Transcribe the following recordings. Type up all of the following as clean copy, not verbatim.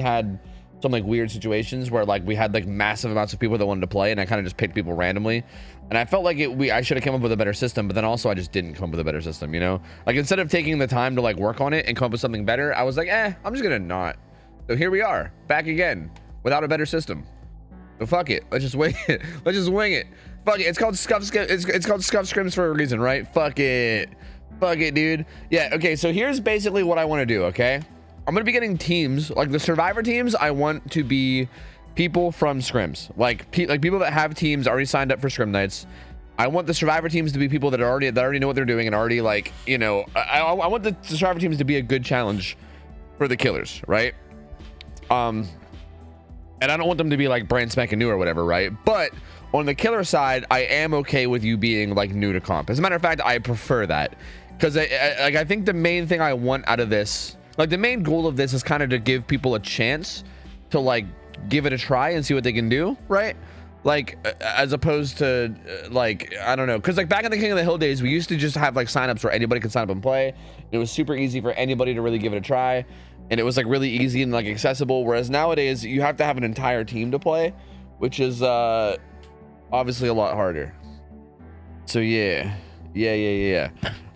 had some like weird situations where like we had like massive amounts of people that wanted to play, and I kind of just picked people randomly, and I felt like I should have come up with a better system, but then also I just didn't come up with a better system, you know? Like instead of taking the time to like work on it and come up with something better, I was like, I'm just gonna not. So here we are, back again without a better system. So fuck it, let's just wing it. Let's just wing it. Fuck it. It's called it's called SCUFFED for a reason, right? Fuck it, dude. Yeah. Okay. So here's basically what I want to do. Okay. I'm gonna be getting teams, like the survivor teams. I want to be people from SCRIMS, like people that have teams already signed up for scrim nights. I want the survivor teams to be people that already know what they're doing and already like, you know, I want the survivor teams to be a good challenge for the killers, right? And I don't want them to be like brand spanking new or whatever, right? But on the killer side, I am okay with you being like new to comp. As a matter of fact, I prefer that, because I think the main thing I want out of this, like the main goal of this, is kind of to give people a chance to like give it a try and see what they can do, right? Like as opposed to like, I don't know, because like back in the King of the Hill days, we used to just have like signups where anybody could sign up and play. It was super easy for anybody to really give it a try, and it was like really easy and like accessible. Whereas nowadays you have to have an entire team to play, which is obviously a lot harder. So yeah.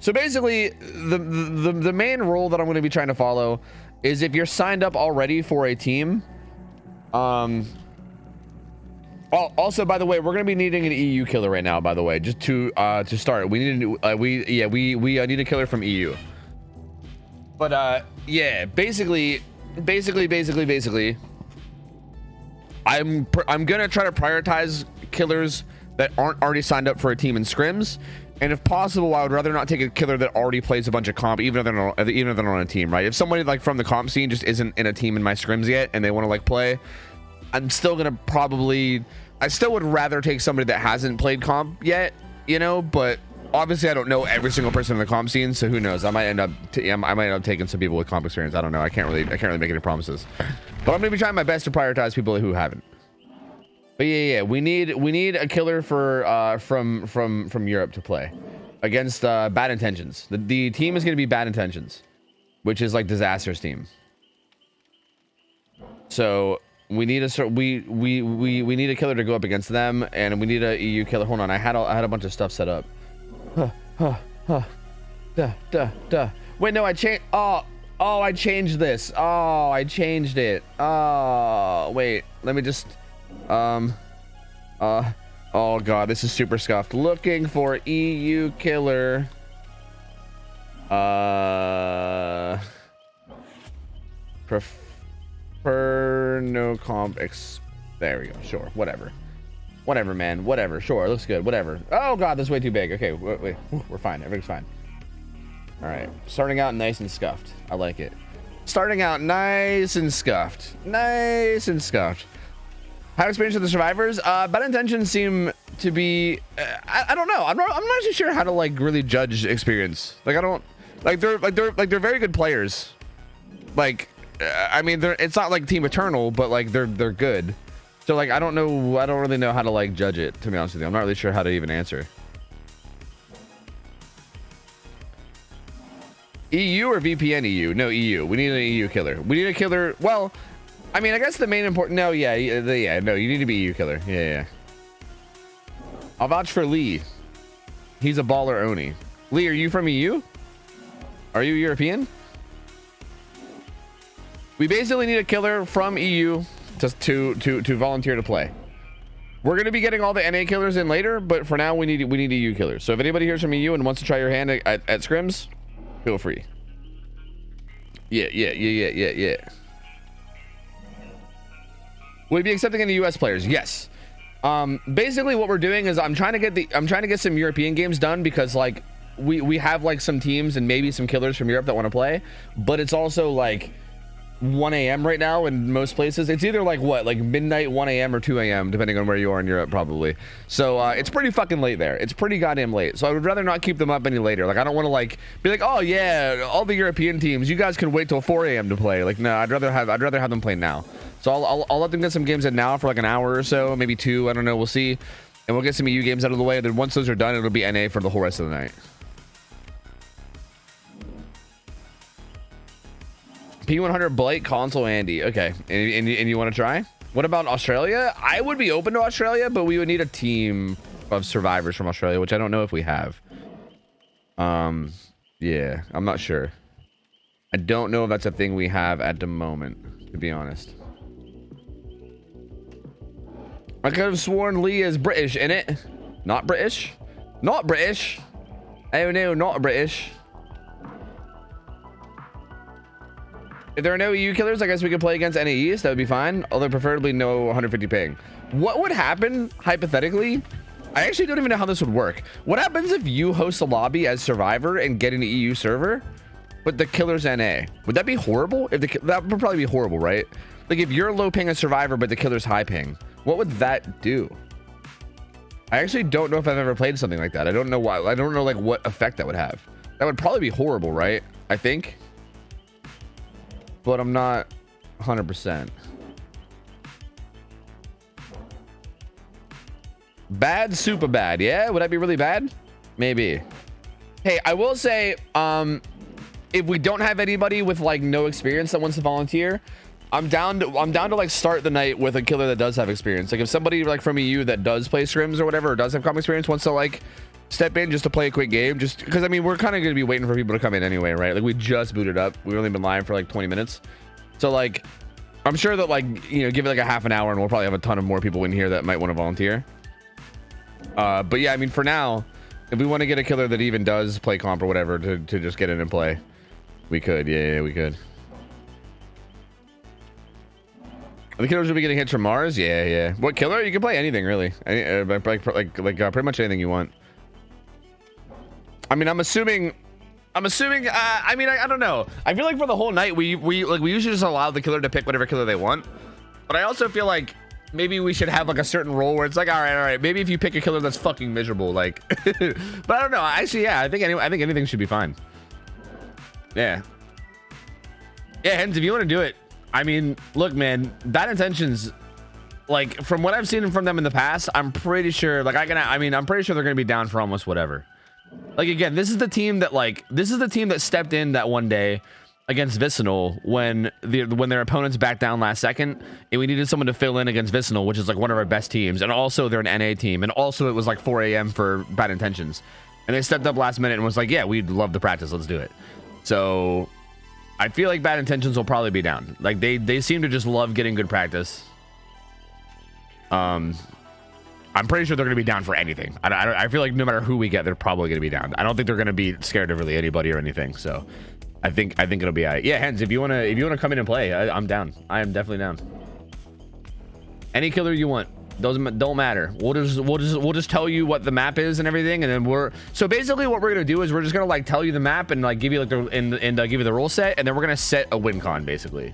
So basically the main rule that I'm going to be trying to follow is, if you're signed up already for a team, also, by the way, we're going to be needing an EU killer right now, by the way, just to start. We need we need a killer from EU. But yeah, basically I'm gonna try to prioritize killers that aren't already signed up for a team in scrims, and if possible, I would rather not take a killer that already plays a bunch of comp, even if they're on a team, right? If somebody like from the comp scene just isn't in a team in my scrims yet and they want to like play, I'm still gonna I still would rather take somebody that hasn't played comp yet, you know. But obviously I don't know every single person in the comp scene, so who knows? I might end up taking some people with comp experience. I don't know. I can't really make any promises, but I'm gonna be trying my best to prioritize people who haven't. But yeah, we need a killer for from Europe to play against Bad Intentions. The team is gonna be Bad Intentions, which is like Disaster's team. So we need we need a killer to go up against them, and we need a EU killer. Hold on, I had a bunch of stuff set up. Wait, no, I changed. Oh, I changed this. Oh, I changed it. Oh, wait, let me just oh god, this is super scuffed. Looking for EU killer. Prefer no comp there we go. Sure, whatever, man, whatever. Sure, looks good, whatever. Oh god, this is way too big. Okay, wait, we're fine, everything's fine. All right, starting out nice and scuffed. I like it. Starting out nice and scuffed. How experienced with the survivors? Bad Intentions seem to be I don't know. I'm not actually sure how to like really judge experience. Like I don't like they're very good players. Like I mean, it's not like Team Eternal, but like they're good. So like I don't really know how to like judge it, to be honest with you. I'm not really sure how to even answer. EU or VPN EU? No, EU. We need an EU killer. We need a killer. Well, I mean, I guess the main important. No, yeah, no, you need to be EU killer. Yeah. I'll vouch for Lee. He's a baller Oni. Lee, are you from EU? Are you European? We basically need a killer from EU to volunteer to play. We're gonna be getting all the NA killers in later, but for now we need EU killers. So if anybody here's from EU and wants to try your hand at scrims, feel free. Yeah. Will you be accepting any US players? Yes. Basically what we're doing is I'm trying to get some European games done, because like we have like some teams and maybe some killers from Europe that want to play, but it's also like 1 a.m. right now in most places. It's either like like midnight, 1 a.m. or 2 a.m. depending on where you are in Europe, probably. So it's pretty fucking late there. It's pretty goddamn late. So I would rather not keep them up any later. Like I don't want to like be like, oh yeah, all the European teams, you guys can wait till 4 a.m. to play. Like no, I'd rather have them play now. So I'll let them get some games in now for like an hour or so, maybe 2. I don't know. We'll see, and we'll get some EU games out of the way. Then once those are done, it'll be NA for the whole rest of the night. P100 Blake, console Andy. Okay, and you want to try? What about Australia? I would be open to Australia, but we would need a team of survivors from Australia, which I don't know if we have. Yeah, I'm not sure. I don't know if that's a thing we have at the moment, to be honest. I could have sworn Lee is British, innit? Not British? Not British. Oh no, not British. If there are no EU killers, I guess we could play against NAEs. That would be fine. Although preferably no 150 ping. What would happen, hypothetically? I actually don't even know how this would work. What happens if you host a lobby as survivor and get an EU server, but the killer's NA? Would that be horrible? That would probably be horrible, right? Like if you're low ping as survivor, but the killer's high ping, what would that do? I actually don't know if I've ever played something like that. I don't know why. I don't know like what effect that would have. That would probably be horrible, right? I think. But I'm not 100%. Bad, super bad. Yeah, would that be really bad? Maybe. Hey, I will say, if we don't have anybody with like no experience that wants to volunteer, I'm down to like start the night with a killer that does have experience. Like if somebody like from EU that does play scrims or whatever, or does have comm experience, wants to like step in just to play a quick game, just because I mean we're kind of gonna be waiting for people to come in anyway, right? Like we just booted up. We've only been live for like 20 minutes, so like I'm sure that like, you know, give it like a half an hour and we'll probably have a ton of more people in here that might want to volunteer. But yeah, I mean for now, if we want to get a killer that even does play comp or whatever to just get in and play, we could. Yeah, we could. The killers will be getting hits from Mars. Yeah. What killer? You can play anything really. Pretty much anything you want. I mean, I'm assuming. I mean, I don't know. I feel like for the whole night we usually just allow the killer to pick whatever killer they want. But I also feel like maybe we should have like a certain role where it's like, all right. Maybe if you pick a killer that's fucking miserable, like. But I don't know. Actually, yeah. I think anything should be fine. Yeah. Yeah, Hens, if you want to do it. I mean, look, man, Bad Intentions, like from what I've seen from them in the past, I'm pretty sure like I'm pretty sure they're going to be down for almost whatever. Like, again, this is the team that stepped in that one day against Vicinal when their opponents backed down last second and we needed someone to fill in against Vicinal, which is like one of our best teams. And also they're an NA team. And also it was like 4 a.m. for Bad Intentions. And they stepped up last minute and was like, yeah, we'd love the practice. Let's do it. So I feel like Bad Intentions will probably be down. Like they seem to just love getting good practice. I'm pretty sure they're going to be down for anything. I feel like no matter who we get, they're probably going to be down. I don't think they're going to be scared of really anybody or anything. So I think it'll be all right. Yeah, Hens, if you want to come in and play, I'm down. I am definitely down. Any killer you want. Doesn't don't matter. We'll just tell you what the map is and everything, and then so basically what we're gonna do is we're just gonna like tell you the map and like give you like give you the rule set, and then we're gonna set a win con basically.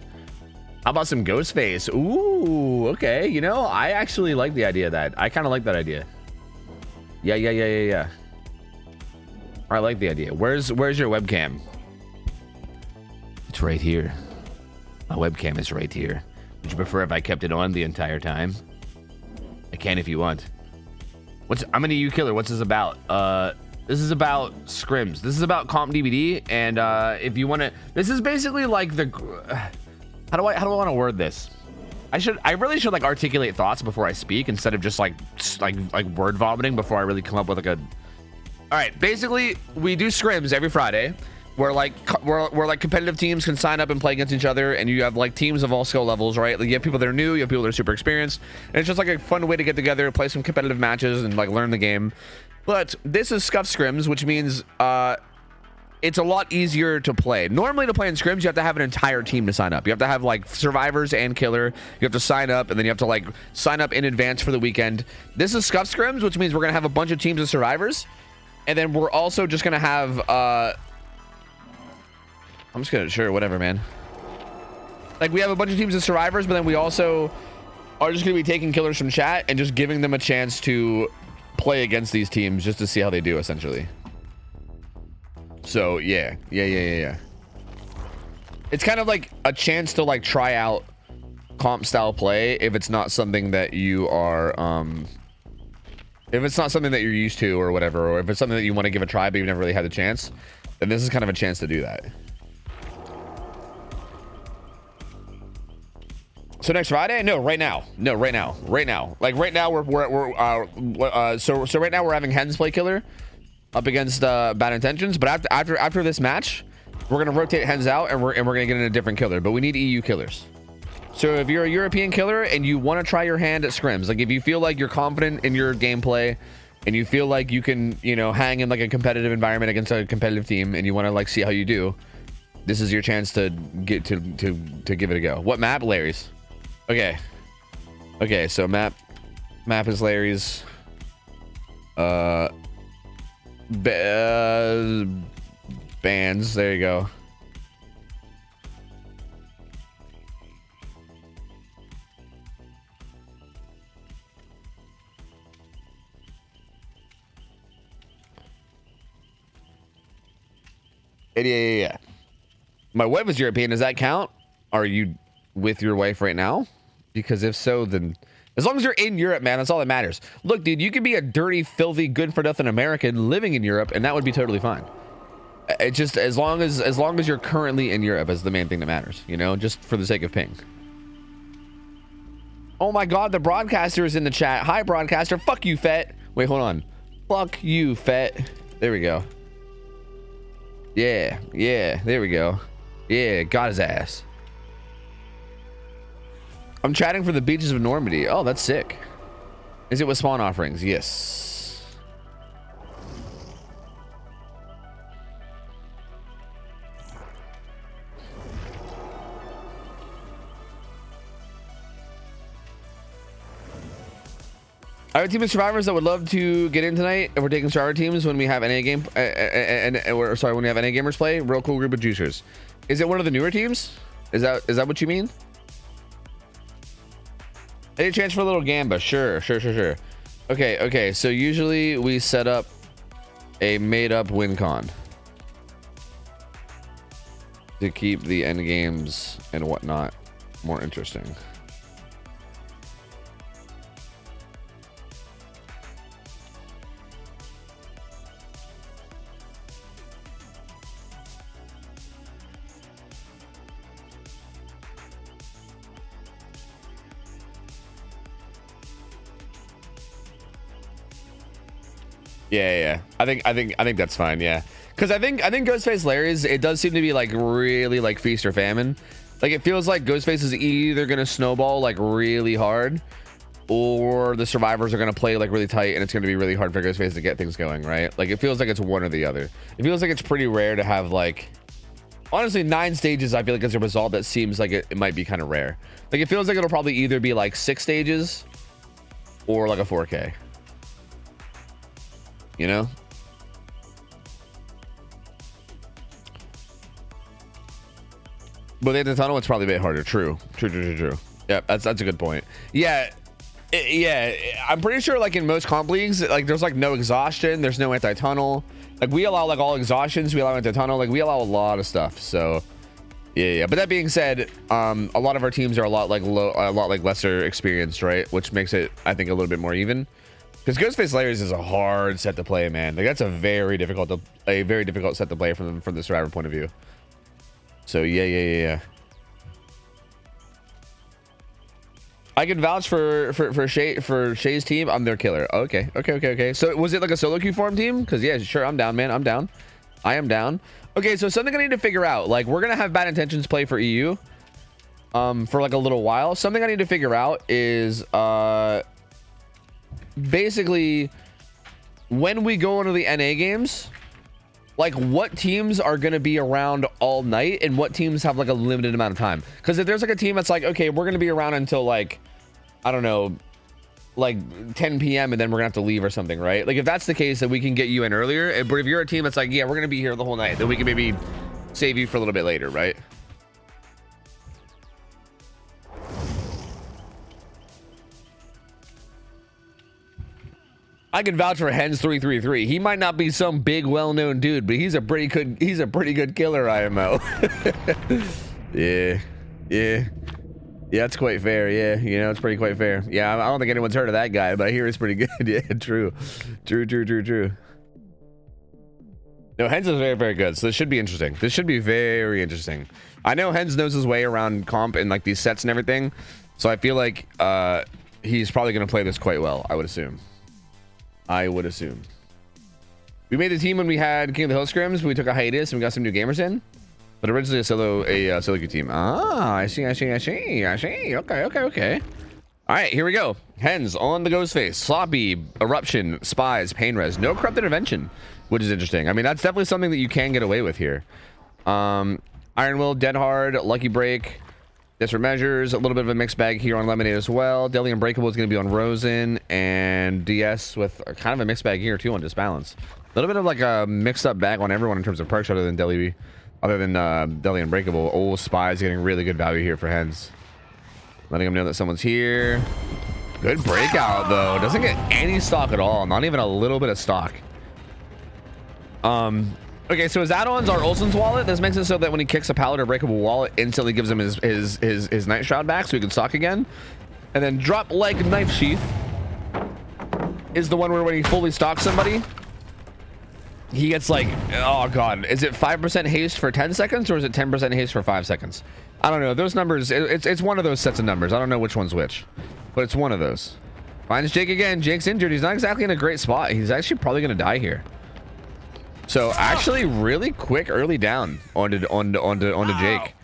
How about some Ghostface? Ooh, okay. You know, I actually like the idea of that. I kind of like that idea. Yeah. I like the idea. Where's your webcam? It's right here. My webcam is right here. Would you prefer if I kept it on the entire time? I can if you want. I'm an EU killer. What's this about? This is about scrims. This is about comp DVD, and if you want to, this is basically like the. How do I want to word this? I really should like articulate thoughts before I speak instead of just like word vomiting before I really come up with like a. All right, basically we do scrims every Friday. Where like competitive teams can sign up and play against each other, and you have like teams of all skill levels, right? Like you have people that are new, you have people that are super experienced, and it's just like a fun way to get together, play some competitive matches, and like learn the game. But this is scuff scrims, which means it's a lot easier to play. Normally to play in scrims, you have to have an entire team to sign up. You have to have like survivors and killer. You have to sign up, and then you have to like sign up in advance for the weekend. This is scuff scrims, which means we're gonna have a bunch of teams of survivors, and then we're also just gonna have I'm just gonna, sure, whatever, man. Like, we have a bunch of teams of survivors, but then we also are just gonna be taking killers from chat and just giving them a chance to play against these teams just to see how they do, essentially. So, yeah. It's kind of like a chance to, like, try out comp style play if it's not something that you are, if it's not something that you're used to or whatever, or if it's something that you want to give a try but you've never really had the chance, then this is kind of a chance to do that. So next Friday? No, right now. No, right now. Right now. Like right now, so right now we're having Hens play killer up against Bad Intentions. But after this match, we're gonna rotate Hens out and we're gonna get in a different killer. But we need EU killers. So if you're a European killer and you want to try your hand at scrims, like if you feel like you're confident in your gameplay and you feel like you can, you know, hang in like a competitive environment against a competitive team and you want to like see how you do, this is your chance to get to give it a go. What map? Larry's. Okay. Okay, so map is Larry's. Bands. There you go. Yeah. My wife is European. Does that count? Are you with your wife right now? Because if so, then as long as you're in Europe, man, that's all that matters. Look, dude, you could be a dirty, filthy, good-for-nothing American living in Europe, and that would be totally fine. It's just as long as you're currently in Europe is the main thing that matters, you know, just for the sake of ping. Oh my God, the broadcaster is in the chat. Hi, broadcaster. Fuck you, Fet. Wait, hold on. Fuck you, Fet. There we go. Yeah, there we go. Yeah, got his ass. I'm chatting for the beaches of Normandy. Oh, that's sick. Is it with spawn offerings? Yes. I have a team of survivors that would love to get in tonight. If we're taking starter teams when we have NA game, sorry, when we have NA gamers play. Real cool group of juicers. Is it one of the newer teams? Is that what you mean? Any chance for a little gamba? Sure. Okay. So usually we set up a made-up win con to keep the end games and whatnot more interesting. Yeah. I think that's fine. Yeah, because I think Ghostface Larry's, it does seem to be like really like feast or famine. Like it feels like Ghostface is either gonna snowball like really hard, or the survivors are gonna play like really tight, and it's gonna be really hard for Ghostface to get things going, right? Like it feels like it's one or the other. It feels like it's pretty rare to have like, honestly, 9 stages. I feel like as a result, that seems like it might be kind of rare. Like it feels like it'll probably either be like 6 stages or like a 4K. You know? But in the tunnel, it's probably a bit harder. True. Yeah, that's a good point. Yeah, I'm pretty sure like in most comp leagues, like there's like no exhaustion, there's no anti-tunnel. Like we allow like all exhaustions, we allow anti-tunnel, like we allow a lot of stuff. So yeah. But that being said, a lot of our teams are a lot like lesser experienced, right? Which makes it, I think, a little bit more even. Because Ghostface Layers is a hard set to play, man. Like that's a very difficult set to play from the survivor point of view. So yeah. I can vouch for Shay's team. I'm their killer. Okay. So was it like a solo queue farm team? Because yeah, sure, I'm down, man. I'm down. I am down. Okay, so something I need to figure out. Like we're gonna have Bad Intentions play for EU, for like a little while. Something I need to figure out is basically when we go into the NA games, like what teams are going to be around all night and what teams have like a limited amount of time. Because if there's like a team that's like, okay, we're going to be around until like, I don't know, like 10 p.m. and then we're gonna have to leave or something, right? Like if that's the case, then we can get you in earlier. But if you're a team that's like, yeah, we're gonna be here the whole night, then we can maybe save you for a little bit later, right? I can vouch for Hens 333. He might not be some big, well-known dude, but he's a pretty good killer IMO. Yeah, that's quite fair. Yeah, you know, it's pretty quite fair. Yeah, I don't think anyone's heard of that guy, but I hear it's pretty good. Yeah, true. No, Hens is very, very good. So this should be interesting. This should be very interesting. I know Hens knows his way around comp and like these sets and everything. So I feel like he's probably going to play this quite well, I would assume. We made the team when we had King of the Hill scrims. We took a hiatus and we got some new gamers in. But originally a solo queue team. Ah, I see. Okay. All right, here we go. Hens on the ghost face. Sloppy, eruption, spies, pain res. No corrupt intervention, which is interesting. I mean, that's definitely something that you can get away with here. Iron Will, Dead Hard, Lucky Break. Desperate Measures, a little bit of a mixed bag here on Lemonade as well. Deadly Unbreakable is going to be on Rosen, and DS with kind of a mixed bag here too on Disbalance. A little bit of like a mixed up bag on everyone in terms of perks other than Deadly Unbreakable. Oh, Spies getting really good value here for Hens. Letting them know that someone's here. Good breakout though. Doesn't get any stock at all. Not even a little bit of stock. Okay, so his add-ons are Olsen's wallet. This makes it so that when he kicks a pallet or breakable wallet, instantly gives him his Night Shroud back so he can stock again. And then drop leg knife sheath is the one where when he fully stocks somebody, he gets like, oh god, is it 5% haste for 10 seconds or is it 10% haste for 5 seconds? I don't know. Those numbers, it's one of those sets of numbers. I don't know which one's which, but it's one of those. Finds Jake again. Jake's injured. He's not exactly in a great spot. He's actually probably going to die here. So actually really quick early down onto Jake.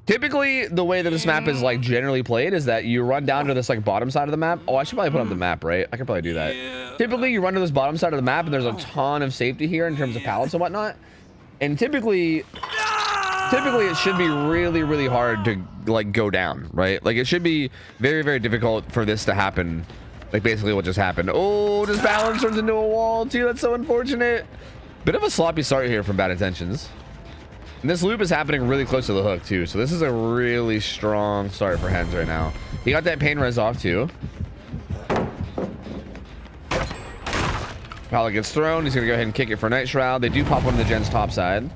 Typically the way that this map is like generally played is that you run down to this like bottom side of the map. Oh, I should probably put up the map, right? I could probably do that. Typically you run to this bottom side of the map and there's a ton of safety here in terms of pallets and whatnot. And typically it should be really hard to like go down, right? Like it should be very difficult for this to happen. Like basically what just happened. Oh, this balance turns into a wall too. That's so unfortunate. Bit of a sloppy start here from Bad Intentions. And this loop is happening really close to the hook too. So this is a really strong start for Hens right now. He got that pain res off too. Pallet gets thrown. He's going to go ahead and kick it for Night Shroud. They do pop one of the gens top side.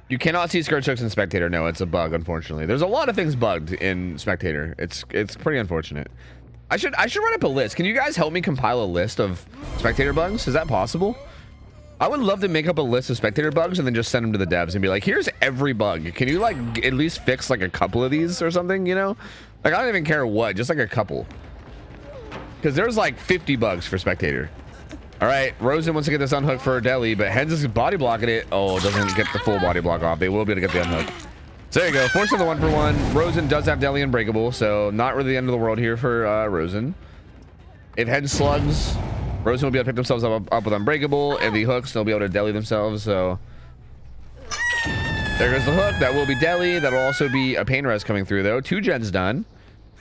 You cannot see Skirt Chooks in Spectator. No, it's a bug, unfortunately. There's a lot of things bugged in Spectator. It's pretty unfortunate. I should run up a list. Can you guys help me compile a list of Spectator bugs? Is that possible? I would love to make up a list of Spectator bugs and then just send them to the devs and be like, here's every bug. Can you like at least fix like a couple of these or something, you know? Like I don't even care what, just like a couple. Because there's like 50 bugs for Spectator. All right, Rosen wants to get this unhooked for Deli, but Hens is body blocking it. Oh, doesn't get the full body block off. They will be able to get the unhook. So there you go. Forcing the 1-for-1. Rosen does have Deli Unbreakable, so not really the end of the world here for Rosen. If Hens slugs, Rosen will be able to pick themselves up with Unbreakable, and the hooks, they'll be able to Deli themselves. So there goes the hook. That will be Deli. That'll also be a pain res coming through, though. 2 gens done.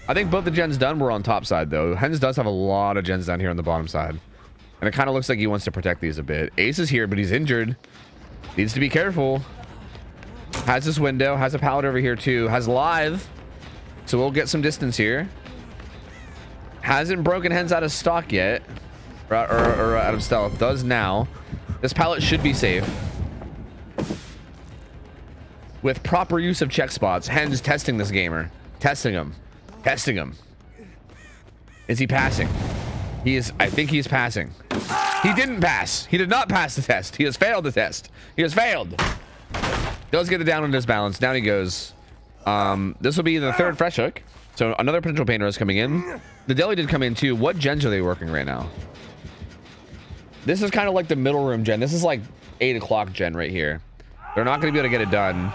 I think both the gens done were on top side, though. Hens does have a lot of gens down here on the bottom side. And it kind of looks like he wants to protect these a bit. Ace is here, but he's injured. Needs to be careful. Has this window. Has a pallet over here, too. Has live. So we'll get some distance here. Hasn't broken Hens out of stock yet. Or out of stealth. Does now. This pallet should be safe. With proper use of check spots. Hens testing this gamer. Testing him. Testing him. Is he passing? He is. I think he's passing. He didn't pass. He did not pass the test. He has failed the test. He has failed. Does get it down on Disbalance. Down he goes. This will be the 3rd fresh hook. So another potential pain res coming in. The Deli did come in too. What gens are they working right now? This is kind of like the middle room gen. This is like 8 o'clock gen right here. They're not going to be able to get it done.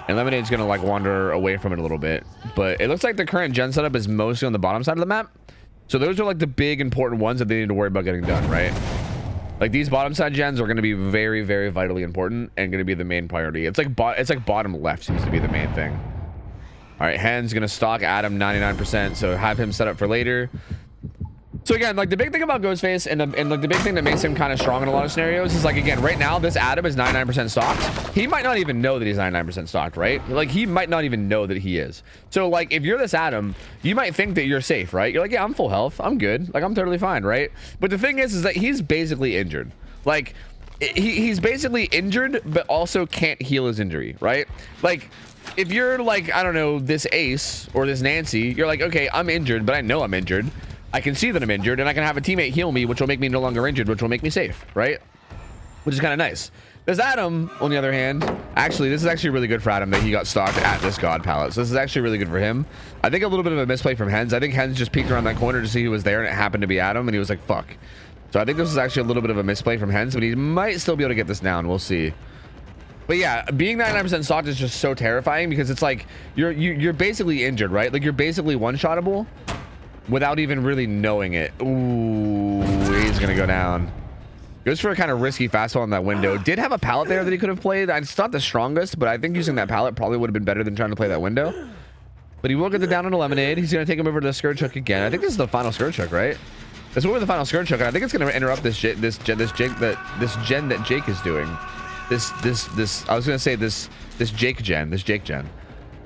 And Lemonade's going to like wander away from it a little bit. But it looks like the current gen setup is mostly on the bottom side of the map. So those are like the big important ones that they need to worry about getting done, right? Like these bottom side gens are going to be very vitally important and going to be the main priority. It's like bottom left seems to be the main thing. All right, Hen's going to stock Adam 99%, so have him set up for later. So again, like the big thing about Ghostface and like the big thing that makes him kind of strong in a lot of scenarios is like, again, right now this Adam is 99% stocked. He might not even know that he's 99% stocked, right? Like he might not even know that he is. So like if you're this Adam, you might think that you're safe, right? You're like, yeah, I'm full health. I'm good. Like I'm totally fine, right? But the thing is that he's basically injured. Like he's basically injured, but also can't heal his injury, right? Like if you're like, I don't know, this Ace or this Nancy, you're like, okay, I'm injured, but I know I'm injured. I can see that I'm injured and I can have a teammate heal me, which will make me no longer injured, which will make me safe, right? Which is kind of nice. There's Adam, on the other hand. Actually, this is actually really good for Adam that he got stalked at this God Palette. So this is actually really good for him. I think a little bit of a misplay from Hens. I think Hens just peeked around that corner to see who was there, and it happened to be Adam, and he was like, fuck. So I think this is actually a little bit of a misplay from Hens, but he might still be able to get this down. We'll see. But yeah, being 99% stalked is just so terrifying because it's like you're basically injured, right? Like you're basically one-shottable without even really knowing it. Ooh, he's gonna go down. Goes for a kind of risky fastball in that window. Did have a pallet there that he could have played. It's not the strongest, but I think using that pallet probably would have been better than trying to play that window. But he will get the down on a lemonade. He's gonna take him over to the scourge hook again. I think this is the final scourge hook, right? This will be the final scourge hook, and I think it's gonna interrupt this gen that Jake is doing. This I was gonna say this Jake gen.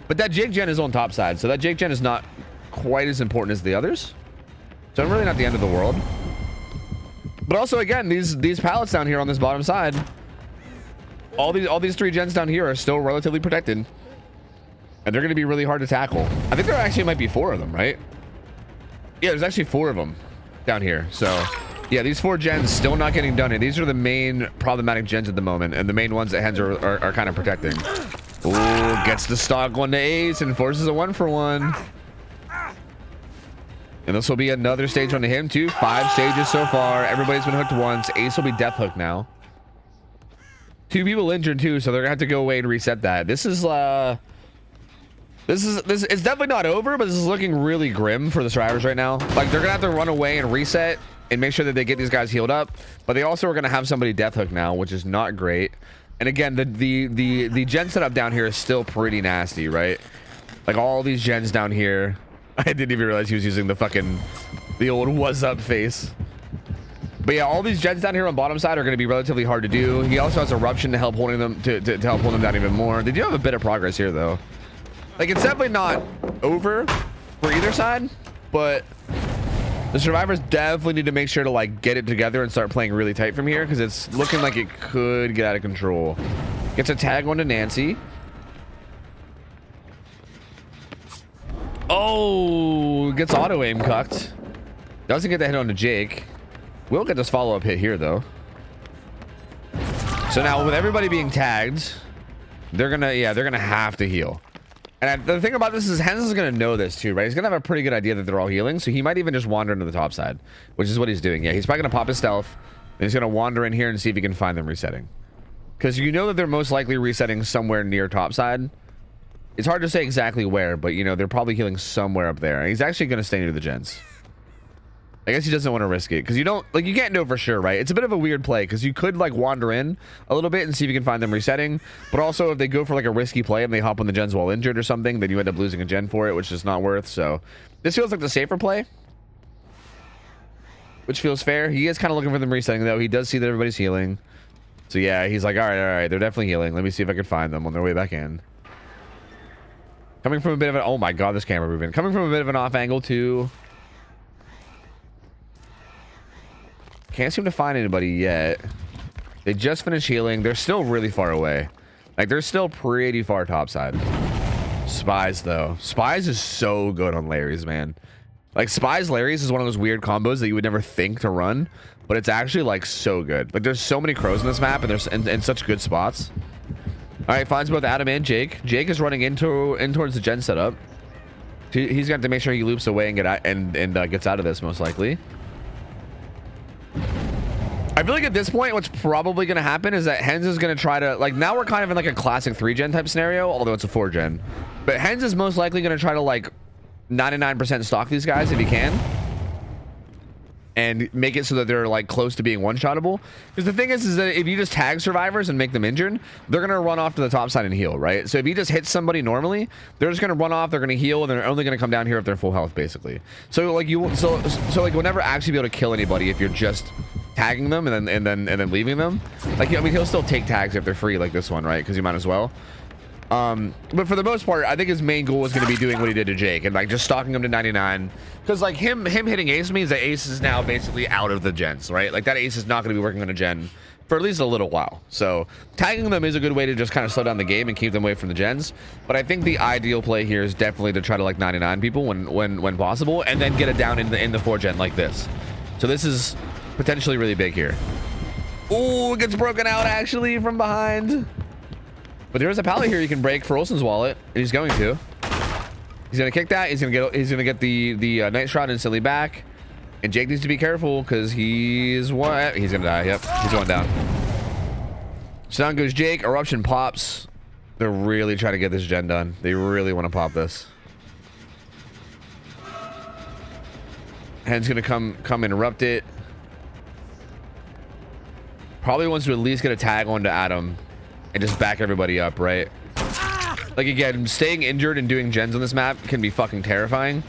But that Jake gen is on top side, so that Jake gen is not quite as important as the others. So I'm really not the end of the world. But also again, these pallets down here on this bottom side, all these 3 gens down here are still relatively protected. And they're gonna be really hard to tackle. I think there actually might be 4 of them, right? Yeah, there's actually 4 of them down here. So yeah, these 4 gens still not getting done, and these are the main problematic gens at the moment, and the main ones that Hens are kind of protecting. Ooh, gets the stock on the ace and forces a 1-for-1. And this will be another stage on him too. 5 stages so far. Everybody's been hooked once. Ace will be death hooked now. 2 people injured too, so they're gonna have to go away and reset that. This is it's definitely not over, but this is looking really grim for the survivors right now. Like they're gonna have to run away and reset and make sure that they get these guys healed up, but they also are going to have somebody death hook now, which is not great. And again, the gen setup down here is still pretty nasty, right? Like all these gens down here. I didn't even realize he was using the old what's up face. But yeah, all these gens down here on bottom side are going to be relatively hard to do. He also has eruption to help holding them to help hold them down even more. They do have a bit of progress here though. Like it's definitely not over for either side, but the survivors definitely need to make sure to like get it together and start playing really tight from here, because it's looking like it could get out of control. Gets a tag onto Nancy. Oh, gets auto aim cucked. Doesn't get the hit onto Jake. Will get this follow-up hit here though. So now with everybody being tagged, they're gonna have to heal. And the thing about this is Hens is going to know this too, right? He's going to have a pretty good idea that they're all healing, so he might even just wander into the top side, which is what he's doing. Yeah, he's probably going to pop his stealth, and he's going to wander in here and see if he can find them resetting. Because you know that they're most likely resetting somewhere near top side. It's hard to say exactly where, but you know, they're probably healing somewhere up there. And he's actually going to stay near the gens. I guess he doesn't want to risk it because you can't know for sure, right? It's a bit of a weird play because you could like wander in a little bit and see if you can find them resetting. But also if they go for like a risky play and they hop on the gens while injured or something, then you end up losing a gen for it, which is not worth. So this feels like the safer play, which feels fair. He is kind of looking for them resetting though. He does see that everybody's healing. So yeah, he's like, all right, they're definitely healing. Let me see if I can find them on their way back in. Coming from a bit of an, oh my God, this camera moving. Coming from a bit of an off angle too. Can't seem to find anybody yet. They just finished healing. They're still really far away. Like they're still pretty far topside. Spies though. Spies is so good on Larry's, man. Like Spies Larry's is one of those weird combos that you would never think to run, but it's actually like so good. Like there's so many crows in this map and there's in such good spots. All right, finds both Adam and Jake. Jake is running in towards the gen setup. He's got to make sure he loops away and get out and gets out of this most likely. I feel like at this point what's probably going to happen is that Hens is going to try to, like, now we're kind of in like a classic 3-gen type scenario, although it's a 4-gen, but Hens is most likely going to try to like 99% stalk these guys if he can and make it so that they're like close to being one-shottable. Because the thing is that if you just tag survivors and make them injured, they're going to run off to the top side and heal, right? So if you just hit somebody normally, they're just going to run off, they're going to heal, and they're only going to come down here if they're full health basically. So like so like you'll never actually be able to kill anybody if you're just tagging them and then leaving them. Like, I mean, he'll still take tags if they're free like this one, right? Because you might as well. But for the most part, I think his main goal was going to be doing what he did to Jake and like just stalking him to 99. Because like him hitting Ace means that Ace is now basically out of the gens, right? Like that Ace is not going to be working on a gen for at least a little while. So tagging them is a good way to just kind of slow down the game and keep them away from the gens. But I think the ideal play here is definitely to try to like 99 people when possible, and then get it down in the 4-gen like this. So this is potentially really big here. Oh, it gets broken out actually from behind. But there is a pallet here you can break for Olsen's wallet, and he's going to. He's gonna kick that. He's gonna get the night shot instantly back. And Jake needs to be careful because he's gonna die. Yep, he's going down. So down goes Jake. Eruption pops. They're really trying to get this gen done. They really want to pop this. Hen's gonna come interrupt it. Probably wants to at least get a tag onto Adam and just back everybody up, right? Like, again, staying injured and doing gens on this map can be fucking terrifying.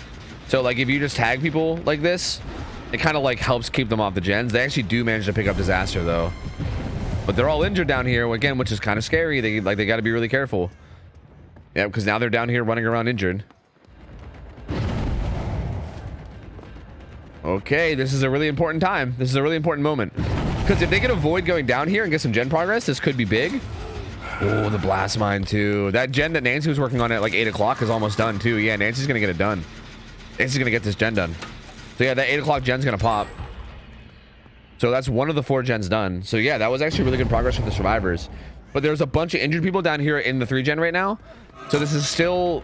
So, like, if you just tag people like this, it kind of, like, helps keep them off the gens. They actually do manage to pick up disaster, though. But they're all injured down here, again, which is kind of scary. They got to be really careful. Yeah, because now they're down here running around injured. Okay, this is a really important time. This is a really important moment. Because if they can avoid going down here and get some gen progress, this could be big. Oh, the blast mine too. That gen that Nancy was working on at like 8 o'clock is almost done too. Yeah, Nancy's gonna get it done. Nancy's gonna get this gen done. So yeah, that 8 o'clock gen's gonna pop. So that's one of the 4 gens done. So yeah, that was actually really good progress for the survivors. But there's a bunch of injured people down here in the 3 gen right now. So this is still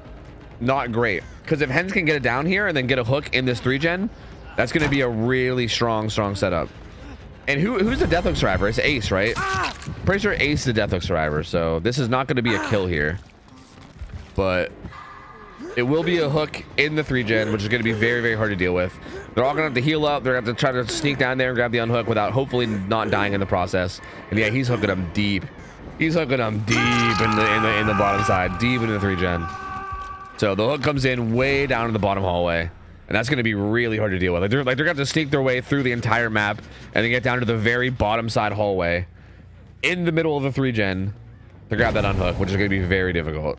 not great. Because if Hens can get it down here and then get a hook in this 3 gen, that's gonna be a really strong setup. And who's the Deathhook survivor? It's Ace, right? Pretty sure Ace is the Deathhook survivor, so this is not going to be a kill here. But it will be a hook in the 3 gen, which is going to be very hard to deal with. They're all going to have to heal up. They're going to have to try to sneak down there and grab the unhook without hopefully not dying in the process. And yeah, he's hooking them deep. He's hooking them deep in the bottom side, deep into the 3 gen. So the hook comes in way down in the bottom hallway. And that's going to be really hard to deal with. Like they're going to have to sneak their way through the entire map and then get down to the very bottom side hallway in the middle of the 3 gen to grab that unhook, which is going to be very difficult.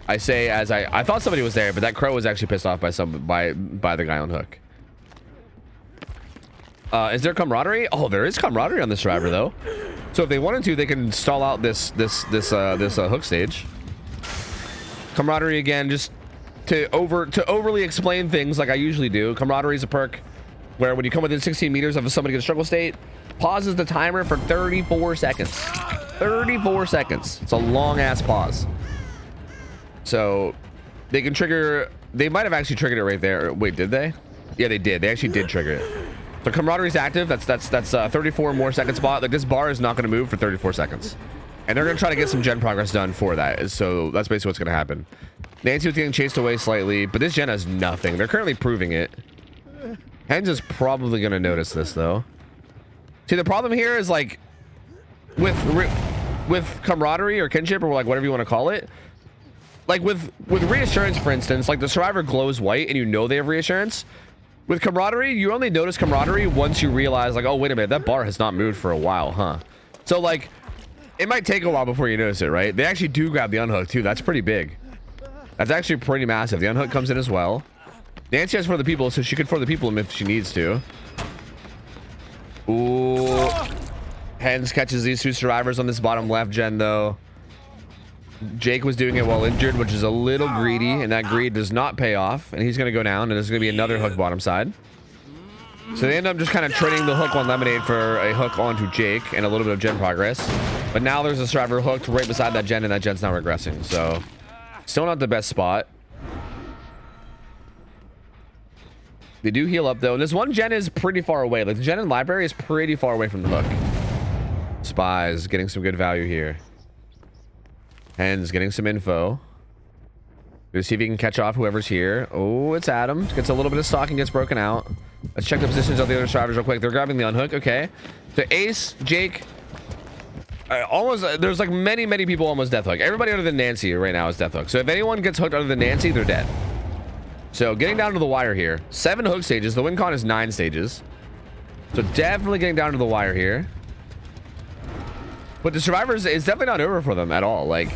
I say as I thought somebody was there, but that crow was actually pissed off by the guy on hook. Is there camaraderie? Oh, there is camaraderie on this survivor though. So if they wanted to, they can stall out this hook stage. Camaraderie again, just to overly explain things like I usually do. Camaraderie is a perk where when you come within 16 meters of somebody in a struggle state, pauses the timer for 34 seconds. 34 seconds. It's a long ass pause. So they can trigger. They might have actually triggered it right there. Wait, did they? Yeah, they did. They actually did trigger it. So camaraderie is active. That's 34 more second spot. Like this bar is not going to move for 34 seconds. And they're going to try to get some gen progress done for that. So that's basically what's going to happen. Nancy was getting chased away slightly, but this gen has nothing. They're currently proving it. Hens is probably going to notice this, though. See, the problem here is, like, with camaraderie or kinship or, like, whatever you want to call it, like, with reassurance, for instance, like, the survivor glows white and you know they have reassurance. With camaraderie, you only notice camaraderie once you realize, like, oh, wait a minute, that bar has not moved for a while, huh? So, like, it might take a while before you notice it, right? They actually do grab the unhook, too. That's pretty big. That's actually pretty massive. The unhook comes in as well. Nancy has for the people, so she could for the people if she needs to. Ooh. Hens catches these 2 survivors on this bottom left gen, though. Jake was doing it while injured, which is a little greedy, and that greed does not pay off. And he's going to go down, and there's going to be another hook bottom side. So they end up just kind of trading the hook on Lemonade for a hook onto Jake and a little bit of gen progress. But now there's a survivor hooked right beside that gen, and that gen's now regressing. So still not the best spot. They do heal up though. And this one gen is pretty far away. Like the gen in library is pretty far away from the hook. Spies getting some good value here. Hens getting some info. Let's see if he can catch off whoever's here. Oh, it's Adam. Gets a little bit of stock and gets broken out. Let's check the positions of the other survivors real quick. They're grabbing the unhook. Okay. So Ace, Jake, there's like many people almost death hook. Everybody other than Nancy right now is death hook. So if anyone gets hooked other than Nancy, they're dead. So getting down to the wire here. 7 hook stages. The win con is 9 stages. So definitely getting down to the wire here. But the survivors, it's definitely not over for them at all. Like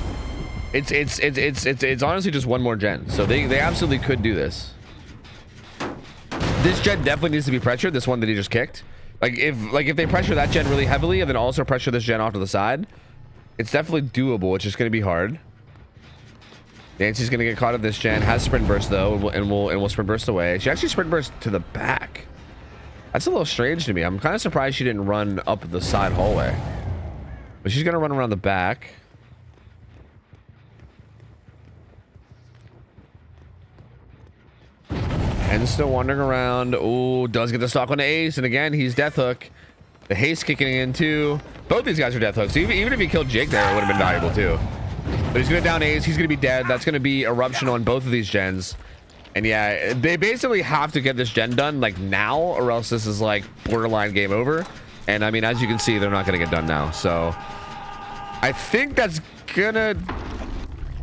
it's honestly just one more gen. So they absolutely could do this. This gen definitely needs to be pressured. This one that he just kicked. Like if they pressure that gen really heavily and then also pressure this gen off to the side, it's definitely doable. It's just going to be hard. Nancy's going to get caught at this gen. Has sprint burst though, and will sprint burst away. She actually sprint burst to the back. That's a little strange to me. I'm kind of surprised she didn't run up the side hallway. But she's going to run around the back. And still wandering around. Oh, does get the stock on the ace. And again, he's death hook. The haste kicking in too. Both these guys are death hooks. So even if he killed Jake there, it would have been valuable too. But he's going to down ace. He's going to be dead. That's going to be eruption on both of these gens. And yeah, they basically have to get this gen done like now, or else this is like borderline game over. And I mean, as you can see, they're not going to get done now. So I think that's gonna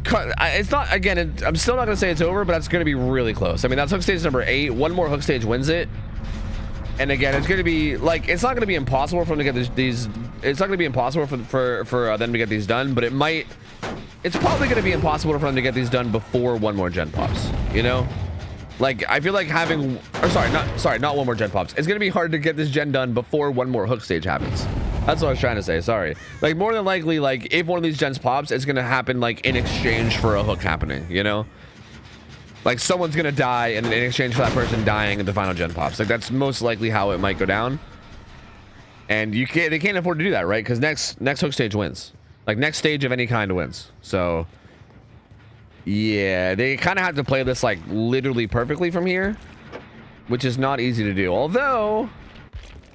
cut. It's not, again, I'm still not gonna say it's over, but that's gonna be really close. I mean, that's hook stage number 8. One more hook stage wins it. And again, it's gonna be like, it's not gonna be impossible for them to get these it's not gonna be impossible for them to get these done, but it's probably gonna be impossible for them to get these done before one more gen pops, you know? Like, I feel like having, or not one more gen pops. It's gonna be hard to get this gen done before one more hook stage happens. That's what I was trying to say. Sorry. Like, more than likely, like, if one of these gens pops, it's gonna happen like in exchange for a hook happening, you know? Like, someone's gonna die, and in exchange for that person dying, the final gen pops. Like, that's most likely how it might go down. And they can't afford to do that, right? Because next hook stage wins. Like, next stage of any kind wins. So yeah, they kind of have to play this like literally perfectly from here, which is not easy to do. Although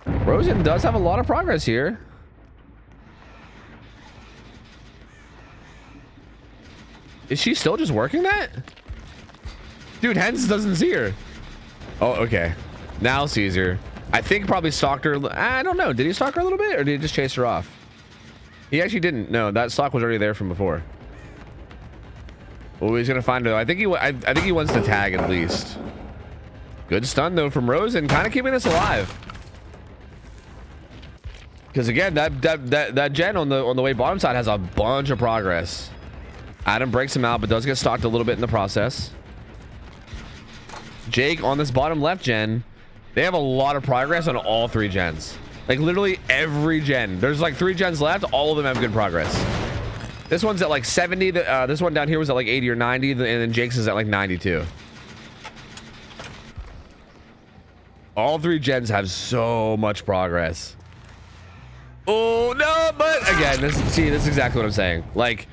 Rosen does have a lot of progress here. Is she still just working that? Dude, Hens doesn't see her. Oh, okay. Now sees her. I think probably stalked her. I don't know. Did he stalk her a little bit, or did he just chase her off? He actually didn't. No, that stalk was already there from before. Oh, he's gonna find her. I think he wants to tag at least. Good stun though from Rosen, kind of keeping this alive. Because again, that gen on the way bottom side has a bunch of progress. Adam breaks him out, but does get stalked a little bit in the process. Jake on this bottom left gen, they have a lot of progress on all 3 gens. Like literally every gen. There's like 3 gens left. All of them have good progress. This one's at like 70. This one down here was at like 80 or 90, and then Jake's is at like 92. All 3 gens have so much progress. Oh no, but again, this is exactly what I'm saying. Like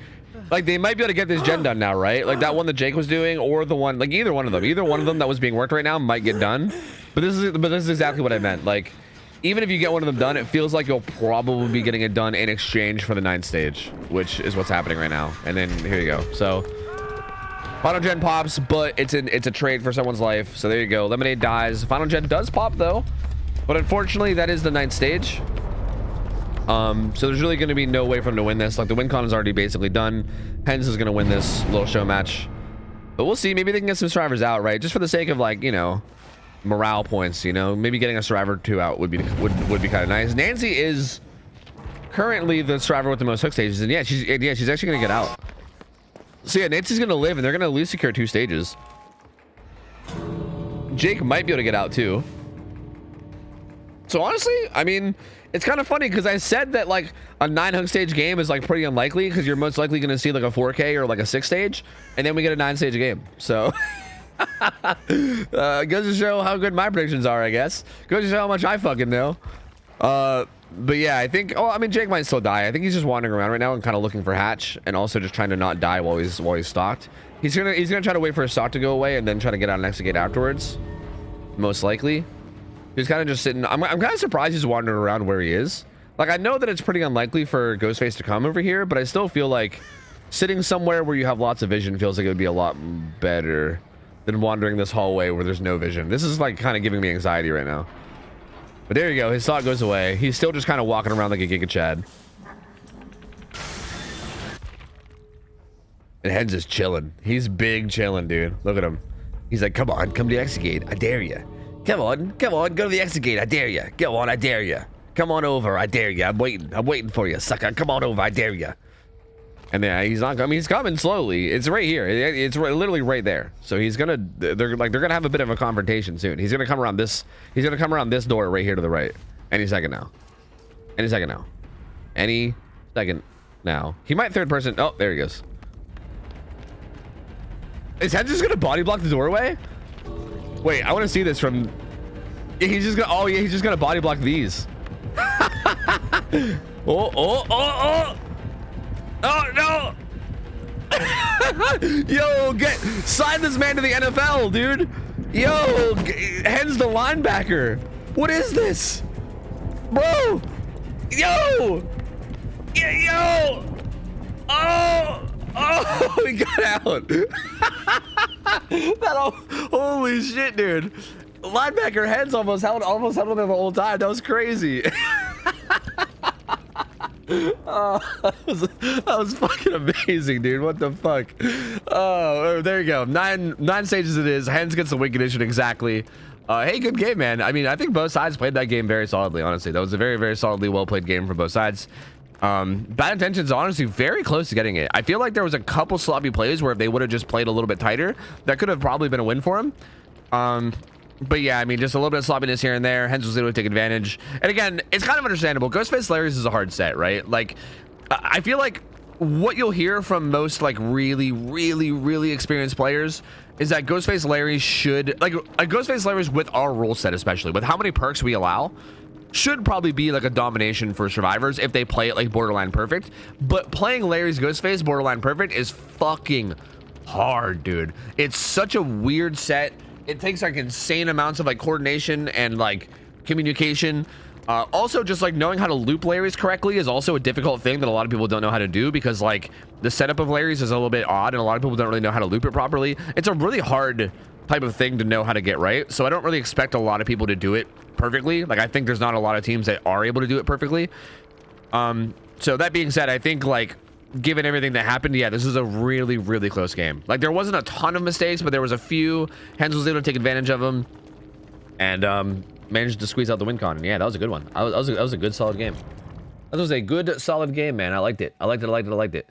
they might be able to get this gen done now, right? Like that one that Jake was doing, or the one, like either one of them that was being worked right now might get done. But this is exactly what I meant. Like, even if you get one of them done, it feels like you'll probably be getting it done in exchange for the 9th stage, which is what's happening right now. And then here you go. So final gen pops, but it's a trade for someone's life. So there you go. Lemonade dies. Final gen does pop though, but unfortunately that is the 9th stage. So there's really going to be no way for him to win this. Like the win con is already basically done. Hens is going to win this little show match, but we'll see. Maybe they can get some survivors out, right? Just for the sake of, like, you know, morale points, you know, maybe getting a survivor 2 out would be kind of nice. Nancy is currently the survivor with the most hook stages, and yeah, she's actually going to get out. So yeah, Nancy's going to live, and they're going to at least secure 2 stages. Jake might be able to get out too. So honestly, I mean, it's kind of funny because I said that like a 9 hook stage game is like pretty unlikely because you're most likely going to see like a 4K or like a 6 stage, and then we get a 9 stage game. So goes to show how good my predictions are, I guess. Goes to show how much I fucking know. But yeah, I think, I mean, Jake might still die. I think he's just wandering around right now and kind of looking for hatch, and also just trying to not die while he's stalked. He's gonna try to wait for his stalk to go away and then try to get out an exit gate afterwards, most likely. He's kind of just sitting. I'm kind of surprised he's wandering around where he is. Like, I know that it's pretty unlikely for Ghostface to come over here, but I still feel like sitting somewhere where you have lots of vision feels like it would be a lot better than wandering this hallway where there's no vision. This is like kind of giving me anxiety right now. But there you go. His thought goes away. He's still just kind of walking around like a Giga Chad. And Hens is chilling. He's big chilling, dude. Look at him. He's like, come on, come to the exit gate. I dare you. Come on, go to the exit gate. I dare you. Go on, I dare you. Come on over. I dare you. I'm waiting for you, sucker. Come on over. I dare you. And then he's not coming. He's coming slowly. It's right here. It's literally right there. So they're gonna have a bit of a confrontation soon. He's gonna come around this. He's gonna come around this door right here to the right. Any second now. Any second now. Any second now. He might third person. Oh, there he goes. Is Head just gonna body block the doorway? Wait, I want to see this from. Yeah, he's just gonna. Oh yeah, he's just gonna body block these. Oh no! Yo, sign this man to the NFL, dude. Yo, Hen's the linebacker. What is this, bro? Yo, yeah, yo. Oh, he got out. Holy shit, dude. Linebacker Hen's almost held on there the whole time. That was crazy. Oh, that was fucking amazing, dude. What the fuck? Oh, there you go. Nine stages it is. Hens gets the win condition exactly. Hey, good game, man. I mean, I think both sides played that game very solidly, honestly. That was a very, very solidly well played game from both sides. Bad Intentions honestly very close to getting it. I feel like there was a couple sloppy plays where if they would have just played a little bit tighter, that could have probably been a win for him. But yeah, I mean, just a little bit of sloppiness here and there. Hens was able to take advantage. And again, it's kind of understandable. Ghostface Larry's is a hard set, right? Like, I feel like what you'll hear from most like really experienced players is that Ghostface Larry should, like Ghostface Larry's with our rule set, especially with how many perks we allow, should probably be like a domination for survivors if they play it like borderline perfect. But playing Larry's Ghostface borderline perfect is fucking hard, dude. It's such a weird set. It takes like insane amounts of like coordination and like communication. Also, just like knowing how to loop Larry's correctly is also a difficult thing that a lot of people don't know how to do, because like the setup of Larry's is a little bit odd and a lot of people don't really know how to loop it properly. It's a really hard type of thing to know how to get right. So I don't really expect a lot of people to do it perfectly. Like, I think there's not a lot of teams that are able to do it perfectly. So that being said, I think like given everything that happened, yeah, this is a really close game. Like, there wasn't a ton of mistakes, but there was a few. Hens was able to take advantage of them and managed to squeeze out the win con. And yeah, that was a good one. That was a good solid game. That was a good solid game, man. I liked it. I liked it.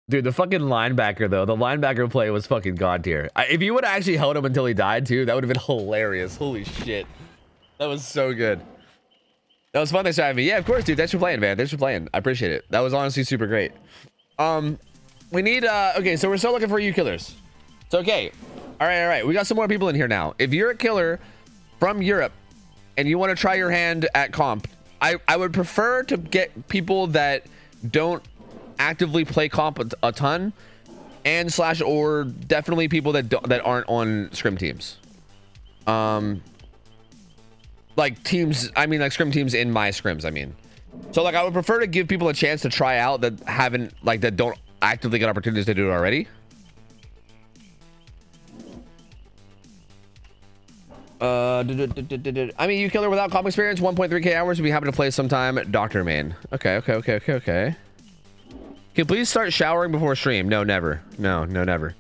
Dude, the fucking linebacker though, the linebacker play was fucking god tier. If you would have actually held him until he died too, that would have been hilarious. Holy shit, that was so good. That was fun. Thanks for having me. Yeah, of course, dude. Thanks for playing, man. Thanks for playing. I appreciate it. That was honestly super great. We need okay, so we're still looking for you killers. So okay, all right, we got some more people in here now. If you're a killer from Europe and you want to try your hand at comp, I would prefer to get people that don't actively play comp a ton, and / or definitely people that aren't on scrim teams. Like teams, I mean like scrim teams in my scrims, I mean. So like I would prefer to give people a chance to try out that haven't, like, that don't actively get opportunities to do it already. I mean, you killer without comp experience, 1.3k hours, would be happy to play sometime. Dr. Main. Okay. Can you please start showering before stream? No, never. No, never.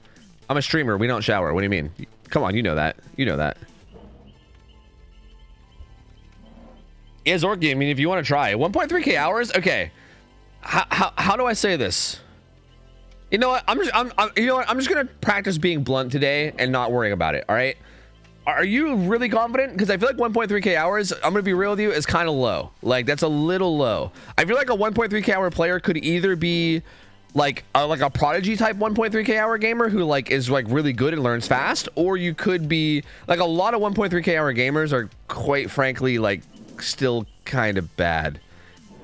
I'm a streamer. We don't shower. What do you mean? Come on, you know that. Yeah, Zorky, I mean, if you want to try 1.3k hours, okay. How do I say this? You know what? I'm just gonna practice being blunt today and not worrying about it. All right. Are you really confident? Because I feel like 1.3k hours, I'm gonna be real with you, is kind of low. Like, that's a little low. I feel like a 1.3k hour player could either be like a prodigy type 1.3k hour gamer who like is like really good and learns fast, or you could be like, a lot of 1.3k hour gamers are quite frankly like still kind of bad.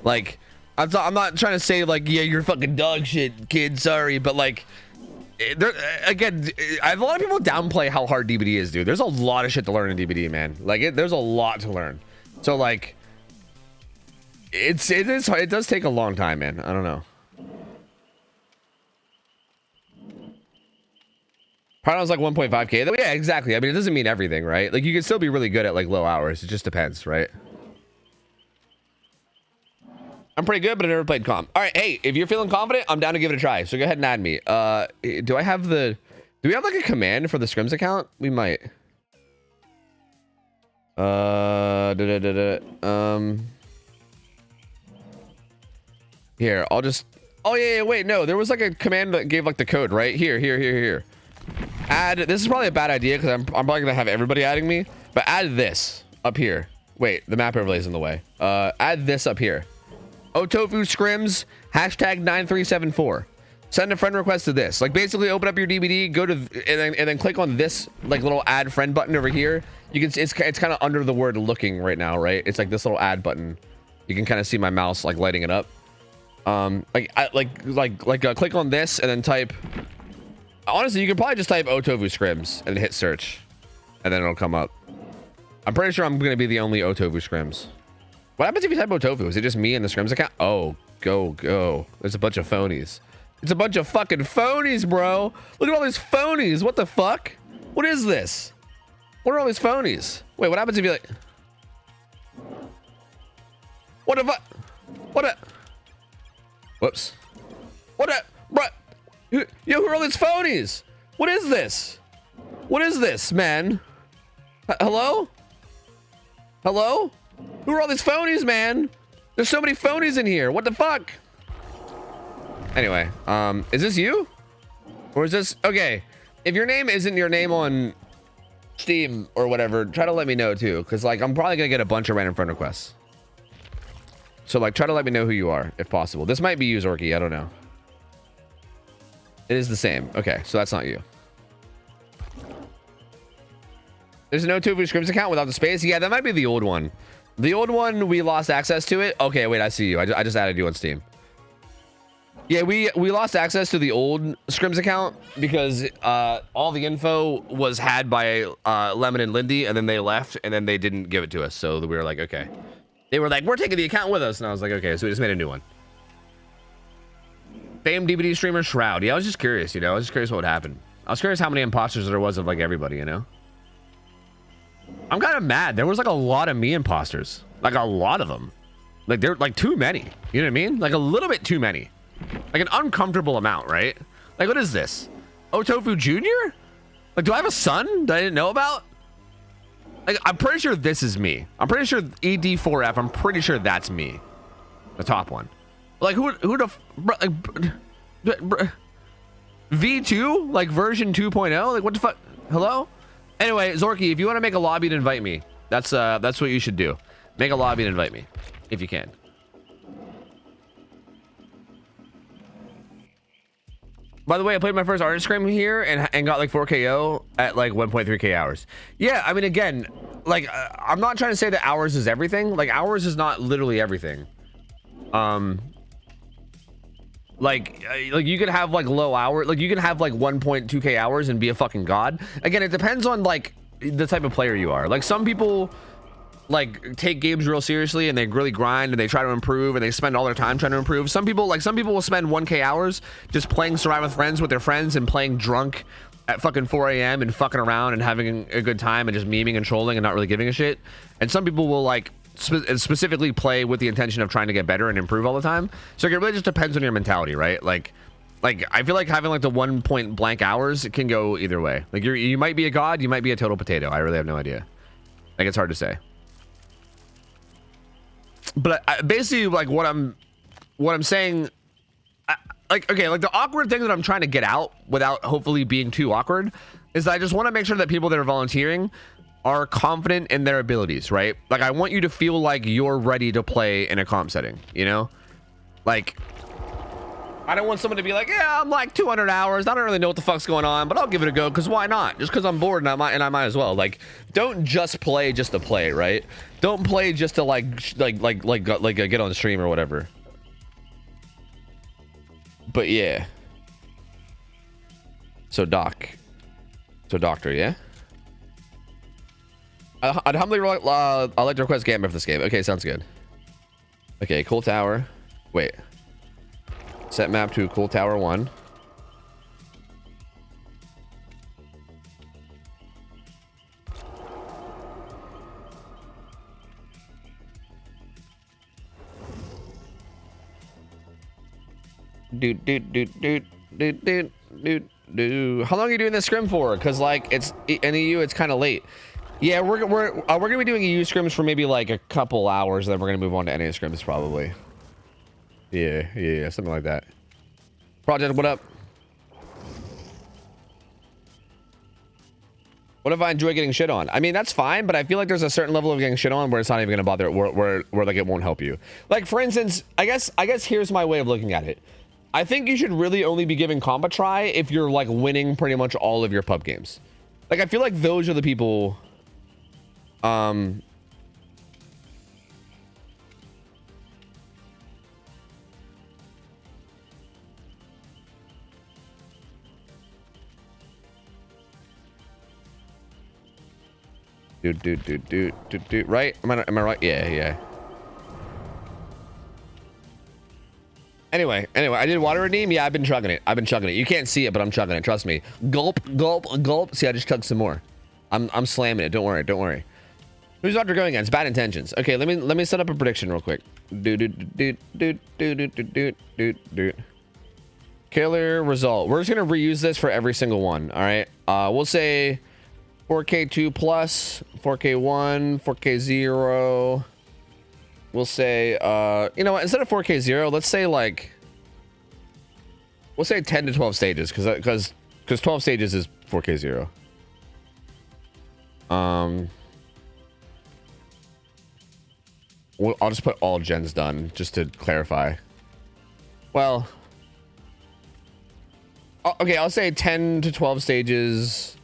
Like, I'm not trying to say like, yeah, you're fucking dog shit, kid, sorry, but like, there again, I have a lot of people downplay how hard DBD is, dude. There's a lot of shit to learn in DBD, man. Like, there's a lot to learn. So like, it does take a long time, man. I don't know. Probably was like 1.5k. Yeah, exactly. I mean, it doesn't mean everything, right? Like, you can still be really good at like low hours. It just depends, right? I'm pretty good, but I never played comp. All right, hey, if you're feeling confident, I'm down to give it a try. So go ahead and add me. Do we have like a command for the scrims account? We might. Here, I'll just. Oh yeah, wait, no, there was like a command that gave like the code, right? Here. Add. This is probably a bad idea because I'm probably gonna have everybody adding me. But add this up here. Wait, the map overlay is in the way. Add this up here. OhTofu scrims #9374. Send a friend request to this. Like basically open up your DVD, go to and then click on this like little add friend button over here. You can it's kind of under the word looking right now, right? It's like this little add button. You can kind of see my mouse like lighting it up. Click on this and then type. Honestly, you can probably just type OhTofu SCRIMS and hit search, and then it'll come up. I'm pretty sure I'm gonna be the only OhTofu SCRIMS. What happens if you type OhTofu? Is it just me and the SCRIMS account? Oh, go. There's a bunch of phonies. It's a bunch of fucking phonies, bro. Look at all these phonies. What the fuck? What is this? What are all these phonies? Wait, what happens if you like... What if I... What a... Whoops. What a... Bro... Yo, who are all these phonies? What is this? What is this, man? Hello? Hello? Who are all these phonies, man? There's so many phonies in here. What the fuck? Anyway, is this you? Or is this... Okay, if your name isn't your name on Steam or whatever, try to let me know too. Because, like, I'm probably going to get a bunch of random friend requests. So, like, try to let me know who you are, if possible. This might be you, Zorky. I don't know. It is the same. Okay, so that's not you. There's an OhTofu SCRIMS account without the space. Yeah, that might be the old one. The old one, we lost access to it. Okay, wait, I see you. I just added you on Steam. Yeah, we lost access to the old SCRIMS account because all the info was had by Lemon and Lindy, and then they left, and then they didn't give it to us. So we were like, okay. They were like, we're taking the account with us. And I was like, okay, so we just made a new one. Famed DVD streamer Shroud. Yeah, I was just curious, you know. I was just curious what would happen. I was curious how many imposters there was of, like, everybody, you know. I'm kind of mad. There was, like, a lot of me imposters. Like, a lot of them. Like, they're, like, too many. You know what I mean? Like, a little bit too many. Like, an uncomfortable amount, right? Like, what is this? OhTofu Jr.? Like, do I have a son that I didn't know about? Like, I'm pretty sure this is me. I'm pretty sure ED4F, I'm pretty sure that's me. The top one. Like, who the... V2? Like, version 2.0? Like, what the fuck? Hello? Anyway, Zorky, if you want to make a lobby to invite me, that's what you should do. Make a lobby and invite me, if you can. By the way, I played my first artist scrim here and got like 4KO at like 1.3k hours. Yeah, I mean, again, like I'm not trying to say that hours is everything. Like hours is not literally everything. Like you could have like low hour, like you can have like 1.2k hours and be a fucking god. Again, it depends on like the type of player you are. Like some people like take games real seriously and they really grind and they try to improve and they spend all their time trying to improve. Some people will spend 1k hours just playing Survive with Friends with their friends and playing drunk at fucking 4 a.m. and fucking around and having a good time and just memeing and trolling and not really giving a shit. And some people will like specifically play with the intention of trying to get better and improve all the time. So it really just depends on your mentality, right? Like I feel like having like the 1 point blank hours, it can go either way. Like you might be a god, you might be a total potato. I really have no idea. Like it's hard to say. But basically, like what I'm saying, like the awkward thing that I'm trying to get out without hopefully being too awkward is that I just want to make sure that people that are volunteering are confident in their abilities, right? Like I want you to feel like you're ready to play in a comp setting, you know? Like I don't want someone to be like, yeah, I'm like 200 hours. I don't really know what the fuck's going on, but I'll give it a go because why not? Just because I'm bored and I might as well. Like, don't just play just to play, right? Don't play just to get on the stream or whatever. But yeah. So doctor, yeah. I'd humbly I'd like to request Gambit for this game. Okay, sounds good. Okay, Cool Tower. Wait. Set map to Cool Tower 1. How long are you doing this scrim for? Because like it's in EU, it's kind of late. Yeah, we're gonna be doing EU scrims for maybe like a couple hours, then we're gonna move on to NA scrims probably. Yeah, something like that. Project, what up? What if I enjoy getting shit on? I mean, that's fine, but I feel like there's a certain level of getting shit on where it's not even gonna bother, where like it won't help you. Like for instance, I guess here's my way of looking at it. I think you should really only be giving comp a try if you're like winning pretty much all of your pub games. Like, I feel like those are the people. Dude. Right? Am I right? Yeah. Anyway, I did water redeem. Yeah, I've been chugging it. You can't see it, but I'm chugging it. Trust me. Gulp. See, I just chugged some more. I'm slamming it. Don't worry. Who's Doctor going against? Bad intentions. Okay, let me set up a prediction real quick. Killer result. We're just gonna reuse this for every single one. All right. We'll say 4K2 plus, 4K1, 4K0. We'll say, you know what? Instead of 4K0, let's say like, we'll say 10 to 12 stages, because 12 stages is 4K0. I'll just put all gens done just to clarify. Well, okay, I'll say 10 to 12 stages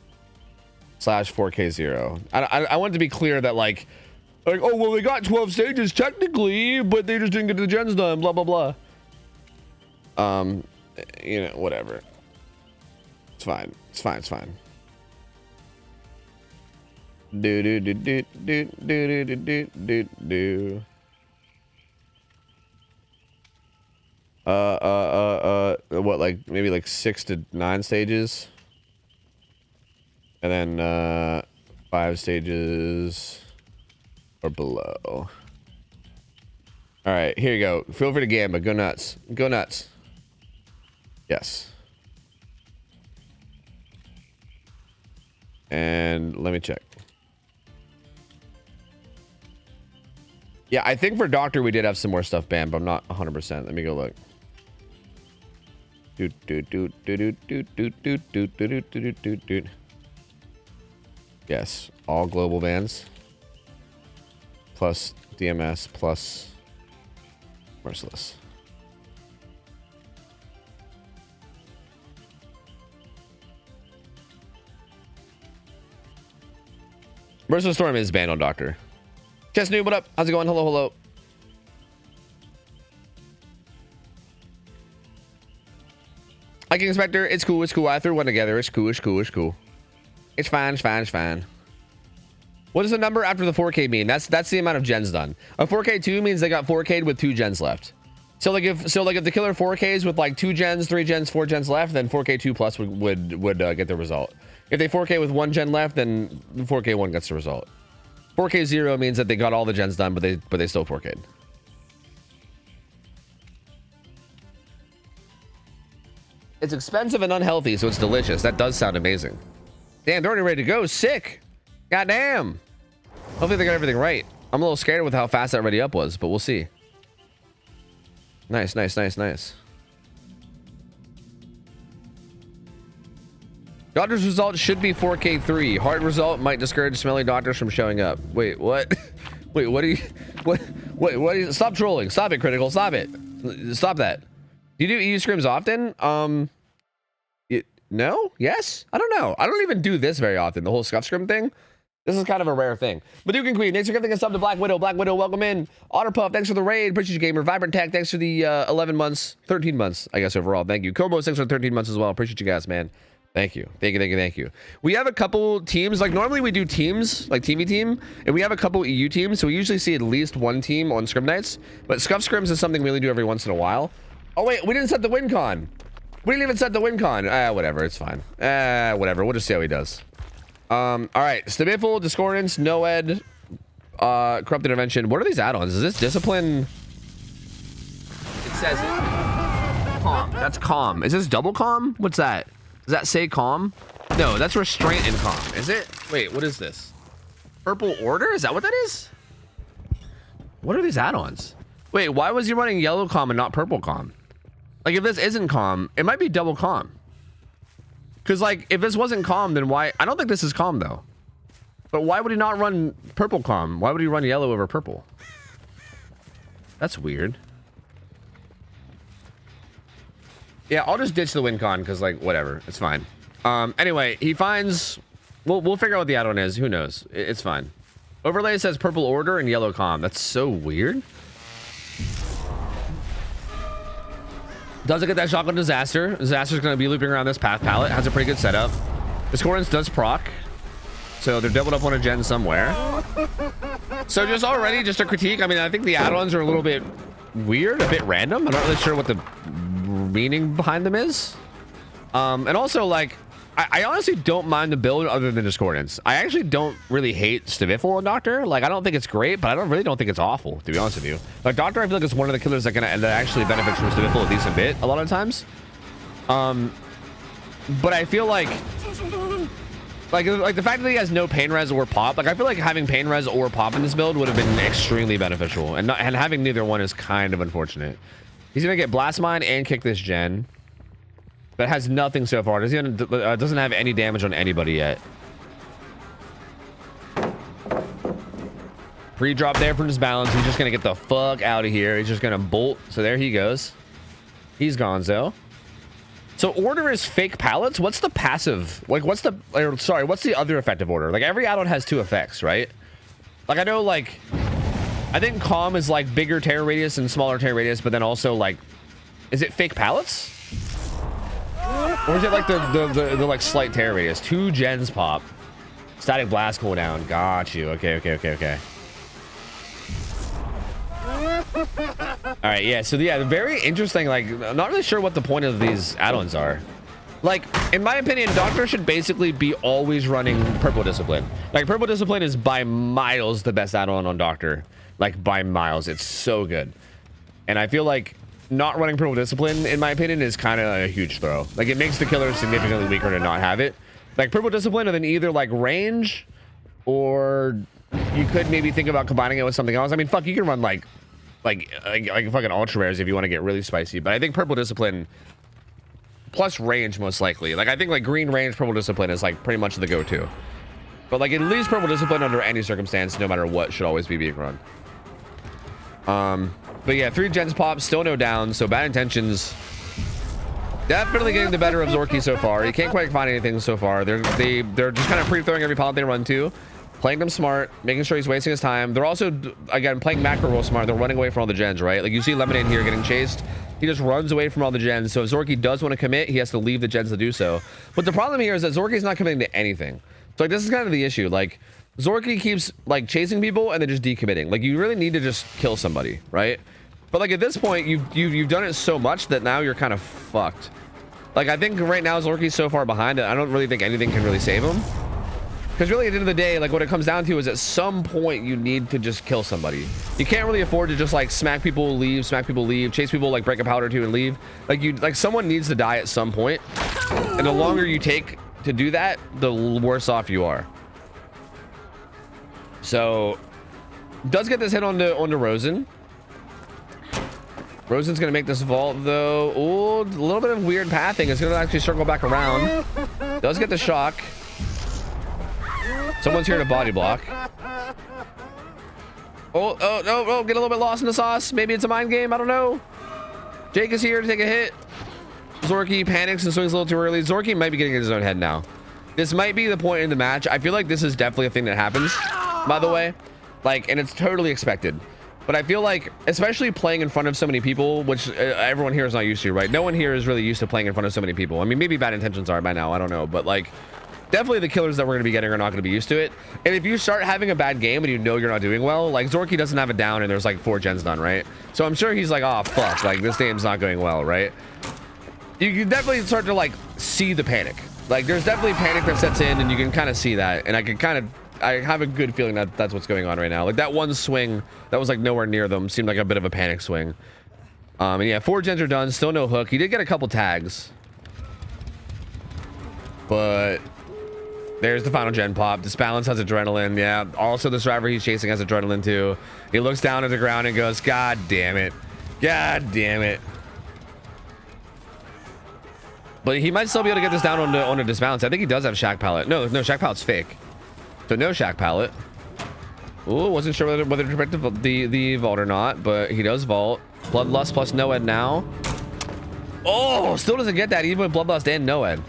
/ 4K0. I want it to be clear that like, oh, well, they got 12 stages technically, but they just didn't get the gens done, blah, blah, blah. You know, whatever. It's fine. What, like, maybe like 6 to 9 stages? And then, 5 stages or below. All right, here you go. Feel free to gamba. Go nuts. Yes. And let me check. Yeah, I think for Doctor we did have some more stuff banned, but I'm not 100%. Let me go look. Yes, all global bans. Plus DMS plus Merciless. Merciless Storm is banned on Doctor. Chess Noob, what up? How's it going? Hello. Like Inspector, it's cool. I threw one together. It's cool. It's fine. What does the number after the 4K mean? That's the amount of gens done. A 4K2 means they got 4K'd with 2 gens left. So like if the killer 4Ks with like 2 gens, 3 gens, 4 gens left, then 4K2 plus would get the result. If they 4K with 1 gen left, then 4K1 gets the result. 4K0 means that they got all the gens done, but they still 4K'd. It's expensive and unhealthy, so it's delicious. That does sound amazing. Damn, they're already ready to go. Sick. Goddamn. Hopefully they got everything right. I'm a little scared with how fast that ready up was, but we'll see. Nice. Doctor's result should be 4K3. Hard result might discourage smelly doctors from showing up. Wait, what? Wait, what are you... What are you... Stop trolling. Stop it, Critical. Stop it. Stop that. Do you do EU scrims often? No? Yes? I don't know. I don't even do this very often. The whole scuff scrim thing. This is kind of a rare thing. But Duke and Queen, thanks for giving us up to Black Widow. Black Widow, welcome in. Otterpuff, thanks for the raid. Appreciate you, Gamer. Vibrant Tech, thanks for the 11 months. 13 months, I guess, overall. Thank you. Kobo, thanks for 13 months as well. Appreciate you guys, man. Thank you. We have a couple teams. Like, normally we do teams, like TV team, and we have a couple EU teams, so we usually see at least one team on scrim nights. But scuff scrims is something we only do every once in a while. Oh, wait, we didn't set the win con. We didn't even set the win con. Whatever, it's fine. Whatever, we'll just see how he does. All right, Stabiful, Discordance, Noed, Corrupt Intervention. What are these add-ons? Is this Discipline? It says it. Calm. That's Calm. Is this Double Calm? What's that? Does that say Calm? No, that's Restraint and Calm. Is it? Wait, what is this? Purple Order? Is that what that is? What are these add-ons? Wait, why was he running Yellow Calm and not Purple Calm? Like, if this isn't Calm, it might be Double Calm. Because, like, if this wasn't Calm, then why? I don't think this is Calm, though. But why would he not run Purple Calm? Why would he run Yellow over Purple? That's weird. Yeah, I'll just ditch the win con because, like, whatever. It's fine. Anyway, he finds... We'll figure out what the add-on is. Who knows? It's fine. Overlay says purple order and yellow calm. That's so weird. Doesn't get that shotgun disaster. Disaster's going to be looping around this path palette. Has a pretty good setup. Discordance does proc. So they're doubled up on a gen somewhere. So just already, just a critique. I mean, I think the add-ons are a little bit weird, a bit random. I'm not really sure what the meaning behind them is. And also, like, I honestly don't mind the build other than Discordance. I actually don't really hate Stiviffle on Doctor. Like, I don't think it's great, but I really don't think it's awful, to be honest with you. Like, Doctor, I feel like it's one of the killers that actually benefits from Stiviffle a decent bit a lot of times. But I feel like the fact that he has no pain res or pop, like, I feel like having pain res or pop in this build would have been extremely beneficial, and having neither one is kind of unfortunate. He's gonna get Blast Mine and kick this gen. But has nothing so far. Doesn't have any damage on anybody yet. Pre-drop there from his balance. He's just going to get the fuck out of here. He's just going to bolt. So there he goes. He's gonzo. So order is fake pallets. What's the passive? Like, what's the other effective order? Like, every add-on has 2 effects, right? Like, I know, like, I think calm is like bigger tear radius and smaller tear radius, but then also, like, is it fake pallets? Or is it like the like slight tear radius? 2 gens pop. Static blast cooldown. Got you. Okay. Alright, yeah, so yeah, very interesting. Like, I'm not really sure what the point of these add-ons are. Like, in my opinion, Doctor should basically be always running Purple Discipline. Like, Purple Discipline is by miles the best add-on on Doctor. Like, by miles. It's so good. And I feel like not running Purple Discipline, in my opinion, is kind of a huge throw. Like, it makes the killer significantly weaker to not have it. Like, Purple Discipline, and then either, like, range, or you could maybe think about combining it with something else. I mean, fuck, you can run, like fucking ultra rares if you want to get really spicy. But I think Purple Discipline plus range, most likely. Like, I think, like, green range Purple Discipline is, like, pretty much the go-to. But, like, at least Purple Discipline under any circumstance, no matter what, should always be being run. But yeah, 3 gens pop, still no down, so bad intentions definitely getting the better of Zorky so far. He can't quite find anything so far. They're just kind of pre-throwing every pallet they run to, playing them smart, making sure he's wasting his time. They're also, again, playing macro real smart. They're running away from all the gens, right? Like, you see Lemonade here getting chased. He just runs away from all the gens. So if Zorky does want to commit, he has to leave the gens to do so. But the problem here is that Zorky's not committing to anything. So, like, this is kind of the issue. Like, Zorky keeps, like, chasing people and then just decommitting. Like, you really need to just kill somebody, right? But, like, at this point, you've done it so much that now you're kind of fucked. Like, I think right now Zorky's so far behind it, I don't really think anything can really save him. Because really, at the end of the day, like, what it comes down to is at some point you need to just kill somebody. You can't really afford to just, like, smack people, leave, chase people, like, break a powder to and leave. Like, someone needs to die at some point. And the longer you take to do that, the worse off you are. So, does get this hit onto Rosen. Rosen's gonna make this vault though. Oh, a little bit of weird pathing. It's gonna actually circle back around. Does get the shock. Someone's here to body block. Oh, get a little bit lost in the sauce. Maybe it's a mind game. I don't know. Jake is here to take a hit. Zorky panics and swings a little too early. Zorky might be getting in his own head now. This might be the point in the match. I feel like this is definitely a thing that happens, by the way. Like, and it's totally expected. But I feel like, especially playing in front of so many people, which everyone here is not used to, right? No one here is really used to playing in front of so many people. I mean, maybe bad intentions are by now, I don't know. But, like, definitely the killers that we're going to be getting are not going to be used to it. And if you start having a bad game and you know you're not doing well, like, Zorky doesn't have it down and there's, like, 4 gens done, right? So I'm sure he's like, oh, fuck, like, this game's not going well, right? You can definitely start to, like, see the panic. Like, there's definitely panic that sets in, and you can kind of see that. And I have a good feeling that that's what's going on right now. Like, that one swing that was, like, nowhere near them seemed like a bit of a panic swing. And yeah, 4 gens are done. Still no hook. He did get a couple tags. But there's the final gen pop. This balance has adrenaline. Yeah. Also, the driver he's chasing has adrenaline, too. He looks down at the ground and goes, God damn it. God damn it. But he might still be able to get this down on a disbalance. I think he does have Shack Pallet. No, Shack Pallet's fake. So no Shack Pallet. Ooh, wasn't sure whether to protect the vault or not, but he does vault. Bloodlust plus no ed now. Oh, still doesn't get that even with Bloodlust and Noed.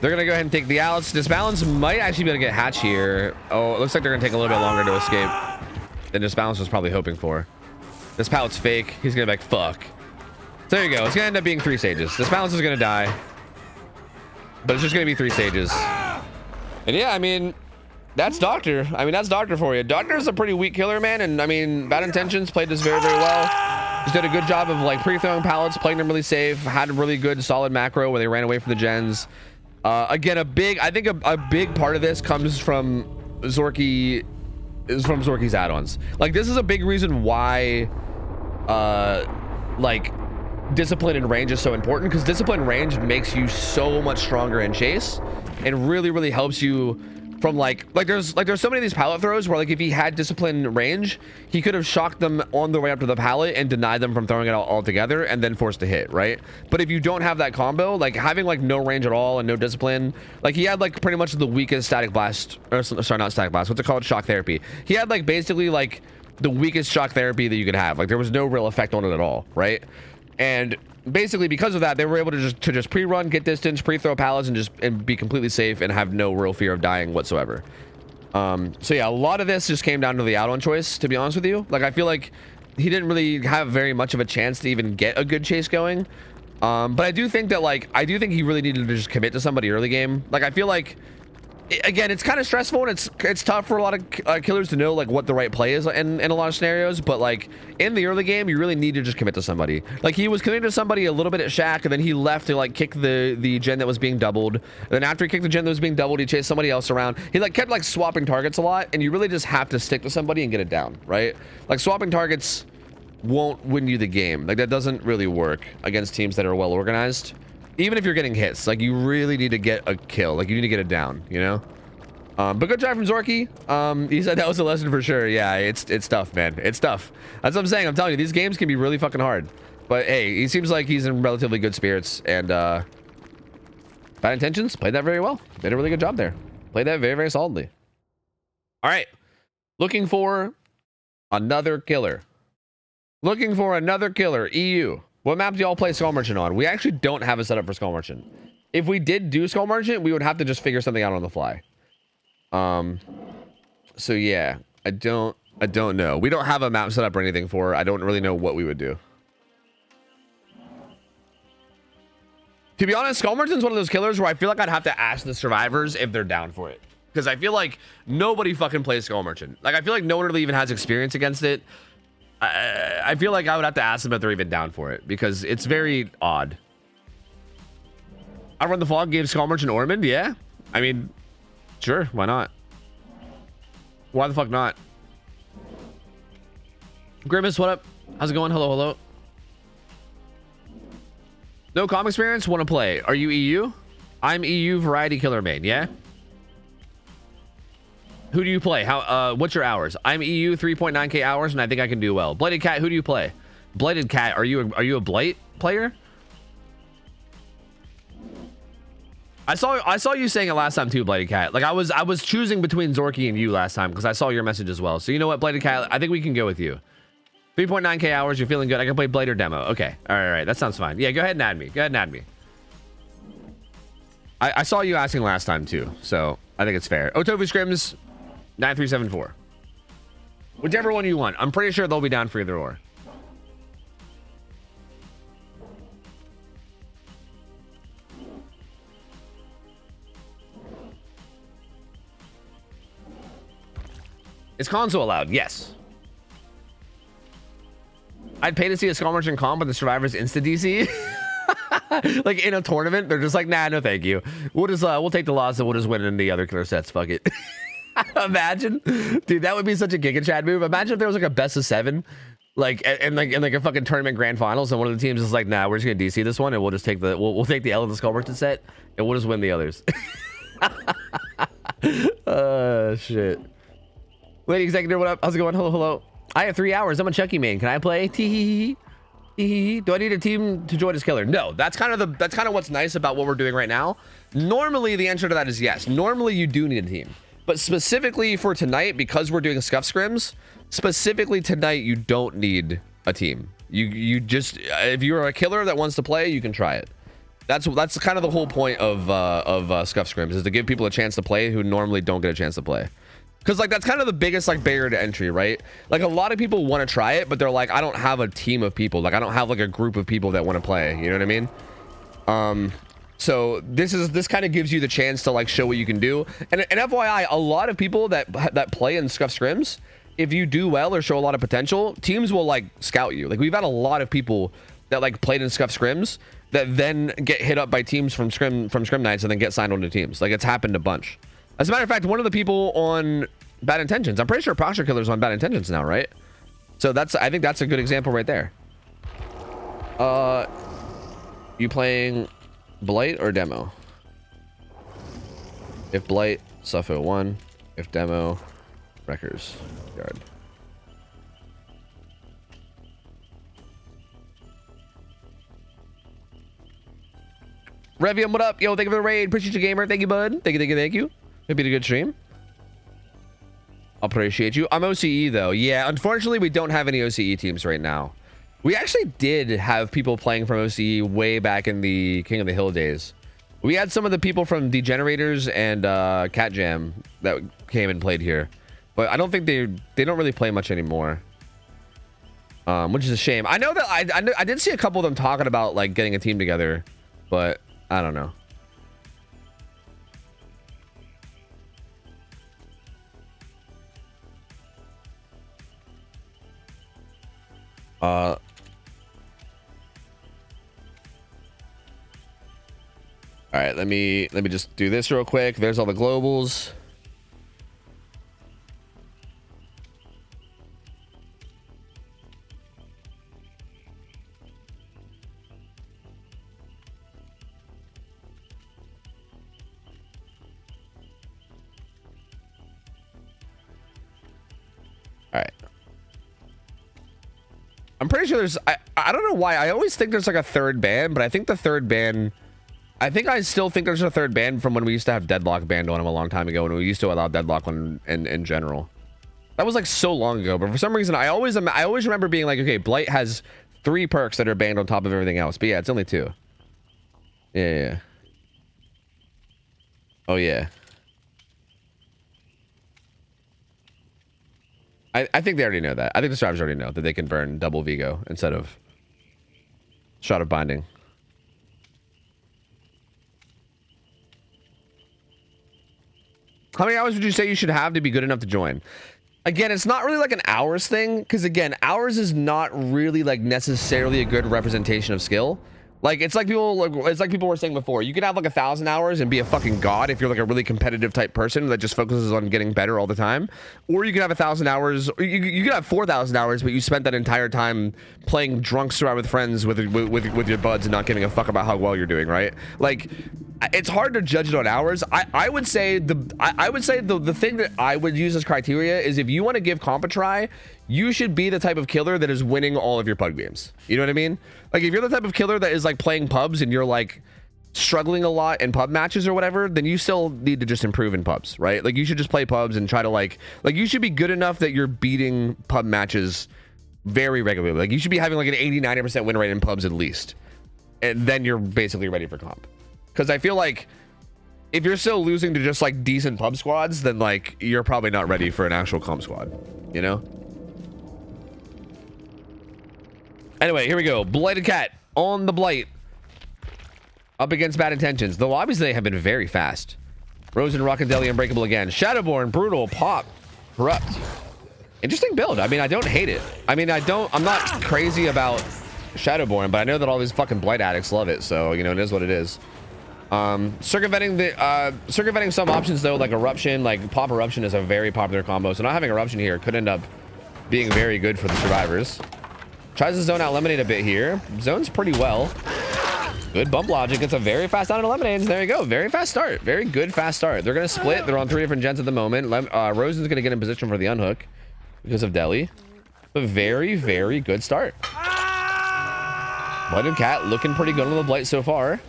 They're gonna go ahead and take the outs. Disbalance might actually be able to get Hatch here. Oh, it looks like they're gonna take a little bit longer to escape than Disbalance was probably hoping for. This pallet's fake. He's gonna be like, fuck. So there you go. It's gonna end up being 3 stages. Disbalance is gonna die, but it's just gonna be 3 stages. And yeah, I mean, that's Doctor. I mean, that's Doctor for you. Doctor's a pretty weak killer, man. And I mean, Bad Intentions played this very, very well. Just did a good job of like pre-throwing pallets, playing them really safe, had a really good solid macro where they ran away from the gens. Again, I think a big part of this comes from Zorky, Zorky's add-ons. Like, this is a big reason why, like, discipline and range is so important, because discipline and range makes you so much stronger in chase and really, really helps you from like there's so many of these pallet throws where like if he had discipline range, he could have shocked them on the way up to the pallet and denied them from throwing it all together and then forced to hit, right? But if you don't have that combo, like having like no range at all and no discipline, like he had like pretty much the weakest static blast, or sorry, not static blast, what's it called, shock therapy. He had like basically like the weakest shock therapy that you could have. Like there was no real effect on it at all, right? And basically because of that, they were able to just pre-run, get distance, pre-throw pallets, and be completely safe and have no real fear of dying whatsoever. So yeah, a lot of this just came down to the out-on choice, to be honest with you. Like I feel like he didn't really have very much of a chance to even get a good chase going. But I do think that he really needed to just commit to somebody early game. Like I feel like, again, it's kind of stressful and it's tough for a lot of killers to know like what the right play is in a lot of scenarios, but like in the early game you really need to just commit to somebody. Like he was committing to somebody a little bit at Shack, and then he left to like kick the gen that was being doubled, and then after he kicked the gen that was being doubled, he chased somebody else around. He like kept like swapping targets a lot, and you really just have to stick to somebody and get it down, right? Like swapping targets won't win you the game. Like that doesn't really work against teams that are well organized. Even if you're getting hits, like you really need to get a kill. Like you need to get it down, you know? But good try from Zorky. He said that was a lesson for sure. Yeah, it's tough, man. It's tough. That's what I'm saying. I'm telling you, these games can be really fucking hard. But hey, he seems like he's in relatively good spirits, and Bad Intentions played that very well. Did a really good job there. Played that very, very solidly. All right. Looking for another killer. Looking for another killer. EU. What map do y'all play Skull Merchant on? We actually don't have a setup for Skull Merchant. If we did do Skull Merchant, we would have to just figure something out on the fly. So yeah, I don't know. We don't have a map set up or anything for it. I don't really know what we would do. To be honest, Skull Merchant's one of those killers where I feel like I'd have to ask the survivors if they're down for it. Because I feel like nobody fucking plays Skull Merchant. Like I feel like no one really even has experience against it. I feel like I would have to ask them if they're even down for it, because it's very odd. I run the vlog, gave Skull Merchant Ormond. Yeah, I mean, sure, why not? Why the fuck not? Grimace, what up? How's it going? Hello, hello. No comm experience, want to play. Are you EU? I'm EU variety killer main. Yeah. Who do you play? How? What's your hours? I'm EU 3.9k hours, and I think I can do well. Bladed Cat, who do you play? Bladed Cat, are you a Blight player? I saw you saying it last time too, Bladed Cat. Like I was choosing between Zorky and you last time because I saw your message as well. So you know what, Bladed Cat, I think we can go with you. 3.9k hours, you're feeling good. I can play Blade or demo. Okay, all right, that sounds fine. Yeah, go ahead and add me. Go ahead and add me. I saw you asking last time too, so I think it's fair. OhTofu Scrims 9374. Whichever one you want. I'm pretty sure they'll be down for either or. Is console allowed? Yes. I'd pay to see a Skull Merchant comp but the survivors insta DC. Like in a tournament, they're just like, nah, no thank you. We'll take the loss and we'll just win in the other killer sets. Fuck it. Imagine, dude, that would be such a Giga Chad move. Imagine if there was like a best of 7, like and like a fucking tournament grand finals, and one of the teams is like, nah, we're just gonna DC this one, and we'll just take the we'll take the L of the Skull Merchant set, and we'll just win the others. Shit. Lady Executive, what up? How's it going? Hello, hello. I have 3 hours. I'm a Chucky main. Can I play? Tee. Do I need a team to join as killer? No. That's kind of what's nice about what we're doing right now. Normally, the answer to that is yes. Normally, you do need a team. But specifically for tonight, because we're doing SCUFFED scrims, specifically tonight, you don't need a team. You just, if you're a killer that wants to play, you can try it. That's kind of the whole point of Scuff Scrims, is to give people a chance to play who normally don't get a chance to play. Because like that's kind of the biggest like barrier to entry, right? Like a lot of people want to try it, but they're like, I don't have a team of people. Like I don't have like a group of people that want to play. You know what I mean? So this kind of gives you the chance to like show what you can do. And FYI, a lot of people that play in Scuff Scrims, if you do well or show a lot of potential, teams will like scout you. Like we've had a lot of people that like played in Scuff Scrims that then get hit up by teams from Scrim Nights and then get signed onto teams. Like it's happened a bunch. As a matter of fact, one of the people on Bad Intentions, I'm pretty sure Posture Killer's on Bad Intentions now, right? So I think that's a good example right there. You playing Blight or Demo? If Blight, Suffo 1. If Demo, Wreckers Yard. Revium, what up? Yo, thank you for the raid. Appreciate you, gamer. Thank you, bud. Thank you. Hope you had a good stream. Appreciate you. I'm OCE though. Yeah, unfortunately, we don't have any OCE teams right now. We actually did have people playing from OCE way back in the King of the Hill days. We had some of the people from Degenerators and Cat Jam that came and played here, but I don't think they don't really play much anymore, which is a shame. I know that I did see a couple of them talking about like getting a team together, but I don't know. All right, let me just do this real quick. There's all the globals. All right. I'm pretty sure there's I don't know why I always think there's like a third ban, but I think the third ban, I still think there's a third ban from when we used to have Deadlock banned on him a long time ago, when we used to allow Deadlock on in general. That was like so long ago, but for some reason I always remember being like, okay, Blight has 3 perks that are banned on top of everything else, but yeah, it's only 2. Yeah. Oh yeah. I think they already know that. I think the Strivers already know that they can burn double Vigo instead of Shot of Binding. How many hours would you say you should have to be good enough to join? Again, it's not really like an hours thing, because again, hours is not really like necessarily a good representation of skill. Like it's like people were saying before, you could have like 1,000 hours and be a fucking god if you're like a really competitive type person that just focuses on getting better all the time, or you could have 1,000 hours, or you could have 4,000 hours, but you spent that entire time playing drunk surround with friends with your buds and not giving a fuck about how well you're doing, right? Like it's hard to judge it on hours. I would say the thing that I would use as criteria is, if you want to give comp a try, you should be the type of killer that is winning all of your pub games. You know what I mean? Like if you're the type of killer that is like playing pubs and you're like struggling a lot in pub matches or whatever, then you still need to just improve in pubs, right? Like you should just play pubs and try to like you should be good enough that you're beating pub matches very regularly. Like you should be having like an 80-90% win rate in pubs at least, and then you're basically ready for comp. Because I feel like if you're still losing to just like decent pub squads, then like you're probably not ready for an actual comp squad, you know? Anyway, here we go. Blighted Cat on the Blight. Up against Bad Intentions. The lobbies today have been very fast. Rose and Rockandeli Unbreakable again. Shadowborn, Brutal, Pop, Corrupt. Interesting build. I mean, I don't hate it. I mean, I'm not crazy about Shadowborn, but I know that all these fucking Blight addicts love it, so, you know, it is what it is. Circumventing some options though, like Eruption, like Pop Eruption is a very popular combo, so not having Eruption here could end up being very good for the survivors. Tries to zone out Lemonade a bit here. Zones pretty well. Good bump logic. It's a very fast down in Lemonades. There you go. Very fast start. Very good fast start. They're going to split. They're on 3 different gens at the moment. Rosen's going to get in position for the unhook because of Deli. A very, very good start. Blighted Cat looking pretty good on the Blight so far.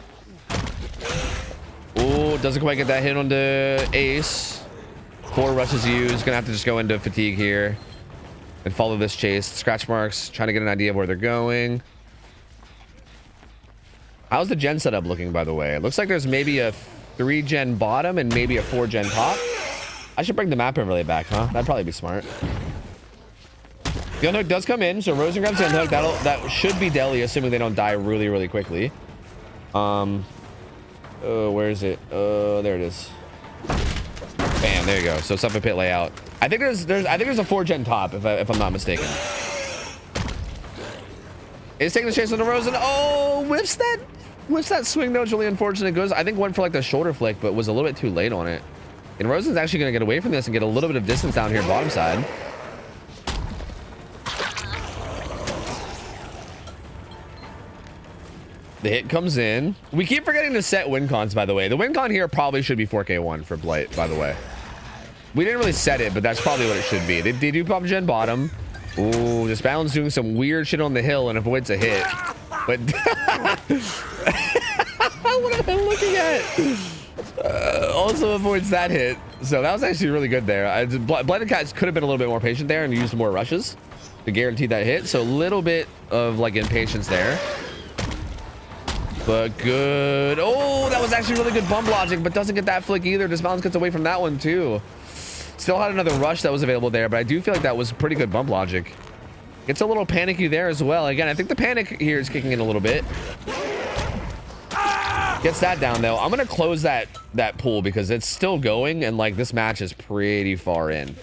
Oh, doesn't quite get that hit on the Ace. 4 rushes used. Gonna have to just go into fatigue here. and follow this chase. Scratch marks, trying to get an idea of where they're going. How's the gen setup looking, by the way? It looks like there's maybe a 3-gen bottom and maybe a 4-gen top. I should bring the map overlay back, huh? That'd probably be smart. The unhook does come in, so Rosen grabs the unhook. That should be Deli, assuming they don't die really, really quickly. Oh, where is it? There it is. Bam, there you go. So SCUFFED pit layout. I think there's a 4-gen top, if I'm not mistaken. It's taking the chase on the Rosen. Oh, whiffs that swing though. It's really unfortunate. It goes, I think, went for like the shoulder flick, but was a little bit too late on it. And Rosen's actually going to get away from this and get a little bit of distance down here bottom side. The hit comes in. We keep forgetting to set win cons, by the way. The win con here probably should be 4K1 for Blight, by the way. We didn't really set it, but that's probably what it should be. They do pop gen bottom. Ooh, this Balance doing some weird shit on the hill and avoids a hit. But what am I looking at? Also avoids that hit. So that was actually really good there. Blighted Cats could have been a little bit more patient there and used more rushes to guarantee that hit. So a little bit of like impatience there. But good. Oh, that was actually really good bump logic, but doesn't get that flick either. Disbalance gets away from that one too. Still had another rush that was available there, but I do feel like that was pretty good bump logic. It's a little panicky there as well. Again, I think the panic here is kicking in a little bit. Gets that down though. I'm gonna close that pool because it's still going, and like this match is pretty far in.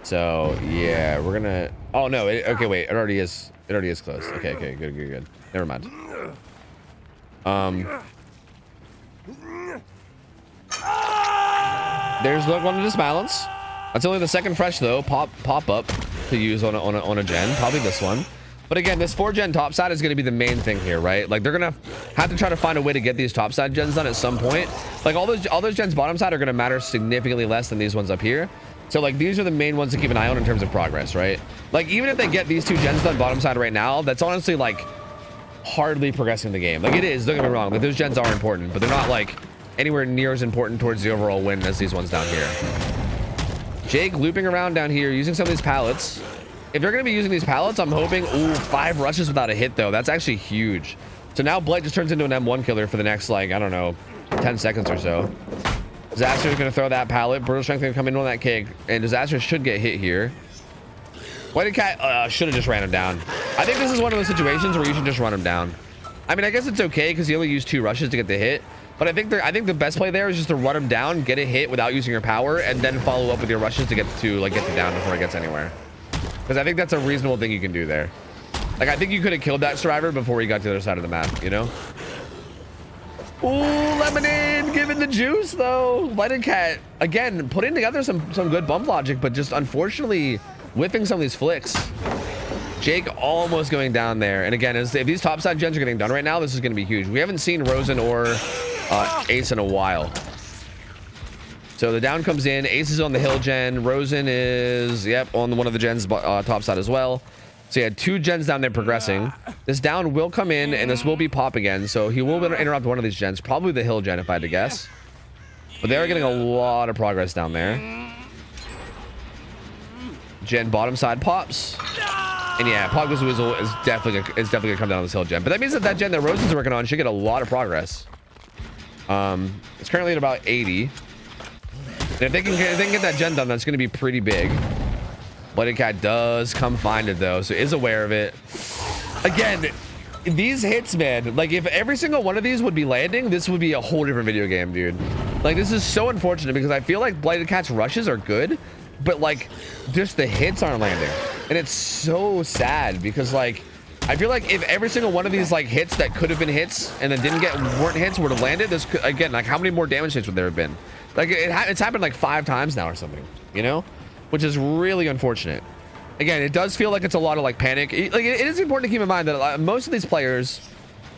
So yeah, we're gonna. Oh no. Okay, wait. It already is. It already is closed. Okay. Okay. Good. Never mind. There's the one to disbalance. That's only the second fresh though. Pop up to use on a gen. Probably this one. But again, this 4-gen topside is going to be the main thing here, right? Like they're going to have to try to find a way to get these topside gens done at some point. Like all those gens bottom side are going to matter significantly less than these ones up here. So like these are the main ones to keep an eye on in terms of progress, right? Like even if they get these 2 gens done bottom side right now, that's honestly like hardly progressing the game. Like it is, don't get me wrong, like those gens are important, but they're not like anywhere near as important towards the overall win as these ones down here. Jake looping around down here using some of these pallets. If they're going to be using these pallets, I'm hoping, ooh, 5 rushes without a hit though. That's actually huge. So now Blight just turns into an M1 killer for the next, like, I don't know, 10 seconds or so. Disaster is going to throw that pallet. Brutal Strength going to come in on that kick, and Disaster should get hit here. Whited Cat should have just ran him down. I think this is one of those situations where you should just run him down. I mean, I guess it's okay because he only used 2 rushes to get the hit. But I think the best play there is just to run him down, get a hit without using your power, and then follow up with your rushes to get the down before it gets anywhere. Because I think that's a reasonable thing you can do there. Like, I think you could have killed that survivor before he got to the other side of the map, you know? Ooh, Lemonade giving the juice, though. Whited Cat, again, putting together some good bump logic, but just unfortunately whiffing some of these flicks. Jake almost going down there. And again, if these topside gens are getting done right now, this is going to be huge. We haven't seen Rosen or Ace in a while. So the down comes in. Ace is on the hill gen. Rosen is, yep, on one of the gens topside as well. So you had 2 gens down there progressing. This down will come in, and this will be pop again. So he will interrupt one of these gens. Probably the hill gen, if I had to guess. But they are getting a lot of progress down there. Gen bottom side pops. And yeah, Pogba's Weasel is definitely gonna come down on this hill gen. But that means that gen that Rosen's working on should get a lot of progress. It's currently at about 80. And if they can get that gen done, that's gonna be pretty big. Blooded Cat does come find it though, so is aware of it. Again, these hits, man, like if every single one of these would be landing, this would be a whole different video game, dude. Like this is so unfortunate because I feel like Blooded Cat's rushes are good, but like just the hits aren't landing. And it's so sad because like I feel like if every single one of these like hits that could have been hits and then weren't hits would have landed, this could, again, like how many more damage hits would there have been? Like it's happened like 5 times now or something, you know, which is really unfortunate. Again, it does feel like it's a lot of like panic. Like it is important to keep in mind that most of these players,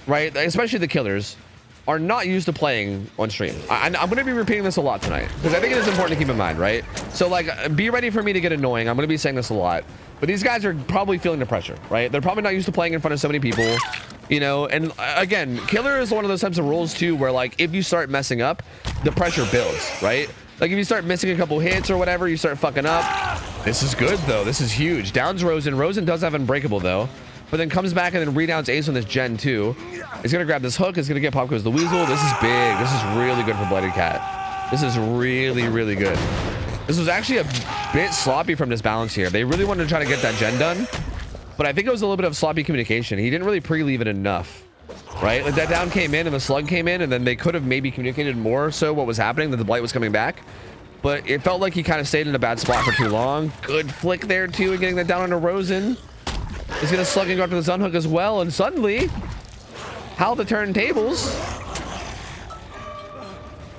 right, especially the killers, are not used to playing on stream. I'm going to be repeating this a lot tonight because I think it is important to keep in mind, right? So like be ready for me to get annoying. I'm going to be saying this a lot, but these guys are probably feeling the pressure, right? They're probably not used to playing in front of so many people, you know, and again, killer is one of those types of rules too, where like if you start messing up, the pressure builds, right? Like if you start missing a couple hits or whatever, you start fucking up, This is good, though. This is huge. Downs Rosen. Rosen does have Unbreakable, though. But then comes back and then redowns Ace on this gen, too. He's going to grab this hook. He's going to get Pop Goes the Weasel. This is big. This is really good for Blooded Cat. This is really, really good. This was actually a bit sloppy from this balance here. They really wanted to try to get that gen done. But I think it was a little bit of sloppy communication. He didn't really pre-leave it enough. Right? Like that down came in and the slug came in. And then they could have maybe communicated more so what was happening, that the blight was coming back. But it felt like he kind of stayed in a bad spot for too long. Good flick there, too, and getting that down onto Rosen. He's going to slug and go after the Sun Hook as well. And suddenly, how the turntables.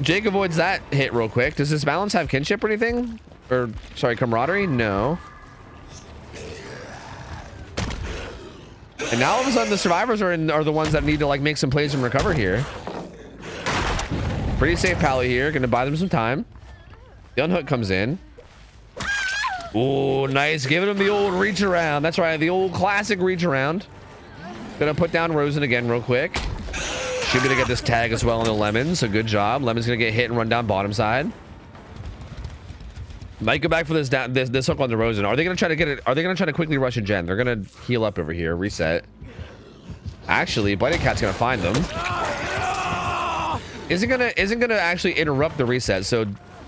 Jake avoids that hit real quick. Does this balance have kinship or anything? Or, sorry, camaraderie? No. And now all of a sudden, the survivors are the ones that need to, like, make some plays and recover here. Pretty safe pally here. Going to buy them some time. The unhook comes in. Oh, nice. Giving him the old reach around. That's right. The old classic reach around. Gonna put down Rosen again real quick. Should be to get this tag as well on the Lemon. So good job. Lemon's gonna get hit and run down bottom side. Might go back for this hook on the Rosen. Are they gonna try to get it? Are they gonna try to quickly rush a gen? They're gonna heal up over here. Reset. Actually, Blighted Cat's gonna find them. Isn't gonna actually interrupt the reset. So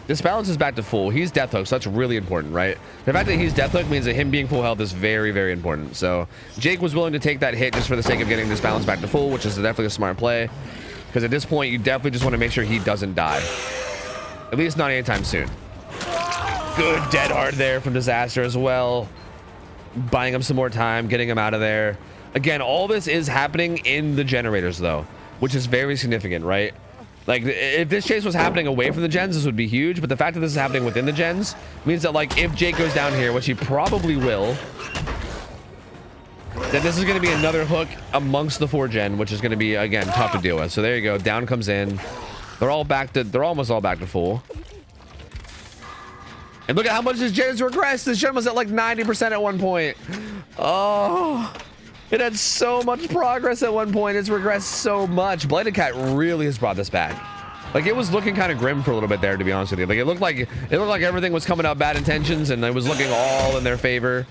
this balance is back to full. He's death hook, so that's really important, right? The fact that he's death hook means that him being full health is very, very important. So Jake was willing to take that hit just for the sake of getting this balance back to full, which is definitely a smart play. Because at this point, you definitely just want to make sure he doesn't die. At least not anytime soon. Good dead hard there from Disaster as well. Buying him some more time, getting him out of there. Again, all this is happening in the generators, though, which is very significant, right? Like, if this chase was happening away from the gens, this would be huge. But the fact that this is happening within the gens means that, like, if Jake goes down here, which he probably will, then this is going to be another hook amongst the 4-gen, which is going to be, again, tough to deal with. So there you go. Down comes in. They're almost all back to full. And look at how much this gen's regressed. This gen was at like 90% at one point. Oh, it had so much progress at one point. It's regressed so much. Blighted Cat really has brought this back. Like, it was looking kind of grim for a little bit there, to be honest with you. Like, it looked like everything was coming out bad intentions and it was looking all in their favor.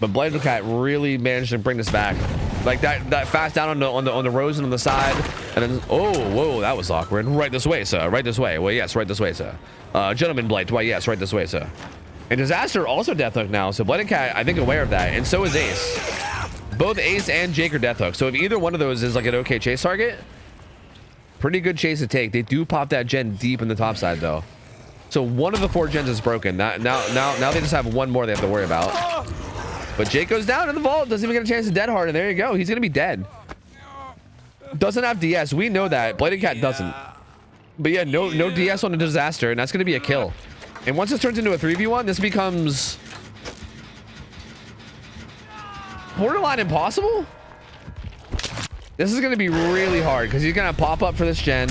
But Blighted Cat really managed to bring this back. Like that fast down on the Rosen on the side, and then whoa, that was awkward. Right this way, sir. Right this way. Well, yes, right this way, sir. Gentleman Blight. Why, yes, right this way, sir. And Disaster also death hook now, so Blighted Cat, I think, aware of that, and so is Ace. Both Ace and Jake are death hook. So if either one of those is like an okay chase target, pretty good chase to take. They do pop that gen deep in the top side though. So one of the 4 gens is broken. Now they just have one more they have to worry about. But Jake goes down in the vault, doesn't even get a chance to dead hard, and there you go. He's gonna be dead. Doesn't have DS. We know that. Blighted Cat doesn't. But yeah, no DS on a Disaster, and that's gonna be a kill. And once this turns into a 3v1, this becomes borderline impossible. This is gonna be really hard because he's gonna pop up for this gen.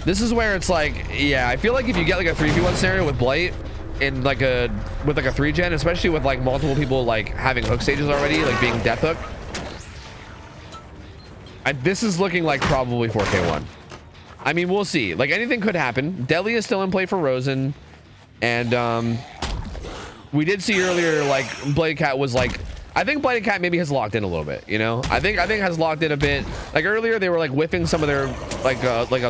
This is where it's like, yeah, I feel like if you get like a 3v1 scenario with Blight in like with a 3-gen, especially with like multiple people like having hook stages already, like being death hook, this is looking like probably 4K1. I mean, we'll see. Like, anything could happen. Deli is still in play for Rosen, and we did see earlier like Blighted Cat was like, I think Blighted Cat maybe has locked in a little bit, you know. I think has locked in a bit. Like earlier they were like whiffing some of their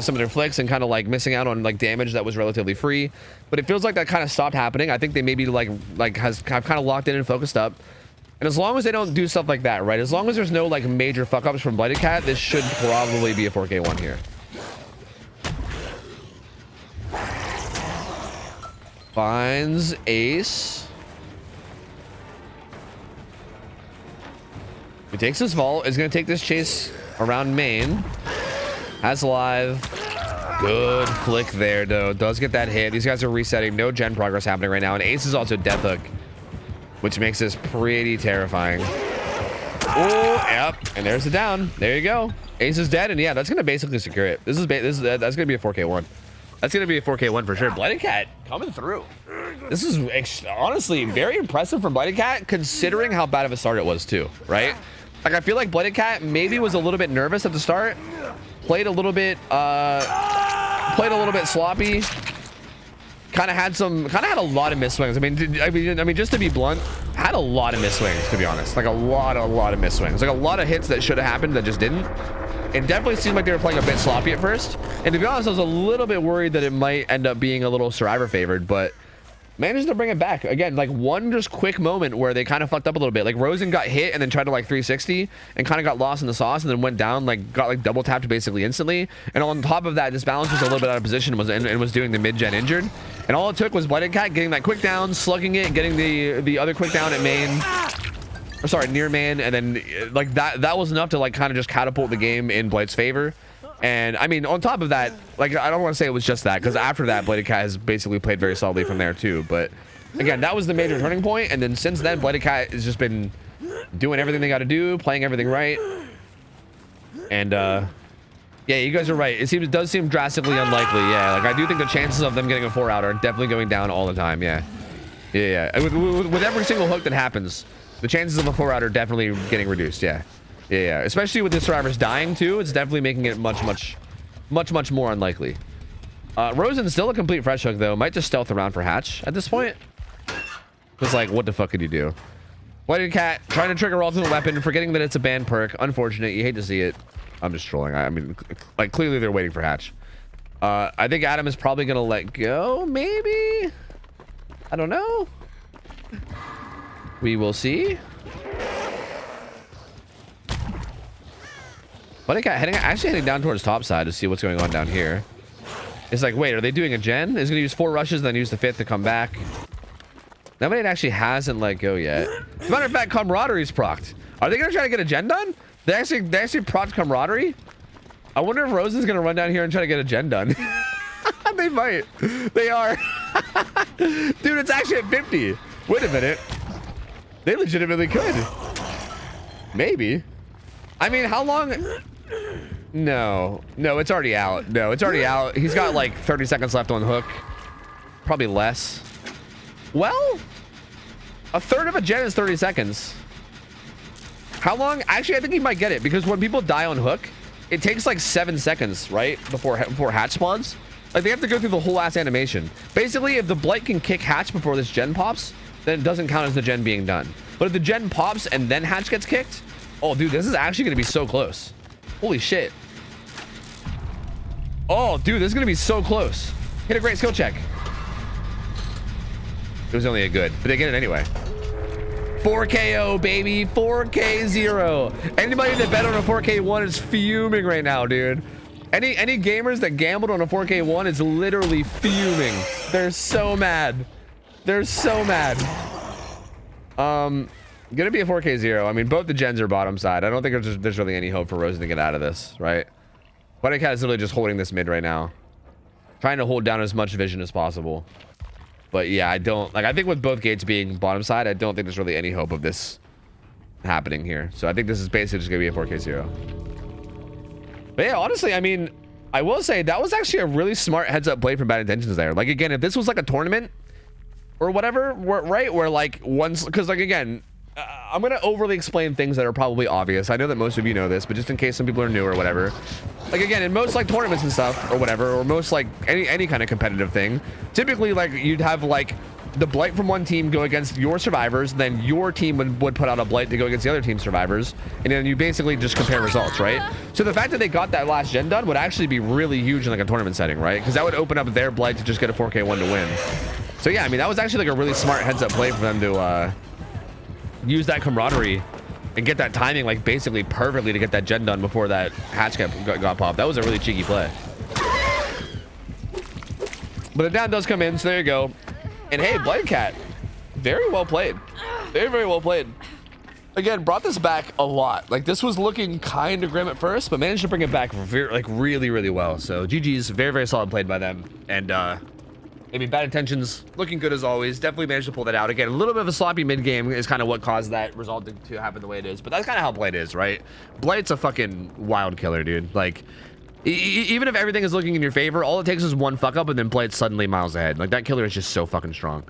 some of their flicks and kind of like missing out on like damage that was relatively free. But it feels like that kind of stopped happening. I think they maybe have kind of locked in and focused up. And as long as they don't do stuff like that, right? As long as there's no like major fuck ups from Blighted Cat, this should probably be a 4K1 here. Finds Ace. He takes his vault. Is going to take this chase around main. Has live. Good flick there, though. Does get that hit. These guys are resetting. No gen progress happening right now. And Ace is also death hook, which makes this pretty terrifying. Oh, yep. And there's the down. There you go. Ace is dead. And yeah, that's going to basically secure it. That's going to be a 4K1. That's going to be a 4K1 for sure. Blighted Cat coming through. This is honestly very impressive from Blighted Cat, considering how bad of a start it was too, right? Like, I feel like Blighted Cat maybe was a little bit nervous at the start, played a little bit sloppy, kind of had a lot of miss swings. I mean, just to be blunt, had a lot of miss swings, to be honest. Like a lot of miss swings. Like a lot of hits that should have happened that just didn't. It definitely seemed like they were playing a bit sloppy at first. And to be honest, I was a little bit worried that it might end up being a little Survivor favored, but managed to bring it back. Again, like one just quick moment where they kind of fucked up a little bit. Like Rosen got hit and then tried to like 360 and kind of got lost in the sauce and then went down, like got like double tapped basically instantly. And on top of that, this balance was a little bit out of position and was doing the mid-gen injured. And all it took was Blooded Cat getting that quick down, slugging it, getting the other quick down at main. Or sorry, near main, and then like that was enough to like kind of just catapult the game in Blight's favor. And I mean, on top of that, like I don't want to say it was just that, because after that, Bladed Cat has basically played very solidly from there too. But again, that was the major turning point, and then since then, Bladed Cat has just been doing everything they got to do, playing everything right. And yeah, you guys are right. It does seem drastically unlikely. Yeah, like I do think the chances of them getting a 4-out are definitely going down all the time. Yeah. With every single hook that happens, the chances of a 4-out are definitely getting reduced. Yeah. Especially with the survivors dying too, it's definitely making it much more unlikely. Rosen's still a complete fresh hook though. Might just stealth around for hatch at this point. It's like, what the fuck could you do? Whited Cat trying to trigger ultimate weapon, forgetting that it's a banned perk. Unfortunate. You hate to see it. I'm just trolling. I mean, like clearly they're waiting for hatch. I think Adam is probably gonna let go. Maybe. I don't know. We will see. Whited Cat actually heading down towards top side to see what's going on down here. It's like, wait, are they doing a gen? Is gonna use 4 rushes, then use the 5th to come back. Nobody actually hasn't let go yet. As a matter of fact, Camaraderie's procced. Are they gonna try to get a gen done? They actually procced Camaraderie. I wonder if Rosen's gonna run down here and try to get a gen done. They might. They are. Dude, it's actually at 50. Wait a minute. They legitimately could. Maybe. I mean, how long? No, it's already out. No, it's already out. He's got like 30 seconds left on hook. Probably less. Well, a third of a gen is 30 seconds. How long? Actually, I think he might get it, because when people die on hook, it takes like 7 seconds, right? Before hatch spawns. Like they have to go through the whole ass animation. Basically, if the Blight can kick hatch before this gen pops, then it doesn't count as the gen being done. But if the gen pops and then hatch gets kicked, oh dude, this is actually gonna be so close. Holy shit. Oh dude, this is gonna be so close. Hit a great skill check. It was only a good, but they get it anyway. 4KO, baby. 4K0. Anybody that bet on a 4K1 is fuming right now, dude. Any gamers that gambled on a 4K1 is literally fuming. They're so mad. They're so mad. Gonna be a 4K0. I mean, both the gens are bottom side. I don't think there's really any hope for Rosen to get out of this, right? Whited Cat is literally just holding this mid right now, trying to hold down as much vision as possible. But yeah, I think with both gates being bottom side, I don't think there's really any hope of this happening here. So I think this is basically just gonna be a 4K0. But yeah, honestly, I mean, I will say that was actually a really smart heads up play from Bad Intentions there. Like again, if this was like a tournament or whatever, right, where like once, because like again, I'm gonna overly explain things that are probably obvious. I know that most of you know this, but just in case some people are new or whatever. Like again, in most like tournaments and stuff or whatever, or most like any kind of competitive thing, typically like you'd have like the Blight from one team go against your survivors, then your team would put out a Blight to go against the other team's survivors, and then you basically just compare results, right? So the fact that they got that last gen done would actually be really huge in like a tournament setting, right? Because that would open up their Blight to just get a 4K1 to win. So yeah, I mean, that was actually like a really smart heads up play for them to use that camaraderie and get that timing like basically perfectly to get that gen done before that hatch got popped. That was a really cheeky play. But the down does come in, so there you go. And hey, Blighted Cat, very well played. Very well played. Again, brought this back a lot. Like this was looking kind of grim at first, but managed to bring it back really well. So GG's, very solid played by them. And I mean, Bad Intentions looking good as always. Definitely managed to pull that out. Again, a little bit of a sloppy mid game is kind of what caused that result to happen the way it is. But that's kind of how Blight is, right? Blight's a fucking wild killer, dude. Like, even if everything is looking in your favor, all it takes is one fuck up and then Blight's suddenly miles ahead. Like, that killer is just so fucking strong.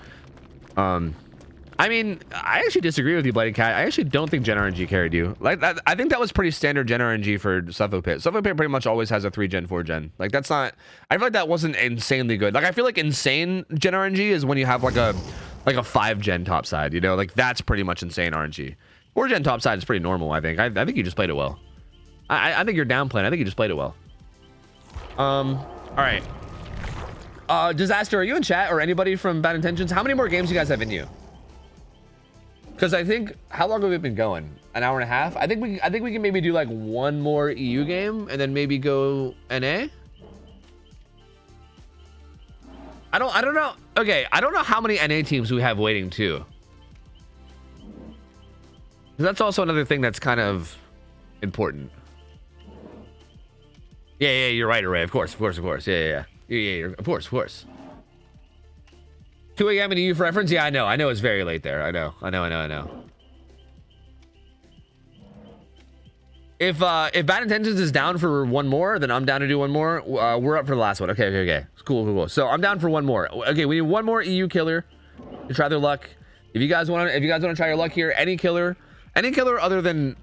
I mean, I actually disagree with you, Bloody Cat. I actually don't think Gen RNG carried you. Like, I think that was pretty standard Gen RNG for Suffo Pit. Suffo Pit pretty much always has a 3 Gen, 4 Gen. Like, that's not... I feel like that wasn't insanely good. Like, I feel like insane Gen RNG is when you have, like a 5 Gen topside, you know? Like, that's pretty much insane RNG. 4 Gen topside is pretty normal, I think. I think you just played it well. I think you're downplaying. I think you just played it well. All right. Disaster, are you in chat or anybody from Bad Intentions? How many more games do you guys have in you? Because I think, how long have we been going? An hour and a half? I think we can maybe do like one more EU game and then maybe go NA. I don't know. Okay, I don't know how many NA teams we have waiting too. That's also another thing that's kind of important. Yeah, you're right, Array. Of course. Yeah, of course. 2 a.m. in EU for reference? Yeah, I know it's very late there. I know. If Bad Intentions is down for one more, then I'm down to do one more. We're up for the last one. Okay. Cool. So I'm down for one more. Okay, we need one more EU killer to try their luck. If you guys want to try your luck here, any killer other than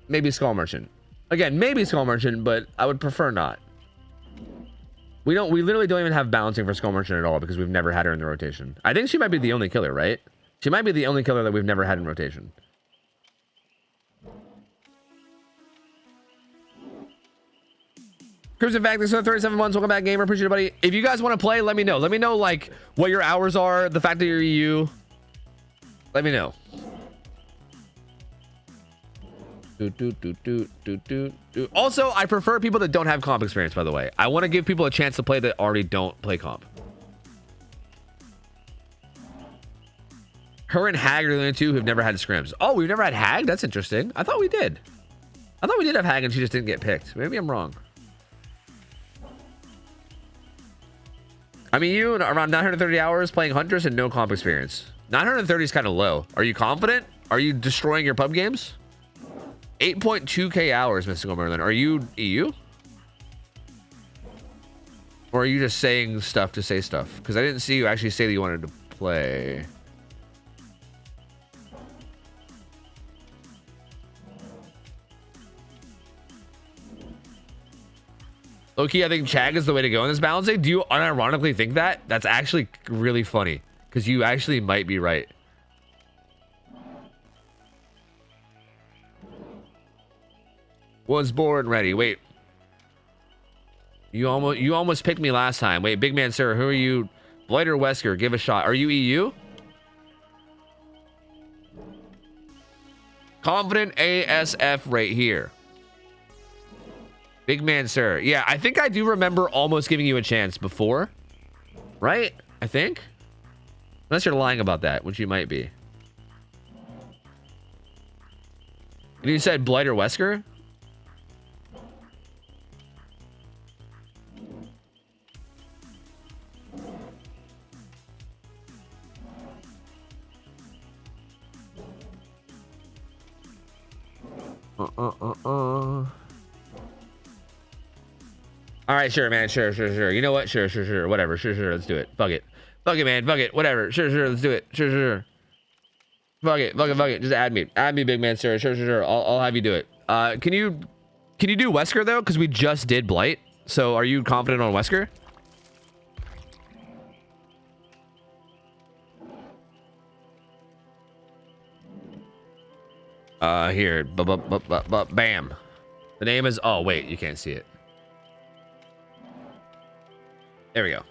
maybe Skull Merchant. Again, maybe Skull Merchant, but I would prefer not. We literally don't even have balancing for Skull Merchant at all because we've never had her in the rotation. I think she might be the only killer, right? She might be the only killer that we've never had in rotation. Crimson Fact, this is 37 months. Welcome back, gamer. Appreciate it, buddy. If you guys want to play, let me know. Let me know, like, what your hours are, the fact that you're EU. Let me know. Also, I prefer people that don't have comp experience, by the way. I want to give people a chance to play that already don't play comp. Her and Hag are the only two who've never had scrims. Oh, we've never had Hag? That's interesting. I thought we did. I thought we did have Hag and she just didn't get picked. Maybe I'm wrong. I mean, you around 930 hours playing Huntress and no comp experience. 930 is kind of low. Are you confident? Are you destroying your pub games? 8.2k hours, Mystical Merlin. Are you EU? Or are you just saying stuff to say stuff? Because I didn't see you actually say that you wanted to play. Low-key, I think Chag is the way to go in this balancing. Do you unironically think that? That's actually really funny. Because you actually might be right. Was born ready. Wait. You almost picked me last time. Wait, big man, sir. Who are you? Blight or Wesker? Give a shot. Are you EU? Confident ASF right here. Big man, sir. Yeah, I think I do remember almost giving you a chance before. Right? I think. Unless you're lying about that, which you might be. You said Blight or Wesker? All right, sure, man. Sure. You know what? Sure. Whatever. Sure. Let's do it. Fuck it, man. Fuck it. Whatever. Sure. Let's do it. Sure. Fuck it. Just add me, big man. Sure. I'll have you do it. Can you do Wesker though? Because we just did Blight. So are you confident on Wesker? Here. Bam. The name is. Oh wait, you can't see it. There we go.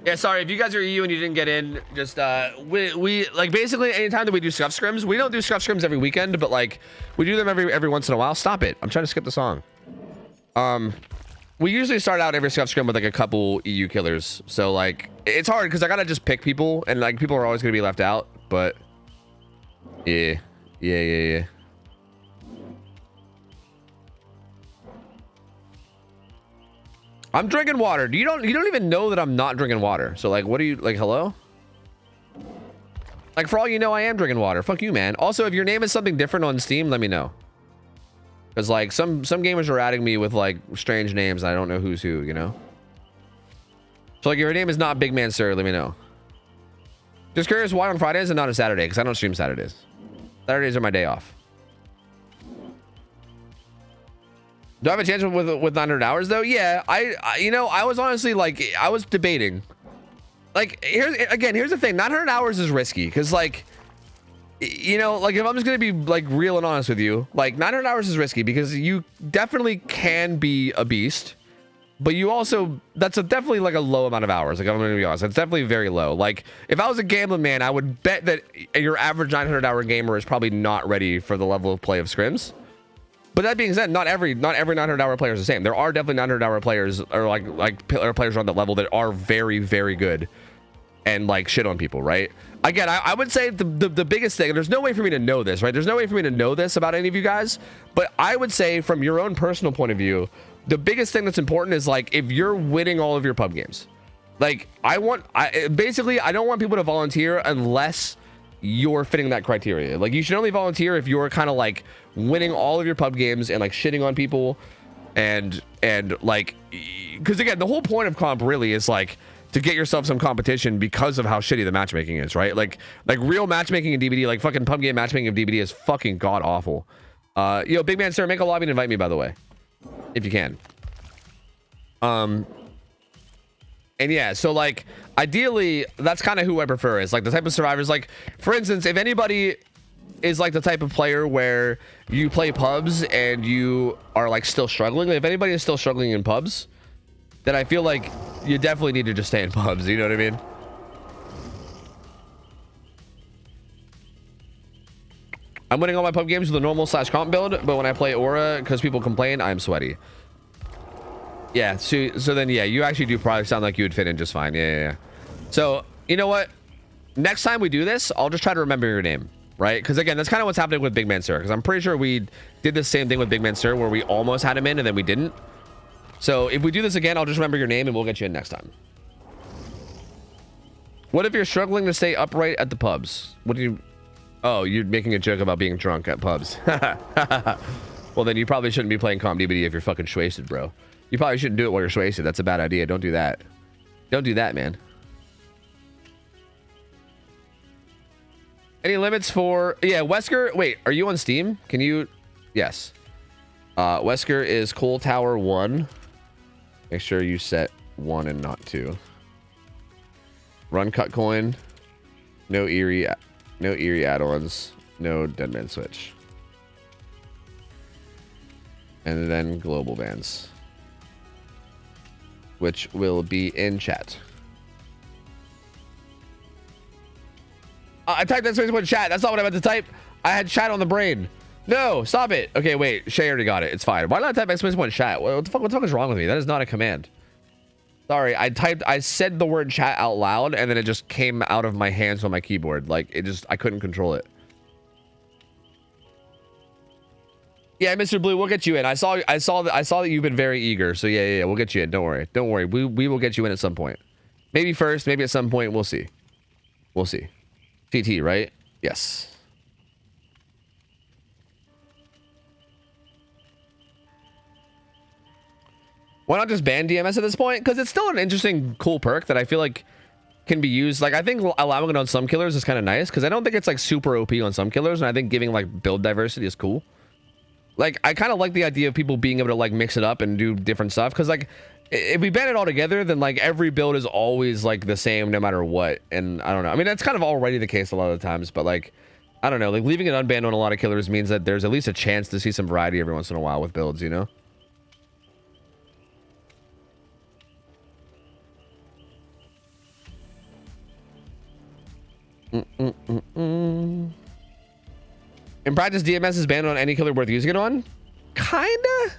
Yeah, sorry if you guys are EU and you didn't get in. Just we like basically anytime that we do scuff scrims, we don't do scuff scrims every weekend, but like we do them every once in a while. Stop it! I'm trying to skip the song. We usually start out every scuff scrim with like a couple EU killers, so like it's hard because I gotta just pick people, and like people are always gonna be left out. But yeah. I'm drinking water. You don't even know that I'm not drinking water. So like, what are you like? Hello? Like for all you know, I am drinking water. Fuck you, man. Also, if your name is something different on Steam, let me know. Because like some gamers are adding me with like strange names. And I don't know who's who. You know. So like, if your name is not Big Man Sir, let me know. Just curious why on Fridays and not a Saturday, because I don't stream Saturdays. Saturdays are my day off. Do I have a chance with 900 hours though? Yeah, you know, I was honestly like, I was debating. Like, here's the thing. 900 hours is risky because, like, you know, like, if I'm just gonna be like real and honest with you, like 900 hours is risky because you definitely can be a beast, but you also, that's definitely like a low amount of hours. Like, I'm gonna be honest, it's definitely very low. Like, if I was a gambling man, I would bet that your average 900 hour gamer is probably not ready for the level of play of scrims. But that being said, not every 900 hour player is the same. There are definitely 900 hour players, or like players on that level that are very, very good and like shit on people, right? Again, I would say the biggest thing, there's no way for me to know this, right? There's no way for me to know this about any of you guys, but I would say from your own personal point of view, the biggest thing that's important is like if you're winning all of your pub games. Like, basically I don't want people to volunteer unless you're fitting that criteria. Like, you should only volunteer if you're kind of like winning all of your pub games and like shitting on people and like, because again, the whole point of comp really is like to get yourself some competition because of how shitty the matchmaking is, right? Like real matchmaking in DBD, like fucking pub game matchmaking of DBD is fucking god awful. Yo, big man sir, make a lobby and invite me, by the way, if you can. And yeah, so like ideally that's kind of who I prefer, is like the type of survivors. Like, for instance, if anybody is like the type of player where you play pubs and you are like still struggling, if anybody is still struggling in pubs, then I feel like you definitely need to just stay in pubs, you know what I mean? I'm winning all my pub games with a normal / comp build, but when I play aura because people complain, I'm sweaty. Yeah, so then yeah, you actually do probably sound like you would fit in just fine. Yeah. So, you know what? Next time we do this, I'll just try to remember your name, right? Because again, that's kind of what's happening with Big Man Sir, because I'm pretty sure we did the same thing with Big Man Sir where we almost had him in and then we didn't. So if we do this again, I'll just remember your name and we'll get you in next time. What if you're struggling to stay upright at the pubs? What do you... Oh, you're making a joke about being drunk at pubs. Well, then you probably shouldn't be playing comp DBD if you're fucking wasted, bro. You probably shouldn't do it while you're wasted. That's a bad idea. Don't do that. Don't do that, man. Any limits for... Yeah, Wesker... Wait, are you on Steam? Can you... Yes. Wesker is Coal Tower 1. Make sure you set 1 and not 2. Run cut coin. No eerie add-ons. No Deadman Switch. And then global bans, which will be in chat. I typed that space in chat. That's not what I meant to type. I had chat on the brain. No, stop it. Okay, wait. Shay already got it. It's fine. Why not type exclamation point chat? What the fuck is wrong with me? That is not a command. Sorry, I said the word chat out loud and then it just came out of my hands on my keyboard. Like, I couldn't control it. Yeah, Mr. Blue, we'll get you in. I saw that you've been very eager. So yeah, we'll get you in. Don't worry. We will get you in at some point. Maybe first, maybe at some point. We'll see. We'll see. TT, right? Yes. Why not just ban DMS at this point? Because it's still an interesting, cool perk that I feel like can be used. Like, I think allowing it on some killers is kind of nice because I don't think it's like super OP on some killers, and I think giving like build diversity is cool. Like, I kind of like the idea of people being able to like mix it up and do different stuff, because like if we ban it all together, then like every build is always like the same no matter what. And I don't know, I mean, that's kind of already the case a lot of the times, but like I don't know, like leaving it unbanned on a lot of killers means that there's at least a chance to see some variety every once in a while with builds, you know? In practice, DMS is banned on any killer worth using it on? Kinda.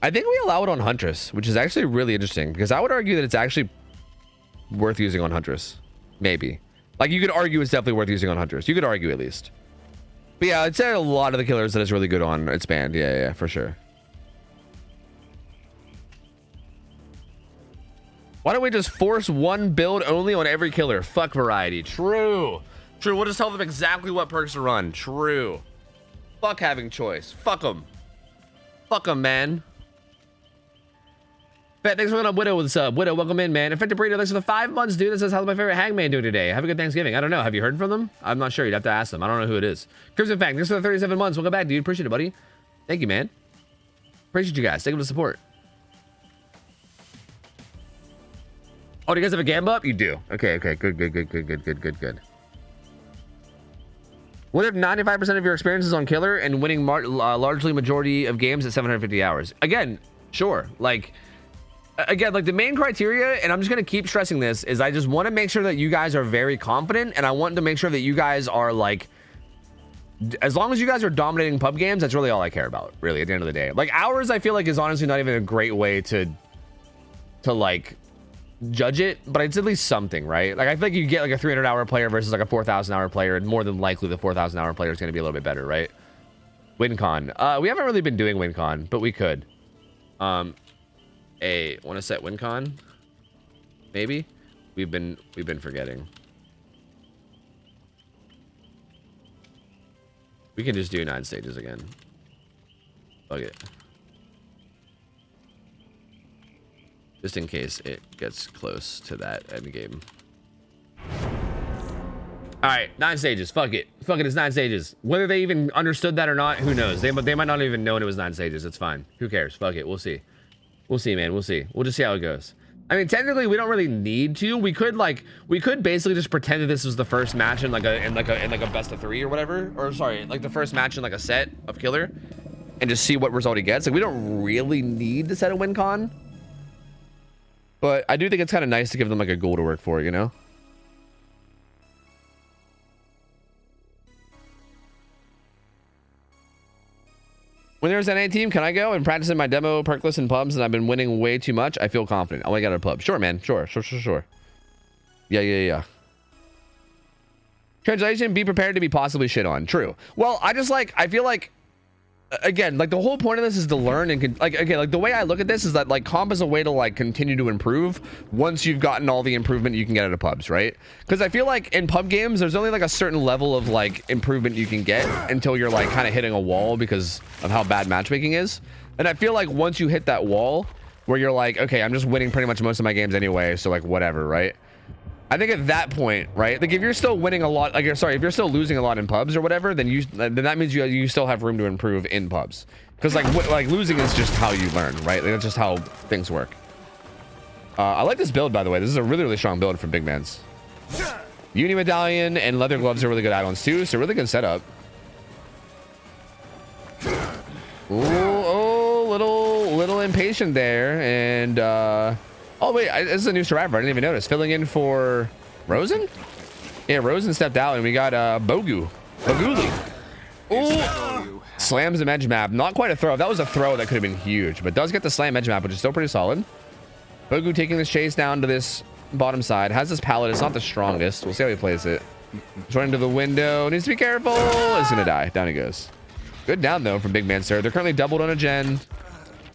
I think we allow it on Huntress, which is actually really interesting because I would argue that it's actually worth using on Huntress. Maybe. Like, you could argue it's definitely worth using on Huntress. You could argue at least. But yeah, I'd say a lot of the killers that it's really good on, it's banned. Yeah, for sure. Why don't we just force one build only on every killer? Fuck variety. True. True, we'll just tell them exactly what perks to run. True. Fuck having choice. Fuck them. Fuck them, man. Fat, thanks for looking up Widow. What's up? Widow, welcome in, man. Infected Burrito, thanks for the 5 months, dude. This is how's my favorite hangman doing today. Have a good Thanksgiving. I don't know. Have you heard from them? I'm not sure. You'd have to ask them. I don't know who it is. Crimson Fact, thanks for the 37 months. Welcome back, dude. Appreciate it, buddy. Thank you, man. Appreciate you guys. Thank you for the support. Oh, do you guys have a gamba up? You do. Okay. Good. What if 95% of your experience is on killer and winning largely majority of games at 750 hours? Again, sure. Like, again, like the main criteria, and I'm just going to keep stressing this, is I just want to make sure that you guys are very confident, and I want to make sure that you guys are like, as long as you guys are dominating pub games, that's really all I care about, really, at the end of the day. Like, hours, I feel like, is honestly not even a great way to like, judge it, but it's at least something, right? Like, I feel like you get like a 300-hour player versus like a 4,000-hour player, and more than likely the 4,000-hour player is going to be a little bit better, right? WinCon. We haven't really been doing WinCon, but we could. Want to set WinCon? Maybe. We've been forgetting. We can just do 9 stages again. Fuck it. Just in case it gets close to that end game. All right, 9 stages. Fuck it. Fuck it. It's 9 stages. Whether they even understood that or not, who knows? They might not even know it was 9 stages. It's fine. Who cares? Fuck it. We'll see. We'll see, man. We'll see. We'll just see how it goes. I mean, technically, we don't really need to. We could basically just pretend that this was the first match in like a best of 3 or whatever. Or sorry, like the first match in like a set of killer, and just see what result he gets. Like, we don't really need to set a win con. But I do think it's kind of nice to give them like a goal to work for, you know? When there's an A team, can I go and practice in my demo perkless in pubs and I've been winning way too much? I feel confident. I'll make out a pub. Sure, man. Sure. Yeah. Translation, be prepared to be possibly shit on. True. Well, I feel like, again, like the whole point of this is to learn and like the way I look at this is that like comp is a way to like continue to improve once you've gotten all the improvement you can get out of pubs, right? Because I feel like in pub games there's only like a certain level of like improvement you can get until you're like kind of hitting a wall because of how bad matchmaking is. And I feel like once you hit that wall where you're like, okay, I'm just winning pretty much most of my games anyway, so like whatever, right? I think at that point, right, like if you're still winning a lot, like if you're still losing a lot in pubs or whatever, then that means you still have room to improve in pubs, because like losing is just how you learn, right? Like, that's just how things work. I like this build, by the way. This is a really strong build from Big Man's. Uni medallion and leather gloves are really good add-ons too, so really good setup. Ooh, little impatient there, and oh wait, this is a new survivor. I didn't even notice. Filling in for Rosen? Yeah, Rosen stepped out, and we got Boguli. Ooh, slams the edge map. Not quite a throw. That was a throw that could have been huge, but does get the slam edge map, which is still pretty solid. Bogu taking this chase down to this bottom side. Has this pallet. It's not the strongest. We'll see how he plays it. He's running to the window. Needs to be careful. Is gonna die. Down he goes. Good down though from Big Man Sir. They're currently doubled on a gen.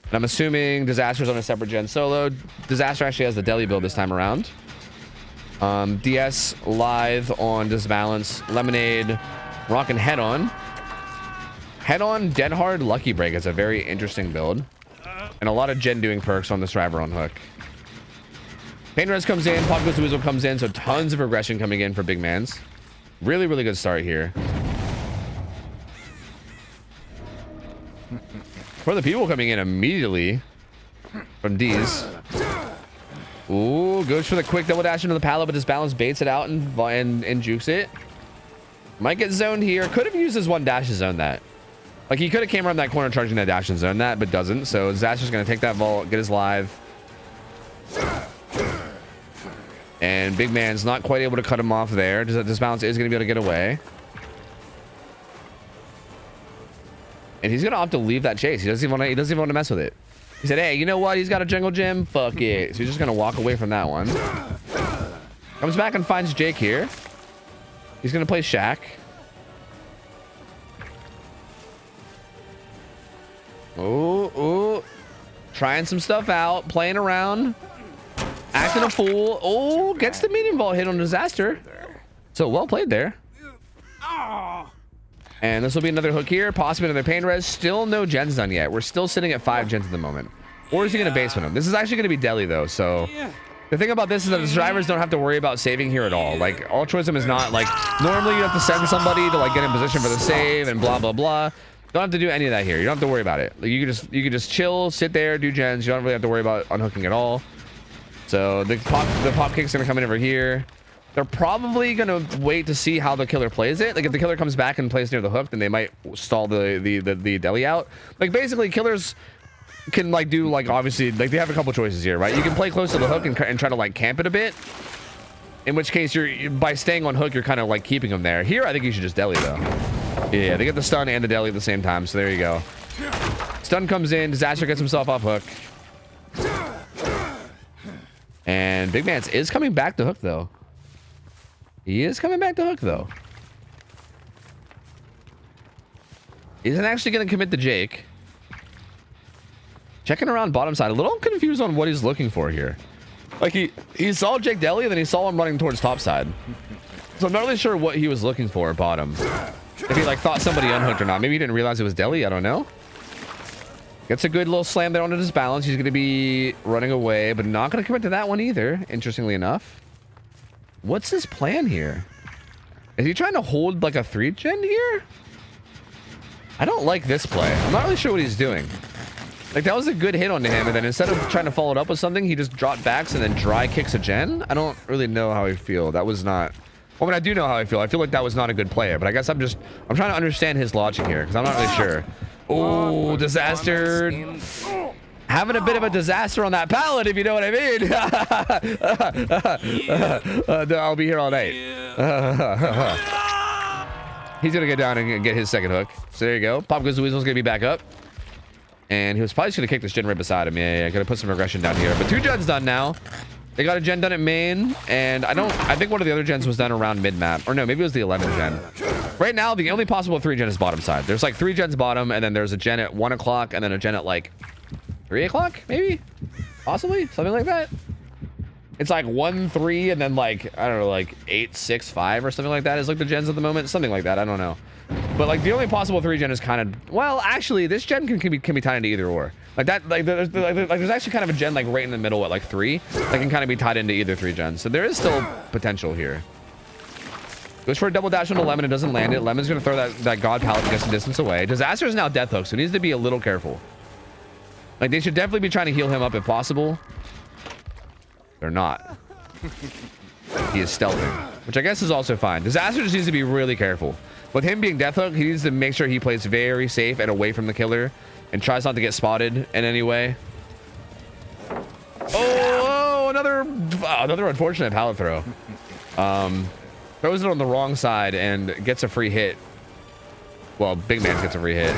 And I'm assuming Disaster's on a separate gen solo. Disaster actually has the deli build this time around. DS live on Disbalance. Lemonade rocking head on. Head on Dead Hard Lucky Break is a very interesting build. And a lot of gen doing perks on this driver on hook. Pain Res comes in. Pop Goes to Weasel comes in. So tons of regression coming in for Big Mans. Really good start here. For the people coming in immediately from D's. Ooh, goes for the quick double dash into the pallet, but his balance baits it out and jukes it. Might get zoned here. Could have used his one dash to zone that. Like, he could have came around that corner charging that dash and zone that, but doesn't. So Disaster's going to take that vault, get his live. And Big Man's not quite able to cut him off there. Disbalance is going to be able to get away. And he's gonna opt to leave that chase. He doesn't even want to mess with it. He said, hey, you know what? He's got a jungle gym. Fuck it. So he's just gonna walk away from that one. Comes back and finds Jake here. He's gonna play Shaq. Ooh. Trying some stuff out. Playing around. Acting a fool. Oh, gets the minion ball hit on Disaster. So well played there. And this will be another hook here, possibly another pain res. Still no gens done yet. We're still sitting at 5 gens at the moment. Or is he going to basement him? This is actually going to be deli, though. So the thing about this is that the survivors don't have to worry about saving here at all. Like, altruism is not like... Normally, you have to send somebody to, like, get in position for the save and blah, blah, blah. Don't have to do any of that here. You don't have to worry about it. Like, you can just chill, sit there, do gens. You don't really have to worry about unhooking at all. So the pop kick's going to come in over here. They're probably going to wait to see how the killer plays it. Like, if the killer comes back and plays near the hook, then they might stall the deli out. Like, basically, killers can, like, do, like, obviously, like, they have a couple choices here, right? You can play close to the hook and try to, like, camp it a bit. In which case, by staying on hook, you're kind of, like, keeping them there. Here, I think you should just deli, though. Yeah, they get the stun and the deli at the same time, so there you go. Stun comes in, Disaster gets himself off hook. And Big Mans is coming back to hook, though. He is coming back to hook, though. Isn't actually going to commit to Jake. Checking around bottom side. A little confused on what he's looking for here. Like, he saw Jake deli, and then he saw him running towards top side. So I'm not really sure what he was looking for at bottom. If he, like, thought somebody unhooked or not. Maybe he didn't realize it was deli. I don't know. Gets a good little slam there onto his balance. He's going to be running away, but not going to commit to that one either, interestingly enough. What's his plan here? Is he trying to hold, like, a 3-gen here? I don't like this play. I'm not really sure what he's doing. Like, that was a good hit onto him, and then instead of trying to follow it up with something, he just dropped backs and then dry kicks a gen? I don't really know how I feel. That was not... Well, I mean, I do know how I feel. I feel like that was not a good play, but I guess I'm trying to understand his logic here, because I'm not really sure. Oh, Disaster. Having a bit of a disaster on that pallet, if you know what I mean. I'll be here all night. He's going to get down and get his second hook. So there you go. Pop Goes the Weasel's going to be back up. And he was probably just going to kick this gen right beside him. Yeah, going to put some aggression down here. But 2 gens done now. They got a gen done at main. And I think one of the other gens was done around mid-map. Or no, maybe it was the 11 gen. Right now, the only possible 3 gen is bottom side. There's like 3 gens bottom, and then there's a gen at 1 o'clock, and then a gen at like 3 o'clock, maybe? Possibly? Something like that? It's like 1, 3, and then like, I don't know, like 8, 6, 5 or something like that is like the gens at the moment. Something like that. I don't know. But like the only possible 3 gen is kind of, well, actually this gen can be tied into either or. Like that, like there's actually kind of a gen like right in the middle at like 3 that can kind of be tied into either 3 gens. So there is still potential here. Goes for a double dash on the Lemon. It doesn't land it. Lemon's going to throw that God pallet and get some distance away. Disaster is now death hook, so he needs to be a little careful. Like, they should definitely be trying to heal him up if possible. They're not. He is stealthing, which I guess is also fine. Disaster just needs to be really careful. With him being death hook, he needs to make sure he plays very safe and away from the killer and tries not to get spotted in any way. Oh, another unfortunate pallet throw. Throws it on the wrong side and gets a free hit. Well, Big Man gets a free hit.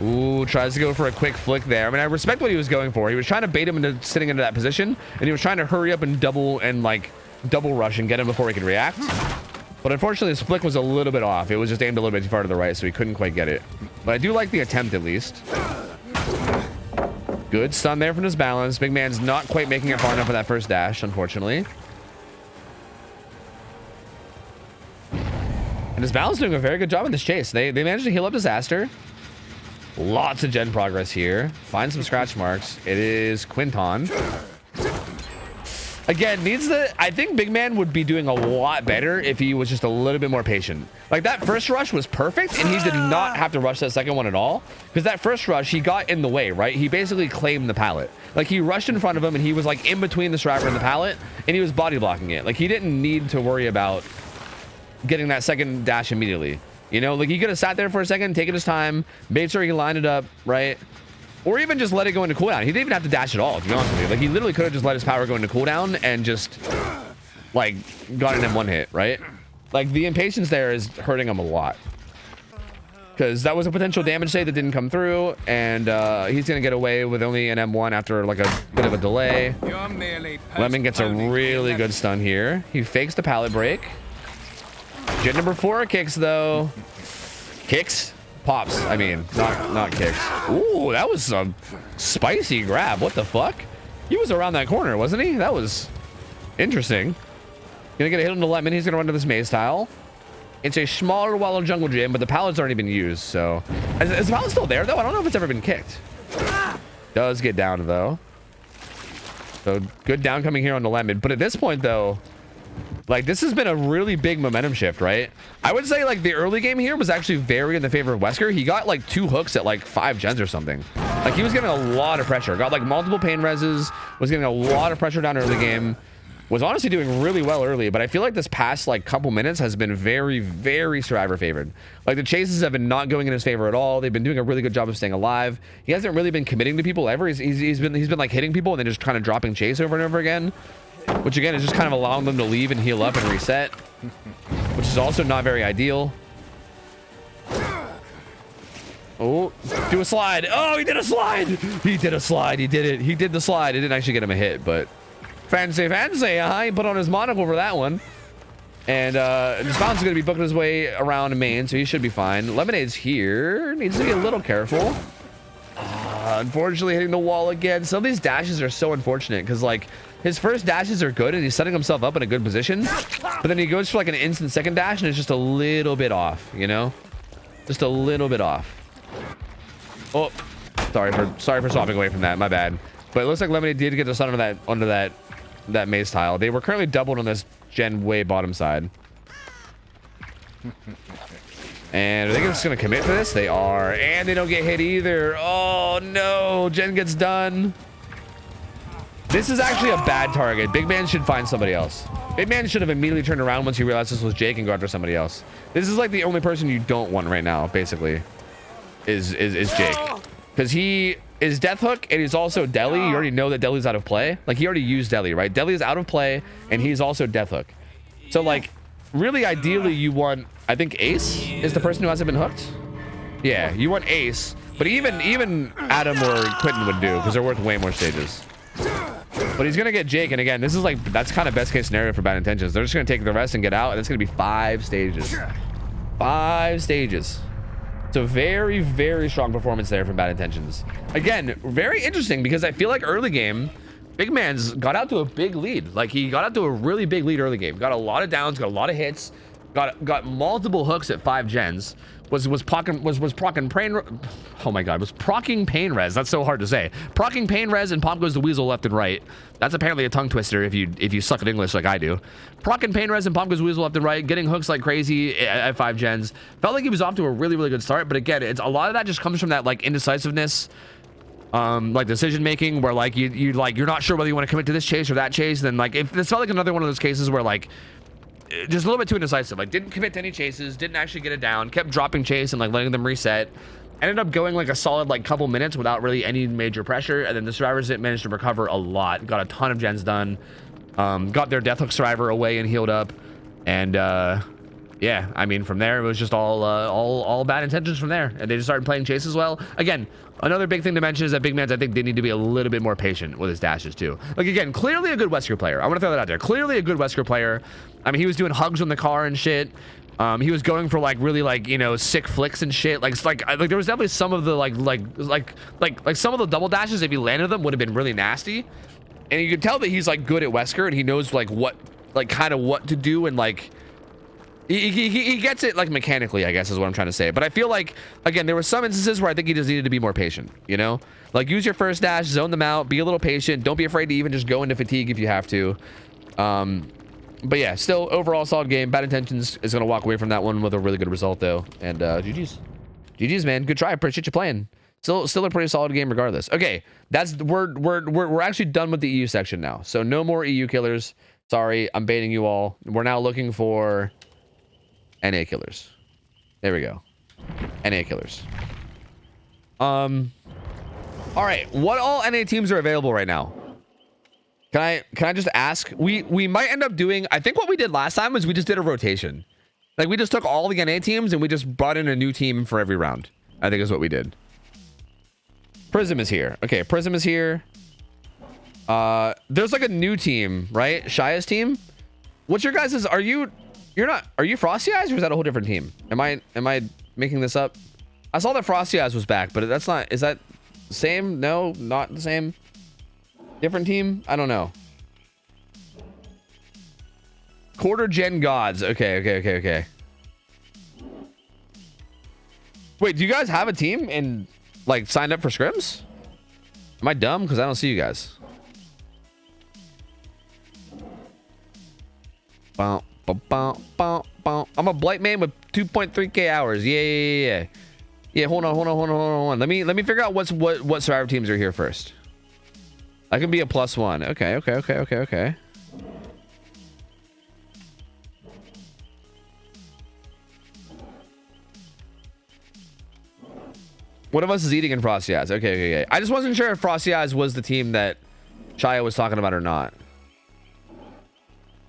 Ooh, tries to go for a quick flick there. I mean, I respect what he was going for. He was trying to bait him into sitting into that position, and he was trying to hurry up and double rush and get him before he could react. But unfortunately, his flick was a little bit off. It was just aimed a little bit too far to the right, so he couldn't quite get it. But I do like the attempt, at least. Good stun there from his balance. Big Man's not quite making it far enough for that first dash, unfortunately. And his balance doing a very good job in this chase. They managed to heal up Disaster. Lots of gen progress here. Find some scratch marks. It is Quinton. Again, I think Big Man would be doing a lot better if he was just a little bit more patient. Like, that first rush was perfect, and he did not have to rush that second one at all. Because that first rush, he got in the way, right? He basically claimed the pallet. Like, he rushed in front of him, and he was, like, in between the Striver and the pallet, and he was body blocking it. Like, he didn't need to worry about getting that second dash immediately. You know, like, he could have sat there for a second, taken his time, made sure he lined it up, right? Or even just let it go into cooldown. He didn't even have to dash at all, to be honest with you. Like, he literally could have just let his power go into cooldown and just, like, gotten him one hit, right? Like, the impatience there is hurting him a lot. Because that was a potential damage save that didn't come through, and he's going to get away with only an M1 after, like, a bit of a delay. Lemon gets a really good stun here. He fakes the pallet break. Gen number 4 kicks, though. Kicks? Pops, I mean, not kicks. Ooh, that was a spicy grab. What the fuck? He was around that corner, wasn't he? That was interesting. Gonna get a hit on the Lemon. He's gonna run to this maze tile. It's a smaller Wallow Jungle Gym, but the pallet's already been used, so... Is the pallet still there, though? I don't know if it's ever been kicked. Does get down though. So good down coming here on the lemon. But at this point though, like this has been a really big momentum shift, right? I would say like the early game here was actually very in the favor of Wesker. He got like 2 hooks at like 5 gens or something. Like he was getting a lot of pressure. Got like multiple pain reses. Was getting a lot of pressure down early game. Was honestly doing really well early, but I feel like this past like couple minutes has been very, very survivor favored. Like the chases have been not going in his favor at all. They've been doing a really good job of staying alive. He hasn't really been committing to people ever. He's been like hitting people and then just kind of dropping chase over and over again, which again is just kind of allowing them to leave and heal up and reset, which is also not very ideal. Oh, do a slide. Oh, he did a slide. He did a slide. He did it. He did the slide. It didn't actually get him a hit, but fancy. He put on his monocle for that one. And this fountain's going to be booking his way around main, so he should be fine. Lemonade's here. Needs to be a little careful. Unfortunately, hitting the wall again. Some of these dashes are so unfortunate because, like, his first dashes are good and he's setting himself up in a good position. But then he goes for, like, an instant second dash and it's just a little bit off, you know? Just a little bit off. Oh, sorry for swapping away from that. My bad. But it looks like Lemonade did get the sun onto that maze tile. They were currently doubled on this gen way bottom side. And are they just gonna commit to this? They are, and they don't get hit either. Oh no, gen gets done. This is actually a bad target. Big Man should find somebody else. Big Man should have immediately turned around once he realized this was Jake and go after somebody else. This is like the only person you don't want right now, basically, is Jake, because he is Death Hook and he's also Deli. You already know that Deli's out of play. Like he already used Deli, right? Deli is out of play and he's also Death Hook. So like really ideally you want, I think Ace is the person who hasn't been hooked. Yeah, you want Ace, but even Adam or Quentin would do because they're worth way more stages. But he's gonna get Jake, and again, this is like, that's kind of best case scenario for Bad Intentions. They're just gonna take the rest and get out, and it's gonna be 5 stages. 5 stages. So very, very strong performance there from Bad Intentions. Again, very interesting because I feel like early game, Big Man's got out to a big lead. Like he got out to a really big lead early game. Got a lot of downs, got a lot of hits, got multiple hooks at 5 gens. Was procking pain. Oh my god, was procking pain res. That's so hard to say. Procking pain res and pop goes the weasel left and right. That's apparently a tongue twister if you suck at English like I do. Procking pain res and pop goes weasel left and right. Getting hooks like crazy at 5 gens. Felt like he was off to a really, really good start, but again, it's a lot of that just comes from that like indecisiveness, like decision making, where like you're not sure whether you want to commit to this chase or that chase. Then like it felt like another one of those cases where like just a little bit too indecisive, like didn't commit to any chases, didn't actually get it down, kept dropping chase and like letting them reset, ended up going like a solid like couple minutes without really any major pressure, and then the survivors didn't manage to recover a lot, got a ton of gens done, got their Death Hook survivor away and healed up, and yeah, I mean from there it was just all Bad Intentions from there, and they just started playing chase as well. Again, another big thing to mention is that Big Man's, I think they need to be a little bit more patient with his dashes too. Like again, clearly a good Wesker player. I want to throw that out there. Clearly a good Wesker player. I mean, he was doing hugs on the car and shit. He was going for like really like, you know, sick flicks and shit. Like there was definitely some of the like some of the double dashes, if he landed them, would have been really nasty. And you could tell that he's like good at Wesker and he knows like what, like kind of what to do, and like he gets it like mechanically, I guess is what I'm trying to say. But I feel like, again, there were some instances where I think he just needed to be more patient, you know, like use your first dash, zone them out, be a little patient, don't be afraid to even just go into fatigue if you have to. But yeah, still overall solid game. Bad Intentions is gonna walk away from that one with a really good result though. And GG's man, good try, appreciate you playing. Still a pretty solid game regardless. Okay, that's we're actually done with the EU section now, so no more EU killers. Sorry, I'm baiting you all. We're now looking for NA killers. There we go. NA killers. All right, what all NA teams are available right now? Can I just ask? We might end up doing, I think what we did last time was we just did a rotation. Like we just took all the NA teams and we just brought in a new team for every round. I think is what we did. Prism is here. Okay, Prism is here. There's like a new team, right? Shia's team. What's your guys's? Are you Frosty Eyes, or is that a whole different team? Am I making this up? I saw that Frosty Eyes was back, but that's not, is that the same? No, not the same. Different team? I don't know. Quarter gen gods. Okay. Wait, do you guys have a team and like signed up for scrims? Am I dumb? Because I don't see you guys. I'm a blight man with 2.3k hours. Yeah. Hold on. Let me figure out what survivor teams are here first. I can be a +1. Okay. One of us is eating in Frosty Eyes. Okay. I just wasn't sure if Frosty Eyes was the team that Shia was talking about or not.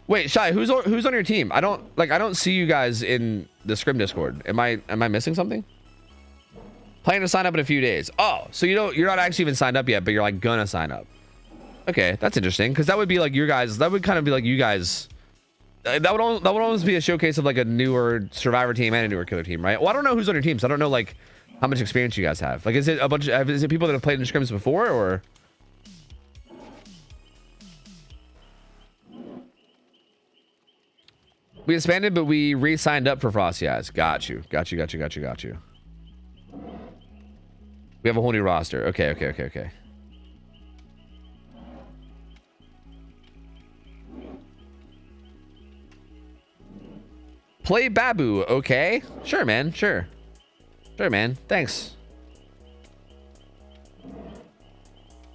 Wait, Shia, who's on your team? I don't see you guys in the Scrim Discord. Am I missing something? Planning to sign up in a few days. Oh, so you're not actually even signed up yet, but you're like gonna sign up. Okay, that's interesting, because that would be like your guys. That would kind of be like you guys. That would almost be a showcase of like a newer survivor team and a newer killer team, right? Well, I don't know who's on your team, so I don't know like how much experience you guys have. Like, is it people that have played in scrims before, or? We expanded, but we re-signed up for Frosty Eyes. Got you. We have a whole new roster. Okay. Play Babu. Okay. Sure, man. Sure, man. Thanks.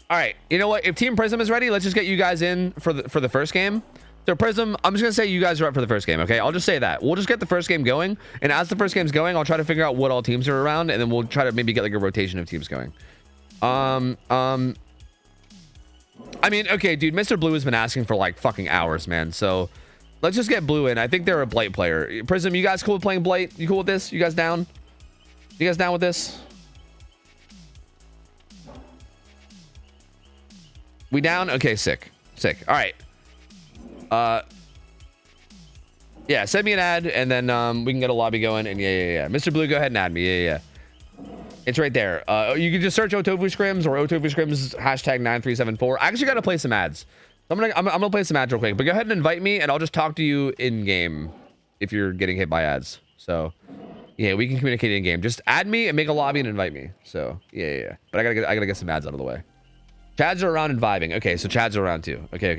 All right. You know what? If Team Prism is ready, let's just get you guys in for the first game. So Prism, I'm just gonna say you guys are up for the first game. Okay, I'll just say that we'll just get the first game going, and as the first game's going, I'll try to figure out what all teams are around, and then we'll try to maybe get like a rotation of teams going. I mean, okay, dude, Mr. Blue has been asking for like fucking hours, man. So let's just get Blue in. I think they're a Blight player. Prism, you guys cool with playing Blight? You cool with this? You guys down? You guys down with this? We down? Okay, sick. All right. Yeah, send me an ad, and then we can get a lobby going. And yeah. Mr. Blue, go ahead and add me. Yeah. It's right there. You can just search OhTofu Scrims or OhTofu Scrims #9374. I actually got to play some ads. I'm gonna play some ads real quick, but go ahead and invite me, and I'll just talk to you in game if you're getting hit by ads. So yeah, we can communicate in game. Just add me and make a lobby and invite me. So yeah. But I gotta get some ads out of the way. Chads are around and vibing. Okay, so Chads are around too. Okay.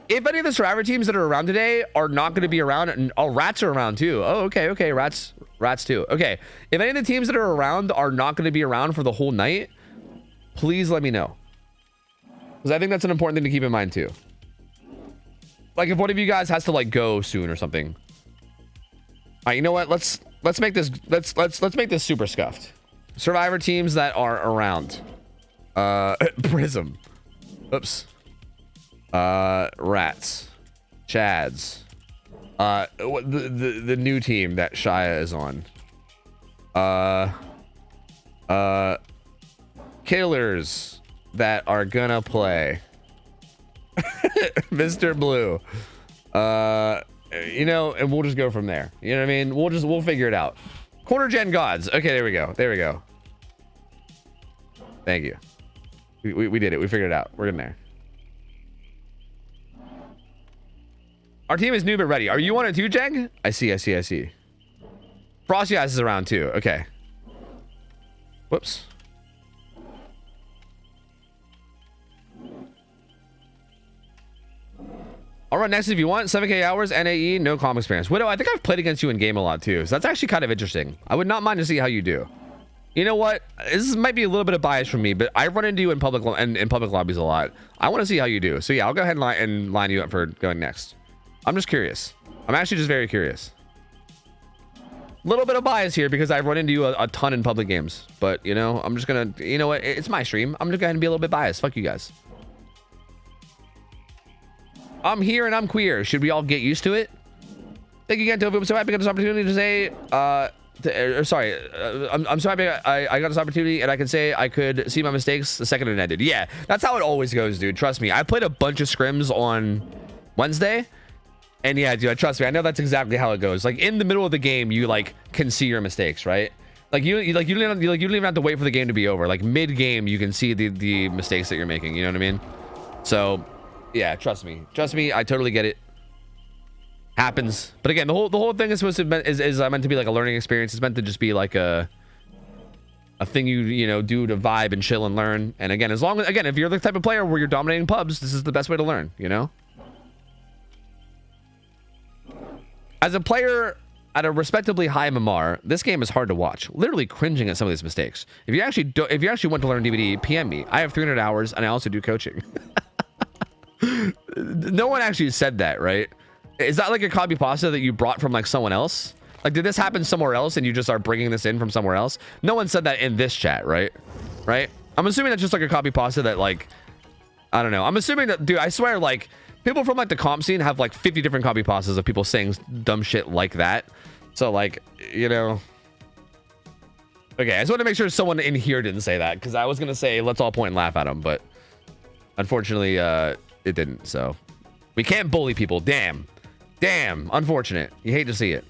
If any of the survivor teams that are around today are not going to be around, and Rats are around too. Oh, okay. Rats too. Okay. If any of the teams that are around are not going to be around for the whole night, please let me know, because I think that's an important thing to keep in mind too. Like if one of you guys has to like go soon or something. All right, you know what? Let's make this make this super scuffed. Survivor teams that are around. Prism. Oops. Rats. Chads. The new team that Shia is on. Killers that are gonna play. Mr. Blue. You know, and we'll just go from there. You know what I mean? We'll figure it out. Corner gen gods. Okay, there we go. Thank you. We did it. We figured it out. We're in there. Our team is new but ready. Are you on it too, Jeg? I see. Frosty Eyes is around too. Okay. Whoops. I'll run next if you want. 7k hours, NAE, no calm experience. Widow, I think I've played against you in game a lot too, so that's actually kind of interesting. I would not mind to see how you do. You know what? This might be a little bit of bias from me, but I run into you in public lobbies a lot. I want to see how you do. So yeah, I'll go ahead and line you up for going next. I'm just curious. I'm actually just very curious. A little bit of bias here because I've run into you a ton in public games, but you know, I'm just gonna, you know what? It's my stream. I'm just going to be a little bit biased. Fuck you guys. I'm here and I'm queer. Should we all get used to it? Thank you again, Tofu. I'm so happy I got this opportunity to say, sorry, I'm so happy I got this opportunity and I can say I could see my mistakes the second it ended. Yeah, that's how it always goes, dude. Trust me. I played a bunch of scrims on Wednesday. And yeah, dude, trust me, I know that's exactly how it goes. Like in the middle of the game, you like can see your mistakes, right? Like you don't even have to wait for the game to be over. Like mid game, you can see the mistakes that you're making. You know what I mean? So yeah, trust me, I totally get it. Happens. But again, the whole thing is supposed to be, is meant to be like a learning experience. It's meant to just be like a a thing you know do to vibe and chill and learn. And again, as long as if you're the type of player where you're dominating pubs, this is the best way to learn, you know. As a player at a respectably high MMR, this game is hard to watch. Literally cringing at some of these mistakes. If you actually want to learn DVD, PM me. I have 300 hours and I also do coaching. No one actually said that, right? Is that like a copy pasta that you brought from like someone else? Like, did this happen somewhere else and you just are bringing this in from somewhere else? No one said that in this chat, right? Right? I'm assuming that's just like a copy pasta that like, I don't know. I'm assuming that, dude, I swear, like, people from like the comp scene have like 50 different copy pastas of people saying dumb shit like that. So like, you know. Okay, I just want to make sure someone in here didn't say that, because I was going to say let's all point and laugh at him, but unfortunately it didn't. So we can't bully people. Damn. Damn. Unfortunate. You hate to see it.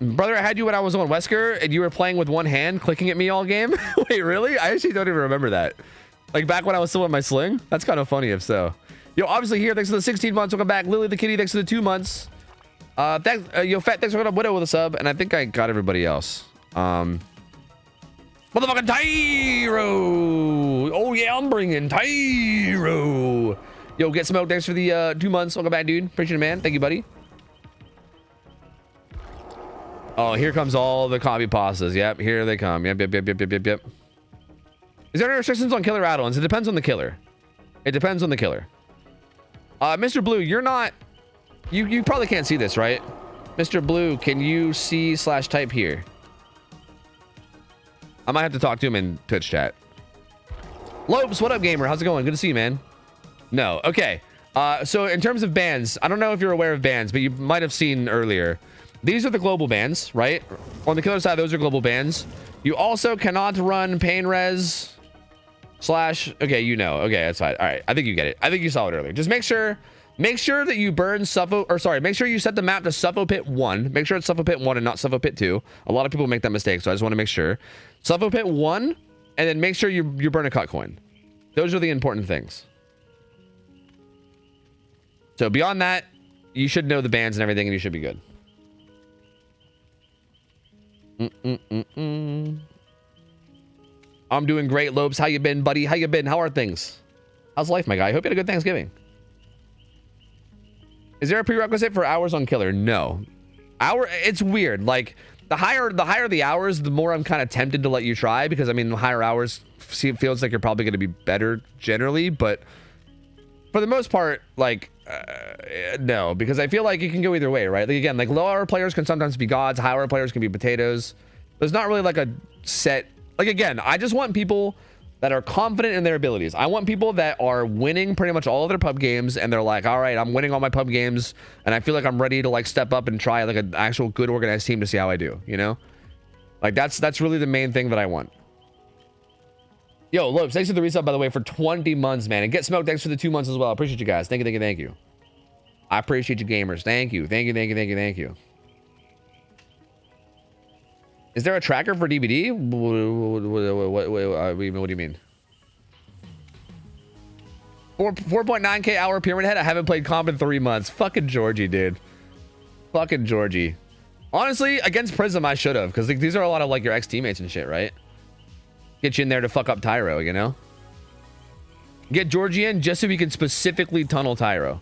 Brother, I had you when I was on Wesker and you were playing with one hand clicking at me all game. Wait, really? I actually don't even remember that. Like back when I was still in my sling? That's kind of funny if so. Yo, obviously here, thanks for the 16 months. Welcome back. Lily the Kitty, thanks for the 2 months. Thanks, yo, Fat, thanks for coming up. Widow with a sub. And I think I got everybody else. Motherfucking Tyro. Oh, yeah, I'm bringing Tyro. Yo, get smoked. Thanks for the 2 months. Welcome back, dude. Appreciate it, man. Thank you, buddy. Oh, here comes all the copy pastas. Yep, here they come. Yep. Is there any restrictions on killer add-ons? It depends on the killer. It depends on the killer. Mr. Blue, you're not... You probably can't see this, right? Mr. Blue, can you see/type here? I might have to talk to him in Twitch chat. Lopes, what up, gamer? How's it going? Good to see you, man. No, okay. So in terms of bans, I don't know if you're aware of bans, but you might have seen earlier. These are the global bans, right? On the killer side, those are global bans. You also cannot run pain res / okay, you know. Okay, that's fine. All right, I think you get it. I think you saw it earlier. Just make sure that you burn Suffo, or sorry, make sure you set the map to Suffo Pit 1. Make sure it's Suffo Pit 1 and not Suffo Pit 2. A lot of people make that mistake, so I just want to make sure. Suffo Pit 1, and then make sure you burn a cut coin. Those are the important things. So beyond that, you should know the bans and everything, and you should be good. I'm doing great, Lopes. How you been, buddy? How you been? How are things? How's life, my guy? I hope you had a good Thanksgiving. Is there a prerequisite for hours on killer? No. It's weird. Like the higher the hours, the more I'm kind of tempted to let you try, because I mean, the higher hours feels like you're probably going to be better generally, but for the most part, like no, because I feel like it can go either way, right? Like again, like low hour players can sometimes be gods, high hour players can be potatoes. There's not really like a set, like again, I just want people that are confident in their abilities. I want people that are winning pretty much all of their pub games and they're like, all right, I'm winning all my pub games and I feel like I'm ready to like step up and try like an actual good organized team to see how I do, you know? Like that's really the main thing that I want. Yo, Lopes, thanks for the resub, by the way, for 20 months, man. And Get Smoked, thanks for the 2 months as well. I appreciate you guys. Thank you. I appreciate you, gamers. Thank you. Is there a tracker for DVD? What do you mean? 4.9k hour Pyramid Head? I haven't played comp in 3 months. Fucking Georgie, dude. Fucking Georgie. Honestly, against Prism, I should have, because like, these are a lot of like your ex-teammates and shit, right? Get you in there to fuck up Tyro, you know? Get Georgie in just so we can specifically tunnel Tyro.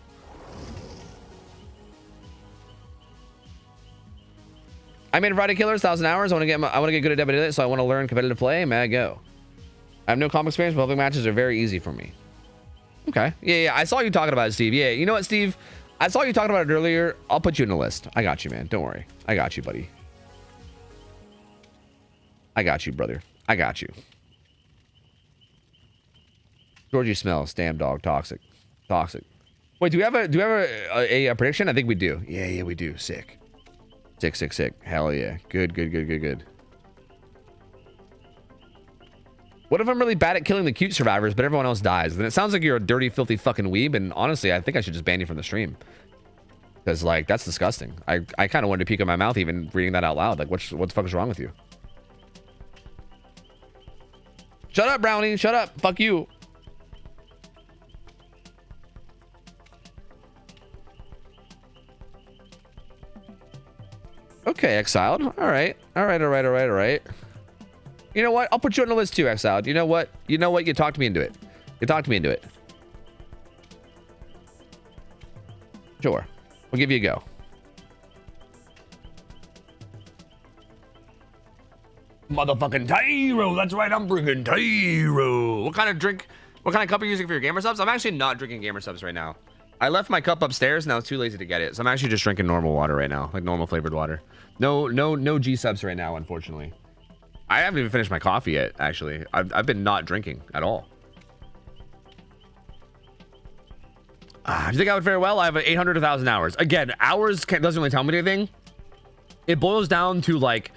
I made Friday Killers, 1,000 hours. I want to get good at it, so I want to learn competitive play. May I go? I have no comp experience, but public matches are very easy for me. Okay. Yeah. I saw you talking about it, Steve. Yeah, you know what, Steve? I saw you talking about it earlier. I'll put you in the list. I got you, man. Don't worry. I got you, buddy. I got you, brother. I got you. Georgie smells. Damn dog. Toxic. Wait, do we have a prediction? I think we do. Yeah, we do. Sick. Hell yeah. Good. What if I'm really bad at killing the cute survivors, but everyone else dies? Then it sounds like you're a dirty, filthy fucking weeb, and honestly, I think I should just ban you from the stream. Because, like, that's disgusting. I kind of wanted to puke in my mouth even reading that out loud. Like, what the fuck is wrong with you? Shut up, Brownie. Shut up. Fuck you. Okay, Exiled. All right. All right, all right, all right, all right. You know what? I'll put you on the list too, Exiled. You know what? You know what? You talked me into it. You talked me into it. Sure. We'll give you a go. Motherfucking Tyro. That's right. I'm bringing Tyro. What kind of cup are you using for your gamer subs? I'm actually not drinking gamer subs right now. I left my cup upstairs and I was too lazy to get it. So I'm actually just drinking normal water right now. Like normal flavored water. No G subs right now, unfortunately. I haven't even finished my coffee yet, actually. I've been not drinking at all. Do you think I would fare well? I have 800 to 1,000 hours. Again, hours doesn't really tell me anything. It boils down to like,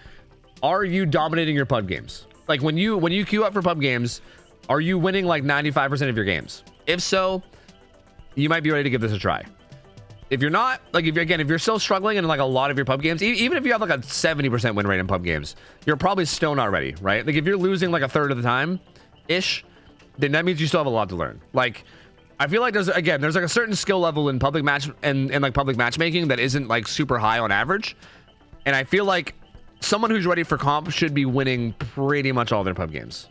are you dominating your pub games? Like when you queue up for pub games, are you winning like 95% of your games? If so, you might be ready to give this a try. If you're not, like if you're still struggling in like a lot of your pub games, even if you have like a 70% win rate in pub games, you're probably still not ready, right? Like if you're losing like a third of the time ish, then that means you still have a lot to learn. Like I feel like there's like a certain skill level in public match and like public matchmaking that isn't like super high on average. And I feel like someone who's ready for comp should be winning pretty much all their pub games.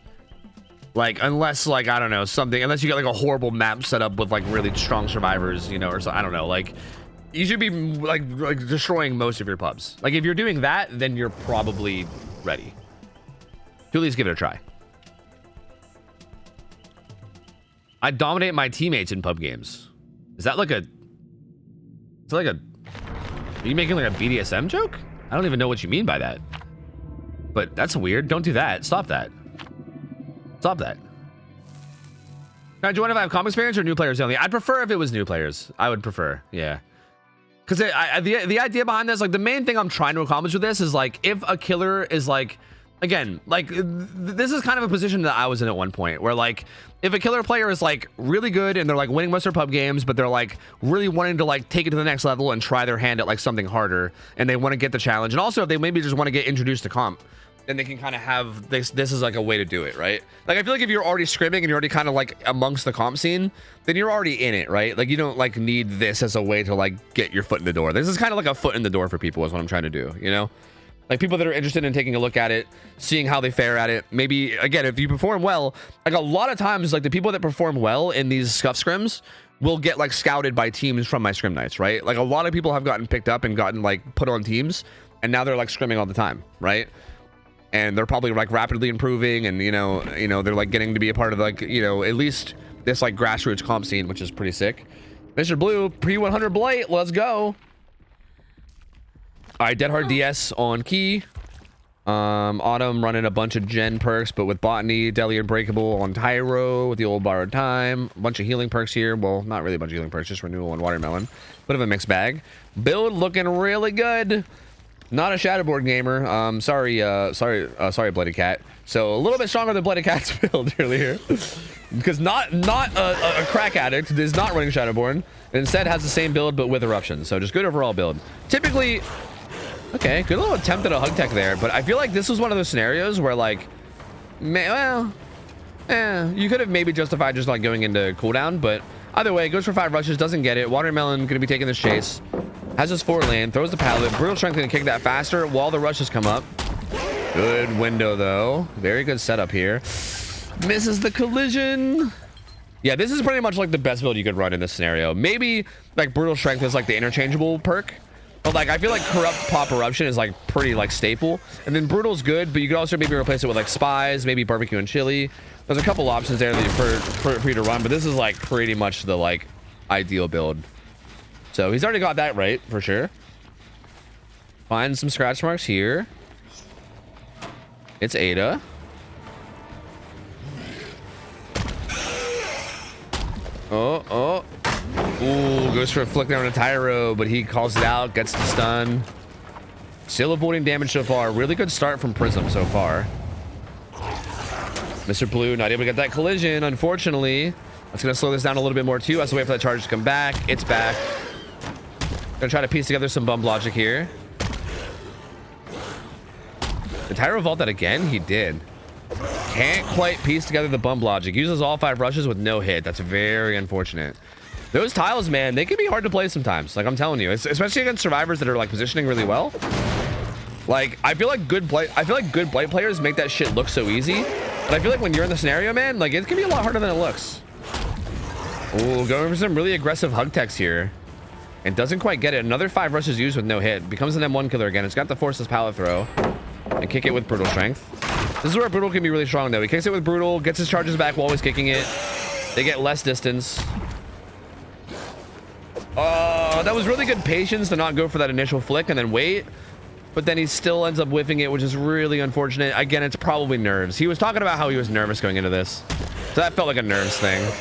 Like, unless, like, I don't know, unless you get, like, a horrible map set up with, like, really strong survivors, you know, or so, I don't know, like, you should be, like destroying most of your pubs. Like, if you're doing that, then you're probably ready. To at least give it a try. I dominate my teammates in pub games. Is that like a... Are you making, like, a BDSM joke? I don't even know what you mean by that. But that's weird. Don't do that. Stop that. Stop that. Now, do you want to have comp experience or new players only? I'd prefer if it was new players. I would prefer, yeah. Because the idea behind this, like the main thing I'm trying to accomplish with this is like, if a killer is like, again, like this is kind of a position that I was in at one point where like, if a killer player is like really good and they're like winning most of their pub games, but they're like really wanting to like take it to the next level and try their hand at like something harder and they want to get the challenge. And also if they maybe just want to get introduced to comp, then they can kind of have this is like a way to do it, right? Like I feel like if you're already scrimming and you're already kind of like amongst the comp scene, then you're already in it, right? Like you don't like need this as a way to like get your foot in the door. This is kind of like a foot in the door for people is what I'm trying to do, you know? Like people that are interested in taking a look at it, seeing how they fare at it. Maybe again, if you perform well, like a lot of times, like the people that perform well in these scuff scrims will get like scouted by teams from my scrim nights, right? Like a lot of people have gotten picked up and gotten like put on teams and now they're like scrimming all the time, right? And they're probably like rapidly improving and you know they're like getting to be a part of like at least this like grassroots comp scene, which is pretty sick. Mr. Blue pre-100 blight, let's go. All right, Dead Hard DS on key. Autumn running a bunch of gen perks but with botany. Deli Unbreakable on Tyro with the old borrowed time. A bunch of healing perks here. Well, not really a bunch of healing perks, just renewal and watermelon. Bit of a mixed bag. Build looking really good. Not a Shadowboard gamer. Sorry, Bloody Cat. So a little bit stronger than Bloody Cat's build earlier, because not a crack addict is not running Shadowborn, and instead has the same build but with eruption. So just good overall build. Typically, okay, good little attempt at a hug tech there, but I feel like this was one of those scenarios where like, you could have maybe justified just like going into cooldown, but either way, goes for 5 rushes, doesn't get it. Watermelon gonna be taking this chase. Has his 4 lane, throws the pallet. Brutal Strength gonna kick that faster while the rushes come up. Good window though. Very good setup here. Misses the collision. Yeah, this is pretty much like the best build you could run in this scenario. Maybe like Brutal Strength is like the interchangeable perk, but like I feel like Corrupt Pop Eruption is like pretty like staple. And then Brutal's good, but you could also maybe replace it with like Spies, maybe Barbecue and Chili. There's a couple options there that for you to run, but this is like pretty much the like ideal build. So he's already got that right for sure. Find some scratch marks here. It's Ada. Oh. Ooh, goes for a flick down on a Tyro, but he calls it out, gets the stun. Still avoiding damage so far. Really good start from Prism so far. Mr. Blue not able to get that collision, unfortunately. That's going to slow this down a little bit more too. Has to wait for that charge to come back. It's back. Gonna try to piece together some bump logic here. Did Tyro vault that again? He did. Can't quite piece together the bump logic. Uses all 5 rushes with no hit. That's very unfortunate. Those tiles, man, they can be hard to play sometimes. Like I'm telling you, especially against survivors that are like positioning really well. Like, I feel like good blight players make that shit look so easy, but I feel like when you're in the scenario, man, like, it can be a lot harder than it looks. Ooh, going for some really aggressive hug techs here. And doesn't quite get it. Another 5 rushes used with no hit. Becomes an M1 killer again. It's got the forceless pallet throw. And kick it with brutal strength. This is where brutal can be really strong, though. He kicks it with brutal, gets his charges back while he's kicking it. They get less distance. That was really good patience to not go for that initial flick and then wait. But then he still ends up whiffing it, which is really unfortunate. Again, it's probably nerves. He was talking about how he was nervous going into this. So that felt like a nerves thing.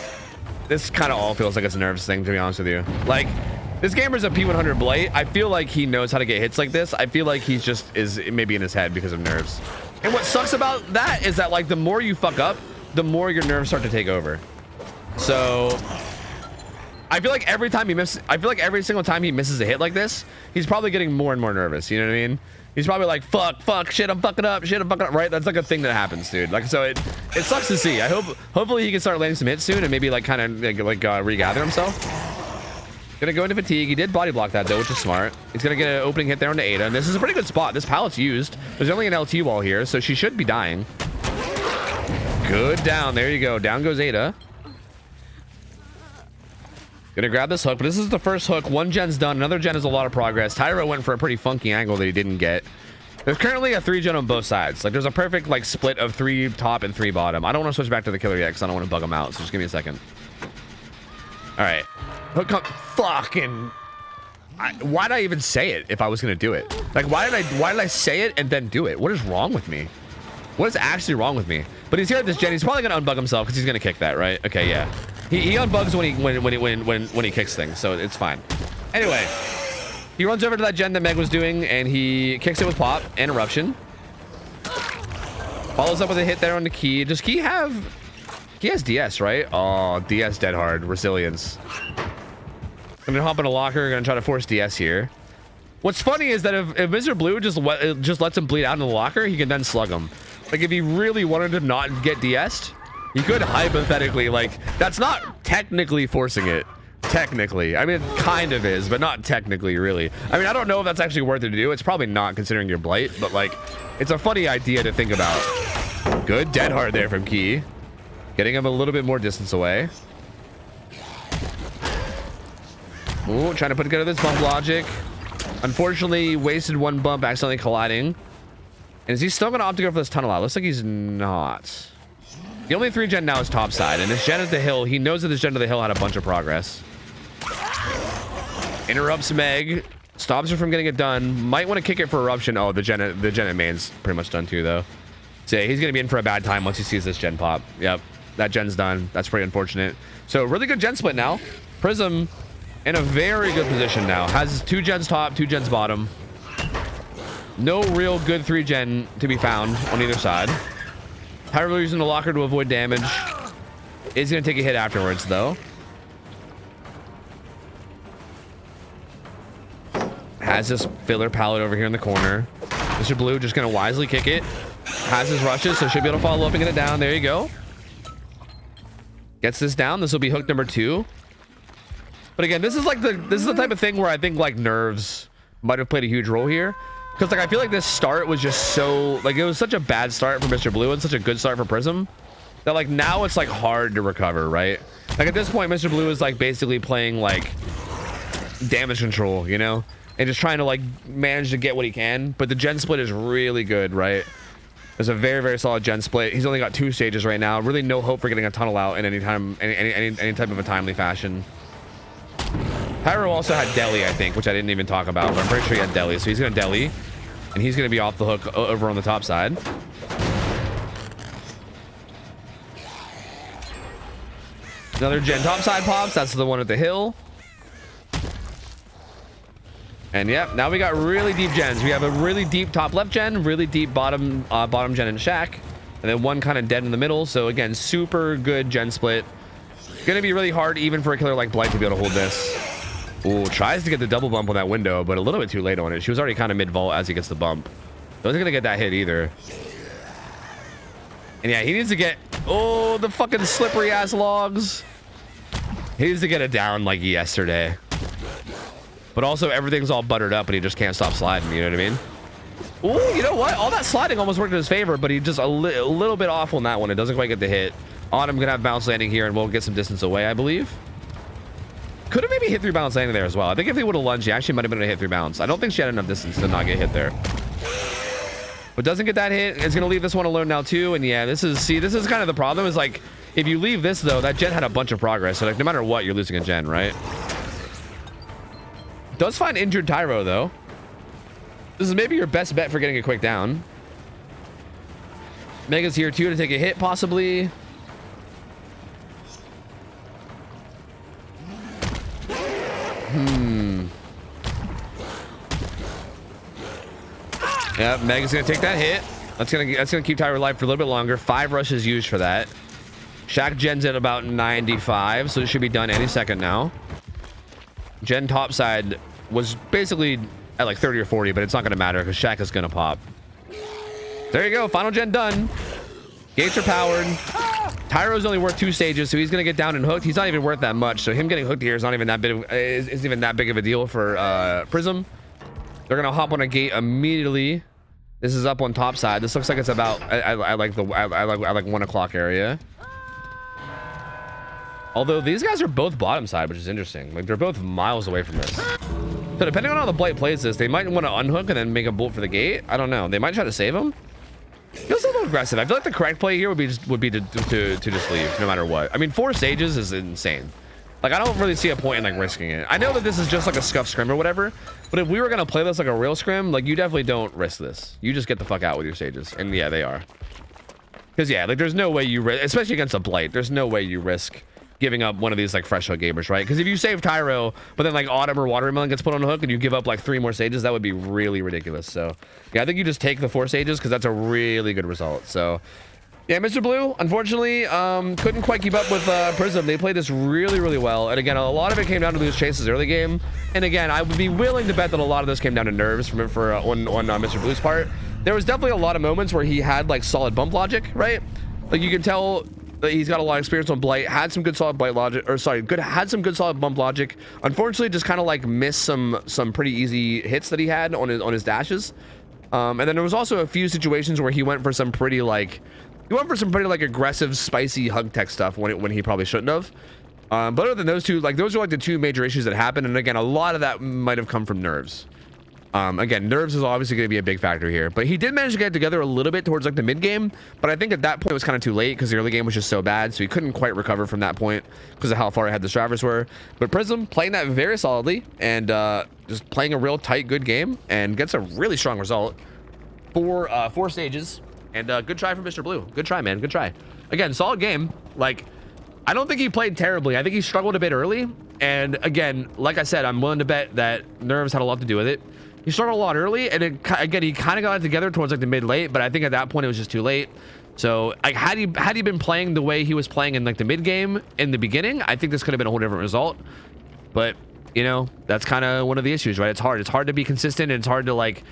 This kind of all feels like it's a nerves thing, to be honest with you. Like, this gamer's a P100 Blight. I feel like he knows how to get hits like this. I feel like he's just is maybe in his head because of nerves. And what sucks about that is that, like, the more you fuck up, the more your nerves start to take over. So I feel like every time he misses, I feel like every single time he misses a hit like this, he's probably getting more and more nervous. You know what I mean? He's probably like, fuck, shit, I'm fucking up, right? That's like a thing that happens, dude. Like, so it sucks to see. Hopefully he can start landing some hits soon and maybe like kind of regather himself. Gonna go into fatigue. He did body block that though, which is smart. He's gonna get an opening hit there on the Ada, and this is a pretty good spot. This pallet's used. There's only an LT wall here, so she should be dying. Good down. There you go. Down goes Ada. Gonna grab this hook, but this is the first hook. One gen's done. Another gen is a lot of progress. Tyro went for a pretty funky angle that he didn't get. There's currently a 3 gen on both sides. Like, there's a perfect like split of 3 top and 3 bottom. I don't want to switch back to the killer yet because I don't want to bug him out. So just give me a second. All right. Hook come fucking. Why'd I even say it if I was gonna do it? Like, why did I say it and then do it? What is wrong with me? What is actually wrong with me? But he's here at this gen. He's probably gonna unbug himself because he's gonna kick that, right? Okay, yeah. He unbugs when he kicks things, so it's fine. Anyway, he runs over to that gen that Meg was doing and he kicks it with pop and eruption. Follows up with a hit there on the key. Does key have? He has DS, right? Oh, DS dead hard. Resilience. I'm gonna hop in a locker. Gonna try to force DS here. What's funny is that if Mr. Blue just lets him bleed out in the locker, he can then slug him. Like, if he really wanted to not get DS'd, he could hypothetically, like, that's not technically forcing it. Technically. I mean, it kind of is, but not technically, really. I mean, I don't know if that's actually worth it to do. It's probably not, considering your blight, but, like, it's a funny idea to think about. Good dead hard there from Key. Getting him a little bit more distance away. Ooh, trying to put together this bump logic. Unfortunately, wasted 1 bump, accidentally colliding. And is he still going to opt to go for this tunnel out? Looks like he's not. The only 3 gen now is top side, and this gen at the hill, he knows that this gen to the hill had a bunch of progress. Interrupts Meg, stops her from getting it done. Might want to kick it for eruption. Oh, the gen at main's pretty much done too, though. So yeah, he's going to be in for a bad time once he sees this gen pop. Yep, that gen's done. That's pretty unfortunate. So really good gen split now. Prism in a very good position now. Has 2 gens top, 2 gens bottom. No real good 3 gen to be found on either side. Tyro using the locker to avoid damage. Is going to take a hit afterwards, though. Has this filler pallet over here in the corner. Mr. Blue just going to wisely kick it. Has his rushes, so should be able to follow up and get it down. There you go. Gets this down. This will be hook number 2. But again, this is the type of thing where I think like nerves might have played a huge role here. Because like I feel like this start was just so like it was such a bad start for Mr. Blue and such a good start for Prism that like now it's like hard to recover, right? Like at this point, Mr. Blue is like basically playing like damage control, you know, and just trying to like manage to get what he can. But the gen split is really good, right? There's a very, very solid gen split. He's only got 2 stages right now. Really no hope for getting a tunnel out in any type of a timely fashion. Tyro also had Deli, I think, which I didn't even talk about, but I'm pretty sure he had Deli. So he's going to Deli, and he's going to be off the hook over on the top side. Another gen top side pops. That's the one at the hill. And yep, now we got really deep gens. We have a really deep top left gen, really deep bottom gen in Shack, and then one kind of dead in the middle. So again, super good gen split. Gonna be really hard even for a killer like Blight to be able to hold this. Ooh, tries to get the double bump on that window, but a little bit too late on it. She was already kind of mid-vault as he gets the bump. Wasn't gonna get that hit either. And yeah, he needs to get, oh, the fucking slippery ass logs. He needs to get it down like yesterday. But also everything's all buttered up and he just can't stop sliding, you know what I mean? Oh, you know what? All that sliding almost worked in his favor, but he just a little bit off on that one. It doesn't quite get the hit. Autumn gonna have bounce landing here, and we'll get some distance away, I believe. Could have maybe hit through bounce landing there as well. I think if he would have lunged, he actually might have been able to hit through bounce. I don't think she had enough distance to not get hit there. But doesn't get that hit. It's gonna leave this one alone now too. And yeah, this is kind of the problem. Is like if you leave this though, that gen had a bunch of progress. So like no matter what, you're losing a gen, right? Does find injured Tyro though. This is maybe your best bet for getting a quick down. Mega's here too to take a hit possibly. Yeah, Mega's gonna take that hit. That's gonna keep Tyro alive for a little bit longer. 5 rushes used for that. Shaq gen's at about 95, so it should be done any second now. Gen topside was basically at like 30 or 40, but it's not gonna matter because Shaq is gonna pop. There you go, final gen done. Gates are powered. Tyro's only worth 2 stages, so he's gonna get down and hooked. He's not even worth that much, so him getting hooked here is not even that isn't even that big of a deal for Prism. They're gonna hop on a gate immediately. This is up on top side. This looks like it's about I like 1 o'clock area. Although these guys are both bottom side, which is interesting. Like they're both miles away from this. So depending on how the Blight plays this, they might want to unhook and then make a bolt for the gate. I don't know. They might try to save him. Feels a little aggressive. I feel like the correct play here would be to just leave no matter what. I mean, 4 stages is insane. Like I don't really see a point in like risking it. I know that this is just like a scuff scrim or whatever, but if we were gonna play this like a real scrim, like you definitely don't risk this. You just get the fuck out with your stages. And yeah, they are. Because yeah, like there's no way you risk, especially against a Blight, there's no way you risk giving up one of these like fresh hook gamers, right? Because if you save Tyro, but then like Autumn or Watermelon gets put on a hook and you give up like 3 more stages, that would be really ridiculous. So yeah, I think you just take the 4 stages because that's a really good result. So yeah, Mr. Blue, unfortunately, couldn't quite keep up with Prism. They played this really, really well. And again, a lot of it came down to those chases early game. And again, I would be willing to bet that a lot of this came down to nerves on Mr. Blue's part. There was definitely a lot of moments where he had like solid bump logic, right? Like you can tell that he's got a lot of experience on Blight, had some good solid Blight logic, or sorry, had some good solid bump logic. Unfortunately, just kind of like missed some pretty easy hits that he had on his dashes. And then there was also a few situations where he went for some pretty like aggressive, spicy hug tech stuff when he probably shouldn't have. But other than those two, like those are like the 2 major issues that happened. And again, a lot of that might have come from nerves. Again, nerves is obviously going to be a big factor here, but he did manage to get it together a little bit towards like the mid game. But I think at that point it was kind of too late because the early game was just so bad, so he couldn't quite recover from that point because of how far ahead the drivers were. But Prism playing that very solidly and just playing a real tight, good game and gets a really strong result for 4 stages. And good try from Mr. Blue. Good try, man. Good try. Again, solid game. Like, I don't think he played terribly. I think he struggled a bit early. And again, like I said, I'm willing to bet that nerves had a lot to do with it. He struggled a lot early, and again, he kind of got it together towards like the mid-late, but I think at that point it was just too late. So, like, had he been playing the way he was playing in like the mid game in the beginning, I think this could have been a whole different result. But you know, that's kind of one of the issues, right? It's hard to be consistent, and it's hard to like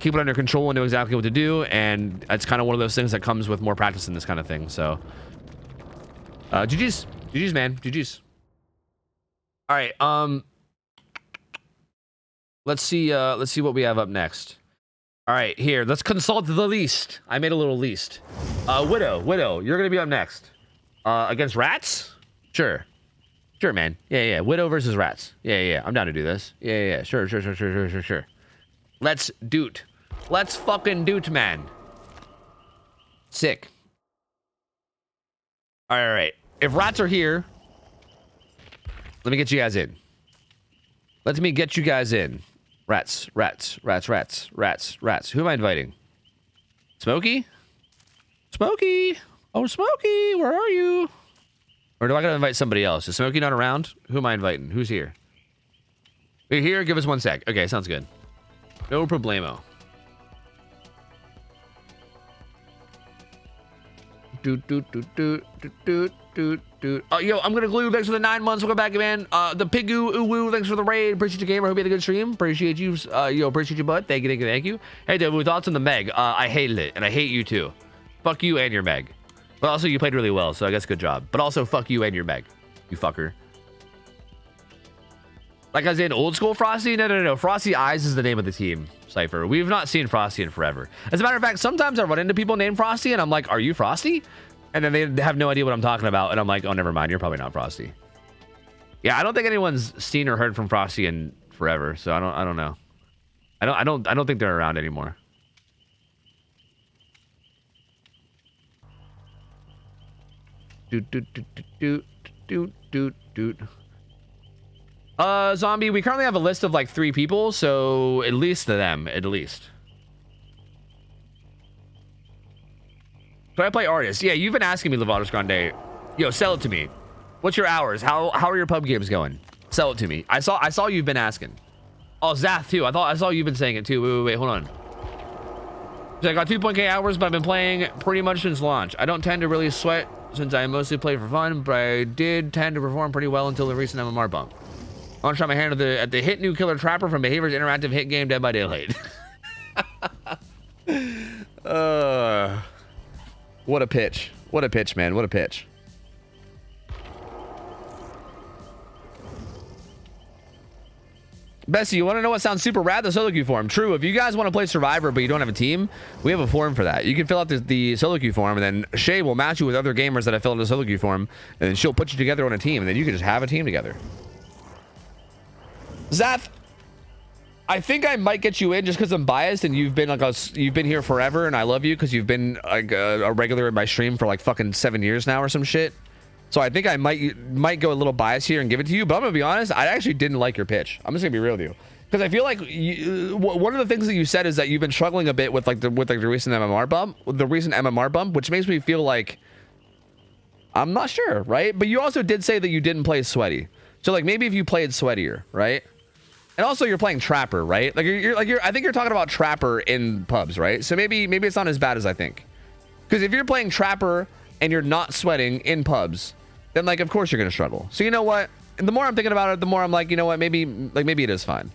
keep it under control and know exactly what to do. And it's kind of one of those things that comes with more practice in this kind of thing. So, GG's, man, GG's. All right, let's see what we have up next. All right, here, let's consult the list. I made a little list. Widow, you're gonna be up next. Against rats? Sure, man. Yeah. Widow versus rats. Yeah. I'm down to do this. Yeah. Sure. Let's doot. Let's fucking doot, man. Sick. All right. If rats are here, let me get you guys in. Let me get you guys in. Rats. Who am I inviting? Smokey? Oh, Smokey, where are you? Or do I gotta invite somebody else? Is Smokey not around? Who am I inviting? Who's here? You're here? Give us 1 sec. Okay, sounds good. No problemo. Oh, yo, I'm gonna glue. Thanks for the 9 months. Welcome back, man. The Pigu Uwu, thanks for the raid. Appreciate you, gamer. Hope you had a good stream. Appreciate you. Appreciate you, bud. Thank you. Hey, dude, thoughts on the Meg? I hated it, and I hate you too. Fuck you and your Meg. But also, you played really well, so I guess good job. But also, fuck you and your Meg, you fucker. Like as in old school Frosty? No. Frosty Eyes is the name of the team, Cypher. We've not seen Frosty in forever. As a matter of fact, sometimes I run into people named Frosty and I'm like, are you Frosty? And then they have no idea what I'm talking about. And I'm like, oh, never mind. You're probably not Frosty. Yeah, I don't think anyone's seen or heard from Frosty in forever. So I don't know. I don't think they're around anymore. Zombie, we currently have a list of like 3 people, so at least to them, at least. Should I play artist? Yeah, you've been asking me, Levados Grande. Yo, sell it to me. What's your hours? How are your pub games going? Sell it to me. I saw you've been asking. Oh, Zath too. I saw you've been saying it too. Wait, hold on. So I got 2.k hours, but I've been playing pretty much since launch. I don't tend to really sweat since I mostly play for fun, but I did tend to perform pretty well until the recent MMR bump. I want to try my hand at the hit new killer trapper from Behavior's interactive hit game Dead by Daylight. What a pitch. What a pitch, man. What a pitch. Bessie, you want to know what sounds super rad? The solo queue form. True. If you guys want to play Survivor, but you don't have a team, we have a form for that. You can fill out the solo queue form, and then Shay will match you with other gamers that have filled out a solo queue form, and then she'll put you together on a team, and then you can just have a team together. Zath, I think I might get you in just because I'm biased, and you've been you've been here forever, and I love you because you've been like a regular in my stream for like fucking 7 years now or some shit. So I think I might go a little biased here and give it to you, but I'm gonna be honest, I actually didn't like your pitch. I'm just gonna be real with you, because I feel like one of the things that you said is that you've been struggling a bit with the recent MMR bump, which makes me feel like I'm not sure, right? But you also did say that you didn't play sweaty, so like maybe if you played sweatier, right? And also you're playing Trapper, right? Like I think you're talking about Trapper in pubs, right? So maybe it's not as bad as I think, because if you're playing Trapper and you're not sweating in pubs, then like of course you're gonna struggle. So you know what? And the more I'm thinking about it, the more I'm like, you know what? Maybe it is fine.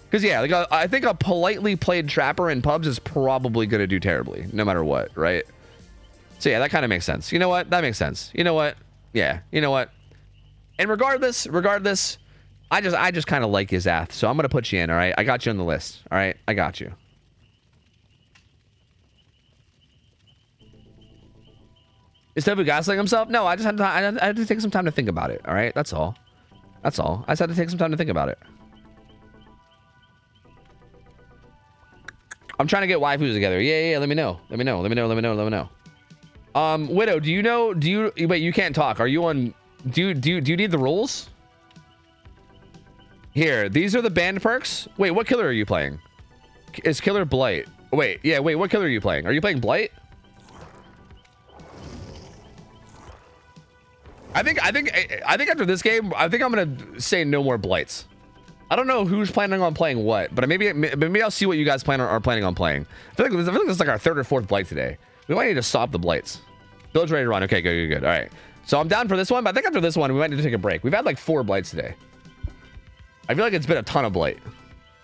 Because yeah, like I think a politely played Trapper in pubs is probably gonna do terribly, no matter what, right? So yeah, that kind of makes sense. You know what? That makes sense. You know what? Yeah. You know what? And regardless, I just kind of like you, Zath. So I'm gonna put you in. All right, I got you on the list. All right, I got you. Is Tofu gaslighting himself? No, I just had to take some time to think about it. All right, that's all. That's all. I just had to take some time to think about it. I'm trying to get waifus together. Yeah. Let me know. Widow, do you wait? You can't talk. Are you on? Do you need the rules? Here, these are the banned perks. Wait, what killer are you playing? Is Killer Blight? Wait, yeah. Wait, what killer are you playing? Are you playing Blight? I think after this game, I think I'm gonna say no more Blights. I don't know who's planning on playing what, but maybe I'll see what you guys are planning on playing. I feel like this is like our 3rd or 4th Blight today. We might need to stop the Blights. Build's ready to run. Okay, good. All right. So I'm down for this one, but I think after this one, we might need to take a break. We've had like 4 Blights today. I feel like it's been a ton of Blight.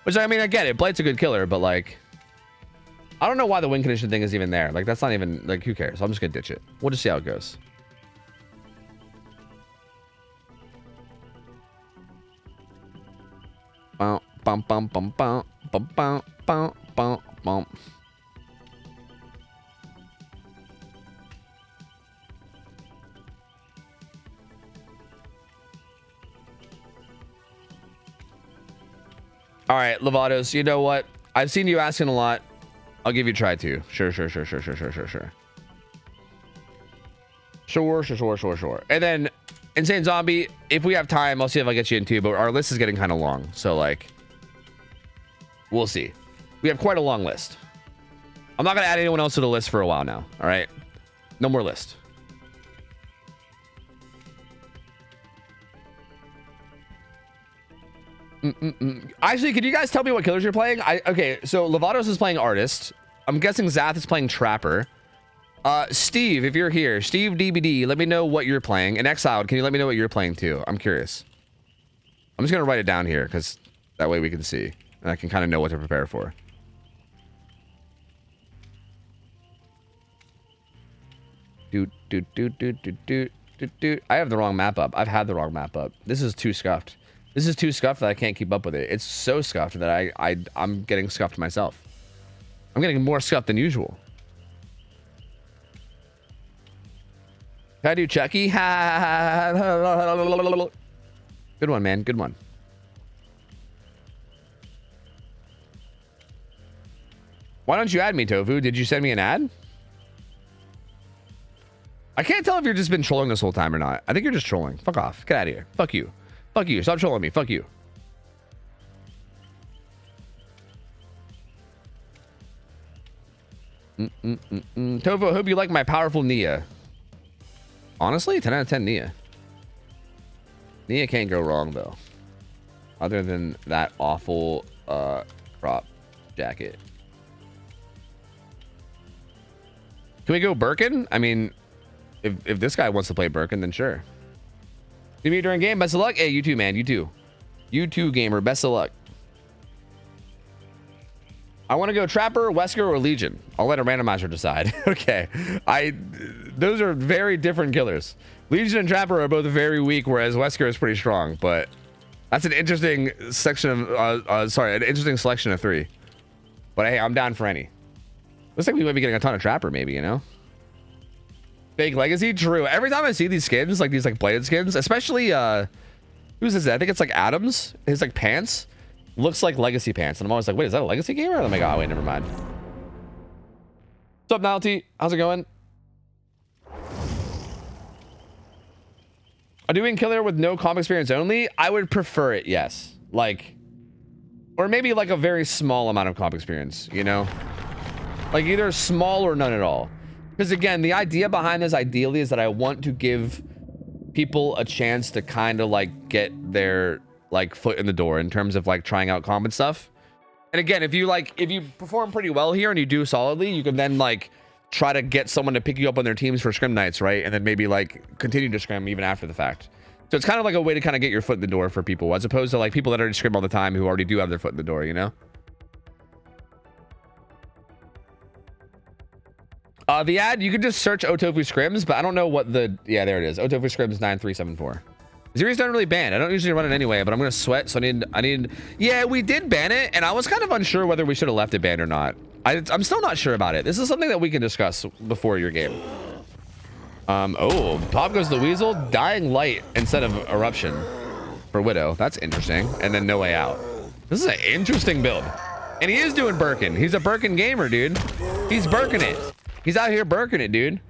Which, I mean, I get it. Blight's a good killer, but like, I don't know why the win condition thing is even there. Like, that's not even, like, who cares? I'm just gonna ditch it. We'll just see how it goes. Bum, bum, bum, bum, bum, bum, bum, bum, bum, bum. All right, Levados, you know what? I've seen you asking a lot. I'll give you a try too. Sure. Sure. And then Insane Zombie, if we have time, I'll see if I get you in too, but our list is getting kind of long. So like, we'll see. We have quite a long list. I'm not going to add anyone else to the list for a while now. All right. No more list. Actually, can you guys tell me what killers you're playing? Okay, so Levados is playing Artist. I'm guessing Zath is playing Trapper. Steve, if you're here, Steve DBD, let me know what you're playing. And Exiled, can you let me know what you're playing too? I'm curious. I'm just gonna write it down here because that way we can see and I can kind of know what to prepare for. I have the wrong map up. I've had the wrong map up. This is too scuffed. This is too scuffed that I can't keep up with it. It's so scuffed that I'm getting scuffed myself. I'm getting more scuffed than usual. Can I do Chucky? Good one, man. Good one. Why don't you add me, Tofu? Did you send me an ad? I can't tell if you've just been trolling this whole time or not. I think you're just trolling. Fuck off. Get out of here. Fuck you. Fuck you. Stop trolling me. Fuck you. Tofu, I hope you like my powerful Nia. Honestly, 10 out of 10 Nia. Nia can't go wrong, though. Other than that awful crop jacket. Can we go Birkin? I mean, if this guy wants to play Birkin, then sure. See me during game. Best of luck. Hey, you too, man. You too. You too, gamer. Best of luck. I want to go Trapper, Wesker, or Legion. I'll let a randomizer decide. Okay. Those are very different killers. Legion and Trapper are both very weak, whereas Wesker is pretty strong. But that's an interesting section of, an interesting selection of 3. But hey, I'm down for any. Looks like we might be getting a ton of Trapper, maybe, you know? Fake Legacy? True. Every time I see these skins, like these like bladed skins, especially, who's this? I think it's like Adams. His like pants looks like Legacy pants. And I'm always like, wait, is that a Legacy gamer? Oh my God, wait, never mind. What's up, Nalty? How's it going? Are doing killer with no comp experience only? I would prefer it, yes. Like, or maybe like a very small amount of comp experience, you know? Like either small or none at all. Because again, the idea behind this ideally is that I want to give people a chance to kind of like get their like foot in the door in terms of like trying out comp and stuff. And again, if you perform pretty well here and you do solidly, you can then like try to get someone to pick you up on their teams for scrim nights, right? And then maybe like continue to scrim even after the fact. So it's kind of like a way to kind of get your foot in the door for people, as opposed to like people that already scrim all the time who already do have their foot in the door, you know? The ad, you can just search OhTofu scrims, but I don't know what the, yeah, there it is. OhTofu scrims 9374. Zero's not really banned. I don't usually run it anyway, but I'm gonna sweat, so I need, yeah, we did ban it, and I was kind of unsure whether we should have left it banned or not. I'm still not sure about it. This is something that we can discuss before your game. Oh, Pop goes the Weasel, Dying Light instead of Eruption for Widow. That's interesting. And then No Way Out. This is an interesting build. And he is doing Birkin. He's a Birkin gamer, dude. He's Birkin it. He's out here Birkin it, dude.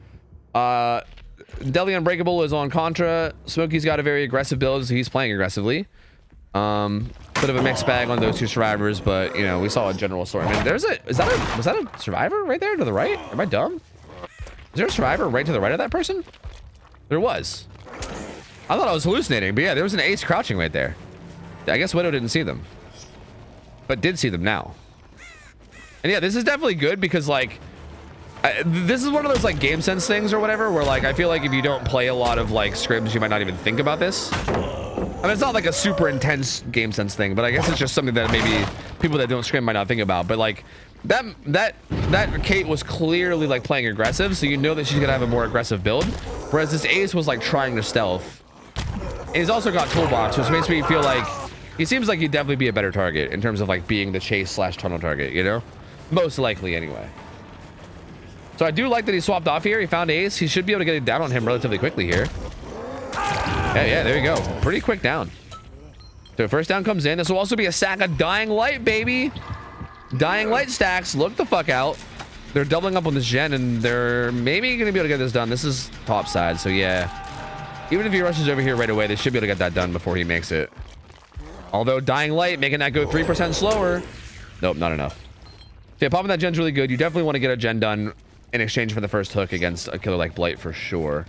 Deli Unbreakable is on Contra. Smokey's got a very aggressive build, so he's playing aggressively. Bit of a mixed bag on those two survivors, but you know, we saw a general assortment. Was that a survivor right there to the right? Am I dumb? Is there a survivor right to the right of that person? There was. I thought I was hallucinating, but yeah, there was an ace crouching right there. I guess Widow didn't see them, but did see them now. And yeah, this is definitely good because like, this is one of those like game sense things or whatever, where like I feel like if you don't play a lot of like scrims, you might not even think about this. I mean, it's not like a super intense game sense thing, but I guess it's just something that maybe people that don't scrim might not think about. But like that Kate was clearly like playing aggressive, so you know that she's gonna have a more aggressive build, whereas this ace was like trying to stealth. And he's also got toolbox, which makes me feel like he seems like he'd definitely be a better target in terms of like being the chase / tunnel target, you know, most likely anyway. So I do like that he swapped off here. He found ace. He should be able to get it down on him relatively quickly here. Yeah, there you go. Pretty quick down. So first down comes in. This will also be a stack of Dying Light, baby. Dying Light stacks. Look the fuck out. They're doubling up on this gen, and they're maybe going to be able to get this done. This is top side, so yeah. Even if he rushes over here right away, they should be able to get that done before he makes it. Although Dying Light, making that go 3% slower. Nope, not enough. So yeah, popping that gen's really good. You definitely want to get a gen done in exchange for the first hook against a killer like Blight for sure.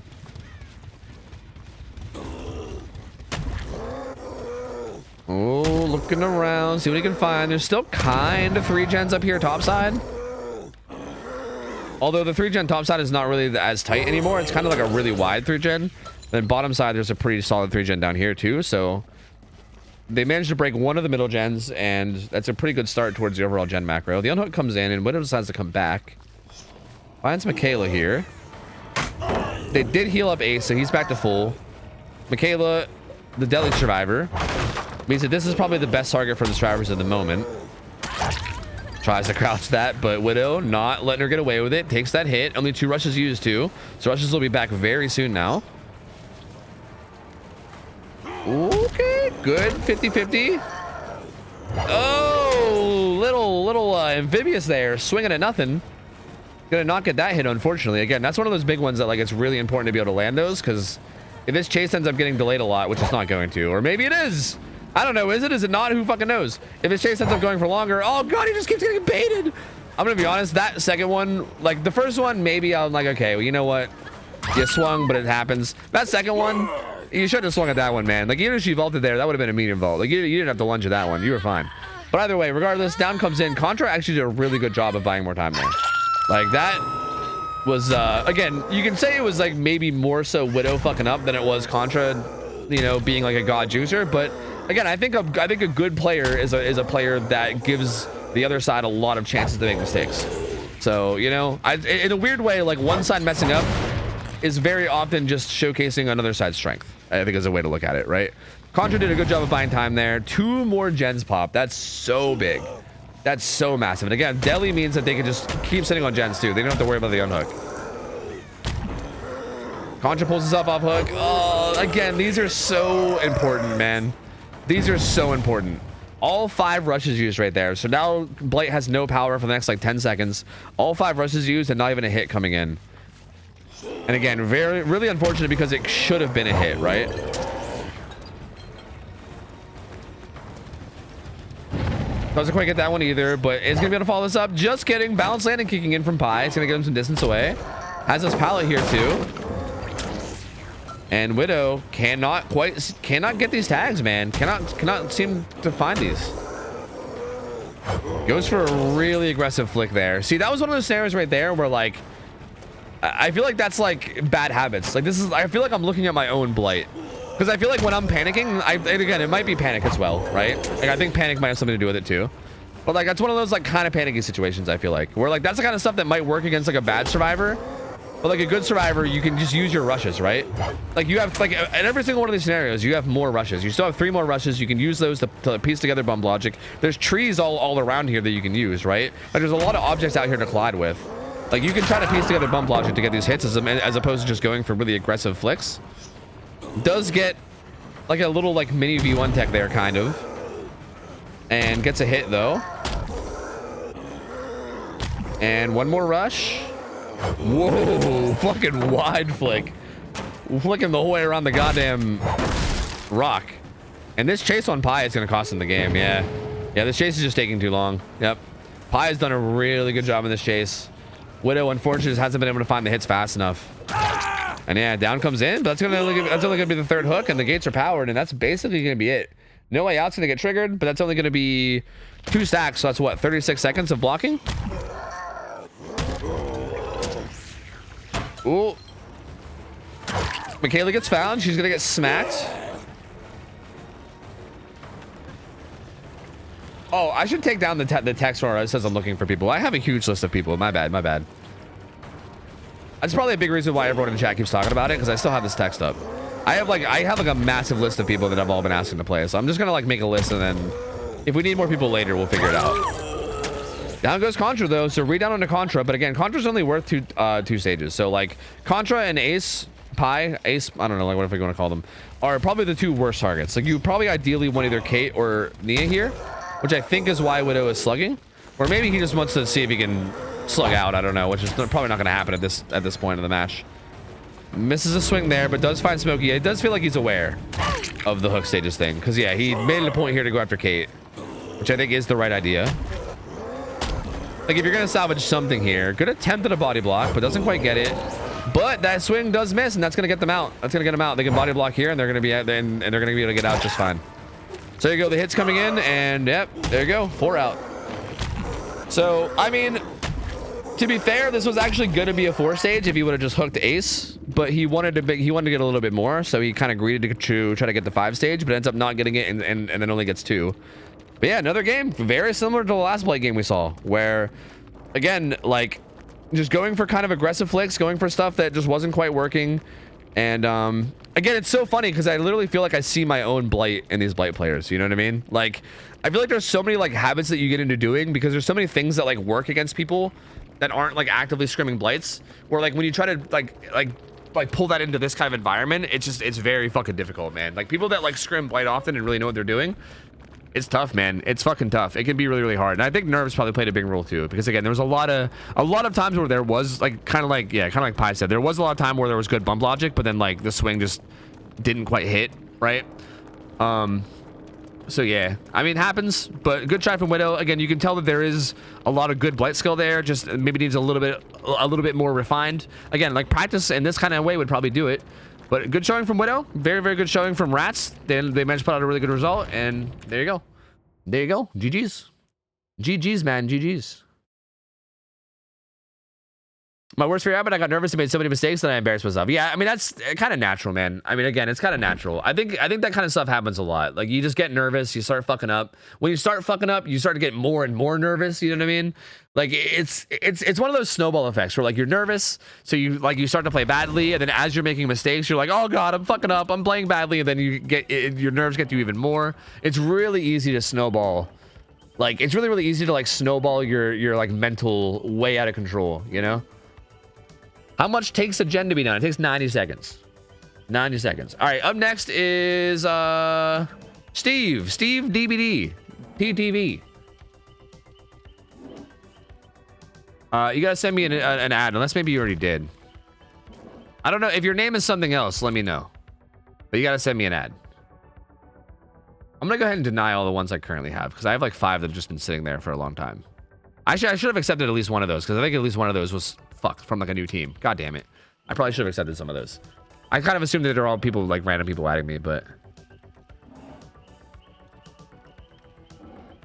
Oh, looking around, see what he can find. There's still kind of 3 gens up here topside. Although the 3 gen topside is not really as tight anymore. It's kind of like a really wide 3 gen. Then bottom side, there's a pretty solid 3 gen down here too. So they managed to break one of the middle gens, and that's a pretty good start towards the overall gen macro. The unhook comes in, and Widow decides to come back. Finds Michaela here. They did heal up Ace, so he's back to full. Michaela, the Deli survivor. Means that this is probably the best target for the survivors at the moment. Tries to crouch that, but Widow not letting her get away with it. Takes that hit. Only 2 rushes used too. So rushes will be back very soon now. Okay, good. 50-50. Oh, little amphibious there. Swinging at nothing. Gonna not get that hit, unfortunately. Again, that's one of those big ones that like it's really important to be able to land those, because if this chase ends up getting delayed a lot, which it's not going to, or maybe it is. I don't know. Is it? Is it not? Who fucking knows? If his chase ends up going for longer. Oh god, he just keeps getting baited. I'm gonna be honest. That second one, like the first one, maybe I'm like, okay, well, you know what? You swung, but it happens. That second one, you should have swung at that one, man. Like even if she vaulted there, that would have been a medium vault. Like you didn't have to lunge at that one. You were fine. But either way, regardless, down comes in. Contra actually did a really good job of buying more time there. Like that was again, you can say it was like maybe more so Widow fucking up than it was Contra, you know, being like a god juicer, but. Again, I think a good player is a player that gives the other side a lot of chances to make mistakes. So, you know, in a weird way, like one side messing up is very often just showcasing another side's strength. I think is a way to look at it, right? Contra did a good job of buying time there. 2 more gens pop. That's so big. That's so massive. And again, Deli means that they can just keep sitting on gens too. They don't have to worry about the unhook. Contra pulls himself off hook. Oh, again, these are so important, man. These are so important. All 5 rushes used right there. So now Blight has no power for the next like 10 seconds. All 5 rushes used and not even a hit coming in. And again, really unfortunate because it should have been a hit, right? Doesn't quite get that one either, but it's gonna be able to follow this up. Just kidding. Balance landing kicking in from Pi. It's gonna get him some distance away. Has his pallet here too. And Widow cannot get these tags, man. Cannot seem to find these. Goes for a really aggressive flick there. See, that was one of those scenarios right there where like I feel like that's like bad habits. Like I feel like I'm looking at my own Blight. Because I feel like when I'm panicking, and again, it might be panic as well, right? Like I think panic might have something to do with it too. But like that's one of those like kind of panicky situations, I feel like. Where like that's the kind of stuff that might work against like a bad survivor. But like a good survivor, you can just use your rushes, right? Like you have like in every single one of these scenarios, you have more rushes. You still have 3 more rushes. You can use those to piece together bump logic. There's trees all around here that you can use, right? Like there's a lot of objects out here to collide with. Like you can try to piece together bump logic to get these hits as opposed to just going for really aggressive flicks. Does get like a little like mini V1 tech there kind of. And gets a hit though. And 1 more rush. Whoa, fucking wide flick. Flicking the whole way around the goddamn rock. And this chase on Pi is going to cost him the game. Yeah, this chase is just taking too long. Yep. Pi has done a really good job in this chase. Widow, unfortunately, just hasn't been able to find the hits fast enough. And yeah, down comes in, but that's only going to be the 3rd hook, and the gates are powered, and that's basically going to be it. No Way Out's going to get triggered, but that's only going to be 2 stacks, so that's what, 36 seconds of blocking? Ooh. Michaela gets found. She's going to get smacked. Oh, I should take down the text where it says I'm looking for people. I have a huge list of people. My bad. That's probably a big reason why everyone in the chat keeps talking about it, because I still have this text up. I have like a massive list of people that I've all been asking to play. So I'm just going to like make a list, and then if we need more people later, we'll figure it out. Down goes Contra though, so read down onto Contra, but again, Contra's only worth two stages. So like Contra and Ace, I don't know, like whatever you want to call them, are probably the 2 worst targets. Like you probably ideally want either Kate or Nia here, which I think is why Widow is slugging, or maybe he just wants to see if he can slug out. I don't know, which is probably not going to happen at this point in the match. Misses a swing there, but does find Smokey. It does feel like he's aware of the hook stages thing, because yeah, he made it a point here to go after Kate, which I think is the right idea. Like if you're gonna salvage something here, good attempt at a body block, but doesn't quite get it. But that swing does miss, and that's gonna get them out. That's gonna get them out. They can body block here, and they're gonna be and they're gonna be able to get out just fine. So there you go. The hits coming in, and yep, there you go. 4 out. So I mean, to be fair, this was actually gonna be a 4 stage if he would have just hooked Ace, but he wanted to get a little bit more, so he kind of agreed to try to get the 5 stage, but ends up not getting it, and then only gets 2. But yeah, another game very similar to the last Blight game we saw, where again, like just going for kind of aggressive flicks, going for stuff that just wasn't quite working, and Again, it's so funny because I literally feel like I see my own blight in these blight players. You know what I mean? Like, I feel like there's so many like habits that you get into doing because there's so many things that like work against people that aren't like actively scrimming blights. Where like when you try to like pull that into this kind of environment, it's very fucking difficult, man. Like people that like scrim blight often and really know what they're doing, it's tough, man. It's fucking tough. It can be really, really hard. And I think nerves probably played a big role too, because again, there was a lot of times where there was like kind of like Pi said, there was a lot of time where there was good bump logic, but then like the swing just didn't quite hit, right? So yeah, I mean, it happens, but good try from Widow. Again, you can tell that there is a lot of good blight skill there, just maybe needs a little bit more refined. Again, like practice in this kind of way would probably do it. But good showing from Widow. Very, very good showing from Rats. Then they managed to put out a really good result, and there you go. There you go. GG's. GG's, man. GG's. My worst fear habit, I got nervous and made so many mistakes that I embarrassed myself. Yeah, I mean, that's kind of natural, man. I mean, again, it's kind of natural. I think that kind of stuff happens a lot. Like, you just get nervous, you start fucking up. When you start fucking up, you start to get more and more nervous, you know what I mean? Like, it's one of those snowball effects where, like, you're nervous, so you start to play badly, and then as you're making mistakes, you're like, oh god, I'm fucking up, I'm playing badly, and then your nerves get to you even more. It's really easy to snowball. Like, it's really, really easy to, like, snowball your like, mental way out of control, you know? How much takes a gen to be done? It takes 90 seconds. 90 seconds. All right, up next is Steve DBD TTV. You gotta send me an ad, unless maybe you already did. I don't know. If your name is something else, let me know. But you gotta send me an ad. I'm gonna go ahead and deny all the ones I currently have, because I have like 5 that have just been sitting there for a long time. I should have accepted at least one of those, because I think at least one of those was fucked from like a new team. God damn it. I probably should have accepted some of those. I kind of assumed that they're all people, like random people adding me, but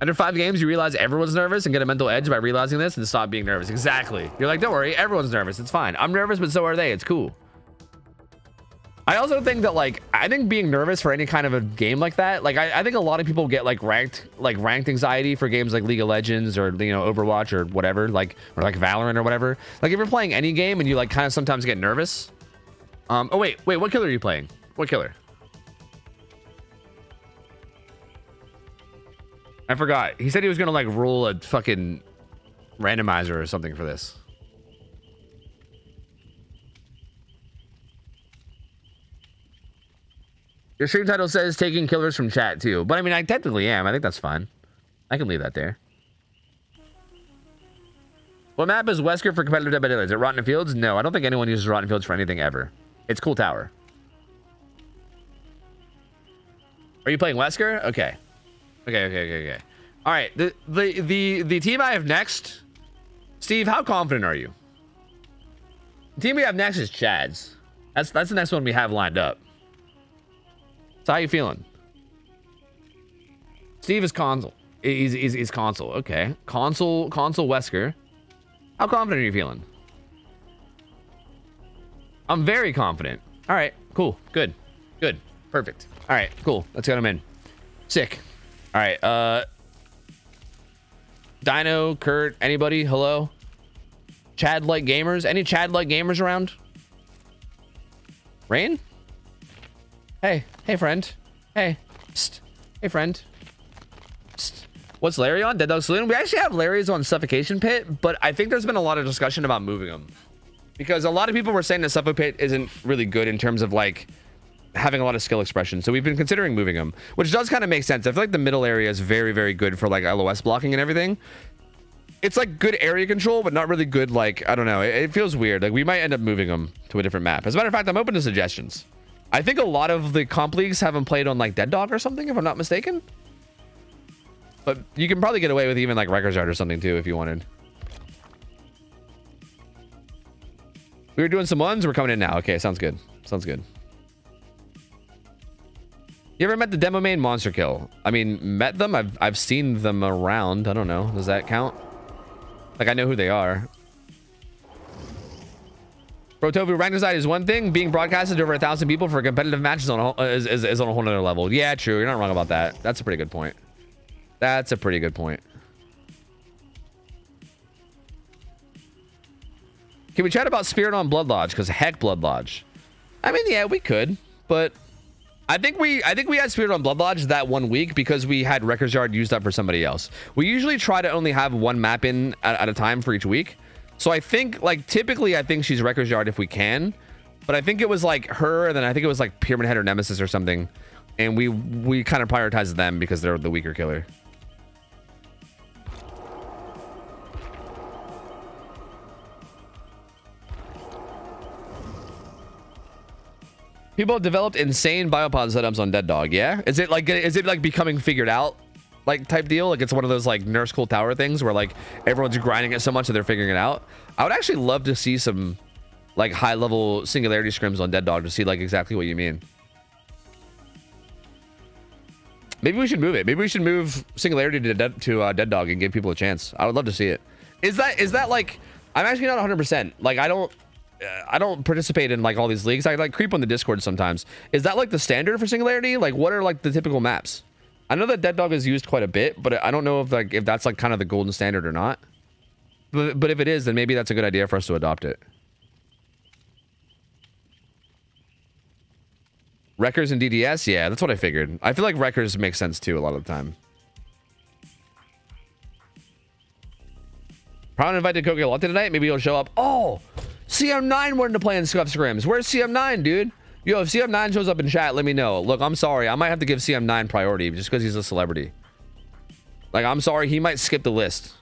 under 5 games, you realize everyone's nervous and get a mental edge by realizing this and stop being nervous. Exactly. You're like, don't worry, everyone's nervous. It's fine. I'm nervous, but so are they. It's cool. I also think that, like, I think being nervous for any kind of a game like that, like, I think a lot of people get like ranked anxiety for games like League of Legends or, you know, Overwatch or whatever, like, or like Valorant or whatever. Like, if you're playing any game and you like kind of sometimes get nervous. Oh wait, what killer are you playing? What killer? I forgot. He said he was gonna like roll a fucking randomizer or something for this. Your stream title says taking killers from chat too, but I mean, I technically am. I think that's fine. I can leave that there. What map is Wesker for competitive Dead by Daylight? Is it Rotten Fields? No, I don't think anyone uses Rotten Fields for anything ever. It's Cool Tower. Are you playing Wesker? Okay. Okay. All right. The team I have next, Steve. How confident are you? The team we have next is Chad's. That's the next one we have lined up. So how you feeling? Steve is console. He's console. Okay. Console Wesker. How confident are you feeling? I'm very confident. All right. Cool. Good. Perfect. All right. Cool. Let's get him in. Sick. All right. Dino, Kurt, anybody? Hello? Chad-like gamers? Any Chad-like gamers around? Rain? Hey friend. Hey. Psst. Hey friend. Psst. What's Larry on? Dead Dog Saloon? We actually have Larry's on Suffocation Pit, but I think there's been a lot of discussion about moving him. Because a lot of people were saying that Suffocation Pit isn't really good in terms of like having a lot of skill expression. So we've been considering moving him, which does kind of make sense. I feel like the middle area is very, very good for like LOS blocking and everything. It's like good area control, but not really good. Like, I don't know. It feels weird. Like we might end up moving him to a different map. As a matter of fact, I'm open to suggestions. I think a lot of the comp leagues have him played on like Dead Dog or something, if I'm not mistaken. But you can probably get away with even like Records Yard or something too if you wanted. We were doing some ones. We're coming in now. Okay, sounds good. Sounds good. You ever met the demo main Monster Kill? I mean, met them? I've seen them around. I don't know. Does that count? Like, I know who they are. OhTofu rank design is one thing. Being broadcasted to over 1,000 people for a competitive match is on a whole nother level. Yeah, true. You're not wrong about that. That's a pretty good point. That's a pretty good point. Can we chat about Spirit on Blood Lodge? Because heck, Blood Lodge. I mean, yeah, we could. but I think we had Spirit on Blood Lodge that 1 week because we had Wrecker's Yard used up for somebody else. We usually try to only have one map in at a time for each week. So I think, like, typically I think she's Wrecker's Yard if we can, but I think it was like her, and then I think it was like Pyramid Head or Nemesis or something, and we kind of prioritized them because they're the weaker killer. People have developed insane biopod setups on Dead Dog. Yeah, is it like becoming figured out, like, type deal? Like, it's one of those like Nurse Cool Tower things where like everyone's grinding it so much that they're figuring it out. I would actually love to see some like high level singularity scrims on Dead Dog to see like exactly what you mean. Maybe we should move it. Maybe we should move singularity to Dead Dog and give people a chance. I would love to see it. Is that like, I'm actually not 100%. Like, I don't participate in like all these leagues. I like creep on the Discord sometimes. Is that like the standard for singularity? Like, what are like the typical maps? I know that Dead Dog is used quite a bit, but I don't know if that's like kind of the golden standard or not. But if it is, then maybe that's a good idea for us to adopt it. Wreckers and DDS? Yeah, that's what I figured. I feel like Wreckers makes sense too a lot of the time. Probably invited Coco Latte tonight. Maybe he'll show up. Oh, CM9 wanted to play in SCUFFED. Where's CM9, dude? Yo, if CM9 shows up in chat, let me know. Look, I'm sorry. I might have to give CM9 priority just because he's a celebrity. Like, I'm sorry. He might skip the list.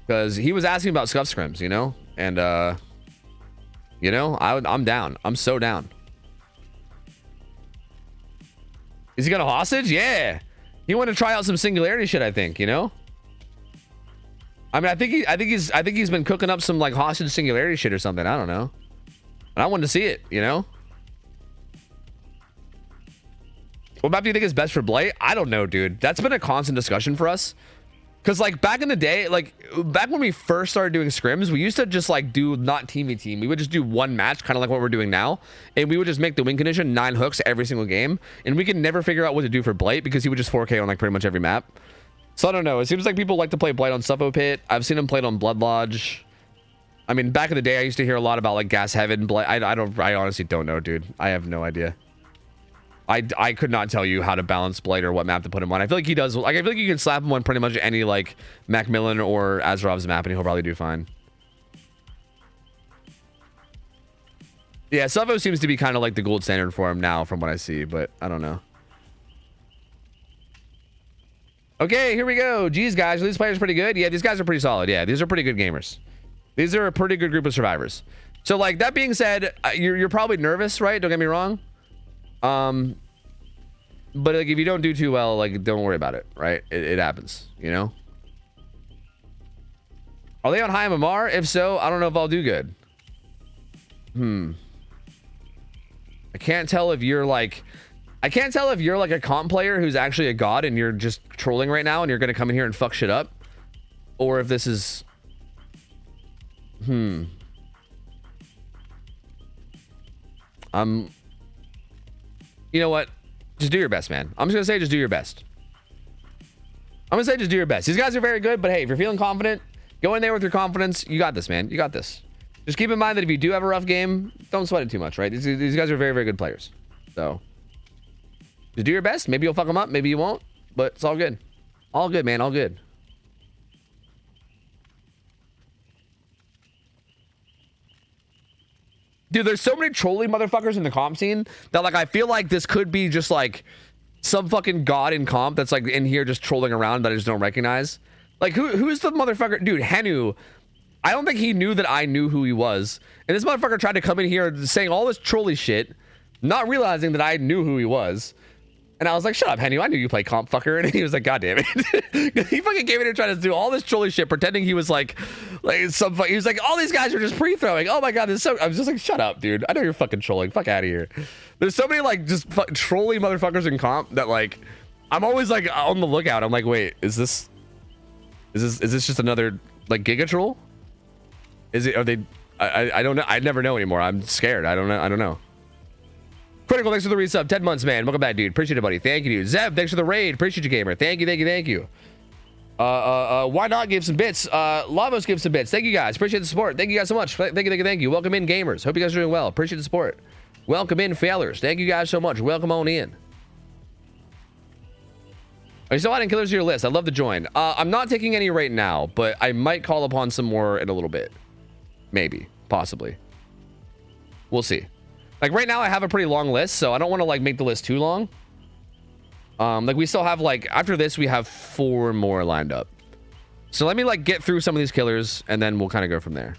Because he was asking about SCUFFED, you know? And, you know, I'm down. I'm so down. Is he got a hostage? Yeah. He wanted to try out some singularity shit, I think, you know? I mean, I think he's been cooking up some like hostage singularity shit or something. I don't know. And I wanted to see it, you know? What map do you think is best for Blight? I don't know, dude. That's been a constant discussion for us. Cause like back in the day, like back when we first started doing scrims, we used to just like do not team v team. We would just do one match, kind of like what we're doing now, and we would just make the win condition 9 hooks every single game, and we could never figure out what to do for Blight because he would just 4K on like pretty much every map. So I don't know. It seems like people like to play Blight on Suffo Pit. I've seen him played on Blood Lodge. I mean, back in the day, I used to hear a lot about like Gas Heaven. Blight. I honestly don't know, dude. I have no idea. I could not tell you how to balance Blight or what map to put him on. I feel like he does. Like, I feel like you can slap him on pretty much any like Macmillan or Azerov's map, and he'll probably do fine. Yeah, Suffo seems to be kind of like the gold standard for him now, from what I see, but I don't know. Okay, here we go. Geez, guys, are these players pretty good? Yeah, these guys are pretty solid. Yeah, these are pretty good gamers. These are a pretty good group of survivors. So, like, that being said, you're probably nervous, right? Don't get me wrong. But like, if you don't do too well, like, don't worry about it, right? It happens, you know? Are they on high MMR? If so, I don't know if I'll do good. I can't tell if you're like... I can't tell if you're like a comp player who's actually a god and you're just trolling right now and you're going to come in here and fuck shit up. Or if this is... You know what? Just do your best, man. I'm just going to say just do your best. I'm going to say just do your best. These guys are very good, but hey, if you're feeling confident, go in there with your confidence. You got this, man. You got this. Just keep in mind that if you do have a rough game, don't sweat it too much, right? These guys are very, very good players. So, just do your best. Maybe you'll fuck them up. Maybe you won't. But it's all good. All good, man. All good. Dude, there's so many trolly motherfuckers in the comp scene that, like, I feel like this could be just, like, some fucking god in comp that's, like, in here just trolling around that I just don't recognize. Like, who's the motherfucker? Dude, Henu. I don't think he knew that I knew who he was. And this motherfucker tried to come in here saying all this trolly shit, not realizing that I knew who he was. And I was like, shut up, Henu. I knew you play comp, fucker. And he was like, God damn it. He fucking came in here trying to do all this trolly shit, pretending he was like some. He was like, all these guys are just pre-throwing. Oh my God, this is so. I was just like, shut up, dude. I know you're fucking trolling. Fuck out of here. There's so many like just trolly motherfuckers in comp that like, I'm always like on the lookout. I'm like, wait, is this just another like Giga troll? Is it? Are they? I don't know. I never know anymore. I'm scared. I don't know. Critical, thanks for the resub. 10 months, man. Welcome back, dude. Appreciate it, buddy. Thank you, dude. Zeb, thanks for the raid. Appreciate you, gamer. Thank you. Why not give some bits? Lavos give some bits. Thank you, guys. Appreciate the support. Thank you guys so much. Thank you. Welcome in, gamers. Hope you guys are doing well. Appreciate the support. Welcome in, failures. Thank you guys so much. Welcome on in. Are you still adding killers to your list? I'd love to join. I'm not taking any right now, but I might call upon some more in a little bit. Maybe. Possibly. We'll see. Like right now I have a pretty long list, so I don't want to like make the list too long. Like we still have like, after this we have 4 more lined up. So let me like get through some of these killers and then we'll kind of go from there.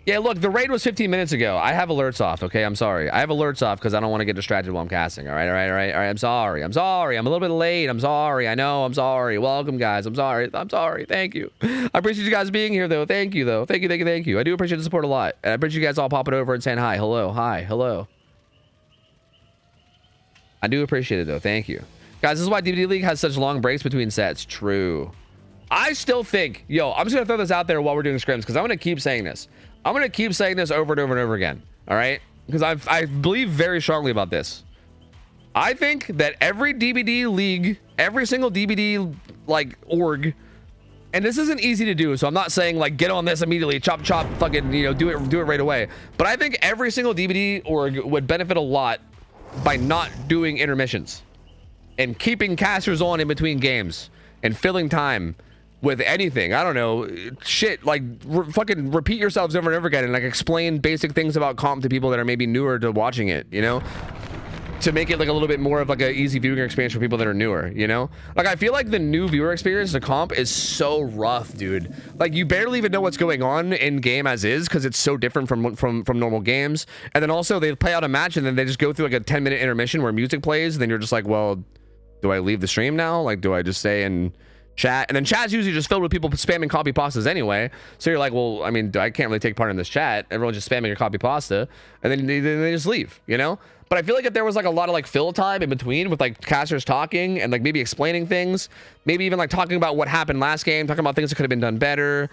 Yeah, look, the raid was 15 minutes ago. I have alerts off, okay? I'm sorry. I have alerts off because I don't want to get distracted while I'm casting. All right. I'm sorry. I'm a little bit late. I'm sorry. I know. I'm sorry. Welcome, guys. I'm sorry. Thank you. I appreciate you guys being here, though. Thank you, though. Thank you. I do appreciate the support a lot. And I appreciate you guys all popping over and saying hi. Hello. Hi. Hello. I do appreciate it, though. Thank you. Guys, this is why DVD League has such long breaks between sets. True. I still think, yo, I'm just going to throw this out there while we're doing scrims because I'm going to keep saying this. I'm going to keep saying this over and over and over again. All right? Because I believe very strongly about this. I think that every DVD league, every single DVD like org, and this isn't easy to do. So I'm not saying like get on this immediately, chop, fucking, you know, do it right away. But I think every single DVD org would benefit a lot by not doing intermissions and keeping casters on in between games and filling time with anything. I don't know, shit, like fucking repeat yourselves over and over again and like explain basic things about comp to people that are maybe newer to watching it, you know, to make it like a little bit more of like a easy viewing experience for people that are newer, you know. Like I feel like the new viewer experience, the comp is so rough, dude. Like you barely even know what's going on in game as is because it's so different from normal games. And then also they play out a match and then they just go through like a 10-minute intermission where music plays and then you're just like, well, do I leave the stream now? Like, do I just stay and chat? And then chat's usually just filled with people spamming copy pastas anyway, so you're like, well, I mean, I can't really take part in this chat. Everyone's just spamming a copy pasta and then they just leave, you know. But I feel like if there was like a lot of like fill time in between with like casters talking and like maybe explaining things, maybe even like talking about what happened last game, talking about things that could have been done better.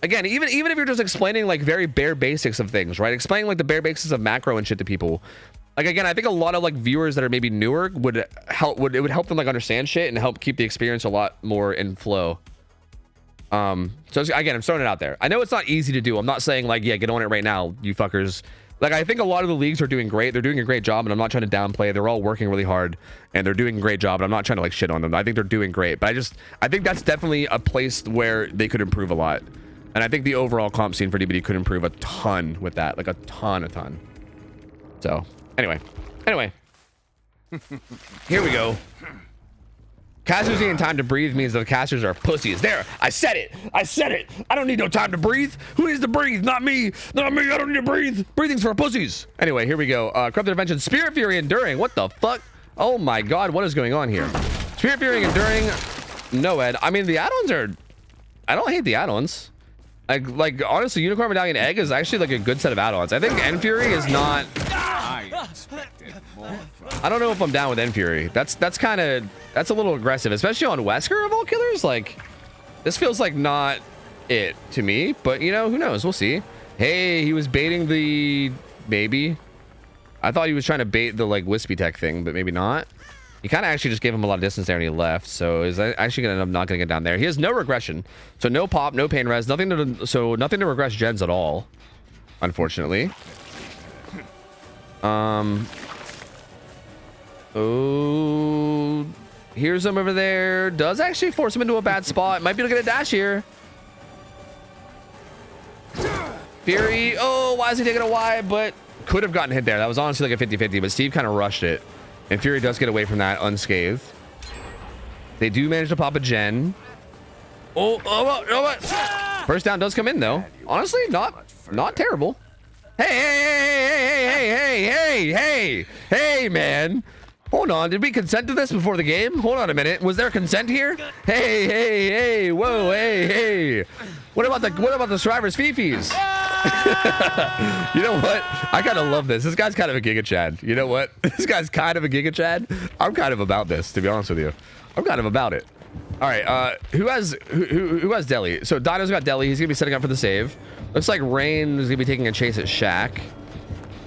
Again, even if you're just explaining like very bare basics of things, right? Explaining like the bare basics of macro and shit to people. Like, again, I think a lot of like viewers that are maybe newer would help them like understand shit and help keep the experience a lot more in flow. So again, I'm throwing it out there. I know it's not easy to do. I'm not saying like, yeah, get on it right now, you fuckers. Like, I think a lot of the leagues are doing great. They're doing a great job, and I'm not trying to downplay. They're all working really hard, and they're doing a great job, and I'm not trying to like shit on them. I think they're doing great, but I think that's definitely a place where they could improve a lot. And I think the overall comp scene for DBD could improve a ton with that, like a ton. So anyway, here we go. Casters needing time to breathe means the casters are pussies. There, I said it. I don't need no time to breathe. Who needs to breathe? Not me. I don't need to breathe. Breathing's for pussies. Anyway, here we go. Corrupt Intervention, Spirit Fury Enduring. What the fuck? Oh my god, what is going on here? Spirit Fury Enduring. No, Ed. I mean, the add-ons are... I don't hate the add-ons. Like honestly, Unicorn Medallion Egg is actually like a good set of add-ons. I think End Fury is not... I don't know if I'm down with End Fury. That's a little aggressive, especially on Wesker of all killers. Like, this feels like not it to me, but you know, who knows? We'll see. Hey, he was baiting the... Maybe. I thought he was trying to bait the like Wispy Tech thing, but maybe not. He kind of actually just gave him a lot of distance there and he left, so is actually gonna end up not gonna get down there. He has no regression, so no pop, no pain res, nothing to regress gens at all, unfortunately. Oh, here's him over there. Does actually force him into a bad spot. Might be able to get a dash here. Fury, oh, why is he taking a Y? But could have gotten hit there. That was honestly like a 50-50, but Steve kind of rushed it. And Fury does get away from that unscathed. They do manage to pop a gen. First down does come in though. Honestly, not terrible. Hey, man. Hold on. Did we consent to this before the game? Hold on a minute. Was there consent here? Hey. Whoa, hey. What about the survivors fifis? You know what? I kind of love this. This guy's kind of a Giga Chad. You know what? This guy's kind of a Giga Chad. I'm kind of about this, to be honest with you. I'm kind of about it. All right. Who has Deli? So Dino's got Deli. He's gonna be setting up for the save. Looks like Rain is gonna be taking a chase at Shaq,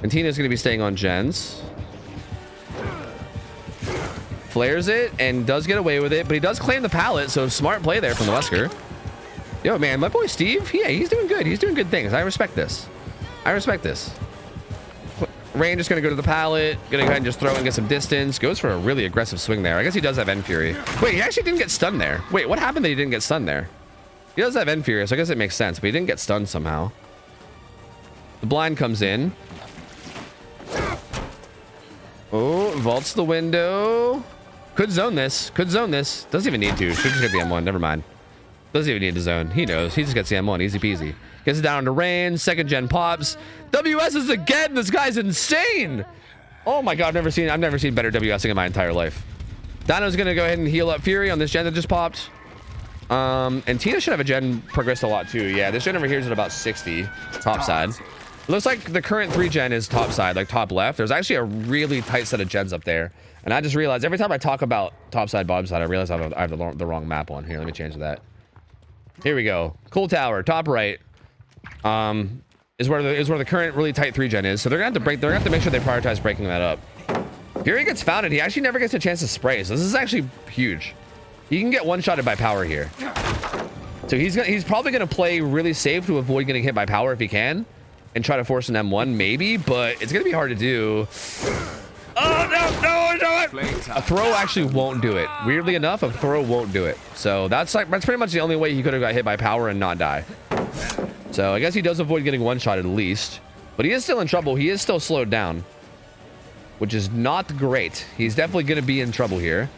and Tina's gonna be staying on Gens. Flares it and does get away with it, but he does claim the pallet, so smart play there from the Wesker. Yo, man, my boy Steve, yeah, he's doing good. He's doing good things. I respect this. I respect this. Rain just going to go to the pallet. Going to go ahead and just throw and get some distance. Goes for a really aggressive swing there. I guess he does have End Fury. Wait, he actually didn't get stunned there. Wait, what happened that he didn't get stunned there? He does have End Fury, so I guess it makes sense, but he didn't get stunned somehow. The blind comes in. Oh, vaults the window. Could zone this. Could zone this. Doesn't even need to. Should just get the M1. Never mind. Doesn't even need to zone. He knows. He just gets the M1. Easy peasy. Gets it down to Rain. Second gen pops. WS's again. This guy's insane. Oh my god. I've never seen better WSing in my entire life. Dino's gonna go ahead and heal up Fury on this gen that just popped. And Tina should have a gen progressed a lot too. Yeah, this gen over here is at about 60 top side. It looks like the current 3 gen is top side, like top left. There's actually a really tight set of gens up there. And I just realized every time I talk about top side, bottom side, I realize I have the wrong map on here. Let me change that. Here we go. Cool tower, top right. Is where the current really tight 3 gen is. So they're gonna have to make sure they prioritize breaking that up. Fury gets founded. He actually never gets a chance to spray. So this is actually huge. He can get one-shotted by power here. So he's probably gonna play really safe to avoid getting hit by power if he can, and try to force an M1 maybe, but it's gonna be hard to do. Oh no! A throw actually won't do it. Weirdly enough, a throw won't do it. So that's pretty much the only way he could have got hit by power and not die. So I guess he does avoid getting one shot at least, but he is still in trouble. He is still slowed down, which is not great. He's definitely gonna be in trouble here.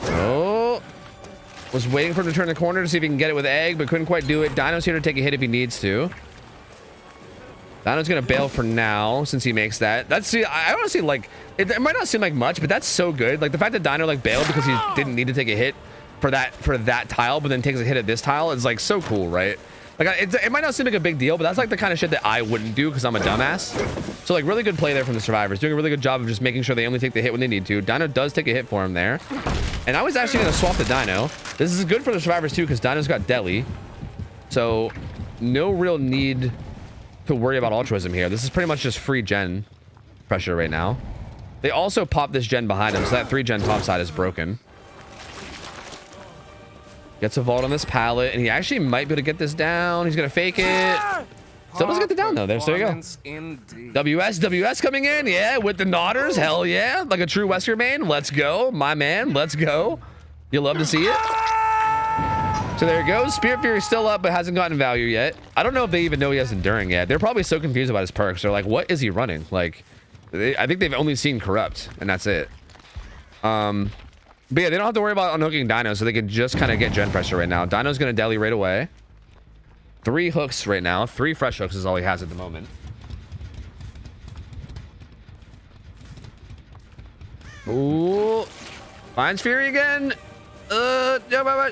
Oh, was waiting for him to turn the corner to see if he can get it with egg, but couldn't quite do it. Dino's here to take a hit if he needs to. Dino's gonna bail for now since he makes that. I honestly like it might not seem like much, but that's so good. Like the fact that Dino like bailed because he didn't need to take a hit for that tile, but then takes a hit at this tile is like so cool, right? Like it might not seem like a big deal, but that's like the kind of shit that I wouldn't do because I'm a dumbass. So like really good play there from the survivors, doing a really good job of just making sure they only take the hit when they need to. Dino does take a hit for him there, and I was actually gonna swap the Dino. This is good for the survivors too because Dino's got Deli, so no real need to worry about altruism here. This is pretty much just free gen pressure right now. They also pop this gen behind him, so that 3 gen top side is broken. Gets a vault on this pallet, and he actually might be able to get this down. He's gonna fake it. Still doesn't get the down though. There you go. WS coming in, yeah, with the nodders. Hell yeah, like a true Wesker main. Let's go, my man. Let's go. You love to see it. So there it goes. Spirit Fury still up, but hasn't gotten value yet. I don't know if they even know he has Enduring yet. They're probably so confused about his perks. They're like, what is he running? Like, I think they've only seen Corrupt, and that's it. But yeah, they don't have to worry about unhooking Dino, so they can just kind of get gen pressure right now. Dino's going to deli right away. 3 hooks right now. 3 fresh hooks is all he has at the moment. Ooh. Finds Fury again.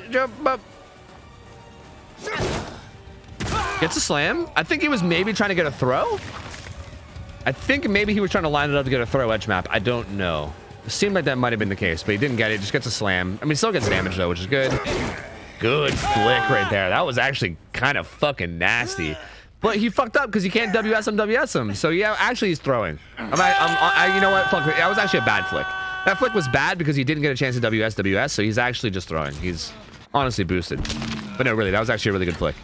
Jump up. Gets a slam. I think he was maybe trying to get a throw. I think maybe he was trying to line it up to get a throw edge map. I don't know. It seemed like that might have been the case, but he didn't get it. Just gets a slam. I mean, still gets damage though, which is good. Good flick right there. That was actually kind of fucking nasty. But he fucked up because he can't WS him. So yeah, actually he's throwing. You know what? Fuck. That was actually a bad flick. That flick was bad because he didn't get a chance to WS, so he's actually just throwing. He's honestly boosted. But no, really, that was actually a really good flick.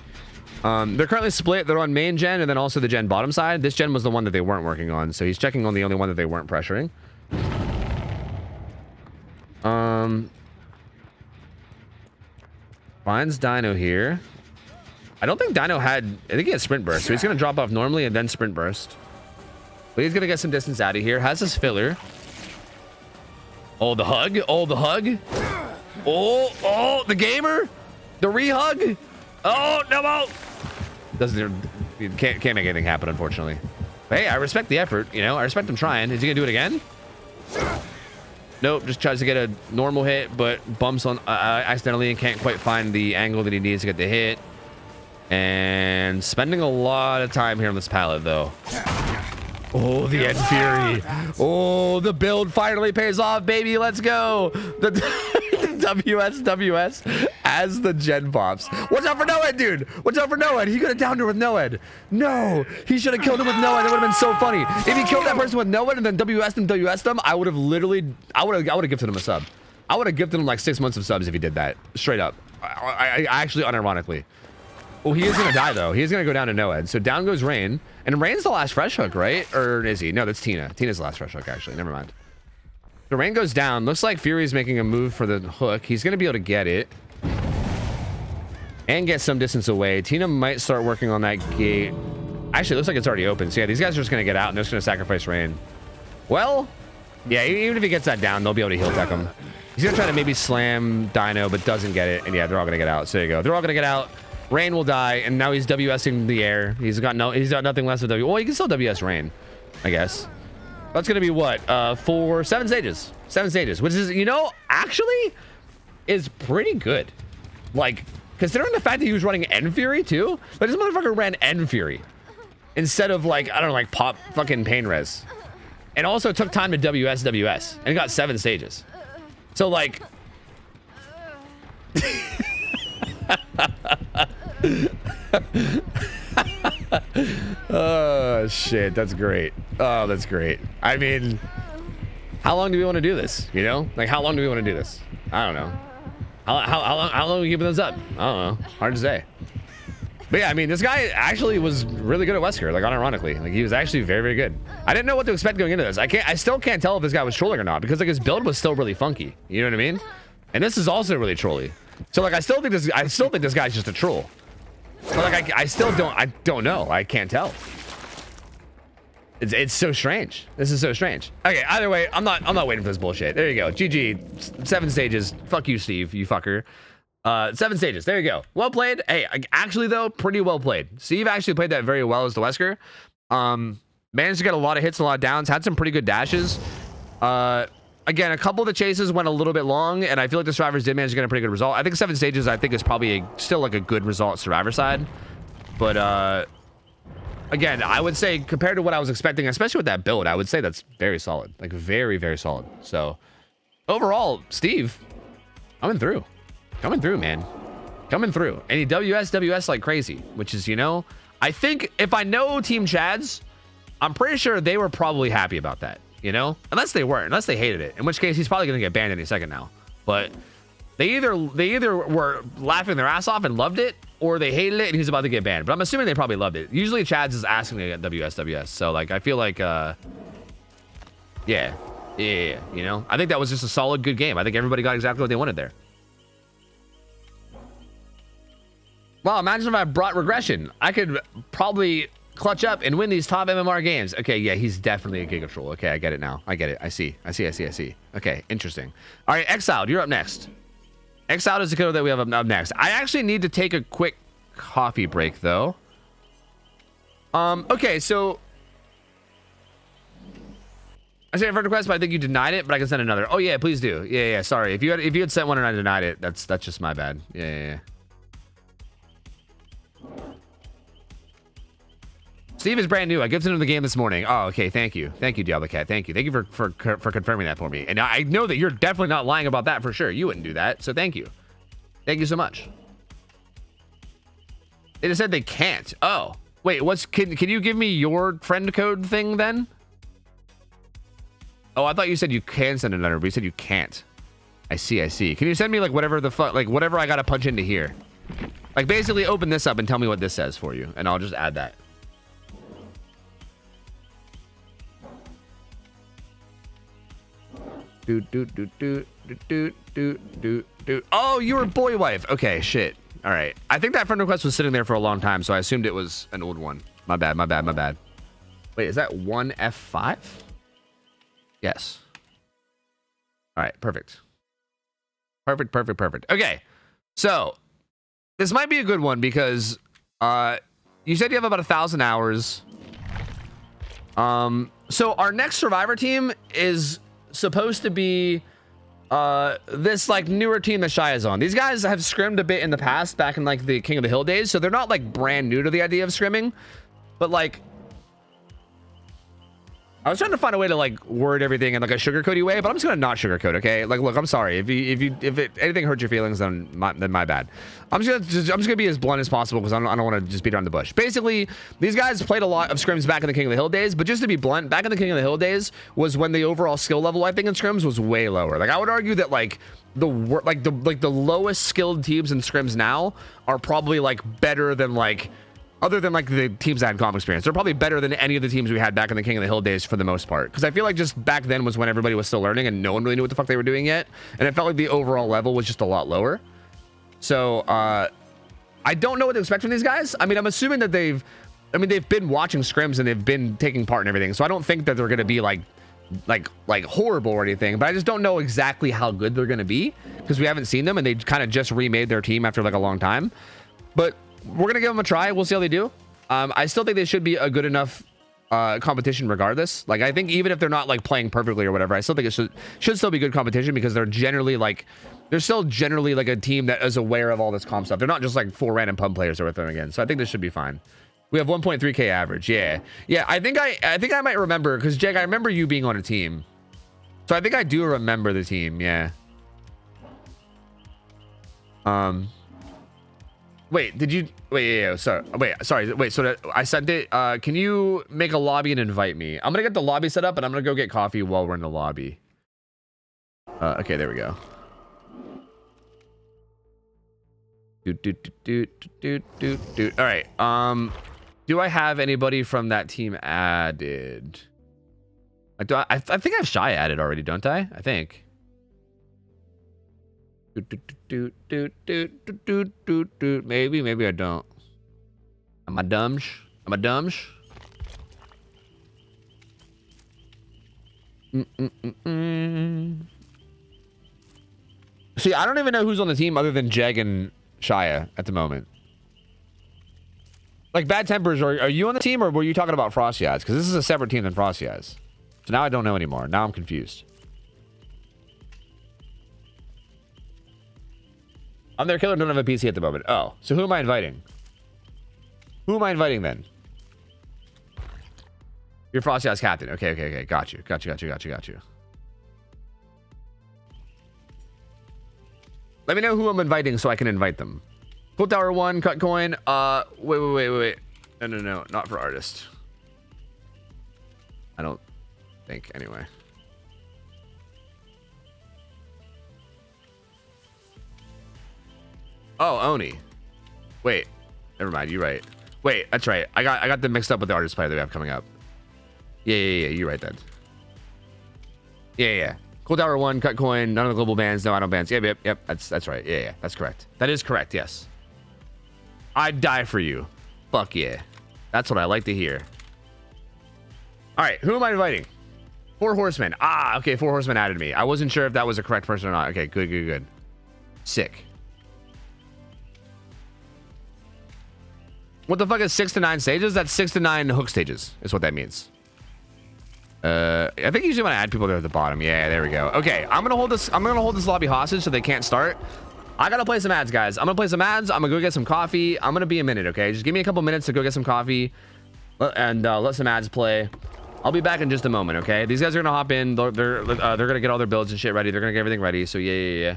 They're currently split. They're on main gen and then also the gen bottom side. This gen was the one that they weren't working on, so he's checking on the only one that they weren't pressuring. Finds Dino here. I don't think Dino had... I think he had sprint burst, so he's going to drop off normally and then sprint burst. But he's going to get some distance out of here. Has his filler. Oh, the hug. Oh, the hug. Oh, the gamer. The re-hug. Oh, no. Can't make anything happen, unfortunately. But hey, I respect the effort. You know, I respect him trying. Is he going to do it again? Nope, just tries to get a normal hit, but bumps on accidentally and can't quite find the angle that he needs to get the hit. And spending a lot of time here on this pallet, though. Oh, the End Fury. Oh, the build finally pays off, baby. Let's go. The WS as the gen pops. Watch out for Noed, dude. Watch out for Noed. He could have downed her with Noed. No, he should have killed him with Noed. That would have been so funny. If he killed that person with Noed and then WS'd them, I would have literally, I would have gifted him a sub. I would have gifted him like 6 months of subs if he did that. Straight up. I actually, unironically. Oh, he is going to die, though. He is going to go down to Noed. So down goes Rain. And Rain's the last fresh hook, right? Or is he? No, that's Tina. Tina's the last fresh hook, actually. Never mind. So Rain goes down. Looks like Fury's making a move for the hook. He's going to be able to get it. And get some distance away. Tina might start working on that gate. Actually, it looks like it's already open. So yeah, these guys are just going to get out and they're just going to sacrifice Rain. Well, yeah, even if he gets that down, they'll be able to heal tech him. He's going to try to maybe slam Dino, but doesn't get it. And yeah, they're all going to get out. So there you go. They're all going to get out. Rain will die, and now he's WSing the air. He's got nothing less of W. Well, he can still WS Rain, I guess. That's gonna be what? For 7 stages. 7 stages, which is, you know, actually is pretty good. Like, considering the fact that he was running N Fury too. Like, this motherfucker ran N Fury instead of like, I don't know, like pop fucking pain res. And also took time to WS and got 7 stages. So like oh shit, that's great. Oh, that's great. I mean, how long do we want to do this? You know, like how long do we want to do this? I don't know. How long are we keeping this up? I don't know. Hard to say. But yeah, I mean, this guy actually was really good at Wesker, like unironically. Like he was actually very, very good. I didn't know what to expect going into this. I still can't tell if this guy was trolling or not because like his build was still really funky. You know what I mean? And this is also really trolly. So like I still think this guy's just a troll. But like I don't know. I can't tell. It's so strange. This is so strange. Okay, either way, I'm not waiting for this bullshit. There you go. GG. 7 stages. Fuck you, Steve, you fucker. 7 stages. There you go. Well played. Hey, actually though, pretty well played. Steve actually played that very well as the Wesker. Managed to get a lot of hits and a lot of downs. Had some pretty good dashes. Again, a couple of the chases went a little bit long, and I feel like the survivors did manage to get a pretty good result. I think 7 stages, I think, is probably still like a good result survivor side. But again, I would say compared to what I was expecting, especially with that build, I would say that's very solid. Like very, very solid. So overall, Steve, coming through, man, coming through. And he WS like crazy, which is, you know, I think if I know Team Chads, I'm pretty sure they were probably happy about that. You know, unless they hated it, in which case he's probably gonna get banned any second now. But they either were laughing their ass off and loved it, or they hated it and he's about to get banned. But I'm assuming they probably loved it. Usually Chads is asking to get WS. So like I feel like yeah, you know, I think that was just a solid good game. I think everybody got exactly what they wanted there. Wow, imagine if I brought regression. I could probably clutch up and win these top MMR games. Okay, yeah, he's definitely a Giga Troll. Okay, I get it now. I get it. I see. Okay, interesting. All right, Exiled, you're up next. Exiled is the killer that we have up next. I actually need to take a quick coffee break, though. Okay, so I sent a friend request, but I think you denied it, but I can send another. Oh, yeah, please do. Yeah, sorry. If you had sent one and I denied it, that's just my bad. Yeah. Steve is brand new. I gifted him the game this morning. Oh, okay. Thank you, Diablo Cat. Thank you for confirming that for me. And I know that you're definitely not lying about that for sure. You wouldn't do that. So thank you so much. They just said they can't. Oh, wait. Can you give me your friend code thing then? Oh, I thought you said you can send another, but you said you can't. I see. Can you send me like whatever the fuck, like whatever I gotta punch into here? Like basically open this up and tell me what this says for you, and I'll just add that. Oh, you were boy wife. Okay, shit. All right. I think that friend request was sitting there for a long time, so I assumed it was an old one. My bad. Wait, is that 1F5? Yes. All right, perfect. Okay, so this might be a good one because you said you have about 1,000 hours. So our next survivor team is supposed to be this like newer team that Shy is on. These guys have scrimmed a bit in the past, back in like the King of the Hill days, so they're not like brand new to the idea of scrimming, but like I was trying to find a way to like word everything in like a sugarcoaty way, but I'm just gonna not sugarcoat. Okay, like look, I'm sorry if anything hurts your feelings, then my bad. I'm just gonna be as blunt as possible because I don't want to just beat around the bush. Basically, these guys played a lot of scrims back in the King of the Hill days, but just to be blunt, back in the King of the Hill days was when the overall skill level I think in scrims was way lower. Like I would argue that like the lowest skilled teams in scrims now are probably like better than like. Other than like the teams that had comp experience, they're probably better than any of the teams we had back in the King of the Hill days for the most part. Because I feel like just back then was when everybody was still learning and no one really knew what the fuck they were doing yet. And it felt like the overall level was just a lot lower. So I don't know what to expect from these guys. I mean, I'm assuming that they've been watching scrims and they've been taking part in everything. So I don't think that they're going to be like horrible or anything. But I just don't know exactly how good they're going to be because we haven't seen them and they kind of just remade their team after like a long time. But we're gonna give them a try. We'll see how they do. I still think they should be a good enough competition regardless. Like I think even if they're not like playing perfectly or whatever, I still think it should still be good competition because they're still generally like a team that is aware of all this comp stuff. They're not just like 4 random pub players that we're throwing in. So I think this should be fine. We have 1.3k average. Yeah. I think I might remember because Jake, I remember you being on a team. So I think I do remember the team. Yeah. Wait, did you wait? Yeah, sorry. Wait, so that I sent it. Can you make a lobby and invite me? I'm gonna get the lobby set up and I'm gonna go get coffee while we're in the lobby. Okay, there we go. All right. Do I have anybody from that team added? I think I have Shy added already, don't I? I think. Maybe I don't. Am I dumsh? See, I don't even know who's on the team other than Jeg and Shia at the moment. Like Bad Tempers, are you on the team or were you talking about Frosty Eyes? Because this is a separate team than Frosty Eyes. So now I don't know anymore. Now I'm confused. I'm their killer, don't have a PC at the moment. Oh, so who am I inviting? Who am I inviting then? You're Frosty Eyes captain. Okay. Got you. Let me know who I'm inviting so I can invite them. Full Tower 1, cut coin. Wait. No. Not for artist. I don't think, anyway. Oh, Oni. Wait. Never mind. You're right. Wait, that's right. I got them mixed up with the artist player that we have coming up. Yeah. You're right then. Yeah. Cool Tower 1, cut coin, none of the global bans, no idle bans. Yep. That's right. Yeah. That's correct. That is correct, yes. I'd die for you. Fuck yeah. That's what I like to hear. Alright, who am I inviting? 4 Horsemen. Ah, okay, 4 Horsemen added me. I wasn't sure if that was a correct person or not. Okay, good. Sick. What the fuck is 6 to 9 stages? That's 6 to 9 hook stages, is what that means. I think usually when I add people, they're at the bottom. Yeah, there we go. Okay, I'm gonna hold this lobby hostage so they can't start. I gotta play some ads, guys. I'm gonna play some ads. I'm gonna go get some coffee. I'm gonna be a minute, okay? Just give me a couple minutes to go get some coffee and let some ads play. I'll be back in just a moment, okay? These guys are gonna hop in. They're gonna get all their builds and shit ready. They're gonna get everything ready. So yeah.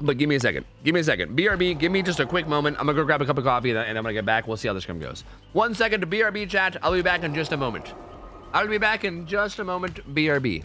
But give me a second. BRB, give me just a quick moment. I'm gonna go grab a cup of coffee and I'm gonna get back. We'll see how this scrim goes. 1 second to BRB chat. I'll be back in just a moment. BRB.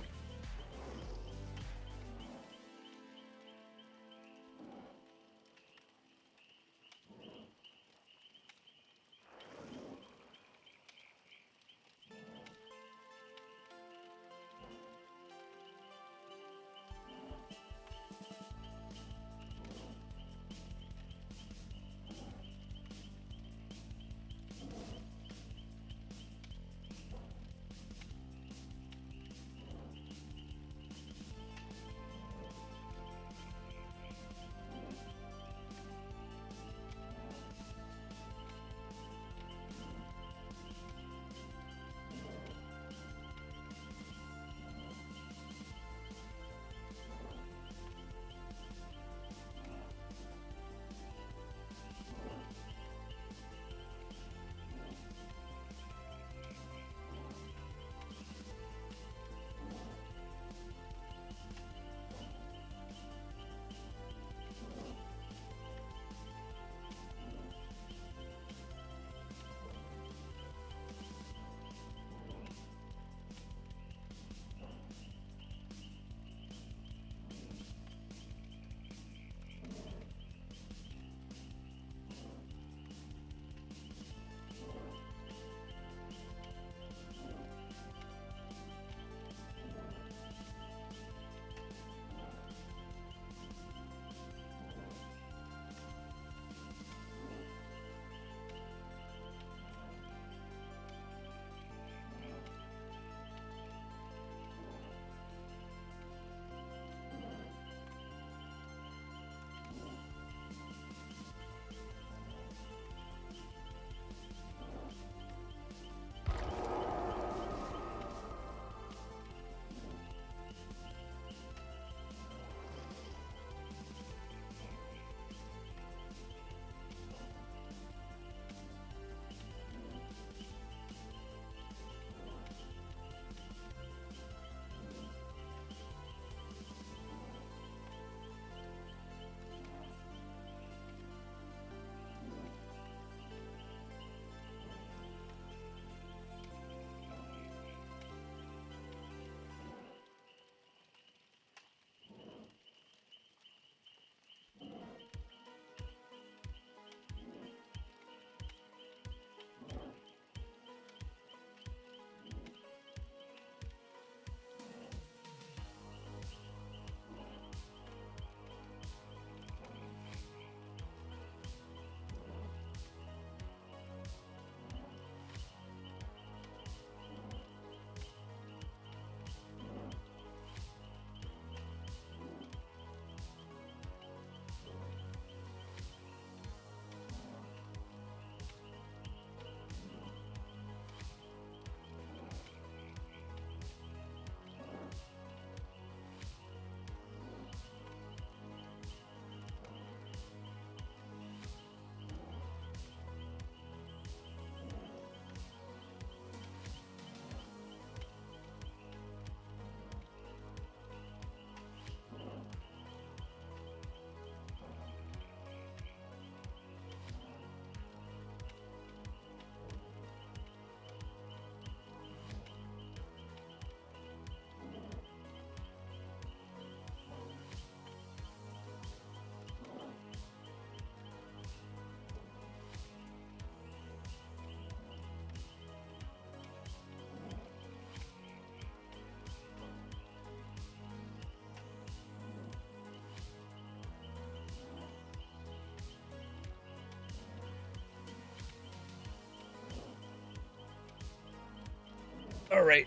All right.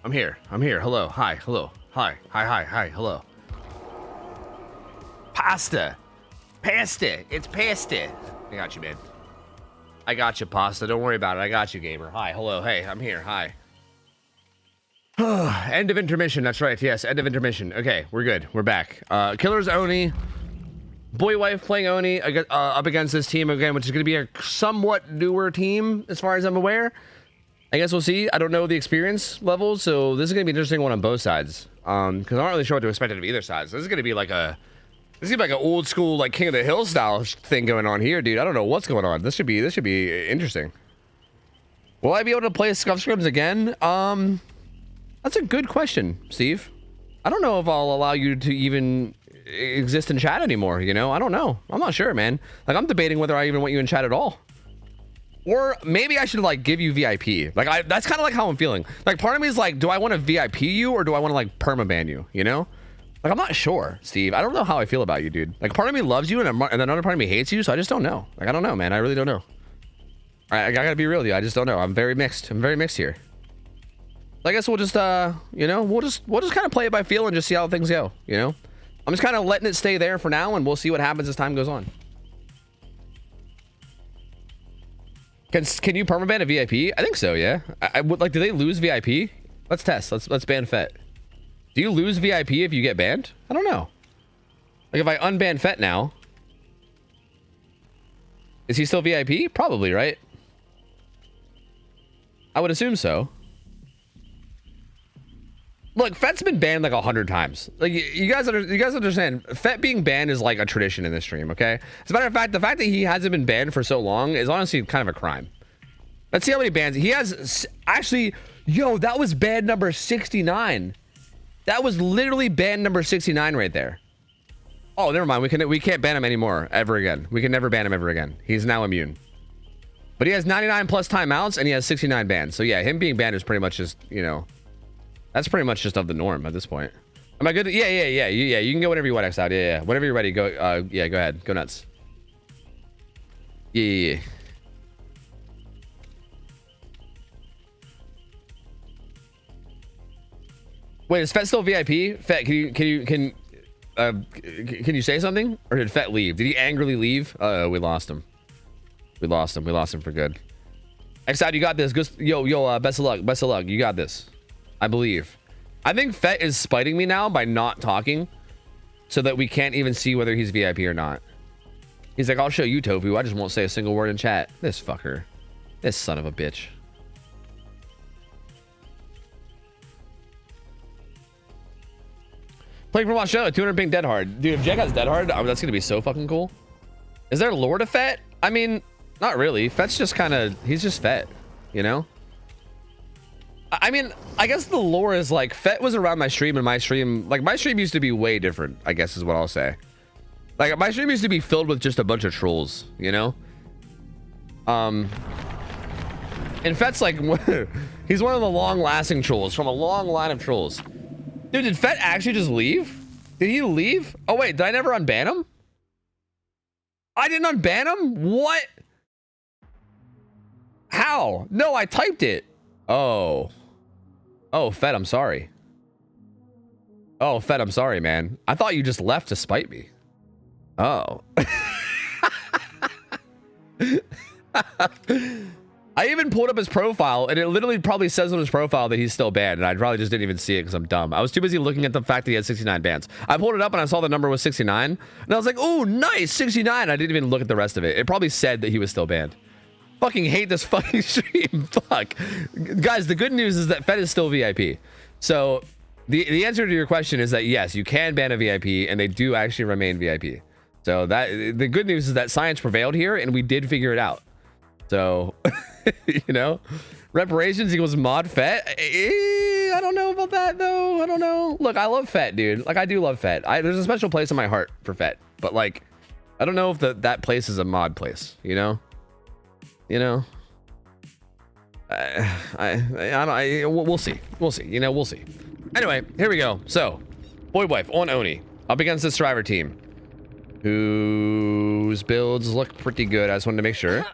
I'm here. Hello. Hi. Hello. Hi. Hello. Pasta. It's pasta. I got you, man. I got you, pasta. Don't worry about it. I got you, gamer. Hi. Hello. Hey, I'm here. Hi. End of intermission. That's right. Yes, end of intermission. Okay, we're good. We're back. Killer's Oni. Boy wife playing Oni up against this team again, which is going to be a somewhat newer team as far as I'm aware. I guess we'll see. I don't know the experience level, so this is going to be an interesting one on both sides. Because I'm not really sure what to expect out of either side. So this is going to be like an old school like King of the Hill style thing going on here, dude. I don't know what's going on. This should be interesting. Will I be able to play SCRIMS again? That's a good question, Steve. I don't know if I'll allow you to even exist in chat anymore, you know? I don't know. I'm not sure, man. Like, I'm debating whether I even want you in chat at all. Or maybe I should, like, give you VIP. Like, that's kind of like how I'm feeling. Like, part of me is like, do I want to VIP you or do I want to, like, permaban you, you know? Like, I'm not sure, Steve. I don't know how I feel about you, dude. Like, part of me loves you and then another part of me hates you, so I just don't know. Like, I don't know, man. I really don't know. I gotta be real with you. I just don't know. I'm very mixed. I'm very mixed here. I guess we'll just, you know, we'll just kind of play it by feel and just see how things go, you know? I'm just kind of letting it stay there for now, and we'll see what happens as time goes on. Can you permaban a VIP? I think so, yeah. I would like, do they lose VIP? Let's test. Let's ban Fett. Do you lose VIP if you get banned? I don't know. Like, if I unban Fett now, is he still VIP? Probably, right? I would assume so. Look, Fett's been banned like 100 times. Like, you guys understand, Fett being banned is like a tradition in this stream, okay? As a matter of fact, the fact that he hasn't been banned for so long is honestly kind of a crime. Let's see how many bans he has. Actually, yo, that was ban number 69. That was literally ban number 69 right there. Oh, never mind. We can't ban him anymore ever again. We can never ban him ever again. He's now immune. But he has 99 plus timeouts and he has 69 bans. So yeah, him being banned is pretty much just, you know, that's pretty much just of the norm at this point. Am I good? Yeah. You can go whenever you want, X out. Yeah. Whenever you're ready, go. Yeah, go ahead. Go nuts. Yeah. Wait, is Fett still VIP? Fett, can you say something? Or did Fett leave? Did he angrily leave? We lost him. We lost him for good. X out, you got this. Yo, best of luck. You got this. I believe. I think Fett is spiting me now by not talking so that we can't even see whether he's VIP or not. He's like, I'll show you, Tofu. I just won't say a single word in chat. This fucker. This son of a bitch. Playing from my show, 200 ping dead hard. Dude, if Jack has dead hard, that's gonna be so fucking cool. Is there lore to Fett? I mean, not really. Fett's just kind of, he's just Fett, you know? I mean, I guess the lore is like Fett was around my stream and my stream used to be way different, I guess is what I'll say. Like my stream used to be filled with just a bunch of trolls, you know? And Fett's like, he's one of the long-lasting trolls from a long line of trolls. Dude, did Fett actually just leave? Did he leave? Oh wait, did I never unban him? I didn't unban him? What? How? No, I typed it. Oh, Fett, I'm sorry. Oh, Fett, I'm sorry, man. I thought you just left to spite me. Oh. I even pulled up his profile, and it literally probably says on his profile that he's still banned, and I probably just didn't even see it because I'm dumb. I was too busy looking at the fact that he had 69 bans. I pulled it up, and I saw the number was 69, and I was like, oh, nice, 69. I didn't even look at the rest of it. It probably said that he was still banned. Fucking hate this fucking stream. Fuck. Guys, the good news is that Fett is still VIP. So the answer to your question is that yes, you can ban a VIP and they do actually remain VIP. So that the good news is that science prevailed here and we did figure it out. So, you know, reparations equals mod Fett. I don't know about that though. I don't know. Look, I love Fett, dude. Like I do love Fett. There's a special place in my heart for Fett, but like, I don't know if that place is a mod place, you know? You know, we'll see. You know, we'll see. Anyway, here we go. So, boy wife on Oni up against this driver team, whose builds look pretty good. I just wanted to make sure.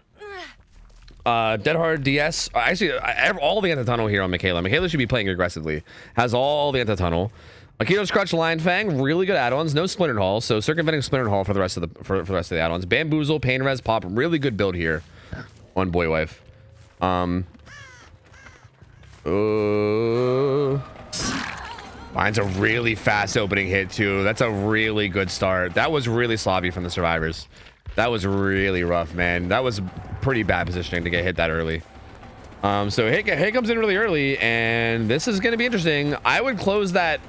Dead Hard DS. Actually, all the anti-tunnel here on Michaela. Michaela should be playing aggressively. Has all the anti-tunnel. Akito's Crutch, Lion Fang, really good add-ons. No Splintered Hall, so circumventing Splintered Hall for the rest of the for the rest of the add-ons. Bamboozle, Pain Res, Pop, really good build here on Boy Wife. Mine's a really fast opening hit too. That's a really good start. That was really sloppy from the survivors. That was really rough, man. That was pretty bad positioning to get hit that early. So hit comes in really early, and this is gonna be interesting. I would close that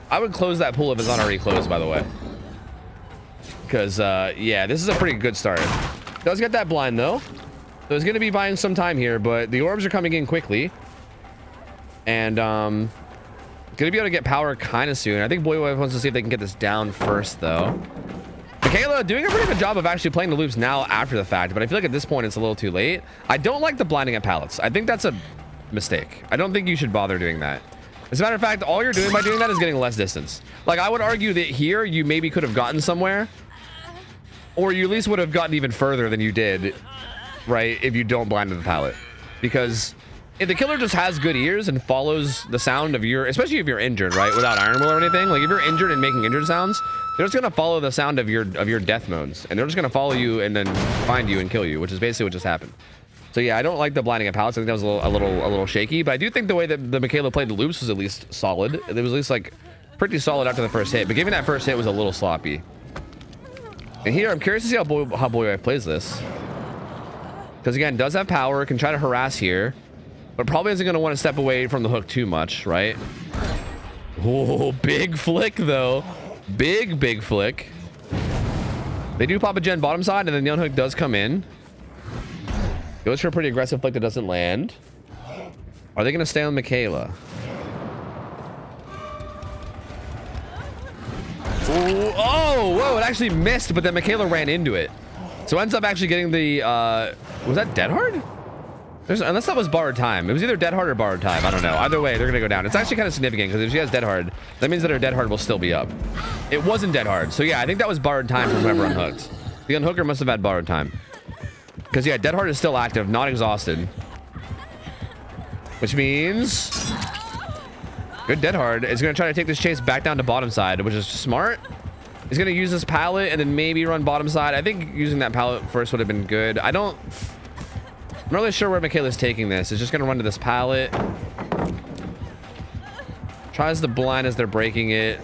pool if it's not already closed, by the way. Because yeah, this is a pretty good start. Does get that blind though. So it's gonna be buying some time here, but the orbs are coming in quickly. And gonna be able to get power kind of soon. I think Boy Wife wants to see if they can get this down first though. Michaela doing a pretty good job of actually playing the loops now after the fact, but I feel like at this point it's a little too late. I don't like the blinding at pallets. I think that's a mistake. I don't think you should bother doing that. As a matter of fact, all you're doing by doing that is getting less distance. Like, I would argue that here you maybe could have gotten somewhere, or you at least would have gotten even further than you did, right, if you don't blind to the pallet. Because if the killer just has good ears and follows the sound of your, especially if you're injured, right, without Iron Will or anything, like if you're injured and making injured sounds, they're just gonna follow the sound of your death moans, and they're just gonna follow you and then find you and kill you, which is basically what just happened. So yeah, I don't like the blinding at pallets. I think that was a little shaky, but I do think the way that the Michaela played the loops was at least solid. It was at least like pretty solid after the first hit, but giving that first hit was a little sloppy. And here I'm curious to see how Boy Wife plays this, because again, does have power, can try to harass here, but probably isn't going to want to step away from the hook too much, right? Oh, big flick though. Big flick. They do pop a gen bottom side, and then the unhook does come in. Goes for a pretty aggressive flick that doesn't land. Are they going to stay on Michaela? Ooh, oh, whoa, it actually missed, but then Michaela ran into it. So ends up actually getting the, was that Dead Hard? Unless that was borrowed time. It was either Dead Hard or borrowed time. I don't know. Either way, they're going to go down. It's actually kind of significant, because if she has Dead Hard, that means that her Dead Hard will still be up. It wasn't Dead Hard. So yeah, I think that was borrowed time from whoever unhooked. The unhooker must have had borrowed time. Because yeah, Dead Hard is still active, not exhausted. Which means good Dead Hard is going to try to take this chase back down to bottom side, which is smart. He's going to use this pallet and then maybe run bottom side. I think using that pallet first would have been good. I'm not really sure where Michaela's taking this. It's just going to run to this pallet. Tries to blind as they're breaking it.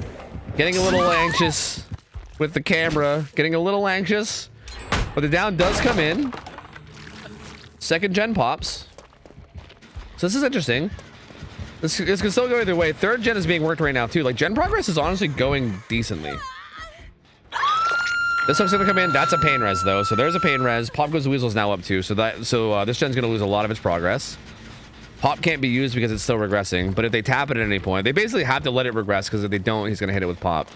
Getting a little anxious with the camera. Getting a little anxious. But the down does come in. Second gen pops. So this is interesting. This can still go either way. Third gen is being worked right now too. Like, gen progress is honestly going decently. This hook's gonna come in. That's a pain res though. So there's a pain res. Pop Goes the Weasel's now up too. So this gen's gonna lose a lot of its progress. Pop can't be used because it's still regressing. But if they tap it at any point, they basically have to let it regress, because if they don't, he's gonna hit it with Pop.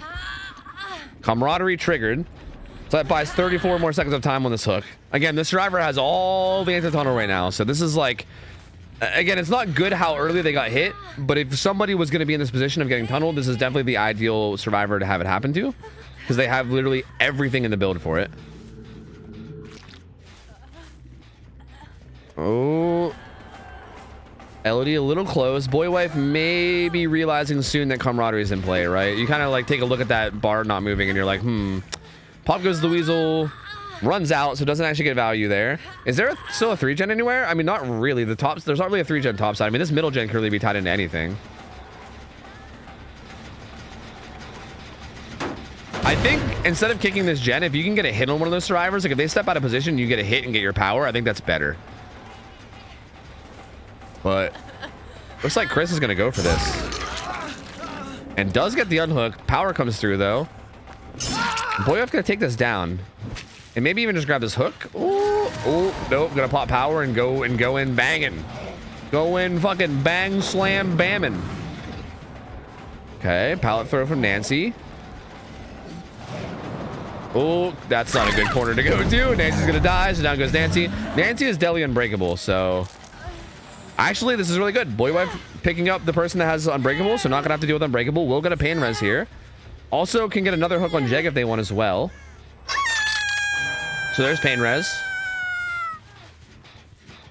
Camaraderie triggered. So that buys 34 more seconds of time on this hook. Again, this driver has all the anti-tunnel right now. So this is like, again, it's not good how early they got hit, but if somebody was going to be in this position of getting tunneled, this is definitely the ideal survivor to have it happen to, because they have literally everything in the build for it. Oh, Elodie a little close. Boy Wife may be realizing soon that camaraderie is in play, right? You kind of like take a look at that bar not moving and you're like, Pop Goes the Weasel runs out, so doesn't actually get value there. Is there still a 3-gen anywhere? I mean, not really. There's not really a 3-gen top side. I mean, this middle gen could really be tied into anything. I think instead of kicking this gen, if you can get a hit on one of those survivors, like if they step out of position, you get a hit and get your power, I think that's better. But looks like Chris is going to go for this. And does get the unhook. Power comes through, though. Boy Wife gonna take this down, and maybe even just grab this hook. Oh, nope. Gonna pop power and go in banging. Go in fucking bang slam bamming. Okay, pallet throw from Nancy. Oh, that's not a good corner to go to. Nancy's gonna die, so down goes Nancy. Nancy is deli unbreakable, so actually this is really good. Boy Wife picking up the person that has unbreakable, so not gonna have to deal with unbreakable. We'll get a pain res here. Also can get another hook on Jeg if they want as well. So there's pain res.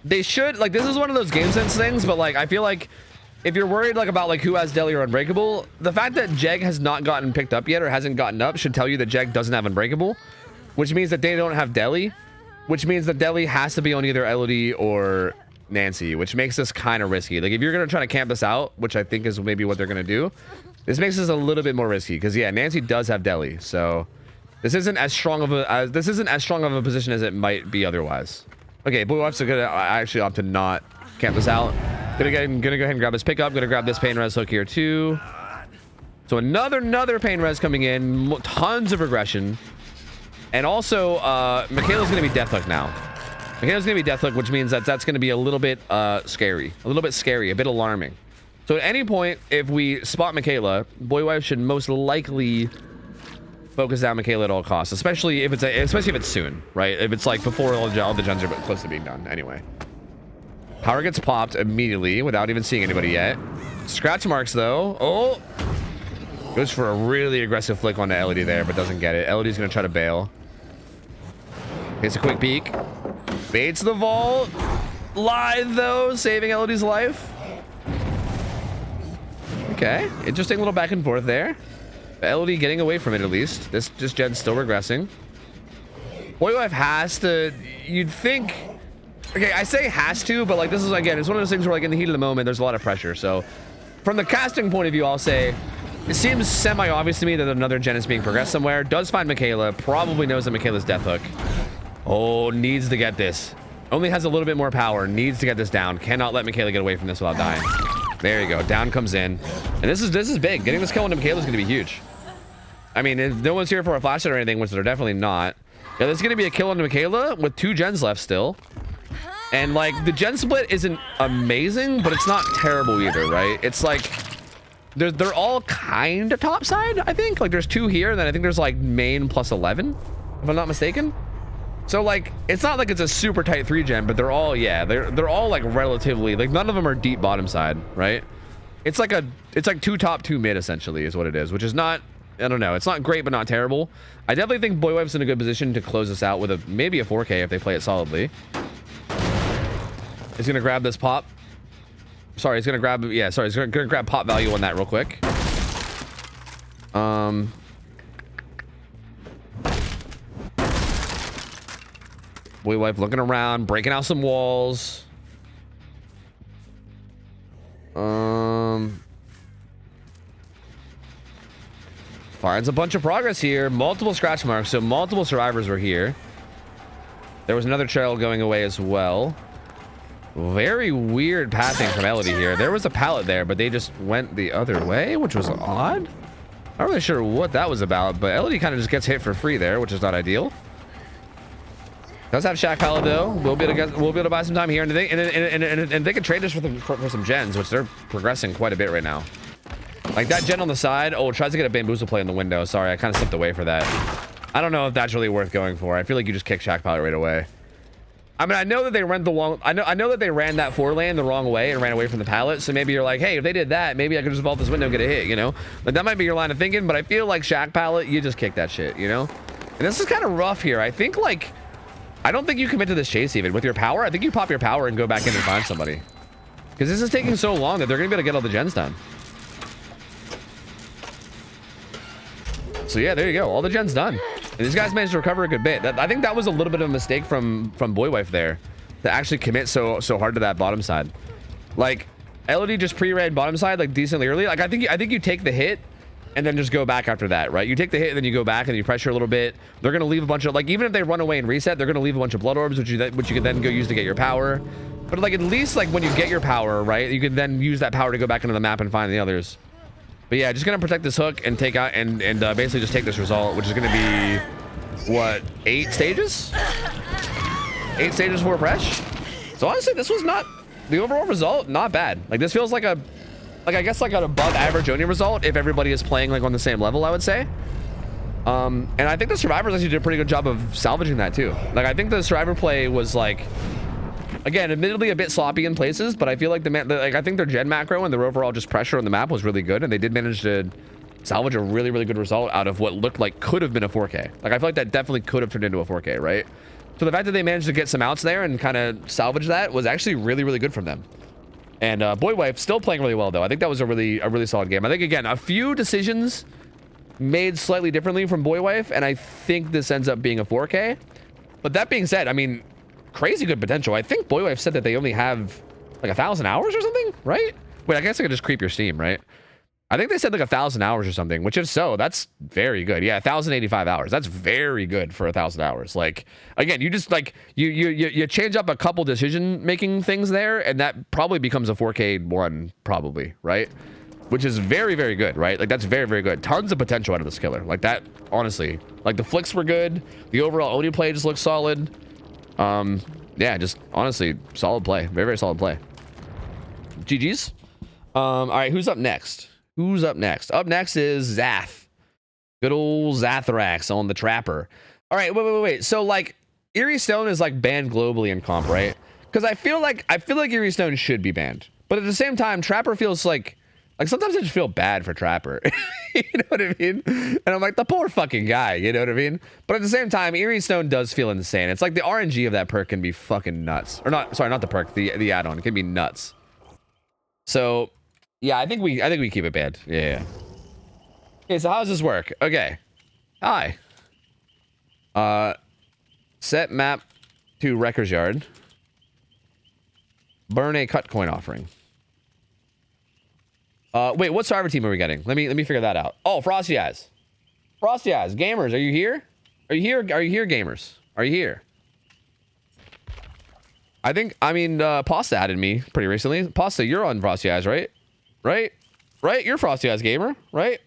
they should, like, this is one of those game sense things, but like I feel like if you're worried like about like who has deli or unbreakable, the fact that Jeg has not gotten picked up yet or hasn't gotten up should tell you that Jeg doesn't have unbreakable, which means that they don't have deli, which means that deli has to be on either Elodie or Nancy, which makes this kind of risky. Like if you're gonna try to camp this out, which I think is maybe what they're gonna do, this makes this a little bit more risky because yeah, Nancy does have deli, so this isn't as strong of a position as it might be otherwise. Okay, Blue Wife's gonna actually opt to not camp this out. Gonna go ahead and grab his pickup. Gonna grab this pain res hook here too. So another pain res coming in. Tons of regression. And also, Michaela's gonna be death hook now. Michaela's gonna be death hook, which means that that's gonna be a little bit scary. A little bit scary, a bit alarming. So at any point, if we spot Michaela, Boy Wife should most likely focus down Michaela at all costs, especially if it's soon, right? If it's like before all the gens are close to being done. Anyway. Power gets popped immediately without even seeing anybody yet. Scratch marks though. Oh, goes for a really aggressive flick onto Elodie there, but doesn't get it. Elodie's gonna try to bail. Gets a quick peek. Baits the vault. Live though, saving Elodie's life. Okay, interesting little back and forth there. Elodie getting away from it at least. This gen's still regressing. Boy Wife has to. You'd think. Okay, I say has to, but like this is again, it's one of those things where like in the heat of the moment, there's a lot of pressure. So from the casting point of view, I'll say it seems semi-obvious to me that another gen is being progressed somewhere. Does find Michaela, probably knows that Michaela's death hook. Oh, needs to get this. Only has a little bit more power, needs to get this down. Cannot let Michaela get away from this without dying. There you go, down comes in. And this is big. Getting this kill into Michaela is gonna be huge. I mean, if no one's here for a flash hit or anything, which they're definitely not. Yeah, there's gonna be a kill into Michaela with 2 gens left still. And like the gen split isn't amazing, but it's not terrible either, right? It's like they're all kind of top side, I think. Like there's 2 here, and then I think there's like main plus 11, if I'm not mistaken. So like it's not like it's a super tight 3 gen, but they're all they're all like relatively, like none of them are deep bottom side, right? It's like 2 top 2 mid essentially is what it is, which is not, I don't know, it's not great but not terrible. I definitely think Boy Wife's in a good position to close this out with maybe a 4K if they play it solidly. He's gonna grab this pop. Sorry, he's gonna grab, yeah, sorry, he's gonna grab pop value on that real quick. Boy Wife looking around, breaking out some walls. Finds a bunch of progress here. Multiple scratch marks, so multiple survivors were here. There was another trail going away as well. Very weird pathing from Elodie here. There was a pallet there, but they just went the other way, which was odd. Not really sure what that was about, but Elodie kind of just gets hit for free there, which is not ideal. Does have Shack pallet though. We'll be able to buy some time here, and they can trade this for some gens, which they're progressing quite a bit right now. Like that gen on the side. Oh, tries to get a bamboozle play in the window. Sorry, I kind of slipped away for that. I don't know if that's really worth going for. I feel like you just kick Shack pallet right away. I mean, I know that they ran the long. I know that they ran that 4 lane the wrong way and ran away from the pallet. So maybe you're like, hey, if they did that, maybe I could just vault this window and get a hit, you know? Like that might be your line of thinking. But I feel like Shack pallet, you just kick that shit, you know? And this is kind of rough here. I think like, I don't think you commit to this chase even with your power. I think you pop your power and go back in and find somebody, because this is taking so long that they're gonna be able to get all the gens done. So yeah, there you go, all the gens done. And these guys managed to recover a good bit. I think that was a little bit of a mistake from Boy Wife there, to actually commit so hard to that bottom side. Like Elodie just pre-ran bottom side like decently early. Like I think you take the hit and then just go back after that, right? You take the hit and then you go back and you pressure a little bit. They're gonna leave a bunch of, like, even if they run away and reset, they're gonna leave a bunch of blood orbs, which you can then go use to get your power. But like at least like when you get your power, right, you can then use that power to go back into the map and find the others. But yeah, just gonna protect this hook and take out and basically just take this result, which is gonna be what, 8 stages? 8 stages for a fresh. So honestly, this was not the overall result, not bad. Like this feels like a, I guess like an above average Oni result if everybody is playing like on the same level, I would say. And I think the survivors actually did a pretty good job of salvaging that too. Like I think the survivor play was like, again, admittedly a bit sloppy in places, but I feel like I think their gen macro and their overall just pressure on the map was really good, and they did manage to salvage a really, really good result out of what looked like could have been a 4K. Like I feel like that definitely could have turned into a 4K, right? So the fact that they managed to get some outs there and kind of salvage that was actually really, really good from them. And Boy Wife still playing really well, though. I think that was a really solid game. I think, again, a few decisions made slightly differently from Boy Wife, and I think this ends up being a 4K. But that being said, I mean, crazy good potential. I think Boy Wife said that they only have like 1,000 hours or something, right? Wait, I guess I could just creep your Steam, right? I think they said like 1,000 hours or something, which if so, that's very good. Yeah, 1,085 hours. That's very good for 1,000 hours. Like, again, you just like you change up a couple decision making things there, and that probably becomes a 4K one, probably, right? Which is very, very good, right? Like, that's very, very good. Tons of potential out of this killer. Like, that, honestly, like the flicks were good. The overall Oni play just looks solid. Yeah, just honestly, solid play. Very, very solid play. GG's. All right, who's up next? Who's up next? Up next is Zath. Good old Zathrax on the Trapper. All right, wait. So, like, Eerie Stone is, like, banned globally in comp, right? Because I feel like Eerie Stone should be banned. But at the same time, Trapper feels like sometimes I just feel bad for Trapper. You know what I mean? And I'm like, the poor fucking guy, you know what I mean? But at the same time, Eerie Stone does feel insane. It's like the RNG of that perk can be fucking nuts. Or not, sorry, not the perk, the add-on. It can be nuts. So, yeah, I think we keep it banned. Yeah. Okay, so how does this work? Okay. Hi. Set map to Wrecker's Yard. Burn a cut coin offering. Wait, what server team are we getting? Let me figure that out. Oh, Frosty Eyes. Frosty Eyes. Gamers, are you here? Are you here? Are you here, gamers? Are you here? I mean, Pasta added me pretty recently. Pasta, you're on Frosty Eyes, right? Right? You're Frosty Eyes gamer, right?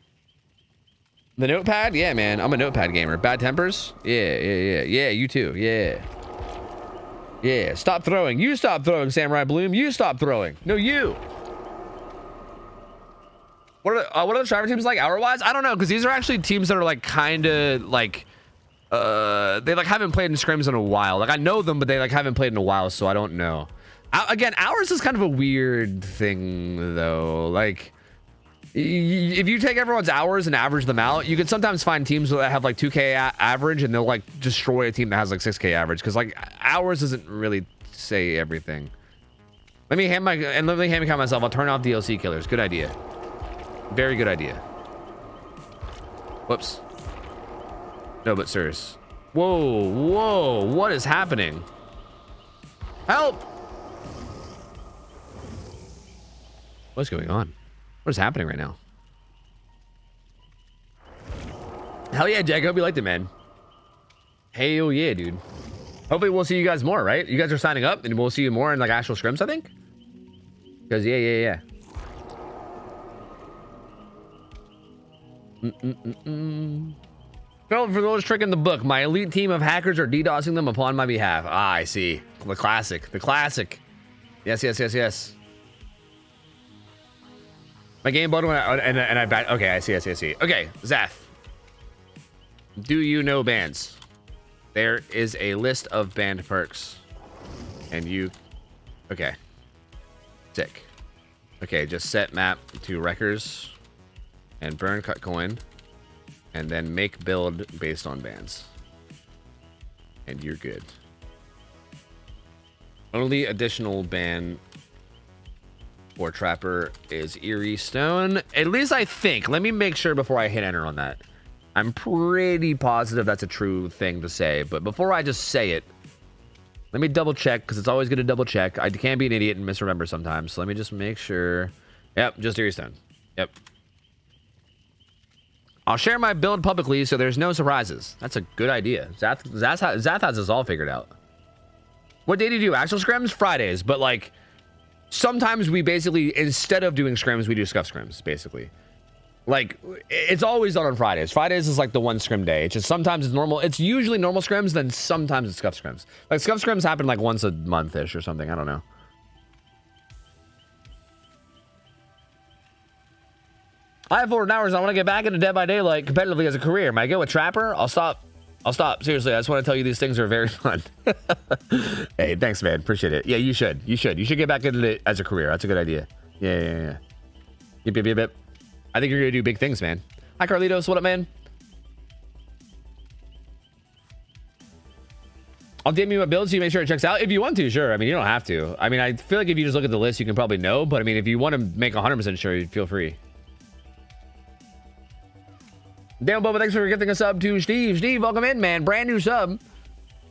The notepad? Yeah, man. I'm a notepad gamer. Bad tempers? Yeah. You too. Yeah. Stop throwing. You stop throwing, Samurai Bloom. You stop throwing. No, you. What are the driver teams like hour-wise? I don't know, because these are actually teams that are like kind of like they like haven't played in scrims in a while. Like I know them, but they like haven't played in a while, so I don't know. Again, hours is kind of a weird thing though. Like if you take everyone's hours and average them out, you can sometimes find teams that have like 2K average and they'll like destroy a team that has like 6K average, because like hours doesn't really say everything. Let me handicap myself. I'll turn off DLC killers. Good idea. Very good idea. Whoops. No, but serious. Whoa. What is happening? Help! What's going on? What is happening right now? Hell yeah, Jack. I hope you liked it, man. Hell yeah, dude. Hopefully we'll see you guys more, right? You guys are signing up and we'll see you more in like actual scrims, I think. Because yeah. Fell for the oldest trick in the book. My elite team of hackers are DDoSing them upon my behalf. Ah, I see. The classic. Yes. My game button and I back. Okay, I see. Okay, Zath. Do you know bans? There is a list of banned perks. And you... Okay. Sick. Okay, just set map to Wreckers. And burn cut coin. And then make build based on bans. And you're good. Only additional ban for Trapper is Eerie Stone. At least I think. Let me make sure before I hit enter on that. I'm pretty positive that's a true thing to say. But before I just say it, let me double check, because it's always good to double check. I can be an idiot and misremember sometimes. So let me just make sure. Yep, just Eerie Stone. Yep. I'll share my build publicly so there's no surprises. That's a good idea. Zath has this all figured out. What day do you do? Actual scrims? Fridays. But like, sometimes we basically, instead of doing scrims, we do scuff scrims, basically. Like, it's always done on Fridays. Fridays is like the one scrim day. It's just sometimes it's normal. It's usually normal scrims, then sometimes it's scuff scrims. Like, scuff scrims happen like once a month-ish or something. I don't know. I have 400 hours. I want to get back into Dead by Daylight competitively as a career. Might I go with Trapper? I'll stop. Seriously, I just want to tell you these things are very fun. Hey, thanks, man. Appreciate it. Yeah, you should. You should get back into it as a career. That's a good idea. Yeah. Yep. I think you're going to do big things, man. Hi, Carlitos. What up, man? I'll DM you my build so you make sure it checks out if you want to. Sure. I mean, you don't have to. I mean, I feel like if you just look at the list, you can probably know. But I mean, if you want to make 100% sure, feel free. Damn, Boba, thanks for gifting a sub to Steve. Steve, welcome in, man. Brand new sub.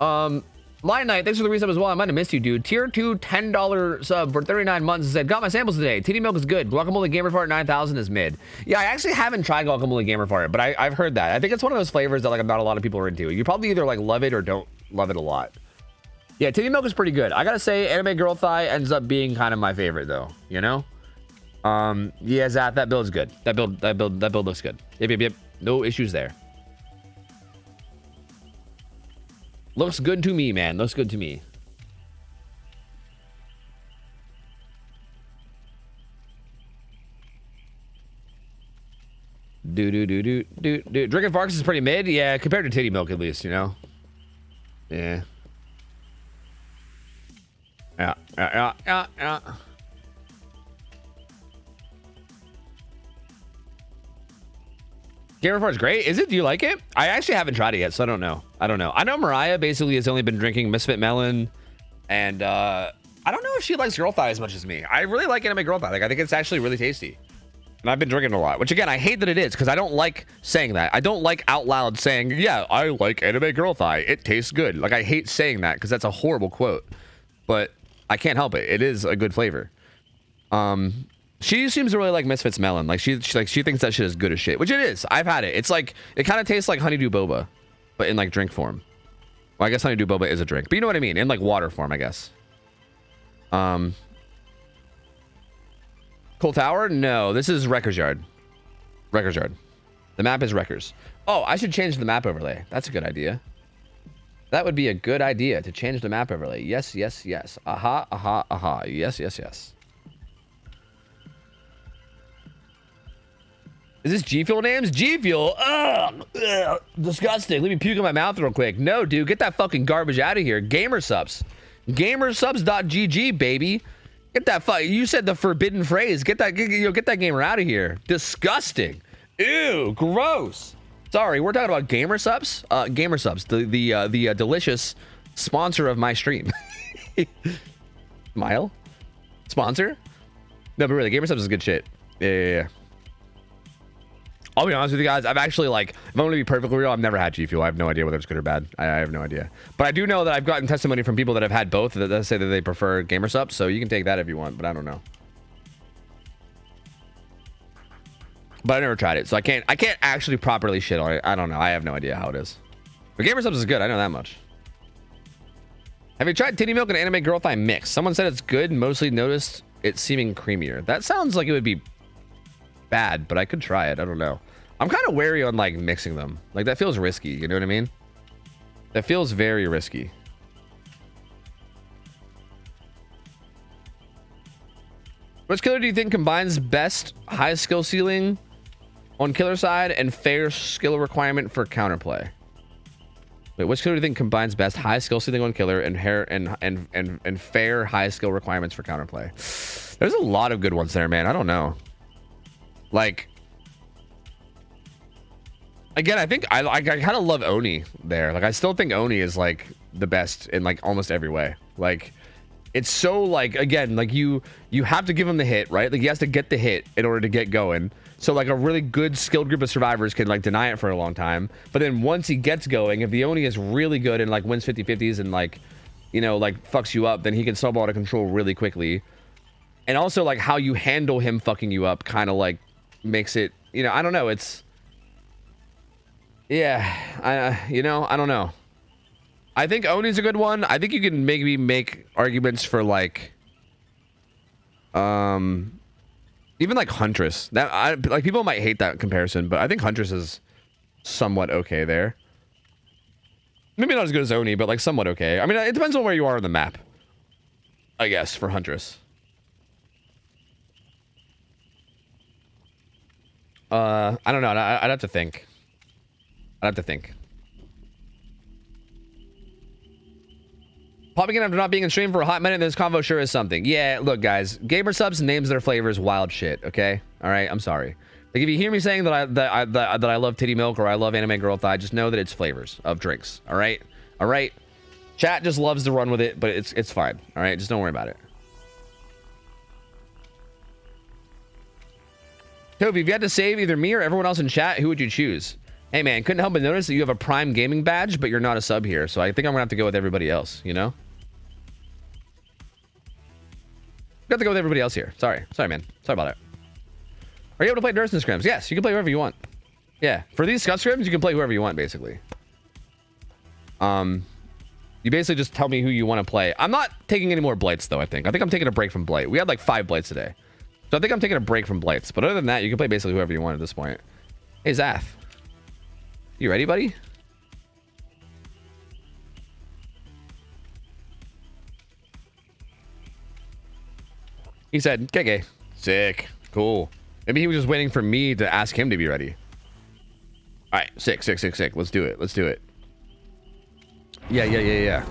Lion Knight, thanks for the resub as well. I might have missed you, dude. Tier 2, $10 sub for 39 months and said, got my samples today. Titty Milk is good. Guacamole Gamer Fart 9000 is mid. Yeah, I actually haven't tried Guacamole Gamer Fart, but I've heard that. I think it's one of those flavors that like not a lot of people are into. You probably either like love it or don't love it a lot. Yeah, Titty Milk is pretty good. I gotta say, Anime Girl Thigh ends up being kind of my favorite though, you know? Yeah, Zap, that build's good. That build looks good. Yep. No issues there. Looks good to me, man. Looks good to me. Drinking Farks is pretty mid. Yeah, compared to Titty Milk at least, you know? Yeah. Yeah. Gamer Fart's great. Is it? Do you like it? I actually haven't tried it yet, so I don't know. I know Mariah basically has only been drinking Misfit Melon, and I don't know if she likes Girl Thigh as much as me. I really like Anime Girl Thigh. Like, I think it's actually really tasty. And I've been drinking a lot, which again, I hate that it is because I don't like saying that. I don't like out loud saying, yeah, I like Anime Girl Thigh. It tastes good. Like, I hate saying that because that's a horrible quote, but I can't help it. It is a good flavor. She seems to really like Misfits Melon. Like she thinks that shit is good as shit, which it is. I've had it. It's like, it kind of tastes like Honeydew Boba, but in like drink form. Well, I guess Honeydew Boba is a drink, but you know what I mean? In like water form, I guess. Coal Tower? No, this is Wrecker's Yard. Wrecker's Yard. The map is Wreckers. Oh, I should change the map overlay. That's a good idea. That would be a good idea to change the map overlay. Yes. Aha. Yes. Is this G Fuel names? G Fuel? Ugh, disgusting. Let me puke in my mouth real quick. No, dude, get that fucking garbage out of here. Gamer subs. Gamersubs.gg, baby. Get that you said the forbidden phrase. Get that gamer out of here. Disgusting. Ew, gross. Sorry, we're talking about Gamer Subs. Gamer Subs, the delicious sponsor of my stream. Smile? Sponsor? No, but really, Gamer Subs is good shit. Yeah. I'll be honest with you guys. I've actually, like, if I'm going to be perfectly real, I've never had G Fuel. I have no idea whether it's good or bad. I have no idea. But I do know that I've gotten testimony from people that have had both that say that they prefer Gamer Subs. So you can take that if you want, but I don't know. But I never tried it, so I can't actually properly shit on it. I don't know. I have no idea how it is. But Gamer Subs is good. I know that much. Have you tried Titty Milk and Anime Girl Thigh mix? Someone said it's good. Mostly noticed it seeming creamier. That sounds like it would be bad, but I could try it. I don't know. I'm kind of wary on like mixing them. Like that feels risky. You know what I mean? That feels very risky. Which killer do you think combines best high skill ceiling on killer side and fair skill requirement for counterplay? Wait, which killer do you think combines best high skill ceiling on killer and fair high skill requirements for counterplay? There's a lot of good ones there, man. I don't know. Like, again, I think I kind of love Oni there. Like, I still think Oni is like the best in like almost every way. Like, it's so like, again, like you have to give him the hit, right? Like he has to get the hit in order to get going. So like a really good skilled group of survivors can like deny it for a long time. But then once he gets going, if the Oni is really good and like wins 50-50s and like, you know, like fucks you up, then he can snowball out of control really quickly. And also like how you handle him fucking you up kind of like makes it, you know, I don't know. It's, yeah, you know, I don't know. I think Oni's a good one. I think you can maybe make arguments for like, even like Huntress. That like people might hate that comparison, but I think Huntress is somewhat okay there. Maybe not as good as Oni, but like somewhat okay. I mean, it depends on where you are on the map, I guess, for Huntress. I don't know. I'd have to think. Popping in after not being in stream for a hot minute, this convo sure is something. Yeah, look, guys. Gamer Subs names their flavors wild shit, okay? All right, I'm sorry. Like, if you hear me saying that I love Titty Milk or I love Anime Girl Thigh, just know that it's flavors of drinks, all right? All right? Chat just loves to run with it, but it's fine. All right, just don't worry about it. Toby, if you had to save either me or everyone else in chat, who would you choose? Hey man, couldn't help but notice that you have a Prime Gaming badge, but you're not a sub here, so I think I'm gonna have to go with everybody else, you know? Got to go with everybody else here. Sorry, man. Sorry about it. Are you able to play Durst and Scrims? Yes, you can play whoever you want. Yeah, for these Scut Scrims, you can play whoever you want, basically. You basically just tell me who you want to play. I'm not taking any more Blights, though, I think I'm taking a break from Blight. We had like 5 Blights today. So I think I'm taking a break from Blights. But other than that, you can play basically whoever you want at this point. Hey, Zath. You ready, buddy? He said, "KK." Sick. Cool. Maybe he was just waiting for me to ask him to be ready. All right. Sick. Let's do it. Yeah.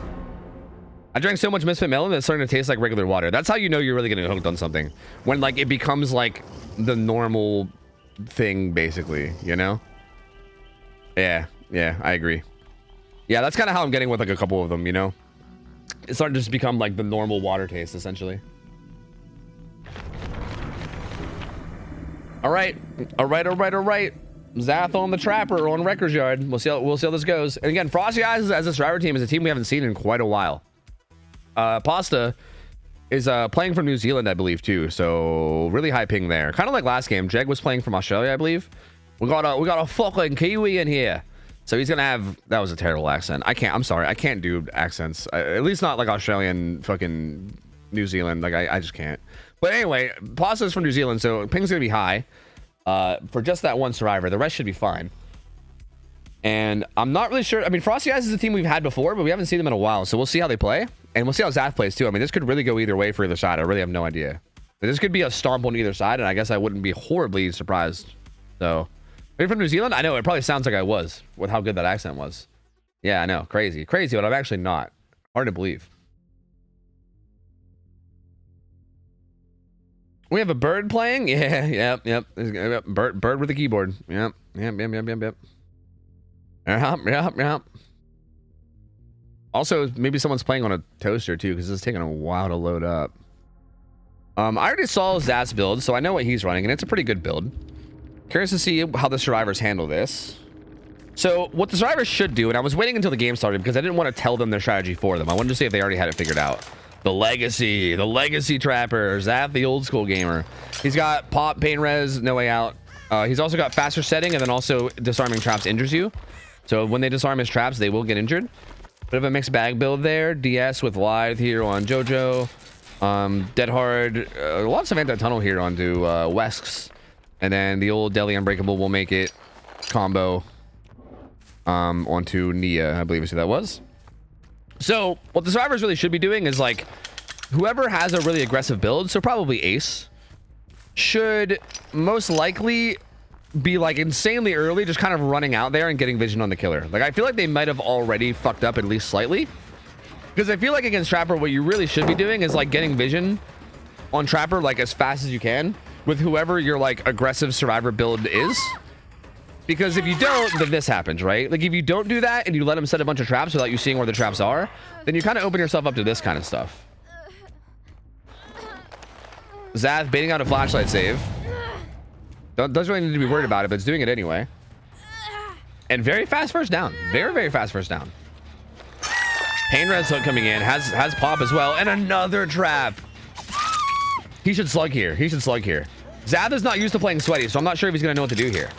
I drank so much Misfit Melon that it's starting to taste like regular water. That's how you know you're really getting hooked on something. When like it becomes like the normal thing, basically, you know? Yeah, I agree. Yeah, that's kind of how I'm getting with like a couple of them, you know? It's starting to just become like the normal water taste, essentially. All right. Zath on the Trapper on Wrecker's Yard. We'll see how this goes. And again, Frosty Eyes as a survivor team is a team we haven't seen in quite a while. Pasta is playing from New Zealand, I believe, too. So really high ping there. Kind of like last game. Jeg was playing from Australia, I believe. We got a fucking Kiwi in here. So he's gonna have, that was a terrible accent. I'm sorry, I can't do accents. At least not like Australian, fucking New Zealand. Like I just can't. But anyway, Pasta's from New Zealand, so ping's gonna be high. For just that one survivor. The rest should be fine. And I'm not really sure. I mean, Frosty Eyes is a team we've had before, but we haven't seen them in a while. So we'll see how they play. And we'll see how Zath plays too. I mean, this could really go either way for either side. I really have no idea. But this could be a stomp on either side, and I guess I wouldn't be horribly surprised. So, maybe from New Zealand? I know, it probably sounds like I was, with how good that accent was. Yeah, I know. Crazy, but I'm actually not. Hard to believe. We have a bird playing? Yeah, yep. Bird with a keyboard. Yep. Also, maybe someone's playing on a toaster too, because it's taking a while to load up. I already saw Zath's build, so I know what he's running, and it's a pretty good build. Curious to see how the survivors handle this. So what the survivors should do, and I was waiting until the game started because I didn't want to tell them their strategy for them. I wanted to see if they already had it figured out. The legacy trapper, Zath, the old school gamer. He's got pop, pain res, no way out. He's also got faster setting, and then also disarming traps injures you. So when they disarm his traps, they will get injured. Bit of a mixed bag build there. DS with Lithe here on Jojo. Dead Hard. Lots of anti-tunnel here onto Wesks. And then the old Deli Unbreakable will make it combo onto Nia, I believe is who that was. So what the survivors really should be doing is like whoever has a really aggressive build, so probably Ace, should most likely be like insanely early, just kind of running out there and getting vision on the killer. Like I feel like they might have already fucked up at least slightly, because I feel like against Trapper what you really should be doing is like getting vision on Trapper like as fast as you can with whoever your like aggressive survivor build is. Because if you don't, then this happens, right? Like if you don't do that and you let them set a bunch of traps without you seeing where the traps are, then you kind of open yourself up to this kind of stuff. Zath baiting out a flashlight save. Doesn't really need to be worried about it, but it's doing it anyway. And very fast first down. Very fast first down. Pain res hook coming in. Has pop as well. And another trap. He should slug here. Zath is not used to playing sweaty, so I'm not sure if he's going to know what to do here.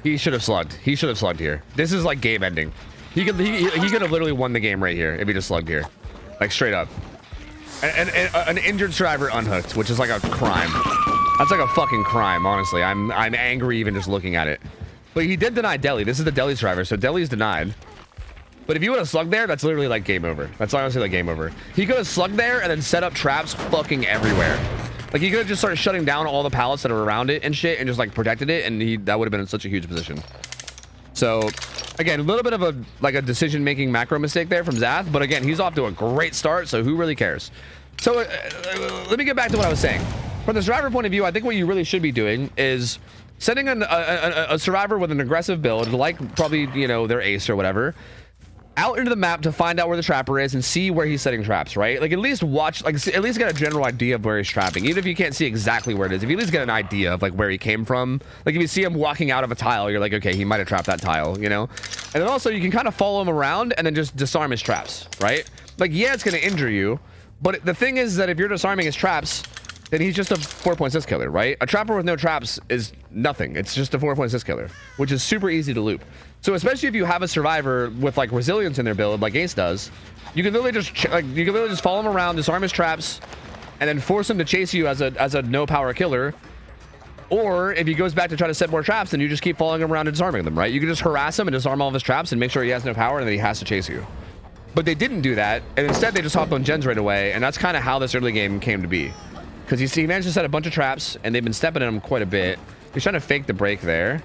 He should have slugged. Here. This is like game ending. He could have literally won the game right here if he just slugged here. Like straight up. An injured survivor unhooked, which is like a crime. That's like a fucking crime, honestly. I'm angry even just looking at it. But he did deny Deli. This is the Deli survivor, so Deli's denied. But if you would have slugged there, that's literally like game over. That's honestly like game over. He could have slugged there and then set up traps fucking everywhere. Like he could have just started shutting down all the pallets that are around it and shit and just like protected it, and that would have been in such a huge position. So again, a little bit of a decision-making macro mistake there from Zath, but again, he's off to a great start, so who really cares? So let me get back to what I was saying. From the survivor point of view, I think what you really should be doing is sending a survivor with an aggressive build, like probably, you know, their ace or whatever, out into the map to find out where the trapper is and see where he's setting traps, right? Like at least watch, like at least get a general idea of where he's trapping, even if you can't see exactly where it is. If you at least get an idea of like where he came from, like if you see him walking out of a tile, you're like, okay, he might have trapped that tile, you know? And then also you can kind of follow him around and then just disarm his traps, right? Like, yeah, it's going to injure you, but the thing is that if you're disarming his traps, then he's just a 4.6 killer, right? A trapper with no traps is nothing. It's just a 4.6 killer, which is super easy to loop. So especially if you have a survivor with like resilience in their build, like Ace does, you can literally just follow him around, disarm his traps, and then force him to chase you as a no power killer. Or if he goes back to try to set more traps, then you just keep following him around and disarming them, right? You can just harass him and disarm all of his traps and make sure he has no power and then he has to chase you. But they didn't do that, and instead they just hopped on gens right away, and that's kind of how this early game came to be. Because you see, he managed to set a bunch of traps, and they've been stepping in them quite a bit. He's trying to fake the break there.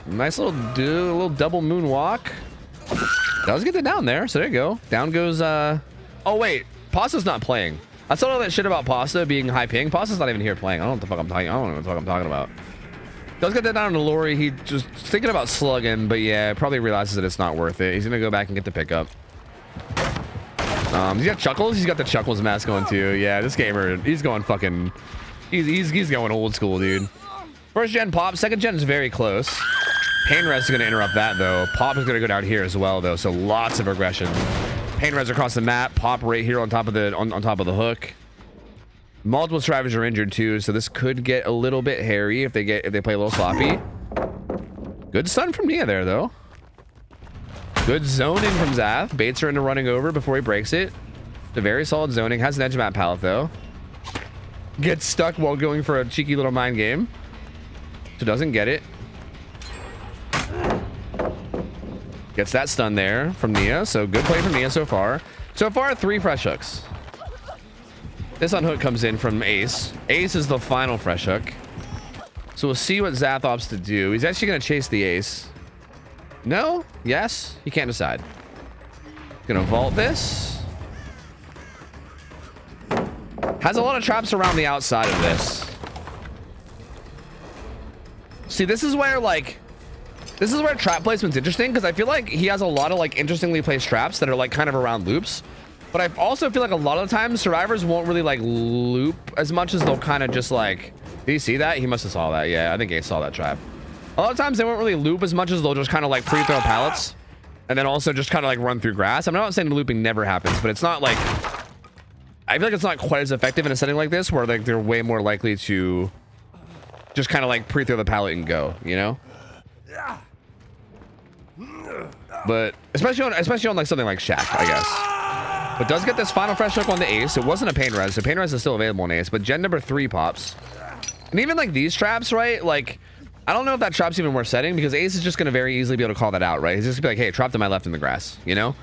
Nice little double moonwalk. Does get the down there, so there you go. Down goes, oh wait, Pasta's not playing. I saw all that shit about Pasta being high ping. Pasta's not even here playing. I don't know what the fuck I'm talking. I don't know what the fuck I'm talking about. Does get that down to Lori. He just thinking about slugging, but yeah, probably realizes that it's not worth it. He's gonna go back and get the pickup. He's got Chuckles. He's got the Chuckles mask going too. Yeah, this gamer, he's going fucking, he's going old school, dude. First gen Pop, second gen is very close. Pain Res is going to interrupt that though. Pop is going to go down here as well though, so lots of aggression. Pain Res across the map. Pop right here on top of the on top of the hook. Multiple survivors are injured too, so this could get a little bit hairy if they play a little sloppy. Good stun from Nia there though. Good zoning from Zath. Baits her into running over before he breaks it. The very solid zoning. Has an edge map palette though. Gets stuck while going for a cheeky little mind game. So doesn't get it. Gets that stun there from Nia. So good play from Nia so far. So far, 3 fresh hooks. This unhook comes in from Ace. Ace is the final fresh hook. So we'll see what Zath opts to do. He's actually going to chase the Ace. No? Yes? He can't decide. Gonna vault this. Has a lot of traps around the outside of this. See, this is where trap placement's interesting, because I feel like he has a lot of like interestingly placed traps that are like kind of around loops. But I also feel like a lot of the times survivors won't really like loop as much as they'll kind of just like, did you see that? He must have saw that. Yeah, I think Ace saw that trap. A lot of times they won't really loop as much as they'll just kind of like pre-throw pallets and then also just kind of like run through grass. I'm not saying looping never happens, but it's not like, I feel like it's not quite as effective in a setting like this where like they're way more likely to just kind of like pre-throw the pallet and go, you know? But especially on like something like Shack, I guess. But does get this final fresh hook on the Ace. It wasn't a pain res, so pain res is still available on Ace, but gen number 3 pops. And even like these traps, right? Like, I don't know if that trap's even worth setting, because Ace is just going to very easily be able to call that out, right? He's just going to be like, hey, trap to my left in the grass, you know?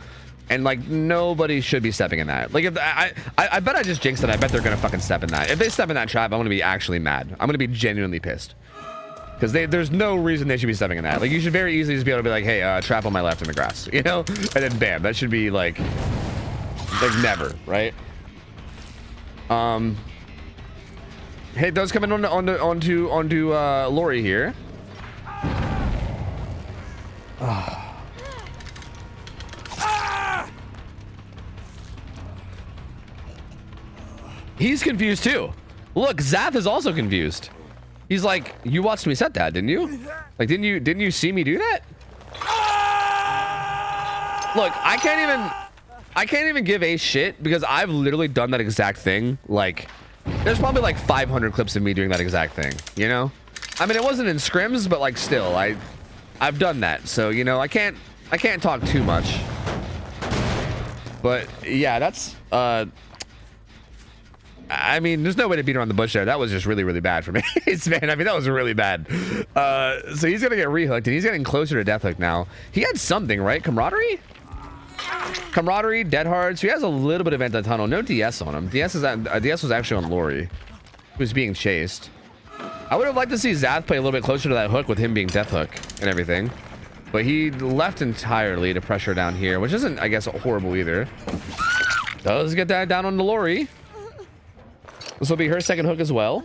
And like, nobody should be stepping in that. Like, if I bet I just jinxed it. I bet they're going to fucking step in that. If they step in that trap, I'm going to be actually mad. I'm going to be genuinely pissed. Because there's no reason they should be stepping in that. Like, you should very easily just be able to be like, hey, trap on my left in the grass, you know? And then bam, that should be like never, right? Hey, it does come in onto Lori here. He's confused too. Look, Zath is also confused. He's like, you watched me set that, didn't you? Like, didn't you see me do that? Look, I can't even give Ace shit, because I've literally done that exact thing. Like, there's probably like 500 clips of me doing that exact thing, you know? I mean, it wasn't in scrims, but like still, I've done that. So, you know, I can't talk too much. But yeah, that's I mean, there's no way to beat around the bush there. That was just really, really bad for me. Man, I mean, that was really bad. So he's gonna get rehooked, and he's getting closer to death hook now. He had something, right? Camaraderie, dead hard. So he has a little bit of anti-tunnel. No DS on him. DS was actually on Lori, who was being chased. I would have liked to see Zath play a little bit closer to that hook with him being death hook and everything. But he left entirely to pressure down here, which isn't, I guess, horrible either. Does get that down on the Lori. This will be her second hook as well.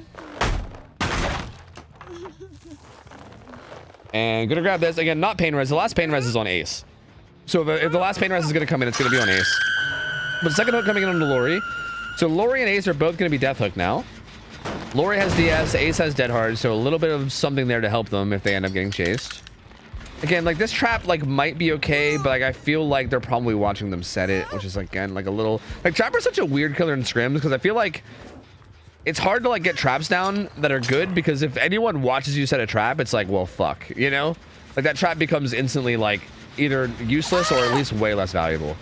And gonna grab this. Again, not pain res. The last pain res is on Ace. So if the last pain res is going to come in, it's going to be on Ace. But second hook coming in on the Lori. So Lori and Ace are both going to be death hook now. Lori has DS, Ace has dead hard, so a little bit of something there to help them if they end up getting chased. Again, like this trap like might be okay, but like I feel like they're probably watching them set it, which is again like a little like Trapper's such a weird killer in scrims because I feel like it's hard to like get traps down that are good because if anyone watches you set a trap, it's like, well, fuck, you know? Like that trap becomes instantly like either useless or at least way less valuable.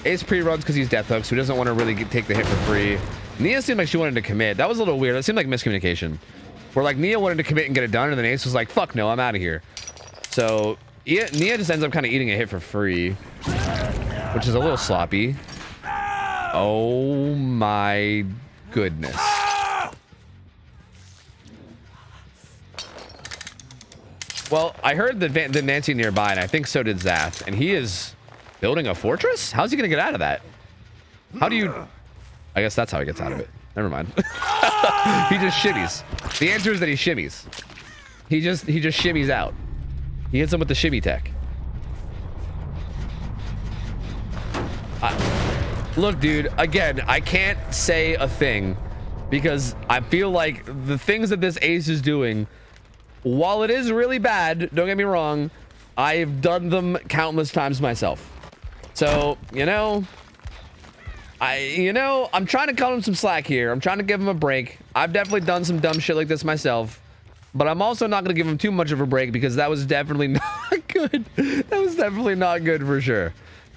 Ace pre-runs because he's death hook, so he doesn't want to really take the hit for free. Nia seemed like she wanted to commit. That was a little weird. It seemed like miscommunication. Where like Nia wanted to commit and get it done, and then Ace was like, fuck no, I'm out of here. So Nia just ends up kind of eating a hit for free, which is a little sloppy. Oh my goodness. Well, I heard the Nancy nearby, and I think so did Zath, and he is building a fortress? How's he gonna get out of that? How do you... I guess that's how he gets out of it. Never mind. He just shimmies. The answer is that he shimmies. He just shimmies out. He hits him with the shimmy tech. Look, dude, again, I can't say a thing because I feel like the things that this Ace is doing, while it is really bad, don't get me wrong, I've done them countless times myself. So, you know, I'm trying to cut him some slack here. I'm trying to give him a break. I've definitely done some dumb shit like this myself. But I'm also not going to give him too much of a break because that was definitely not good. That was definitely not good for sure.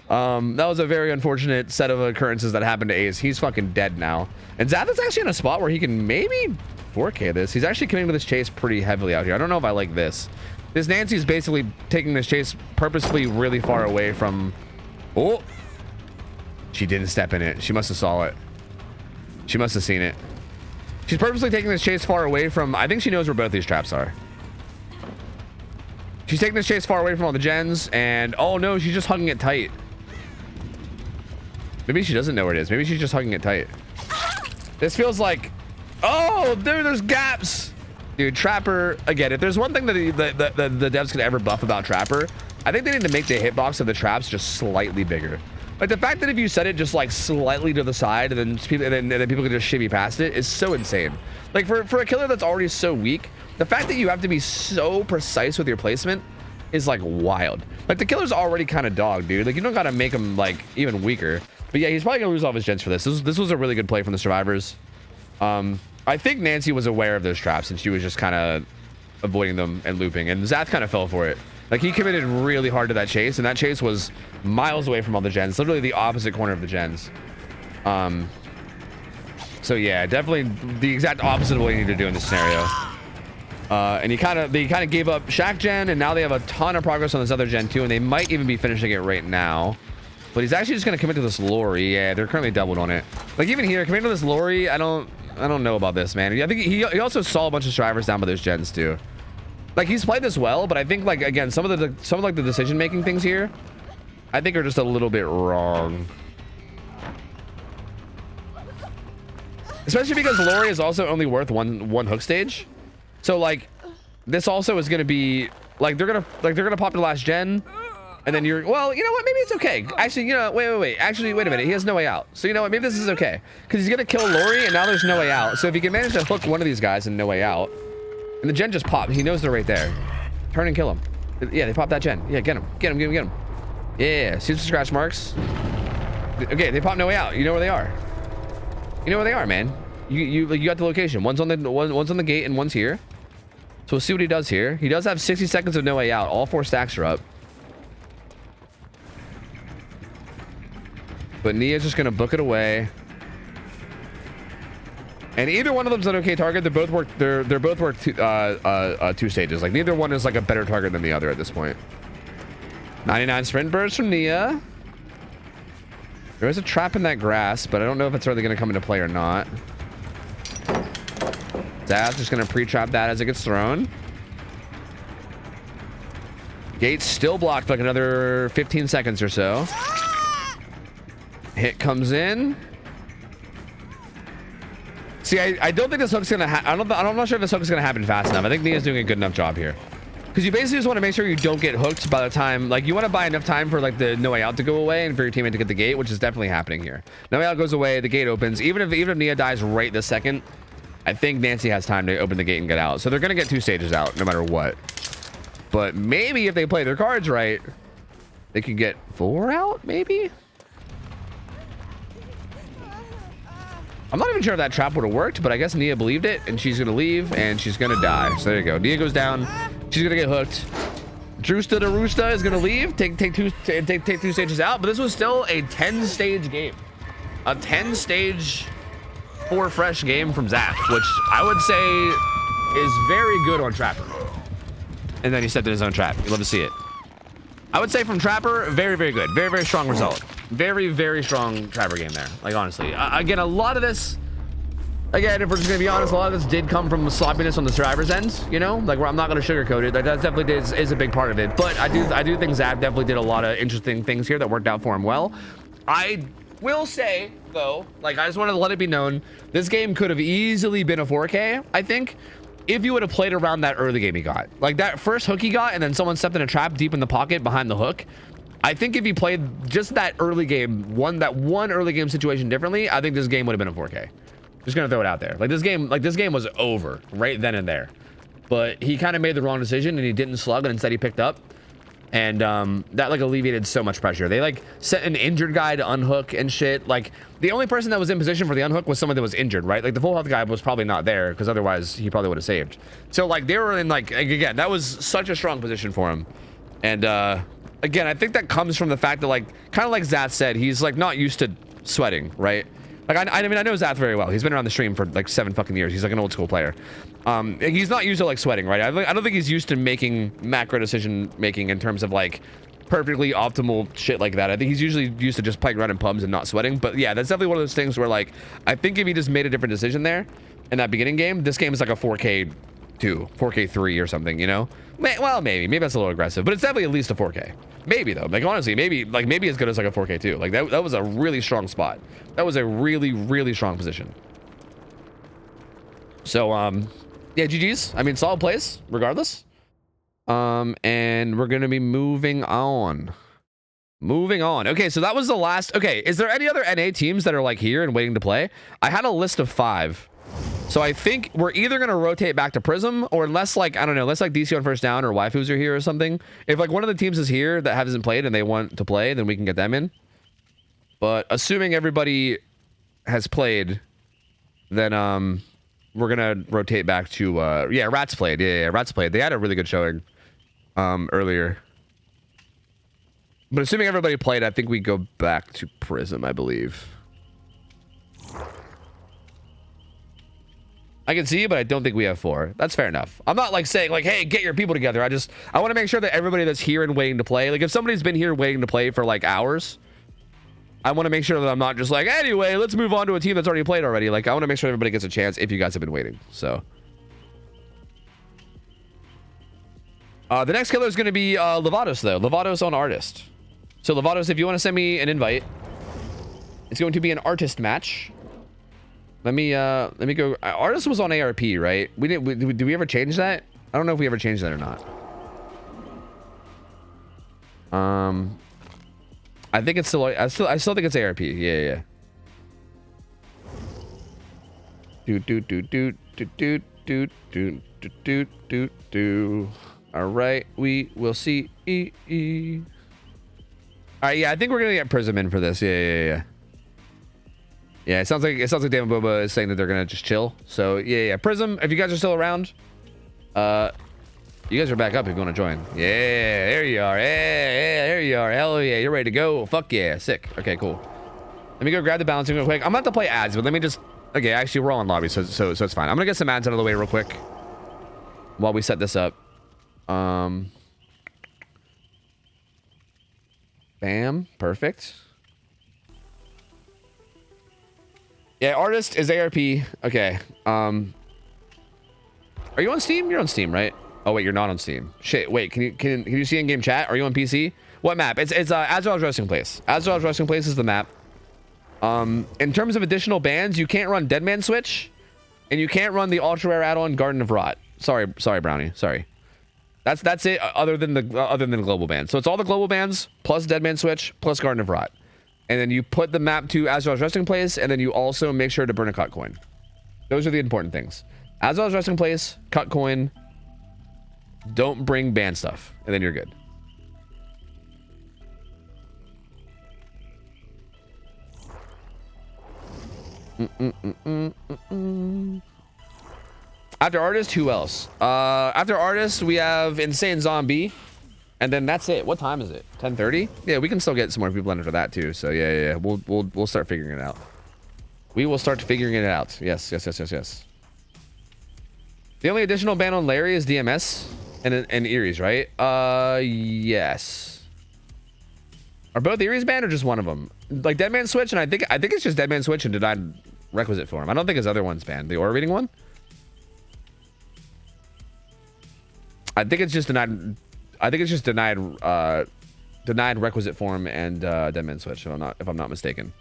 That was a very unfortunate set of occurrences that happened to Ace. He's fucking dead now. And Zath is actually in a spot where he can maybe 4K this. He's actually committing to this chase pretty heavily out here. I don't know if I like this. This Nancy's basically taking this chase purposefully really far away from... Oh! She didn't step in it. She must have saw it. She must have seen it. She's purposely taking this chase far away from... I think she knows where both these traps are. She's taking this chase far away from all the gens, and... Oh, no, she's just hugging it tight. Maybe she doesn't know where it is. Maybe she's just hugging it tight. This feels like... Oh, dude, there's gaps! Dude, Trapper... Again, if there's one thing that the devs could ever buff about Trapper, I think they need to make the hitbox of the traps just slightly bigger. Like the fact that if you set it just like slightly to the side and then people can just shimmy past it is so insane. Like for a killer that's already so weak, the fact that you have to be so precise with your placement is like wild. Like the killer's already kind of dog, dude. Like you don't gotta make him like even weaker. But yeah, he's probably gonna lose all of his gens for this. This was a really good play from the survivors. I think Nancy was aware of those traps and she was just kind of avoiding them and looping, and Zath kind of fell for it. Like he committed really hard to that chase, and that chase was miles away from all the gens, literally the opposite corner of the gens. So yeah, definitely the exact opposite of what you need to do in this scenario. And they kind of gave up Shack gen, and now they have a ton of progress on this other gen too, and they might even be finishing it right now. But he's actually just gonna commit to this Lori. Yeah, they're currently doubled on it. Like even here, committing to this Lori, I don't know about this, man. I think he also saw a bunch of survivors down by those gens too. Like he's played this well, but I think like again some of like the decision making things here, I think are just a little bit wrong. Especially because Lori is also only worth one hook stage, so like this also is gonna be like they're gonna pop the last gen, and then you're well, you know what? Maybe it's okay. Actually, you know, wait. Actually, wait a minute. He has no way out. So you know what? Maybe this is okay because he's gonna kill Lori, and now there's no way out. So if he can manage to hook one of these guys and no way out. And the gen just popped. He knows they're right there. Turn and kill him. Yeah, they popped that gen. Yeah, get him. Yeah, see the scratch marks? Okay, they popped no way out. You know where they are. You know where they are, man. You got the location. One's on the gate and one's here. So we'll see what he does here. He does have 60 seconds of no way out. All 4 stacks are up. But Nia's just gonna book it away. And either one of them's an okay target. They both work. They're both work 2 stages. Like neither one is like a better target than the other at this point. 99 sprint burst from Nia. There is a trap in that grass, but I don't know if it's really going to come into play or not. Zath's just going to pre-trap that as it gets thrown. Gate's still blocked for like another 15 seconds or so. Hit comes in. See, I don't think this hook's gonna I'm not sure if this hook is gonna happen fast enough. I think Nia's doing a good enough job here. because you basically just want to make sure you don't get hooked by the time, like, you want to buy enough time for like the no way out to go away and for your teammate to get the gate, which is definitely happening here. No way out goes away, the gate opens. Even if Nia dies right this second, I think Nancy has time to open the gate and get out. So they're gonna get 2 stages out no matter what. But maybe if they play their cards right, they could get 4 out, maybe. I'm not even sure if that trap would have worked, but I guess Nia believed it, and she's gonna leave, and she's gonna die. So there you go. Nia goes down. She's gonna get hooked. Drewsta de Roosta is gonna leave, take 2 stages out, but this was still a 10-stage game, a 10-stage 4 fresh game from Zap, which I would say is very good on Trapper. And then he stepped in his own trap. You love to see it. I would say from Trapper, very, very good. Very, very strong result. Very, very strong Trapper game there. Like, honestly. Again, a lot of this, again, if we're just going to be honest, a lot of this did come from sloppiness on the driver's end, you know? Like, where I'm not going to sugarcoat it. Like, that definitely is a big part of it. But I do think Zap definitely did a lot of interesting things here that worked out for him well. I will say, though, like, I just wanted to let it be known, this game could have easily been a 4K, I think, if you would have played around that early game he got. Like, that first hook he got, and then someone stepped in a trap deep in the pocket behind the hook. I think if he played just that early game, that one early game situation differently, I think this game would have been a 4K. Just gonna throw it out there. Like, this game was over right then and there. But he kind of made the wrong decision, and he didn't slug, and instead he picked up. And that like alleviated so much pressure. They like sent an injured guy to unhook and shit. Like, the only person that was in position for the unhook was someone that was injured, right? Like, the full health guy was probably not there, because otherwise he probably would have saved. So like, they were in like, again, that was such a strong position for him. And again, I think that comes from the fact that, like, kind of like Zath said, he's like not used to sweating, right? Like, I mean, I know Zath very well. He's been around the stream for like 7 fucking years. He's like an old school player. He's not used to like sweating, right? I don't think he's used to making macro decision making in terms of like perfectly optimal shit like that. I think he's usually used to just playing around in pubs and not sweating. But yeah, that's definitely one of those things where, like, I think if he just made a different decision there in that beginning game, this game is like a 4K 2, 4K 3 or something, you know? Well, maybe that's a little aggressive, but it's definitely at least a 4K. Maybe though, like, honestly, maybe as good as like a 4K 2. Like, that was a really strong spot. That was a really, really strong position. So yeah, GG's. I mean, solid plays regardless. And we're gonna be moving on. Okay, so that was the last. Okay, is there any other NA teams that are like here and waiting to play? I had a list of 5. So I think we're either going to rotate back to Prism, or unless, like, I don't know, unless like DC on first down or Waifus are here or something. If like one of the teams is here that hasn't played and they want to play, then we can get them in. But assuming everybody has played, then we're going to rotate back to yeah, Rats played. Yeah, Rats played. They had a really good showing earlier. But assuming everybody played, I think we go back to Prism, I believe. I can see, but I don't think we have 4. That's fair enough. I'm not like saying like, hey, get your people together. I want to make sure that everybody that's here and waiting to play, like if somebody's been here waiting to play for like hours, I want to make sure that I'm not just like, anyway, let's move on to a team that's already played already. Like, I want to make sure everybody gets a chance if you guys have been waiting. So the next killer is going to be Levados though. Levados on Artist. So Levados, if you want to send me an invite, it's going to be an artist match. Let me go. Artist was on ARP, right? Did we ever change that? I don't know if we ever changed that or not. I think it's still. I still think it's ARP. Yeah. Do. All right, we will see. All right, yeah, I think we're gonna get Prism in for this. Yeah. Yeah, it sounds like Damon Boba is saying that they're gonna just chill. So yeah. Prism, if you guys are still around, you guys are back up if you want to join. Yeah, there you are. Yeah, there you are. Hell yeah, you're ready to go. Fuck yeah, sick. Okay, cool. Let me go grab the balancing real quick. I'm about to play ads, but let me just. Okay, actually we're all in lobby, so it's fine. I'm gonna get some ads out of the way real quick while we set this up. Bam, perfect. Yeah, artist is ARP. Okay. Are you on Steam? You're on Steam, right? Oh wait, you're not on Steam. Shit. Wait, can you see in-game chat? Are you on PC? What map? It's Azrael's Resting Place. Azrael's Resting Place is the map. In terms of additional bans, you can't run Deadman Switch, and you can't run the ultra rare add-on Garden of Rot. Sorry, Brownie. Sorry. That's it. Other than global bans. So it's all the global bans plus Deadman Switch plus Garden of Rot, and then you put the map to Azrael's resting place, and then you also make sure to burn a cut coin. Those are the important things. Azrael's resting place, cut coin. Don't bring ban stuff, and then you're good. After Artist, who else? After Artist, we have Insane Zombie, and then that's it. What time is it? 10:30? Yeah, we can still get some more people in for that too. So yeah. We'll start figuring it out. We will start figuring it out. Yes. The only additional ban on Larry is DMS and Erie's, right? Yes. Are both Erie's banned or just one of them? Like Deadman Switch, and I think it's just Deadman Switch and denied requisite form. I don't think his other one's banned. The aura reading one. I think it's just denied. I think it's just denied requisite form and Deadman Switch. If I'm not mistaken.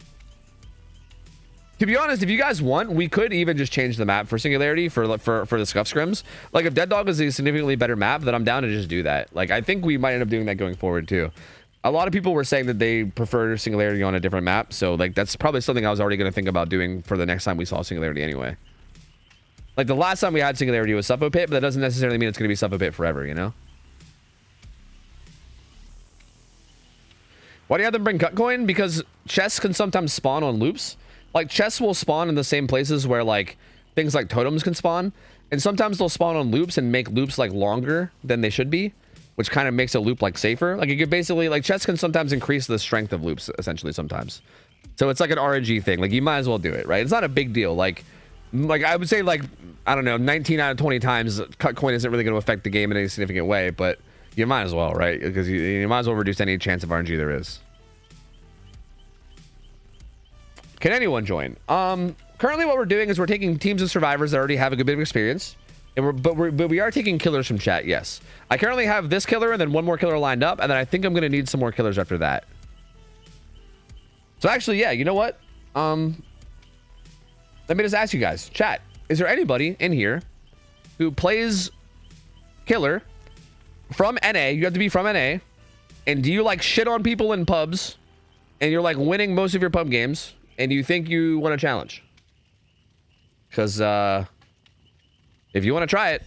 To be honest, if you guys want, we could even just change the map for Singularity for the SCUFFED. Like if Dead Dog is a significantly better map, then I'm down to just do that. Like I think we might end up doing that going forward too. A lot of people were saying that they prefer Singularity on a different map, so like that's probably something I was already going to think about doing for the next time we saw Singularity anyway. Like the last time we had Singularity was Suffo Pit, but that doesn't necessarily mean it's going to be Suffo Pit forever, you know? Why do you have them bring cut coin? Because chests can sometimes spawn on loops. Like chests will spawn in the same places where like things like totems can spawn, and sometimes they'll spawn on loops and make loops like longer than they should be, which kind of makes a loop like safer. Like you could basically, like chests can sometimes increase the strength of loops essentially sometimes. So it's like an RNG thing. Like you might as well do it, right? It's not a big deal. Like I would say like, I don't know, 19 out of 20 times cut coin isn't really going to affect the game in any significant way, but you might as well, right? Because you might as well reduce any chance of RNG there is. Can anyone join? Currently what we're doing is we're taking teams of survivors that already have a good bit of experience, and but we are taking killers from chat. Yes, I currently have this killer and then one more killer lined up, and then I think I'm going to need some more killers after that. So actually, yeah, you know what? Let me just ask you guys, chat, is there anybody in here who plays killer from NA? You have to be from NA. And do you like shit on people in pubs, and you're like winning most of your pub games, and you think you want a challenge? Because if you want to try it,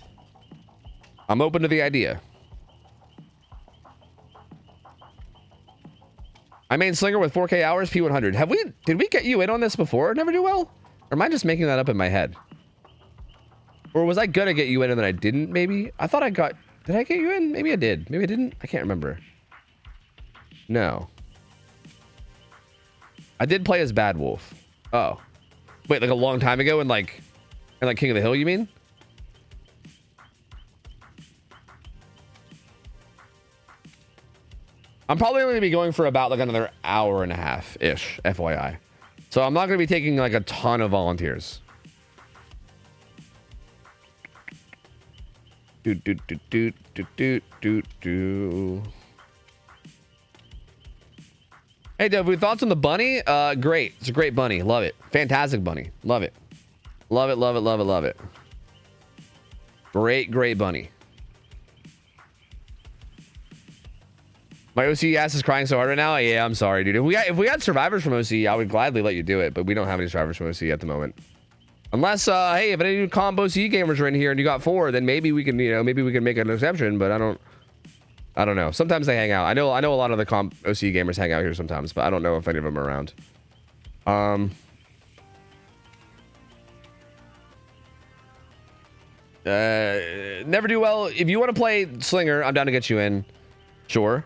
I'm open to the idea. I main Slinger with 4K hours, P100. Did we get you in on this before? Never do well? Or am I just making that up in my head? Or was I gonna get you in and then I didn't, maybe? I thought I got... Did I get you in? Maybe I did. Maybe I didn't. I can't remember. No. I did play as Bad Wolf. Oh. Wait, like a long time ago in like King of the Hill, you mean? I'm probably only gonna be going for about like another hour and a half-ish, FYI. So I'm not gonna be taking like a ton of volunteers. Hey, Dev, thoughts on the bunny? Great. It's a great bunny. Love it. Fantastic bunny. Love it. Love it, love it, love it, love it. Great bunny. My OC ass is crying so hard right now. Yeah, I'm sorry, dude. If we had survivors from OC, I would gladly let you do it, but we don't have any survivors from OC at the moment. Unless, hey, if any combo OC gamers are in here and you got 4, then maybe we can, you know, maybe we can make an exception. But I don't know. Sometimes they hang out. I know a lot of the comp OC gamers hang out here sometimes, but I don't know if any of them are around. Never do well. If you want to play Slinger, I'm down to get you in. Sure.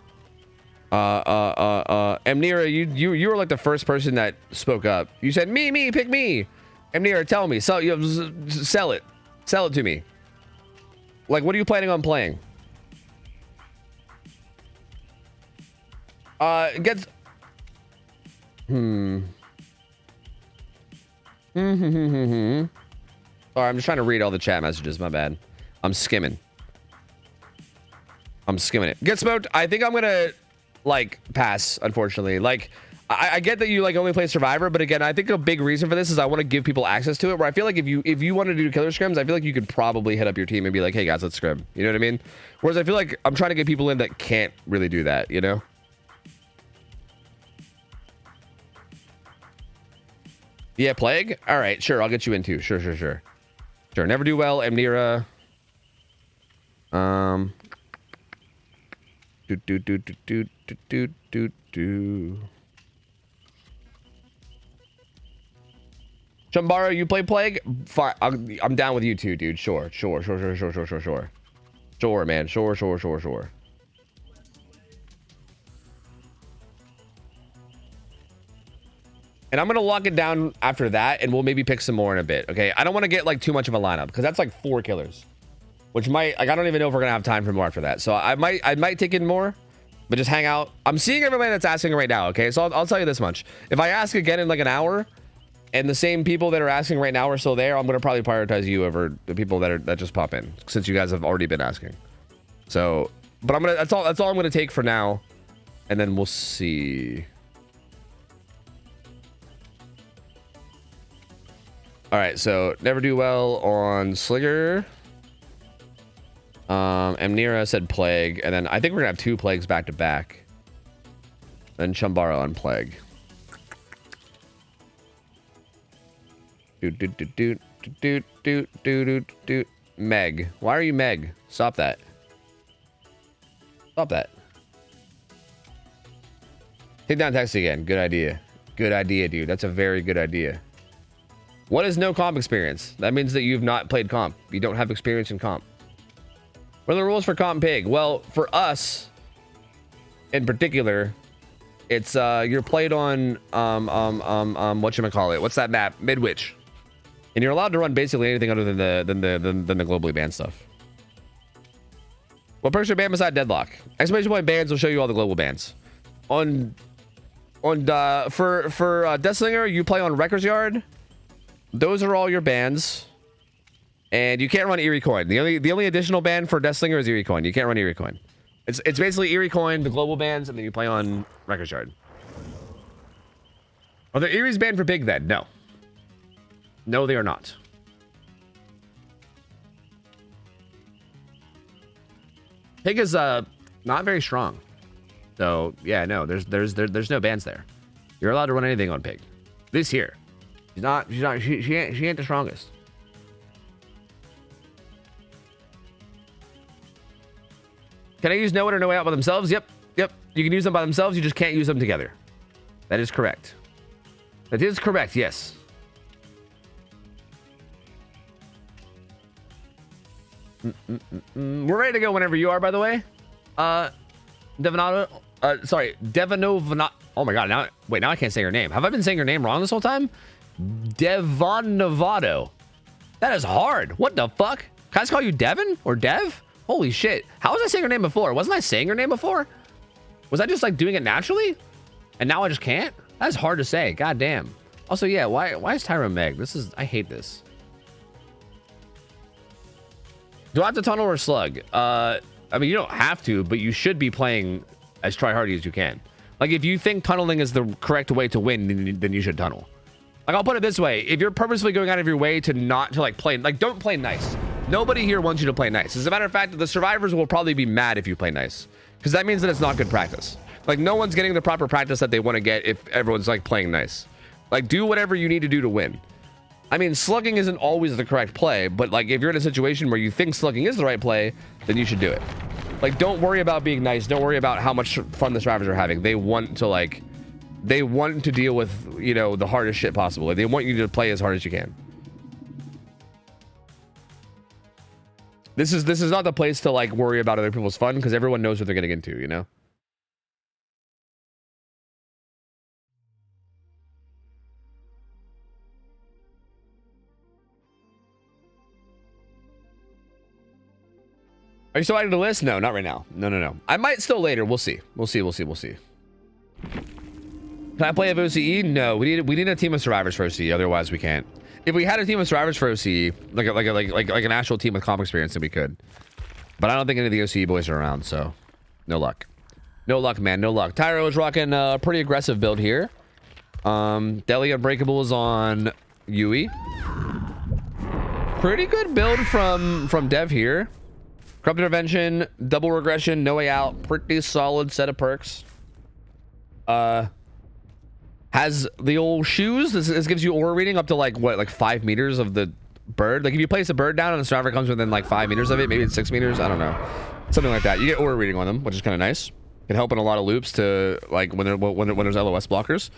Amnira, you were like the first person that spoke up. You said me, pick me. Amnira, tell me. Sell it to me. Like, what are you planning on playing? Sorry, I'm just trying to read all the chat messages. My bad. I'm skimming it. Get smoked. I think I'm gonna like pass, unfortunately. Like I get that you like only play Survivor, but again, I think a big reason for this is I want to give people access to it. Where I feel like if you want to do killer scrims, I feel like you could probably hit up your team and be like, hey guys, let's scrim. You know what I mean? Whereas I feel like I'm trying to get people in that can't really do that. You know? Yeah, Plague. All right, sure, I'll get you in too. Sure. Never do well, Amnira. Chumbaro, you play Plague? Fine, I'm down with you too, dude. Sure, man. Sure. And I'm gonna lock it down after that, and we'll maybe pick some more in a bit. Okay, I don't want to get like too much of a lineup because that's like 4 killers, which might like I don't even know if we're gonna have time for more after that. So I might take in more, but just hang out. I'm seeing everybody that's asking right now. Okay, so I'll tell you this much: if I ask again in like an hour, and the same people that are asking right now are still there, I'm gonna probably prioritize you over the people that just pop in, since you guys have already been asking. So, but that's all I'm gonna take for now, and then we'll see. All right, so never do well on Slinger. Amnira said Plague, and then I think we're gonna have 2 Plagues back to back. Then Chumbaro on Plague. Meg, why are you Meg? Stop that. Take down text again. Good idea, dude. That's a very good idea. What is no comp experience? That means that you've not played comp. You don't have experience in comp. What are the rules for comp pig? Well, for us in particular, it's you're played on whatchamacallit. What's that map? Midwich. And you're allowed to run basically anything other than the globally banned stuff. What perks are banned beside Deadlock? Exclamation point bans will show you all the global bans. For Deathslinger, you play on Wrecker's Yard. Those are all your bans, and you can't run Eerie Coin. The only additional ban for Deathslinger is Eerie Coin. You can't run Eerie Coin. It's basically Eerie Coin, the global bans, and then you play on Wrecker's Yard. Are the Eerie's banned for Pig then? No, they are not. Pig is not very strong, so yeah, no, there's no bans there. You're allowed to run anything on Pig. This here. She ain't the strongest. Can I use no in or no out by themselves? Yep. You can use them by themselves. You just can't use them together. That is correct. Yes. We're ready to go whenever you are, by the way. Devanato. Oh my god, now I can't say your name. Have I been saying your name wrong this whole time? Devon. That is hard. What the fuck? Can I just call you Devin or Dev? Holy shit. How was I saying your name before? Wasn't I saying your name before? Was I just like doing it naturally? And now I just can't? That's hard to say. God damn. Also, yeah, why is Tyra Meg? I hate this. Do I have to tunnel or slug? I mean, you don't have to, but you should be playing as try-hardy as you can. Like, if you think tunneling is the correct way to win, then you should tunnel. Like, I'll put it this way. If you're purposely going out of your way to not to like play, like, don't play nice. Nobody here wants you to play nice. As a matter of fact, the survivors will probably be mad if you play nice, because that means that it's not good practice. Like, no one's getting the proper practice that they want to get if everyone's like playing nice. Like, do whatever you need to do to win. I mean, slugging isn't always the correct play, but like, if you're in a situation where you think slugging is the right play, then you should do it. Like, don't worry about being nice. Don't worry about how much fun the survivors are having. They want to deal with, you know, the hardest shit possible. Like, they want you to play as hard as you can. This is not the place to like worry about other people's fun, because everyone knows what they're getting into, you know? Are you still adding to the list? No, not right now. No. I might still later. We'll see. We'll see. Can I play a OCE? No, we need a team of survivors for OCE. Otherwise, we can't. If we had a team of survivors for OCE, like an actual team with comp experience, then we could. But I don't think any of the OCE boys are around, so no luck. No luck, man. No luck. Tyro is rocking a pretty aggressive build here. Deli Unbreakable is on Yui. Pretty good build from Dev here. Corrupt Intervention, Double Regression, No Way Out. Pretty solid set of perks. Has the old shoes. This gives you aura reading up to like what, like 5 meters of the bird. Like if you place a bird down and the survivor comes within like 5 meters of it, maybe it's 6 meters, I don't know, something like that. You get aura reading on them, which is kind of nice. Can help in a lot of loops to like when there's LOS blockers.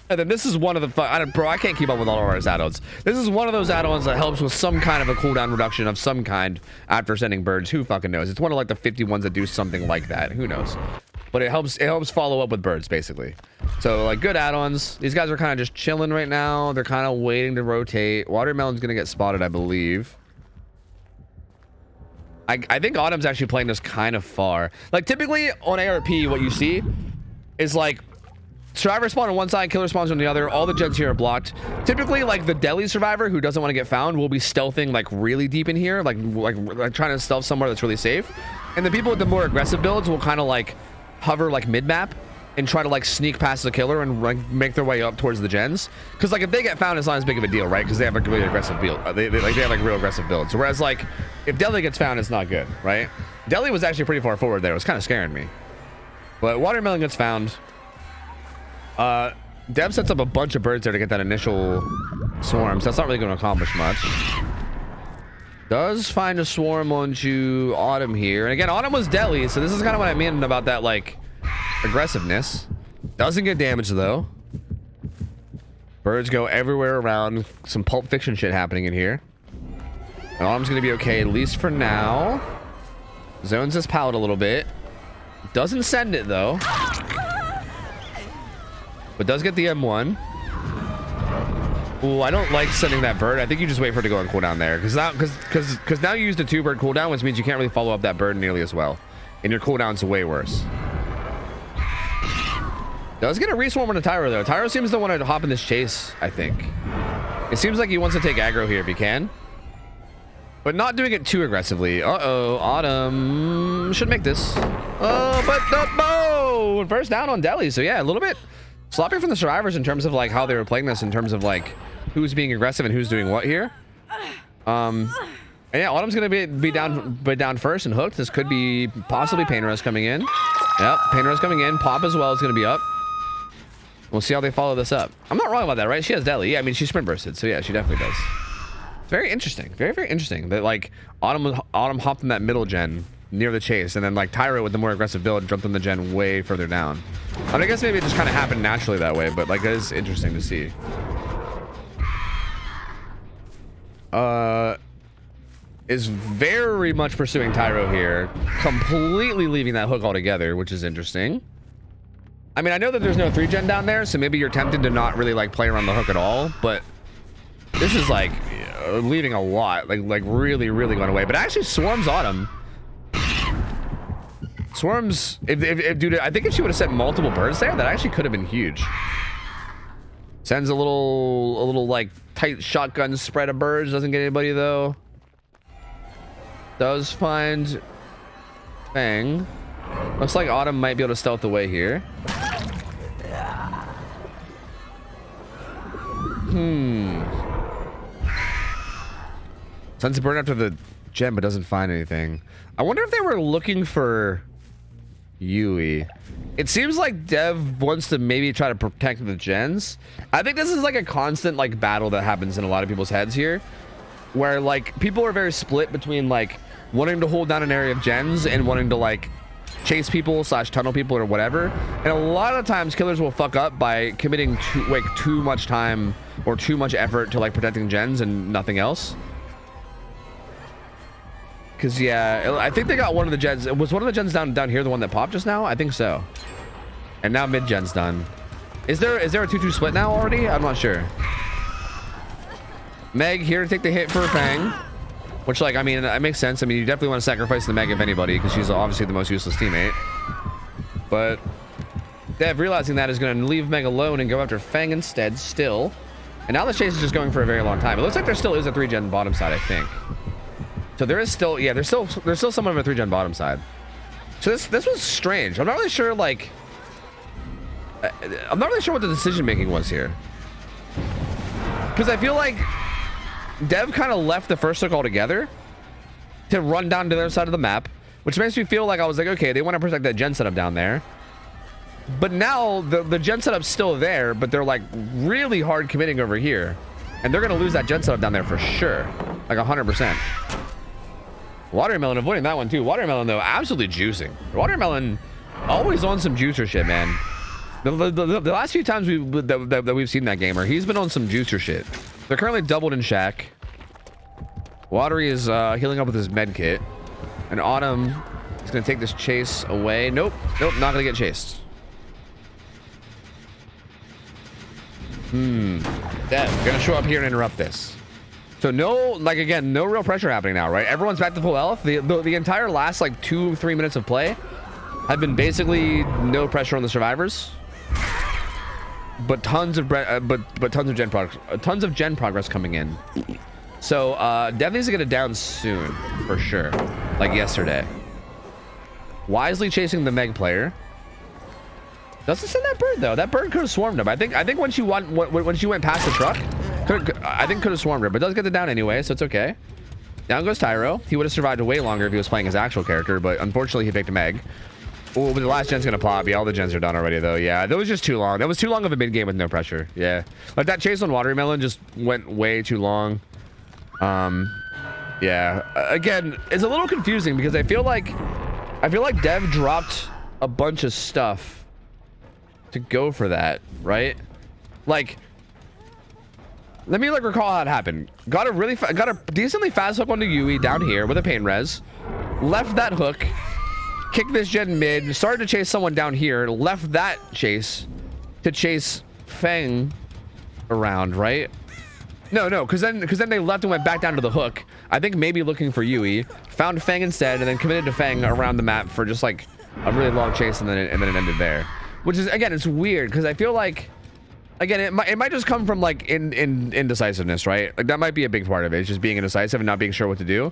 And then this is one of the bro, I can't keep up with all of our add-ons. This is one of those add-ons that helps with some kind of a cooldown reduction of some kind after sending birds. Who fucking knows? It's one of like the 50 ones that do something like that. Who knows? But it helps follow up with birds basically. So like good add-ons. These guys are kind of just chilling right now. They're kind of waiting to rotate. Watermelon's gonna get spotted, I believe. I think Autumn's actually playing this kind of far. Like typically on ARP, what you see is like survivor spawn on one side, killer spawns on the other. All the gens here are blocked. Typically, like the deli survivor who doesn't want to get found will be stealthing like really deep in here, like trying to stealth somewhere that's really safe. And the people with the more aggressive builds will kind of like hover like mid map and try to like sneak past the killer and like make their way up towards the gens. Because like if they get found, it's not as big of a deal, right? Because they have a really aggressive build. They have like real aggressive builds. Whereas like if deli gets found, it's not good, right? Deli was actually pretty far forward there. It was kind of scaring me. But watermelon gets found. Dev sets up a bunch of birds there to get that initial swarm, so that's not really going to accomplish much. Does find a swarm onto Autumn here. And again, Autumn was deli, so this is kind of what I mean about that, like, aggressiveness. Doesn't get damaged, though. Birds go everywhere around. Some Pulp Fiction shit happening in here. And Autumn's going to be okay, at least for now. Zones his pallet a little bit. Doesn't send it, though. But does get the M1. Ooh, I don't like sending that bird. I think you just wait for it to go on cooldown there. Because now you used a 2-bird cooldown, which means you can't really follow up that bird nearly as well. And your cooldown's way worse. Does get a reswarm on the Tyro, though. Tyro seems to want to hop in this chase, I think. It seems like he wants to take aggro here if he can. But not doing it too aggressively. Uh-oh, Autumn should make this. Oh, but the bow! First down on Deli. So yeah, a little bit sloppy from the survivors in terms of like how they were playing this, in terms of like who's being aggressive and who's doing what here. And yeah, Autumn's gonna be down first and hooked. This could be possibly Pain Rose coming in. Yep, Pain Rose coming in. Pop as well is gonna be up. We'll see how they follow this up. I'm not wrong about that, right? She has deli. Yeah, I mean she sprint bursted, so yeah, she definitely does. It's very interesting, very interesting that like Autumn hopped in that middle gen near the chase, and then like Tyro with the more aggressive build jumped in the gen way further down. I mean, I guess maybe it just kind of happened naturally that way, but like it is interesting to see. Is very much pursuing Tyro here, completely leaving that hook altogether, which is interesting. I mean, I know that there's no 3-gen down there, so maybe you're tempted to not really like play around the hook at all, but this is like leaving a lot, like really going away. But actually swarms Autumn. Swarms, dude, I think if she would have sent multiple birds there, that actually could have been huge. Sends a little like tight shotgun spread of birds. Doesn't get anybody though. Does find Fang. Looks like Autumn might be able to stealth away here. Sends a bird after the gem, but doesn't find anything. I wonder if they were looking for Yui. It seems like Dev wants to maybe try to protect the gens. I think this is like a constant like battle that happens in a lot of people's heads here, where like people are very split between like wanting to hold down an area of gens and wanting to like chase people / tunnel people or whatever. And a lot of times killers will fuck up by committing too much time or too much effort to like protecting gens and nothing else. Because yeah, I think they got one of the gens. Was one of the gens down here the one that popped just now? I think so. And now mid gen's done. Is there a 2-2 split now already? I'm not sure. Meg here to take the hit for Fang, which like I mean it makes sense. I mean you definitely want to sacrifice the Meg if anybody, because she's obviously the most useless teammate. But Dev realizing that is going to leave Meg alone and go after Fang instead still. And now the chase is just going for a very long time. It looks like there still is a 3-gen bottom side, I think. So there is still, yeah, there's still somewhat of a 3-gen bottom side. So this was strange. I'm not really sure, like, I'm not really sure what the decision making was here, because I feel like Dev kind of left the first hook altogether to run down to the other side of the map, which makes me feel like I was like, okay, they want to protect that gen setup down there. But now the gen setup's still there, but they're like really hard committing over here. And they're going to lose that gen setup down there for sure. Like 100%. Watermelon avoiding that one too. Watermelon though, absolutely juicing. Watermelon always on some juicer shit, man. The last few times that we've seen that gamer, he's been on some juicer shit. They're currently doubled in Shack. Watery is healing up with his med kit. And Autumn is going to take this chase away. Nope. Nope, not going to get chased. Dev gonna show up here and interrupt this. So no, like again, no real pressure happening now, right? Everyone's back to full health. The entire last like 2-3 minutes of play have been basically no pressure on the survivors, but tons of tons of gen progress coming in. So Dev needs to get it down soon for sure, like yesterday. Wisely chasing the Meg player. Doesn't send that bird though. That bird could have swarmed him. I think when she went past the truck, I think could have swarmed her, but does get the down anyway, so it's okay. Down goes Tyro. He would have survived way longer if he was playing his actual character, but unfortunately he picked Meg. Oh, but the last gen's gonna pop. Yeah, all the gens are done already though. Yeah, that was just too long. That was too long of a mid game with no pressure. Yeah, like that chase on Watermelon just went way too long. Yeah. Again, it's a little confusing because I feel like Dev dropped a bunch of stuff to go for that, right? Like, let me like recall how it happened. Got a decently fast hook onto Yui down here with a pain res. Left that hook, kicked this gen mid, started to chase someone down here, left that chase to chase Feng around, right? No, because then they left and went back down to the hook. I think maybe looking for Yui, found Feng instead, and then committed to Feng around the map for just like a really long chase, and then it ended there. Which is, again, it's weird because I feel like, again, it might just come from like indecisiveness, right? Like that might be a big part of it. It's just being indecisive and not being sure what to do.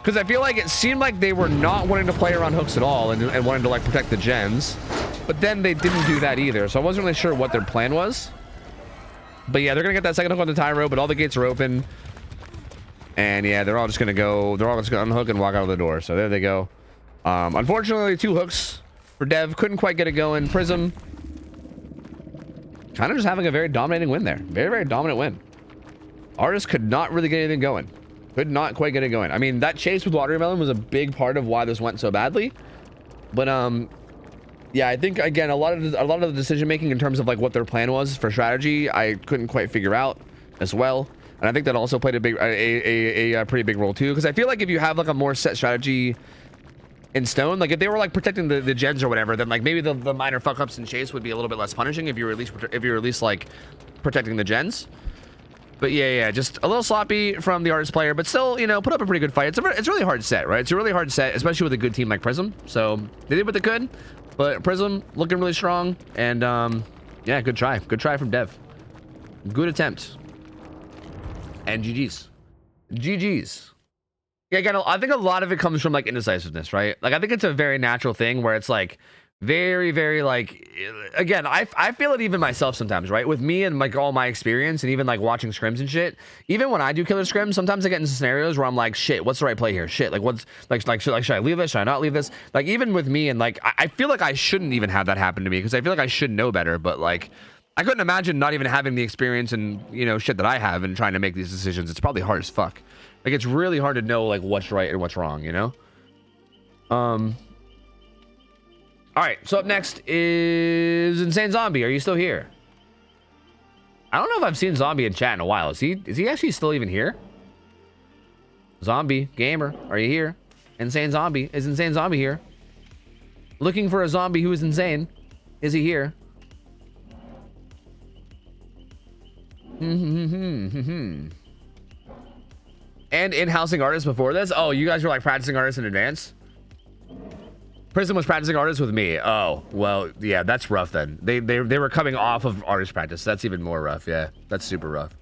Because I feel like it seemed like they were not wanting to play around hooks at all and wanting to like protect the gens, but then they didn't do that either. So I wasn't really sure what their plan was. But yeah, they're gonna get that second hook on the Tyro, but all the gates are open, and yeah, they're all just gonna unhook and walk out of the door. So there they go. Unfortunately, 2 hooks for Dev. Couldn't quite get it going. Prism kind of just having a very dominating win there. Very, very dominant win. Artist could not really get anything going. Could not quite get it going. I mean, that chase with Watermelon was a big part of why this went so badly. But yeah, I think again a lot of the decision making in terms of like what their plan was for strategy, I couldn't quite figure out as well. And I think that also played a pretty big role too, because I feel like if you have like a more set strategy in stone, like if they were like protecting the gens or whatever, then like maybe the minor fuck ups in chase would be a little bit less punishing if you're at least like protecting the gens. But yeah, just a little sloppy from the Artist player, but still, you know, put up a pretty good fight. It's a really hard set, right? It's a really hard set, especially with a good team like Prism. So they did what they could, but Prism looking really strong, and yeah, good try from Dev. Good attempt, and GG's. Yeah, again, I think a lot of it comes from like indecisiveness, right? Like I think it's a very natural thing where it's like very, very like, again, I feel it even myself sometimes, right? With me and like all my experience and even like watching scrims and shit, even when I do killer scrims, sometimes I get into scenarios where I'm like, shit, what's the right play here? Shit, like what's should I leave this? Should I not leave this? Like even with me, and like I feel like I shouldn't even have that happen to me because I feel like I should know better, but like I couldn't imagine not even having the experience and, you know, shit that I have and trying to make these decisions. It's probably hard as fuck. Like it's really hard to know like what's right and what's wrong, you know? All right, so up next is Insane Zombie. Are you still here? I don't know if I've seen Zombie in chat in a while. Is he actually still even here? Zombie gamer, are you here? Insane Zombie. Is Insane Zombie here? Looking for a zombie who is insane. Is he here? And in-housing artists before this? Oh, you guys were like practicing artists in advance? Prism was practicing artists with me. Oh, well, yeah, that's rough then. They were coming off of artist practice. That's even more rough. Yeah, that's super rough.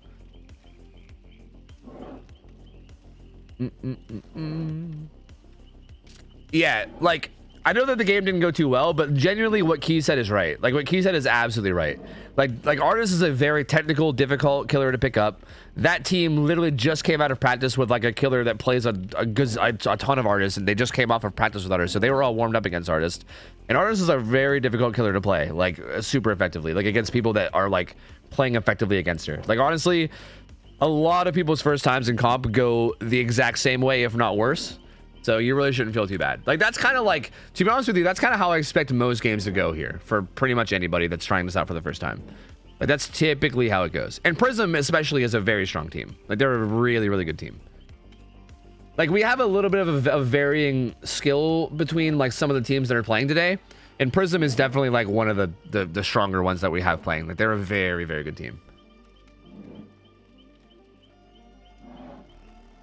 Yeah, like I know that the game didn't go too well, but genuinely what Key said is right. Like what Key said is absolutely right. Like Artist is a very technical, difficult killer to pick up. That team literally just came out of practice with like a killer that plays a ton of Artists, and they just came off of practice with Artist, so they were all warmed up against Artist. And Artist is a very difficult killer to play, like super effectively, like against people that are like playing effectively against her. Like honestly, a lot of people's first times in comp go the exact same way, if not worse. So you really shouldn't feel too bad. Like that's kind of like, to be honest with you, that's kind of how I expect most games to go here for pretty much anybody that's trying this out for the first time. Like that's typically how it goes. And Prism especially is a very strong team. Like they're a really, really good team. Like we have a little bit of a varying skill between like some of the teams that are playing today. And Prism is definitely like one of the stronger ones that we have playing. Like they're a very, very good team.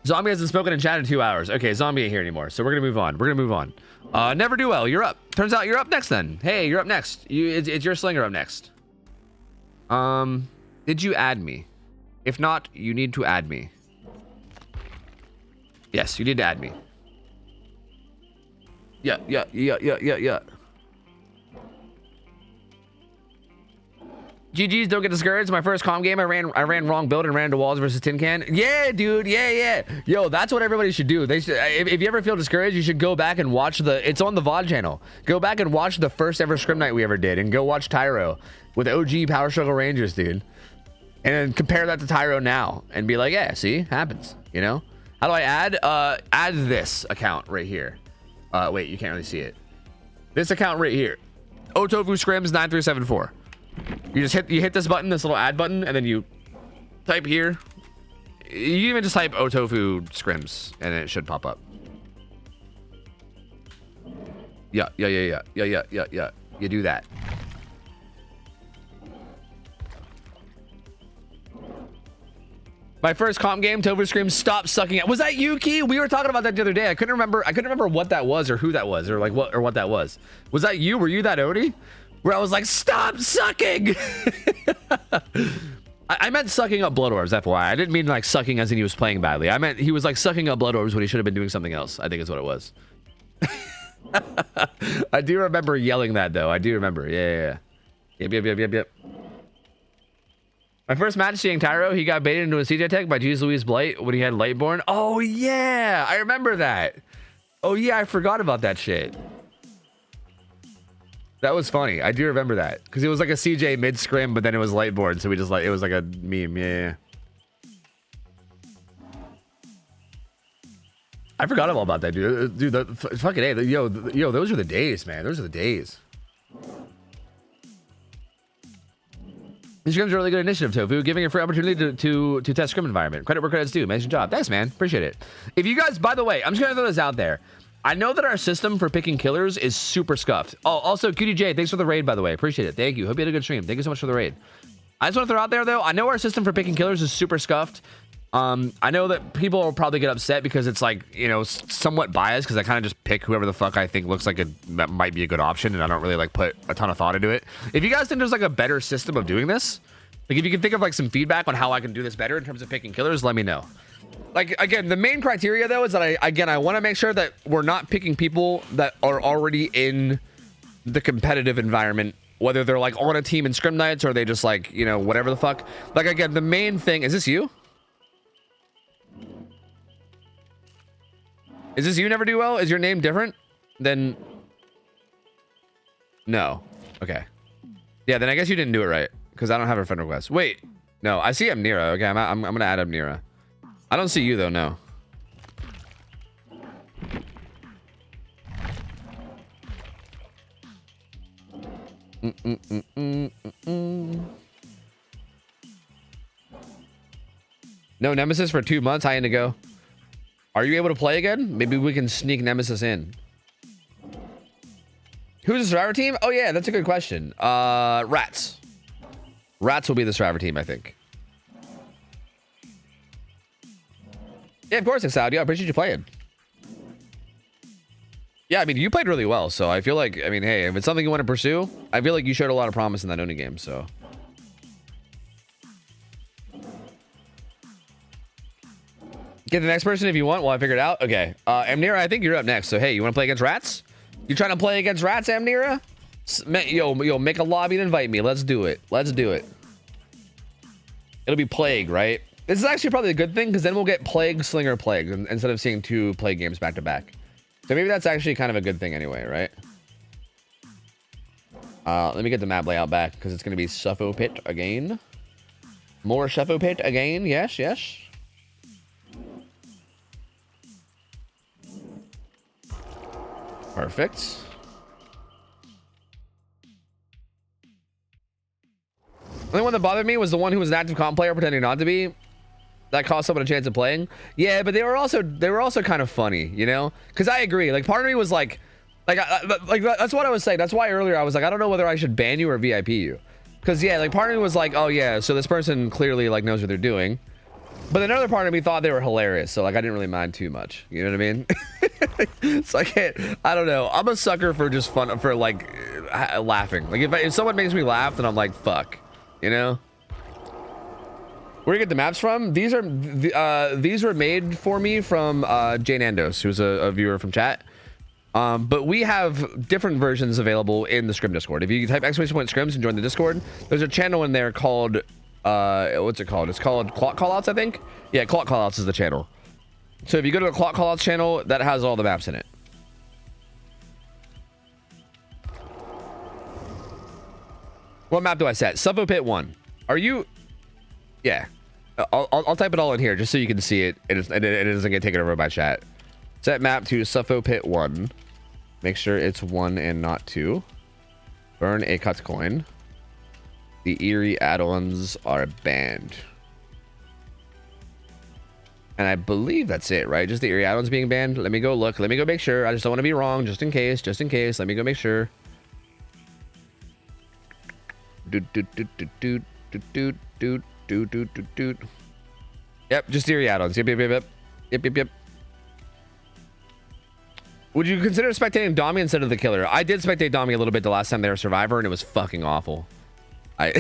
Zombie hasn't spoken in chat in 2 hours. Okay, Zombie ain't here anymore, so we're gonna move on. We're gonna move on. Never do well. You're up. Turns out you're up next then. Hey, you're up next. It's your Slinger up next. Did you add me? If not, you need to add me. Yes, you need to add me. Yeah. GG's, don't get discouraged. My first comp game, I ran wrong build and ran into walls versus tin can. Yeah, dude. Yeah. Yo, that's what everybody should do. They should, if you ever feel discouraged, you should go back and watch it's on the VOD channel. Go back and watch the first ever scrim night we ever did, and go watch Tyro with OG Power Struggle Rangers, dude. And then compare that to Tyro now and be like, yeah, see, happens. You know? How do I add? Add this account right here. Wait, you can't really see it. This account right here. OhTofu SCRIMS 9374. You hit this button, this little add button, and then you type here. You even just type OhTofu SCRIMS and it should pop up. Yeah. You do that. My first comp game, Tofu Scream, stop sucking at. Was that you, Key? We were talking about that the other day. I couldn't remember what that was or who that was or like what that was. Was that you? Were you that Odie? Where I was like, stop sucking. I meant sucking up blood orbs, FYI. I didn't mean like sucking as in he was playing badly. I meant he was like sucking up blood orbs when he should have been doing something else. I think is what it was. I do remember yelling that though. I do remember. Yeah. Yep. My first match seeing Tyro, he got baited into a CJ tech by Jesus Louise Blight when he had Lightborn. Oh yeah, I remember that. Oh yeah, I forgot about that shit. That was funny. I do remember that because it was like a CJ mid scrim, but then it was Lightborn, so we just like it was like a meme. Yeah. I forgot all about that, dude. Dude, fucking hey, yo, those are the days, man. Those are the days. These scrims are a really good initiative, Tofu, giving a free opportunity to test scrim environment. Credit where credit's due. Amazing job. Thanks, man. Appreciate it. If you guys, by the way, I'm just gonna throw this out there. I know that our system for picking killers is super scuffed. Oh, also, QDJ, thanks for the raid, by the way. Appreciate it. Thank you. Hope you had a good stream. Thank you so much for the raid. I just want to throw out there, though, I know our system for picking killers is super scuffed. I know that people will probably get upset because it's like, you know, somewhat biased because I kind of just pick whoever the fuck I think looks like that might be a good option, and I don't really like put a ton of thought into it. If you guys think there's like a better system of doing this, like if you can think of like some feedback on how I can do this better in terms of picking killers, let me know. Like, again, the main criteria, though, is that I want to make sure that we're not picking people that are already in the competitive environment, whether they're, like, on a team in scrim nights or they just, like, you know, whatever the fuck. Like, again, the main thing... Is this you? Is this you, Never Do Well? Is your name different than... No. Okay. Yeah, then I guess you didn't do it right, because I don't have a friend request. Wait. No, I see Amnira. Okay, I'm going to add Amnira. I don't see you though, no. No Nemesis for 2 months. Hi, Indigo. Are you able to play again? Maybe we can sneak Nemesis in. Who's the survivor team? Oh yeah, that's a good question. Rats. Rats will be the survivor team, I think. Yeah, of course, Exiled. Yeah, I appreciate you playing. Yeah, I mean, you played really well, so I feel like, I mean, hey, if it's something you want to pursue, I feel like you showed a lot of promise in that Oni game, so. Get the next person if you want while I figure it out. Okay. Amnira, I think you're up next, so hey, you want to play against Rats? You trying to play against rats, Amnira? Yo, make a lobby and invite me. Let's do it. Let's do it. It'll be Plague, right? This is actually probably a good thing because then we'll get Plague, Slinger, Plague instead of seeing 2 Plague games back to back. So maybe that's actually kind of a good thing anyway, right? Let me get the map layout back because it's going to be Suffo Pit again. More Suffo Pit again. Yes, yes. Perfect. The only one that bothered me was the one who was an active comp player pretending not to be. That cost someone a chance of playing. Yeah, but they were also kind of funny, you know? Because I agree. Like, part of me was like that's what I was saying. That's why earlier I was like, I don't know whether I should ban you or VIP you. Because yeah, like part of me was like, oh yeah, so this person clearly like knows what they're doing. But another part of me thought they were hilarious, so like I didn't really mind too much. You know what I mean? So I don't know. I'm a sucker for just fun, for like laughing. Like if someone makes me laugh, then I'm like, fuck. You know? Where do you get the maps from? These were made for me from Jane Andos, who's a viewer from chat. But we have different versions available in the Scrim Discord. If you type !scrims and join the Discord, there's a channel in there called what's it called? It's called Clock Callouts, I think. Yeah, Clock Callouts is the channel. So if you go to the Clock Callouts channel, that has all the maps in it. What map do I set? Suffo Pit 1. Are you? Yeah. I'll type it all in here just so you can see it and it doesn't get taken over by chat. Set map to Suffo Pit 1. Make sure it's 1 and not 2. Burn a cut coin. The eerie add-ons are banned. And I believe that's it, right? Just the eerie add-ons being banned. Let me go look. Let me go make sure. I just don't want to be wrong. Just in case. Just in case. Let me go make sure. Yep, just eerie add-ons. Yep. Would you consider spectating Dami instead of the killer? I did spectate Dami a little bit the last time they were Survivor, and it was fucking awful. I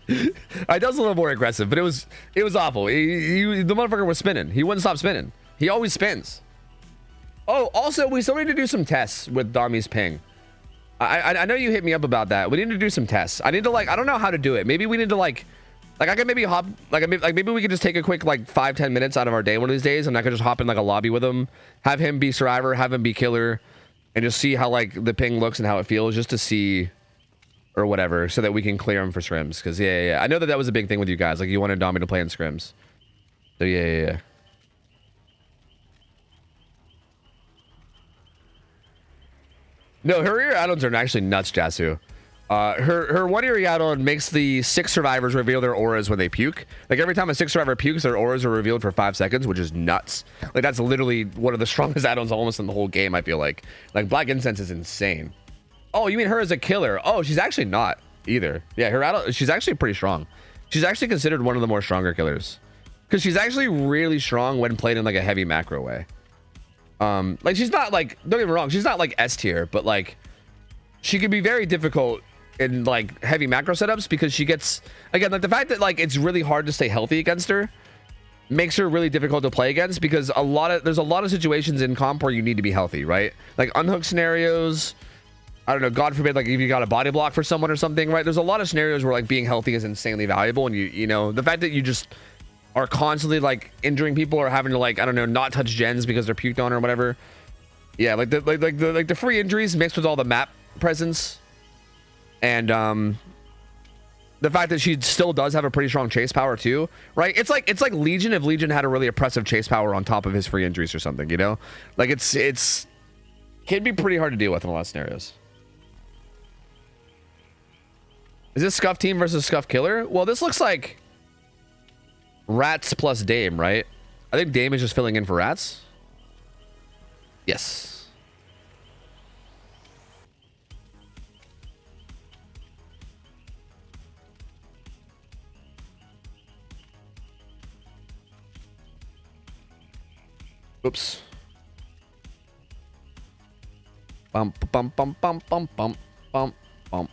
was a little more aggressive, but it was awful. The motherfucker was spinning. He wouldn't stop spinning. He always spins. Oh, also, we still need to do some tests with Dami's ping. I know you hit me up about that. We need to do some tests. I need to I don't know how to do it. Maybe we need to like I could maybe hop maybe we could just take a quick 5-10 minutes out of our day one of these days, and I could just hop in a lobby with him, have him be Survivor, have him be Killer, and just see how the ping looks and how it feels, just to see or whatever, so that we can clear him for scrims. Because yeah, I know that was a big thing with you guys. Like you wanted Dami to play in scrims. So yeah. No, her ear add-ons are actually nuts, Jasu. Her one ear add-on makes the 6 survivors reveal their auras when they puke. Like every time a 6 survivor pukes, their auras are revealed for 5 seconds, which is nuts. Like that's literally one of the strongest add-ons almost in the whole game, I feel like. Like Black Incense is insane. Oh, you mean her as a killer? Oh, she's actually not either. Yeah, her add-on, she's actually pretty strong. She's actually considered one of the more stronger killers. Because she's actually really strong when played in a heavy macro way. Like she's not don't get me wrong, she's not S tier, but she can be very difficult in heavy macro setups because she gets, again, the fact that it's really hard to stay healthy against her makes her really difficult to play against, because there's a lot of situations in comp where you need to be healthy, right? Like unhook scenarios, I don't know, God forbid, if you got a body block for someone or something, right? There's a lot of scenarios where being healthy is insanely valuable, and you know, the fact that you just are constantly injuring people or having to I don't know, not touch gens because they're puked on or whatever. Yeah, the free injuries mixed with all the map presence, and the fact that she still does have a pretty strong chase power too, right? It's like Legion, if Legion had a really oppressive chase power on top of his free injuries or something, you know? It's can be pretty hard to deal with in a lot of scenarios. Is this Scuff team versus Scuff killer? Well, this looks like Rats plus Dame, right? I think Dame is just filling in for Rats. Yes. Oops. Bump, bump, bump, bump, bump, bump, bump, bump.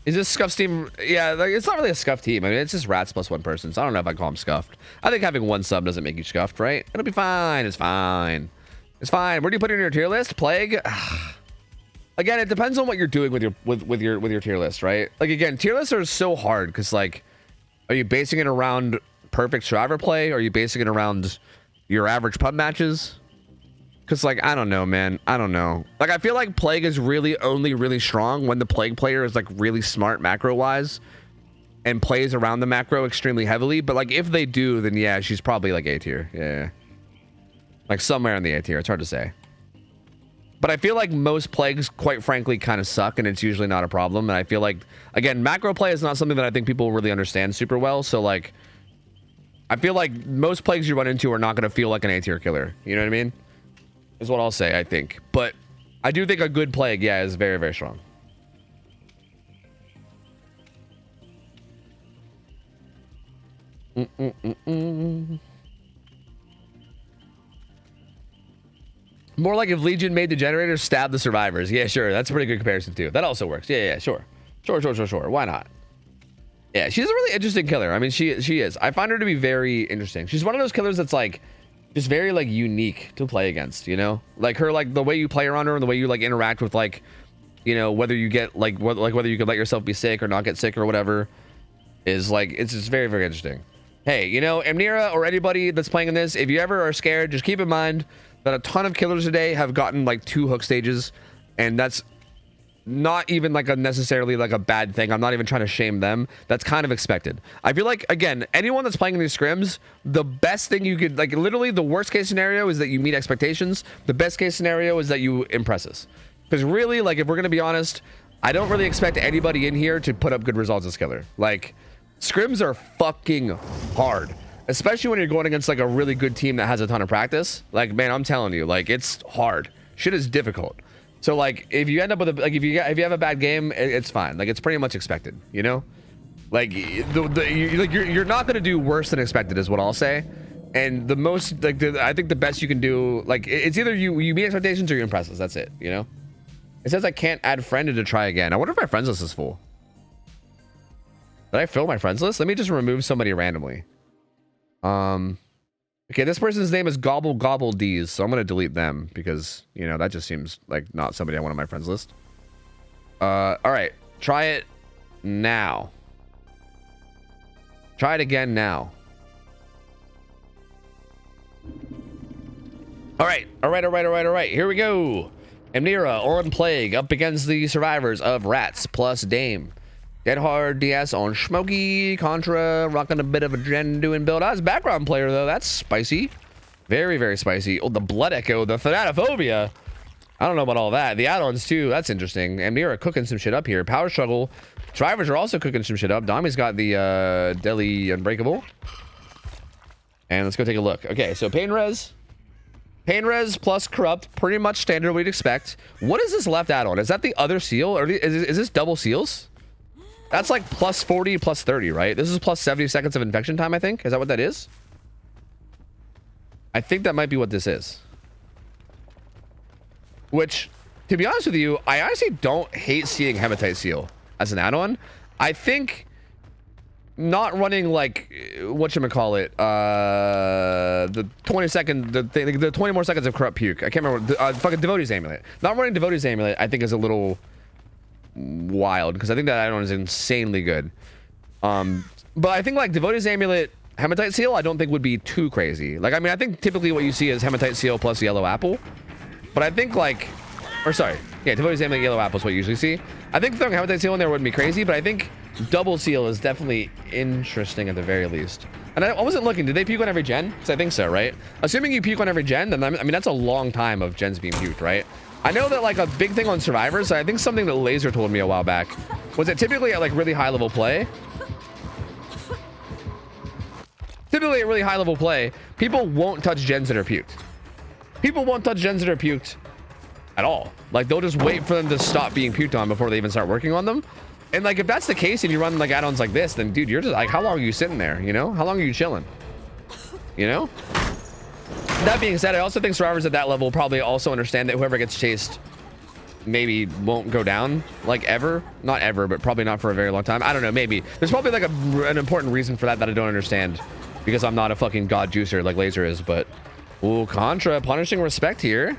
Is this Scuff's team? Yeah, it's not really a Scuff team. I mean, it's just Rats plus 1 person, so I don't know if I call him Scuffed. I think having 1 sub doesn't make you Scuffed, right? It'll be fine. It's fine. It's fine. Where do you put it in your tier list? Plague. Again, it depends on what you're doing with your tier list, right? Like again, tier lists are so hard because like, are you basing it around perfect survivor play? Or are you basing it around your average pub matches? Because like, I don't know, man. I don't know. Like I feel like Plague is really only really strong when the Plague player is like really smart macro wise and plays around the macro extremely heavily. But like if they do, then yeah, she's probably like A tier. Yeah. Like somewhere in the A tier. It's hard to say. But I feel like most Plagues, quite frankly, kind of suck, and it's usually not a problem. And I feel like, again, macro play is not something that I think people really understand super well. So, like, I feel like most Plagues you run into are not going to feel like an A-tier killer. You know what I mean? Is what I'll say, I think. But I do think a good Plague, yeah, is very, very strong. More like if Legion made the generators stab the survivors. Yeah, sure. That's a pretty good comparison too. That also works. Yeah, sure. Sure. Why not? Yeah, she's a really interesting killer. I mean, she is. I find her to be very interesting. She's one of those killers that's like just very like unique to play against, you know? Like her, like the way you play around her and the way you like interact with like, you know, whether you get like whether you could let yourself be sick or not get sick or whatever is like, it's just very, very interesting. Hey, you know, Amnira or anybody that's playing in this, if you ever are scared, just keep in mind that a ton of killers today have gotten like 2 hook stages, and that's not even like a necessarily like a bad thing. I'm not even trying to shame them. That's kind of expected. I feel like, again, anyone that's playing in these scrims, the best thing you could, like literally the worst case scenario is that you meet expectations. The best case scenario is that you impress us. Because really, like if we're going to be honest, I don't really expect anybody in here to put up good results as killer. Like scrims are fucking hard. Especially when you're going against like a really good team that has a ton of practice. Like, man, I'm telling you, like it's hard. Shit is difficult. So like, if you end up with a, like, if you have a bad game, it's fine. Like, it's pretty much expected, you know? Like, you're not gonna do worse than expected, is what I'll say. And the most, like, I think the best you can do, like, it's either you meet expectations or you impress us. That's it, you know? It says I can't add friend to try again. I wonder if my friends list is full. Did I fill my friends list? Let me just remove somebody randomly. Okay, this person's name is Gobble Gobble D's, so I'm gonna delete them because, you know, that just seems like not somebody I want on my friends list. All right, try it now. Try it again now. All right. Here we go. Amnira on Plague up against the survivors of Rats plus Dame. Dead hard DS on Smokey. Contra rocking a bit of a gen doing build. As background player though, that's spicy. Very, very spicy. Oh, the Blood Echo, the Thanatophobia. I don't know about all that. The add-ons too. That's interesting. Amnira cooking some shit up here. Power Struggle. Drivers are also cooking some shit up. Dami's got the Deli Unbreakable. And let's go take a look. Okay, so Pain Res plus Corrupt, pretty much standard we'd expect. What is this left add-on? Is that the other seal? Or is this double seals? That's like plus 40, plus 30, right? This is plus 70 seconds of infection time, I think. Is that what that is? I think that might be what this is. Which, to be honest with you, I honestly don't hate seeing Hematite Seal as an add-on. I think not running like, whatchamacallit, the 20-second, the 20 more seconds of Corrupt Puke. I can't remember, fucking Devotee's Amulet. Not running Devotee's Amulet, I think is a little wild, because I think that add-on is insanely good. But I think like Devotee's Amulet, Hematite Seal, I don't think would be too crazy. Like, I mean, I think typically what you see is Hematite Seal plus Yellow Apple. But I think like, or sorry, yeah, Devotee's Amulet, Yellow Apple is what you usually see. I think throwing Hematite Seal in there wouldn't be crazy, but I think double seal is definitely interesting at the very least. And I wasn't looking, did they puke on every gen? Because I think so, right? Assuming you puke on every gen, then I mean, that's a long time of gens being puked, right? I know that like a big thing on survivors, I think something that Laser told me a while back, was that typically at like really high level play, people won't touch gens that are puked. People won't touch gens that are puked at all. Like they'll just wait for them to stop being puked on before they even start working on them. And like, if that's the case and you run like add-ons like this, then dude, you're just like, how long are you sitting there? You know, how long are you chilling? You know? That being said, I also think survivors at that level probably also understand that whoever gets chased maybe won't go down like ever. Not ever, but probably not for a very long time. I don't know, maybe. There's probably like an important reason for that I don't understand, because I'm not a fucking god juicer like Laser is, but Ooh, Contra punishing respect here.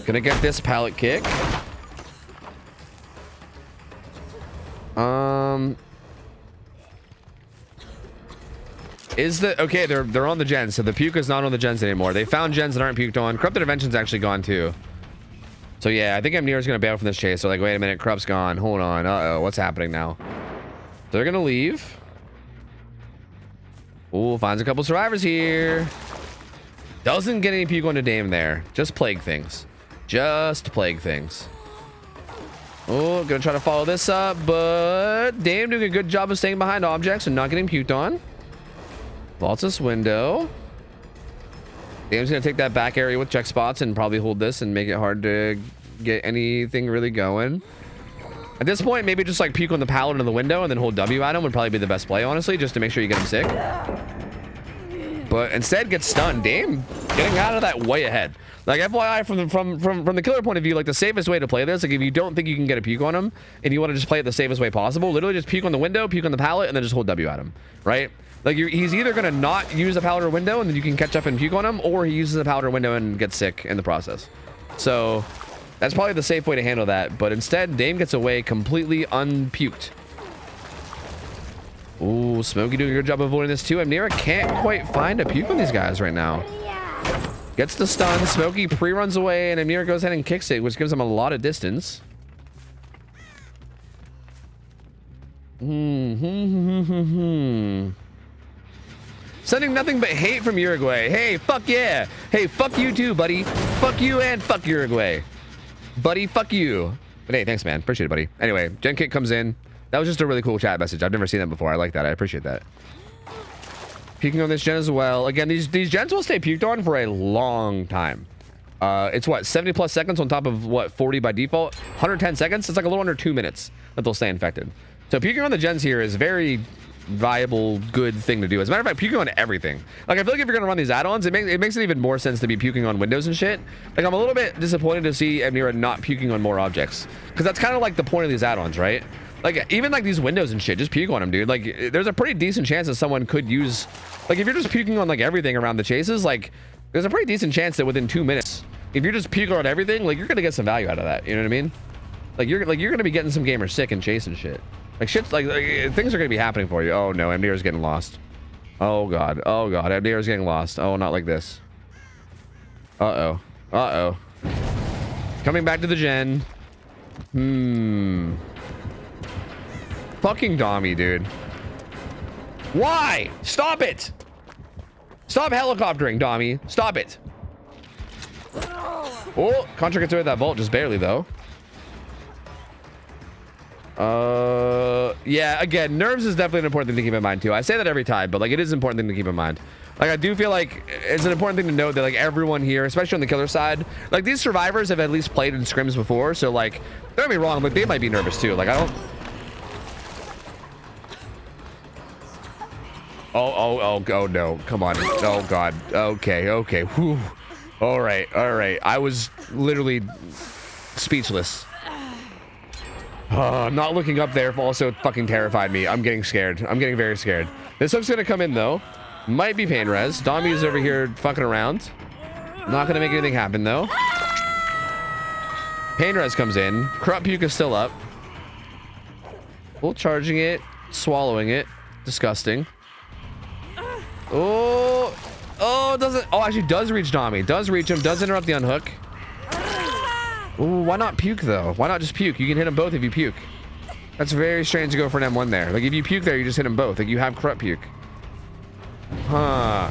Gonna get this pallet kick. Is the okay? They're on the gens, so the puke is not on the gens anymore. They found gens that aren't puked on. Corrupt Intervention's actually gone too. So yeah, I think Amnira's gonna bail from this chase. So like, wait a minute, Corrupt's gone. Hold on. Uh-oh, what's happening now? They're gonna leave. Ooh, finds a couple survivors here. Doesn't get any puke onto Dame there. Just plague things. Just plague things. Oh, gonna try to follow this up, but Dame doing a good job of staying behind objects and not getting puked on. Vaults this window. Dame's gonna take that back area with check spots and probably hold this and make it hard to get anything really going. At this point, maybe just like puke on the pallet into the window and then hold W at him would probably be the best play, honestly, just to make sure you get him sick. But instead, get stunned. Dame getting out of that way ahead. Like, FYI, from the killer point of view, like the safest way to play this, like if you don't think you can get a puke on him and you want to just play it the safest way possible, literally just puke on the window, puke on the pallet, and then just hold W at him, right? Like he's either gonna not use a pallet or window and then you can catch up and puke on him, or he uses a pallet or window and gets sick in the process. So that's probably the safe way to handle that. But instead, Dame gets away completely unpuked. Ooh, Smokey doing a good job of avoiding this too. Amnira can't quite find a puke on these guys right now. Gets the stun. Smokey pre-runs away and Amnira goes ahead and kicks it, which gives him a lot of distance. Sending nothing but hate from Uruguay. Hey, fuck yeah. Hey, fuck you too, buddy. Fuck you and fuck Uruguay. Buddy, fuck you. But hey, thanks, man. Appreciate it, buddy. Anyway, Gen Kick comes in. That was just a really cool chat message. I've never seen that before. I like that. I appreciate that. Puking on this gen as well. Again, these gens will stay puked on for a long time. It's what, 70 plus seconds on top of what, 40 by default? 110 seconds? It's like a little under 2 minutes that they'll stay infected. So puking on the gens here is very viable, good thing to do. As a matter of fact, puking on everything. Like, I feel like if you're gonna run these add-ons, it makes it even more sense to be puking on windows and shit. Like, I'm a little bit disappointed to see Amnira not puking on more objects, because that's kind of like the point of these add-ons, right? Like, even like these windows and shit, just puke on them, dude. Like, there's a pretty decent chance that someone could use, like, if you're just puking on like everything around the chases, like, there's a pretty decent chance that within 2 minutes, if you're just puking on everything, like, you're gonna get some value out of that. You know what I mean? Like, you're gonna be getting some gamers sick and chasing shit. Like, shit's like things are gonna be happening for you. Oh no, Amnira's getting lost. Oh god, Amnira's getting lost. Oh, not like this. Uh-oh. Coming back to the gen. Fucking Dommy, dude. Why? Stop it! Stop helicoptering, Dommy. Stop it. Oh, Contra gets away with that vault, just barely though. Yeah, again, nerves is definitely an important thing to keep in mind too. I say that every time, but like, it is an important thing to keep in mind. Like, I do feel like it's an important thing to note that like everyone here, especially on the killer side, like these survivors have at least played in scrims before, so like, don't get me wrong, like they might be nervous too. Like, I don't. Oh no, come on. Oh god. Okay. Whew. All right. I was literally speechless. Not looking up there also fucking terrified me. I'm getting scared. I'm getting very scared. This hook's gonna come in though. Might be pain res. Dommy's over here fucking around. Not gonna make anything happen though. Pain res comes in. Corrupt puke is still up. Full charging it, swallowing it. Disgusting. Oh, doesn't. Oh, actually does reach Dommy. Does reach him. Does interrupt the unhook. Ooh, why not puke though? Why not just puke? You can hit them both if you puke. That's very strange to go for an M1 there. Like, if you puke there, you just hit them both. Like, you have corrupt puke. Huh.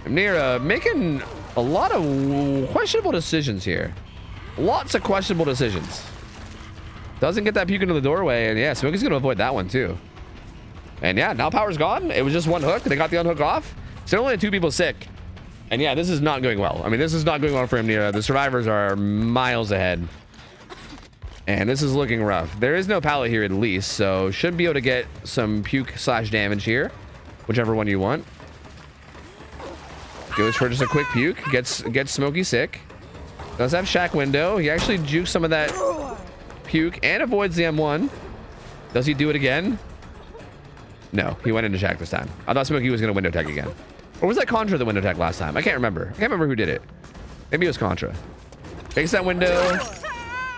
Amnira making a lot of questionable decisions here. Lots of questionable decisions. Doesn't get that puke into the doorway, and yeah, Smokey's gonna avoid that one too. And yeah, now power's gone. It was just one hook. They got the unhook off. So only 2 people sick. And yeah, this is not going well. I mean, this is not going well for Amnira. The survivors are miles ahead. And this is looking rough. There is no pallet here at least, so should be able to get some puke / damage here. Whichever one you want. Goes for just a quick puke. Gets Smokey sick. Does have Shack window. He actually jukes some of that puke and avoids the M1. Does he do it again? No, he went into Shack this time. I thought Smokey was going to window tech again. Or was that Contra that window tech last time? I can't remember. I can't remember who did it. Maybe it was Contra. Takes that window.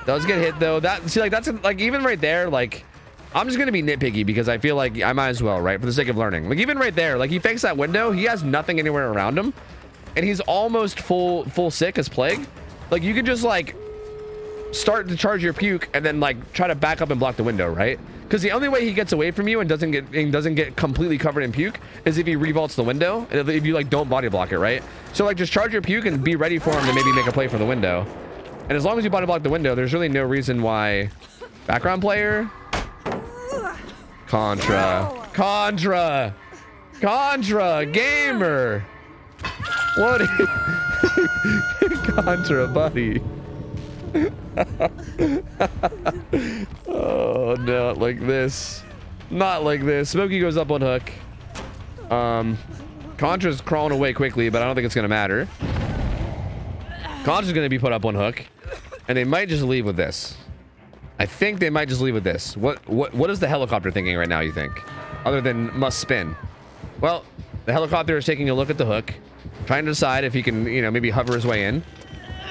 Does get hit though. See, like, that's like, even right there, like, I'm just gonna be nitpicky because I feel like I might as well, right, for the sake of learning. Like, even right there, like, he fakes that window, he has nothing anywhere around him, and he's almost full sick as plague. Like, you could just like start to charge your puke and then like try to back up and block the window, right? Because the only way he gets away from you and doesn't get completely covered in puke is if he revaults the window, and if you like don't body block it, right? So like, just charge your puke and be ready for him to maybe make a play for the window. And as long as you body block the window, there's really no reason why. Background player. Contra gamer. What? Contra, buddy. Oh, not like this. Not like this. Smokey goes up on hook. Contra's crawling away quickly, but I don't think it's gonna matter. Contra's gonna be put up on hook, and they might just leave with this. I think they might just leave with this. What is the helicopter thinking right now, you think? Other than must spin. Well, the helicopter is taking a look at the hook, trying to decide if he can, you know, maybe hover his way in.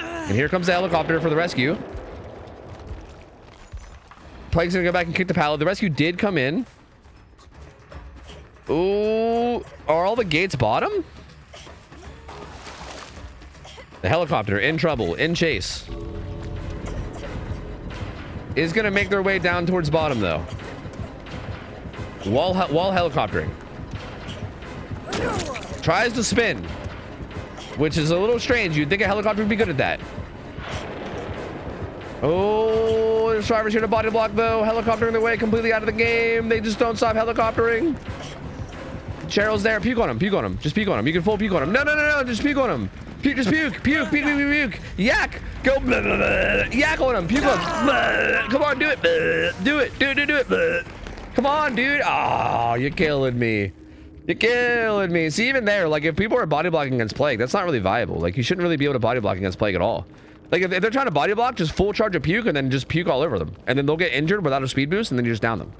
And here comes the helicopter for the rescue. Plague's gonna go back and kick the pallet. The rescue did come in. Ooh, are all the gates bottom? The helicopter in trouble, in chase. Is gonna make their way down towards bottom though. While helicoptering. Tries to spin, which is a little strange. You'd think a helicopter would be good at that. Oh, the driver's here to body block though. Helicoptering their way completely out of the game. They just don't stop helicoptering. Cheryl's there. Puke on him. Puke on him. Just puke on him. You can full puke on him. No. Just puke on him. Just puke. Yak. Go. Blah, blah, blah. Yak on him. Puke on him. Blah. Come on, do it. Blah. Do it. Blah. Come on, dude. Oh, you're killing me. You're killing me. See, even there, like, if people are body blocking against Plague, that's not really viable. Like, you shouldn't really be able to body block against Plague at all. Like, if they're trying to body block, just full charge of puke and then just puke all over them. And then they'll get injured without a speed boost, and then you just down them.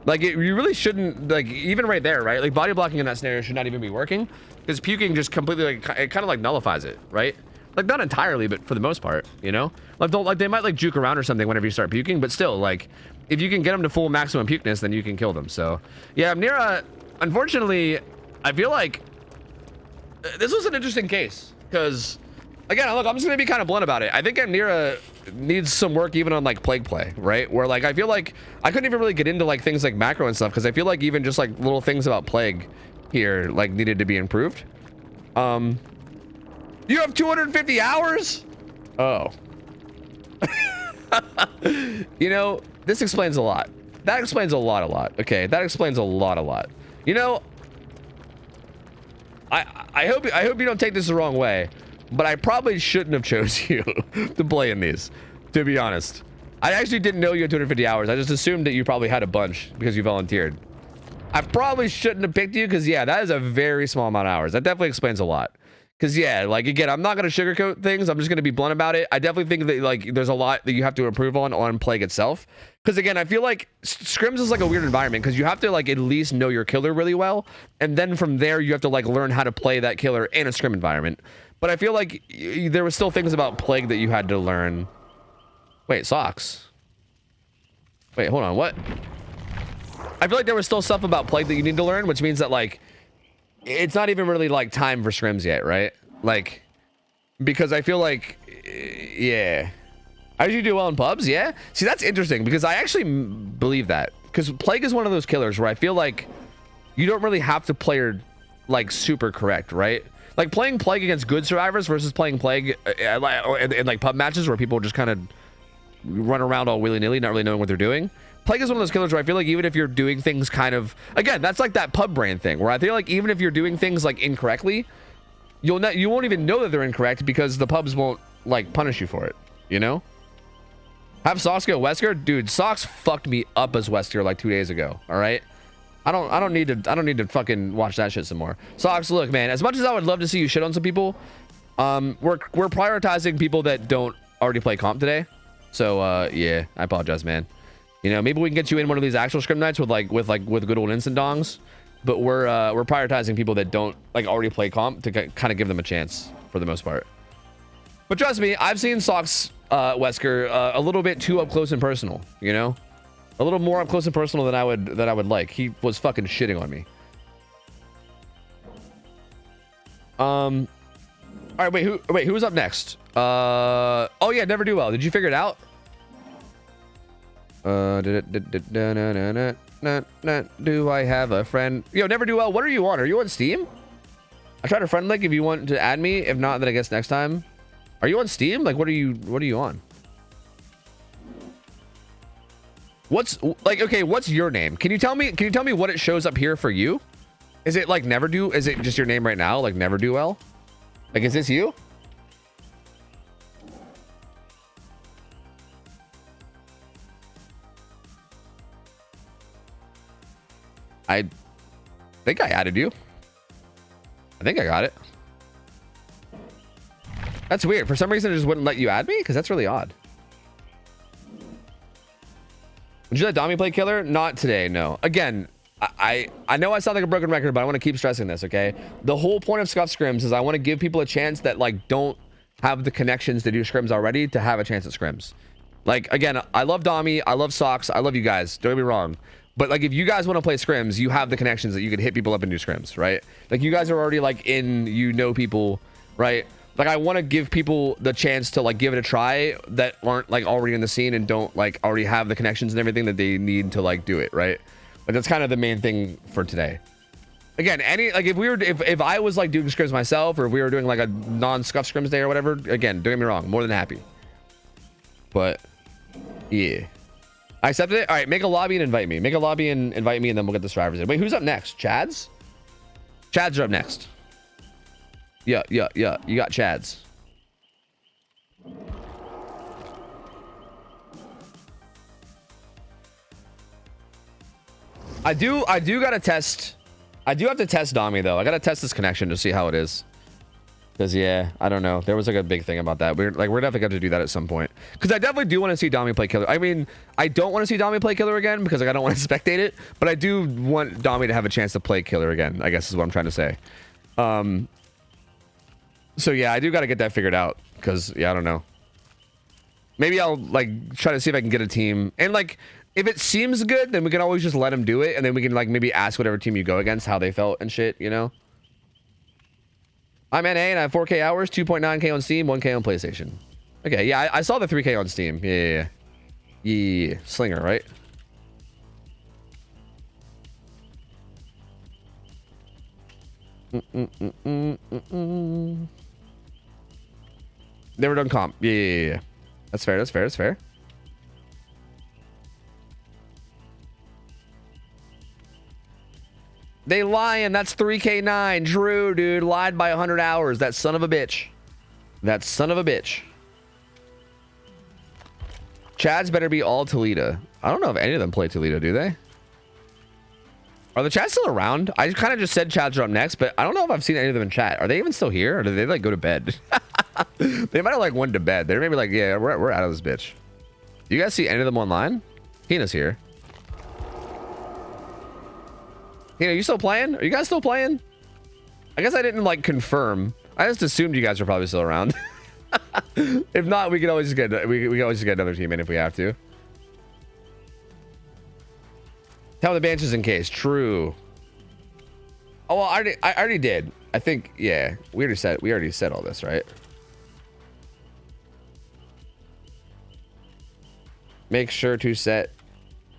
Like, you really shouldn't, like, even right there, right? Like, body blocking in that scenario should not even be working, because puking just completely, like, it kind of, like, nullifies it, right? Like, not entirely, but for the most part, you know? Like, they might, like, juke around or something whenever you start puking, but still, like, if you can get them to full maximum pukeness, then you can kill them. So, yeah, Mira, unfortunately, I feel like this was an interesting case, because, again, look, I'm just going to be kind of blunt about it. I think Amnira needs some work even on, like, Plague play, right? Where, like, I feel like I couldn't even really get into, like, things like macro and stuff, because I feel like even just, like, little things about Plague here, like, needed to be improved. You have 250 hours? Oh. You know, this explains a lot. That explains a lot. Okay, that explains a lot. You know, I hope you don't take this the wrong way, but I probably shouldn't have chose you to play in these, to be honest. I actually didn't know you had 250 hours. I just assumed that you probably had a bunch because you volunteered. I probably shouldn't have picked you because, yeah, that is a very small amount of hours. That definitely explains a lot. Because, yeah, like, again, I'm not going to sugarcoat things. I'm just going to be blunt about it. I definitely think that, like, there's a lot that you have to improve on Plague itself. Because, again, I feel like Scrims is, like, a weird environment because you have to, like, at least know your killer really well. And then from there, you have to, like, learn how to play that killer in a Scrim environment. But I feel like there were still things about Plague that you had to learn. Wait, socks. Wait, hold on. What? I feel like there was still stuff about Plague that you need to learn, which means that, like, it's not even really, like, time for Scrims yet, right? Like, because I feel like, yeah. How did you do well in pubs? Yeah. See, that's interesting because I actually believe that. Because Plague is one of those killers where I feel like you don't really have to play her, like, super correct, right? Like, playing Plague against good survivors versus playing Plague in like, pub matches where people just kind of run around all willy-nilly, not really knowing what they're doing. Plague is one of those killers where I feel like even if you're doing things kind of, again, that's like that pub brain thing where I feel like even if you're doing things like incorrectly, you won't even know that they're incorrect because the pubs won't, like, punish you for it, you know? Have Socks go Wesker? Dude, Socks fucked me up as Wesker like 2 days ago, all right? I don't need to fucking watch that shit some more. Socks, look, man, as much as I would love to see you shit on some people, we're prioritizing people that don't already play comp today. So, yeah, I apologize, man. You know, maybe we can get you in one of these actual scrim nights with good old instant dongs. But we're prioritizing people that don't like already play comp to kind of give them a chance for the most part. But trust me, I've seen Socks Wesker a little bit too up close and personal. You know, a little more up close and personal than I would like. He was fucking shitting on me. All right, wait, who's up next? Oh yeah, Never Do Well. Did you figure it out? Do I have a friend? Yo, Never Do Well. What are you on? Are you on Steam? I tried a friend link if you want to add me. If not, then I guess next time. Are you on Steam? Like, what are you on? What's like? Okay, what's your name? Can you tell me what it shows up here for you? Is it like Never Do? Is it just your name right now? Like Never Do Well? Like, is this you? I think I added you. I think I got it. That's weird. For some reason, it just wouldn't let you add me? Because that's really odd. Would you let Dami play killer? Not today, no. Again, I know I sound like a broken record, but I want to keep stressing this, okay? The whole point of Scuff Scrims is I want to give people a chance that, like, don't have the connections to do Scrims already to have a chance at Scrims. Like, again, I love Dami. I love Socks. I love you guys. Don't get me wrong. But like, if you guys want to play scrims, you have the connections that you could hit people up and do scrims, right? Like, you guys are already like you know people, right? Like, I want to give people the chance to like give it a try that aren't like already in the scene and don't like already have the connections and everything that they need to like do it, right? Like, that's kind of the main thing for today. Again, if I was like doing scrims myself, or if we were doing like a non-scuff scrims day or whatever, again, don't get me wrong, more than happy. But yeah. I accepted it. All right, make a lobby and invite me. Make a lobby and invite me, and then we'll get the survivors in. Wait, who's up next? Chads? Chads are up next. Yeah. You got Chads. I do gotta test. I do have to test Dami though. I gotta test this connection to see how it is. Because, yeah, I don't know. There was, like, a big thing about that. We're definitely going to do that at some point. Because I definitely do want to see Dami play killer. I mean, I don't want to see Dami play killer again because, like, I don't want to spectate it. But I do want Dami to have a chance to play killer again, I guess is what I'm trying to say. So, yeah, I do got to get that figured out. Because, yeah, I don't know. Maybe I'll, like, try to see if I can get a team. And, like, if it seems good, then we can always just let him do it. And then we can, like, maybe ask whatever team you go against how they felt and shit, you know? I'm NA and I have 4K hours, 2.9K on Steam, 1K on PlayStation. Okay, yeah, I saw the 3K on Steam. Yeah. Slinger, right? Never done comp. Yeah. That's fair. They lying. That's 3K9. Drew, dude, lied by 100 hours. That son of a bitch. Chads better be all Toledo. I don't know if any of them play Toledo, do they? Are the Chads still around? I kind of just said Chads are up next, but I don't know if I've seen any of them in chat. Are they even still here? Or did they like go to bed? They might have like went to bed. They're maybe like, yeah, we're out of this bitch. Do you guys see any of them online? Hina's here. Hina, you still playing? Are you guys still playing? I guess I didn't like confirm. I just assumed you guys are probably still around. If not, we can always just get we can always just get another team in if we have to. Tell the benches in case. True. Oh well, I already did. I think, yeah. We already said all this, right? Make sure to set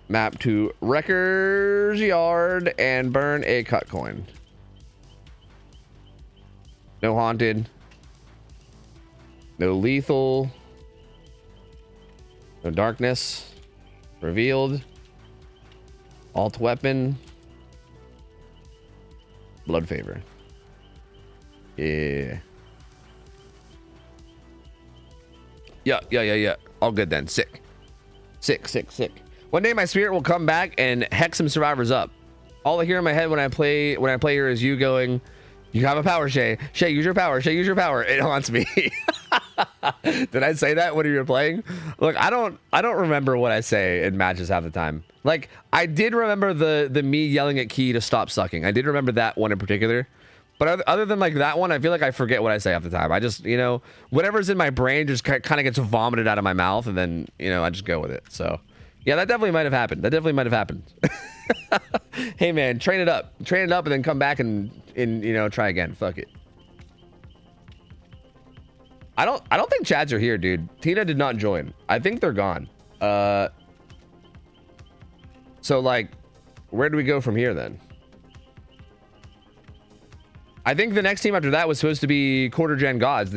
map to Wrecker's Yard and burn a cut coin. No haunted. No lethal. No darkness. Revealed. Alt weapon. Blood favor. Yeah. Yeah. All good then. Sick. One day my spirit will come back and hex some survivors up. All I hear in my head when I play here is you going, "You have a power, Shay. Shay, use your power. Shay, use your power." It haunts me. Did I say that when you were playing? Look, I don't remember what I say in matches half the time. Like, I did remember the me yelling at Key to stop sucking. I did remember that one in particular. But other than like that one, I feel like I forget what I say half the time. I just, you know, whatever's in my brain just kind of gets vomited out of my mouth, and then, you know, I just go with it. So, yeah, that definitely might have happened. That definitely might have happened. Hey, man, train it up, and then come back and you know, try again. Fuck it. I don't think Chads are here, dude. Tina did not join. I think they're gone. So like, where do we go from here then? I think the next team after that was supposed to be Quarter Gen Gods.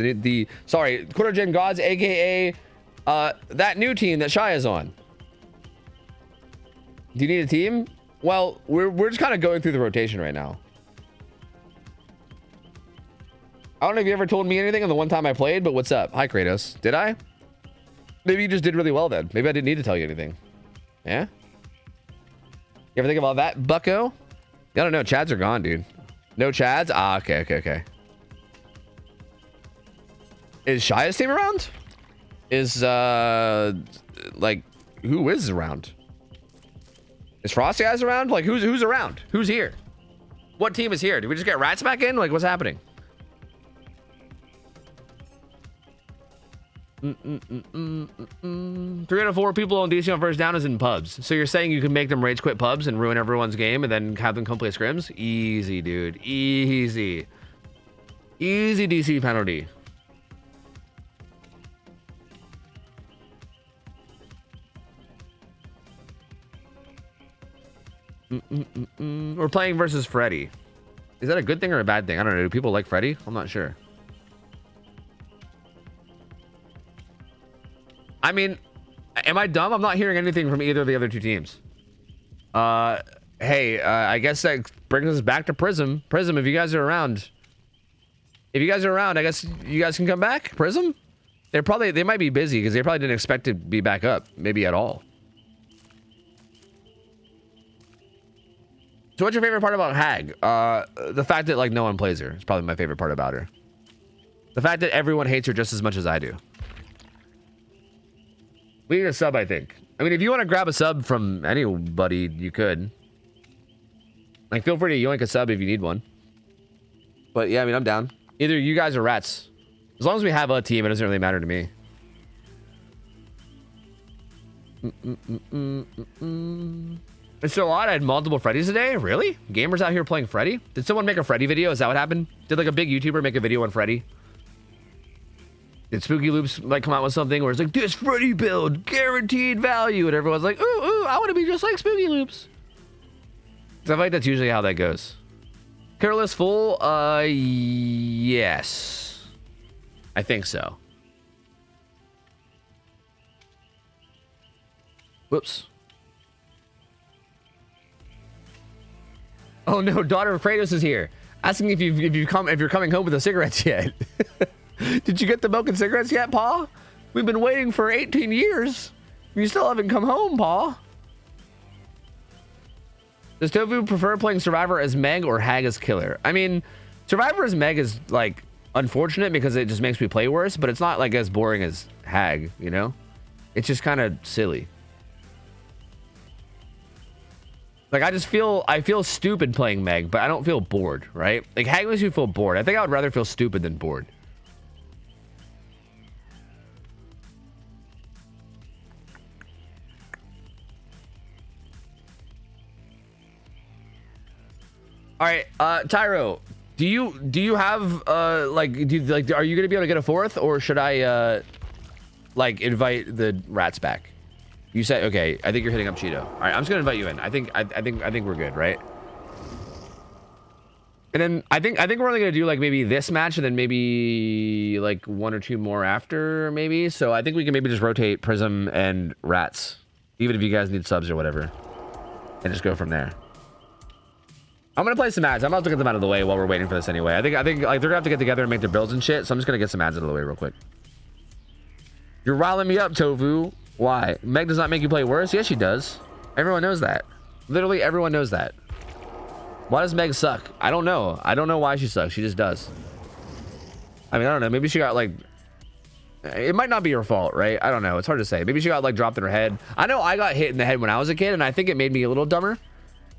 Sorry, Quarter Gen Gods, aka that new team that Shy is on. Do you need a team? Well, we're just kind of going through the rotation right now. I don't know if you ever told me anything on the one time I played, but what's up? Hi, Kratos. Did I? Maybe you just did really well then. Maybe I didn't need to tell you anything. Yeah? You ever think about that, bucko? I don't know. Chads are gone, dude. No Chads? Ah, okay. Is Shia's team around? Is, like, who is around? Is Frosty Eyes around? Like, who's around? Who's here? What team is here? Did we just get Rats back in? Like, what's happening? 3 out of 4 people on DC on first down is in pubs. So you're saying you can make them rage quit pubs and ruin everyone's game and then have them come play scrims? Easy, dude. Easy. Easy DC penalty. We're playing versus Freddy. Is that a good thing or a bad thing? I don't know. Do people like Freddy? I'm not sure. I mean, am I dumb? I'm not hearing anything from either of the other two teams. Hey, I guess that brings us back to Prism. Prism, if you guys are around. If you guys are around, I guess you guys can come back. Prism? They might be busy because they probably didn't expect to be back up. Maybe at all. So what's your favorite part about Hag? The fact that, like, no one plays her is probably my favorite part about her. The fact that everyone hates her just as much as I do. We need a sub, I think. I mean, if you want to grab a sub from anybody, you could. Like, feel free to yoink a sub if you need one. But yeah, I mean, I'm down. Either you guys or Rats. As long as we have a team, it doesn't really matter to me. It's so odd. I had multiple Freddys today. Really? Gamers out here playing Freddy? Did someone make a Freddy video? Is that what happened? Did like a big YouTuber make a video on Freddy? Did Spooky Loops like come out with something where it's like, this Freddy build, guaranteed value, and everyone's like, ooh, I want to be just like Spooky Loops. So I feel like that's usually how that goes. Careless Fool, yes. I think so. Whoops. Oh no, daughter of Kratos is here. Asking if you're coming home with the cigarettes yet. Did you get the milk and cigarettes yet, Pa? We've been waiting for 18 years. You still haven't come home, Pa. Does Tofu prefer playing Survivor as Meg or Hag as Killer? I mean, Survivor as Meg is, like, unfortunate because it just makes me play worse, but it's not, like, as boring as Hag, you know? It's just kind of silly. Like, I feel stupid playing Meg, but I don't feel bored, right? Like, Hag makes me feel bored. I think I would rather feel stupid than bored. All right, Tyro, do you have are you gonna be able to get a fourth, or should I like invite the Rats back? You said okay. I think you're hitting up Cheeto. All right, I'm just gonna invite you in. I think we're good, right? And then I think we're only gonna do like maybe this match, and then maybe like 1 or 2 more after, maybe. So I think we can maybe just rotate Prism and Rats, even if you guys need subs or whatever, and just go from there. I'm gonna play some ads. I'm about to get them out of the way while we're waiting for this anyway. I think like they're gonna have to get together and make their builds and shit. So I'm just gonna get some ads out of the way real quick. You're riling me up, Tofu. Why? Meg does not make you play worse? Yes, she does. Everyone knows that. Literally everyone knows that. Why does Meg suck? I don't know. I don't know why she sucks. She just does. I mean, I don't know. Maybe she got like It might not be your fault, right? I don't know. It's hard to say. Maybe she got like dropped in her head. I know I got hit in the head when I was a kid, and I think it made me a little dumber.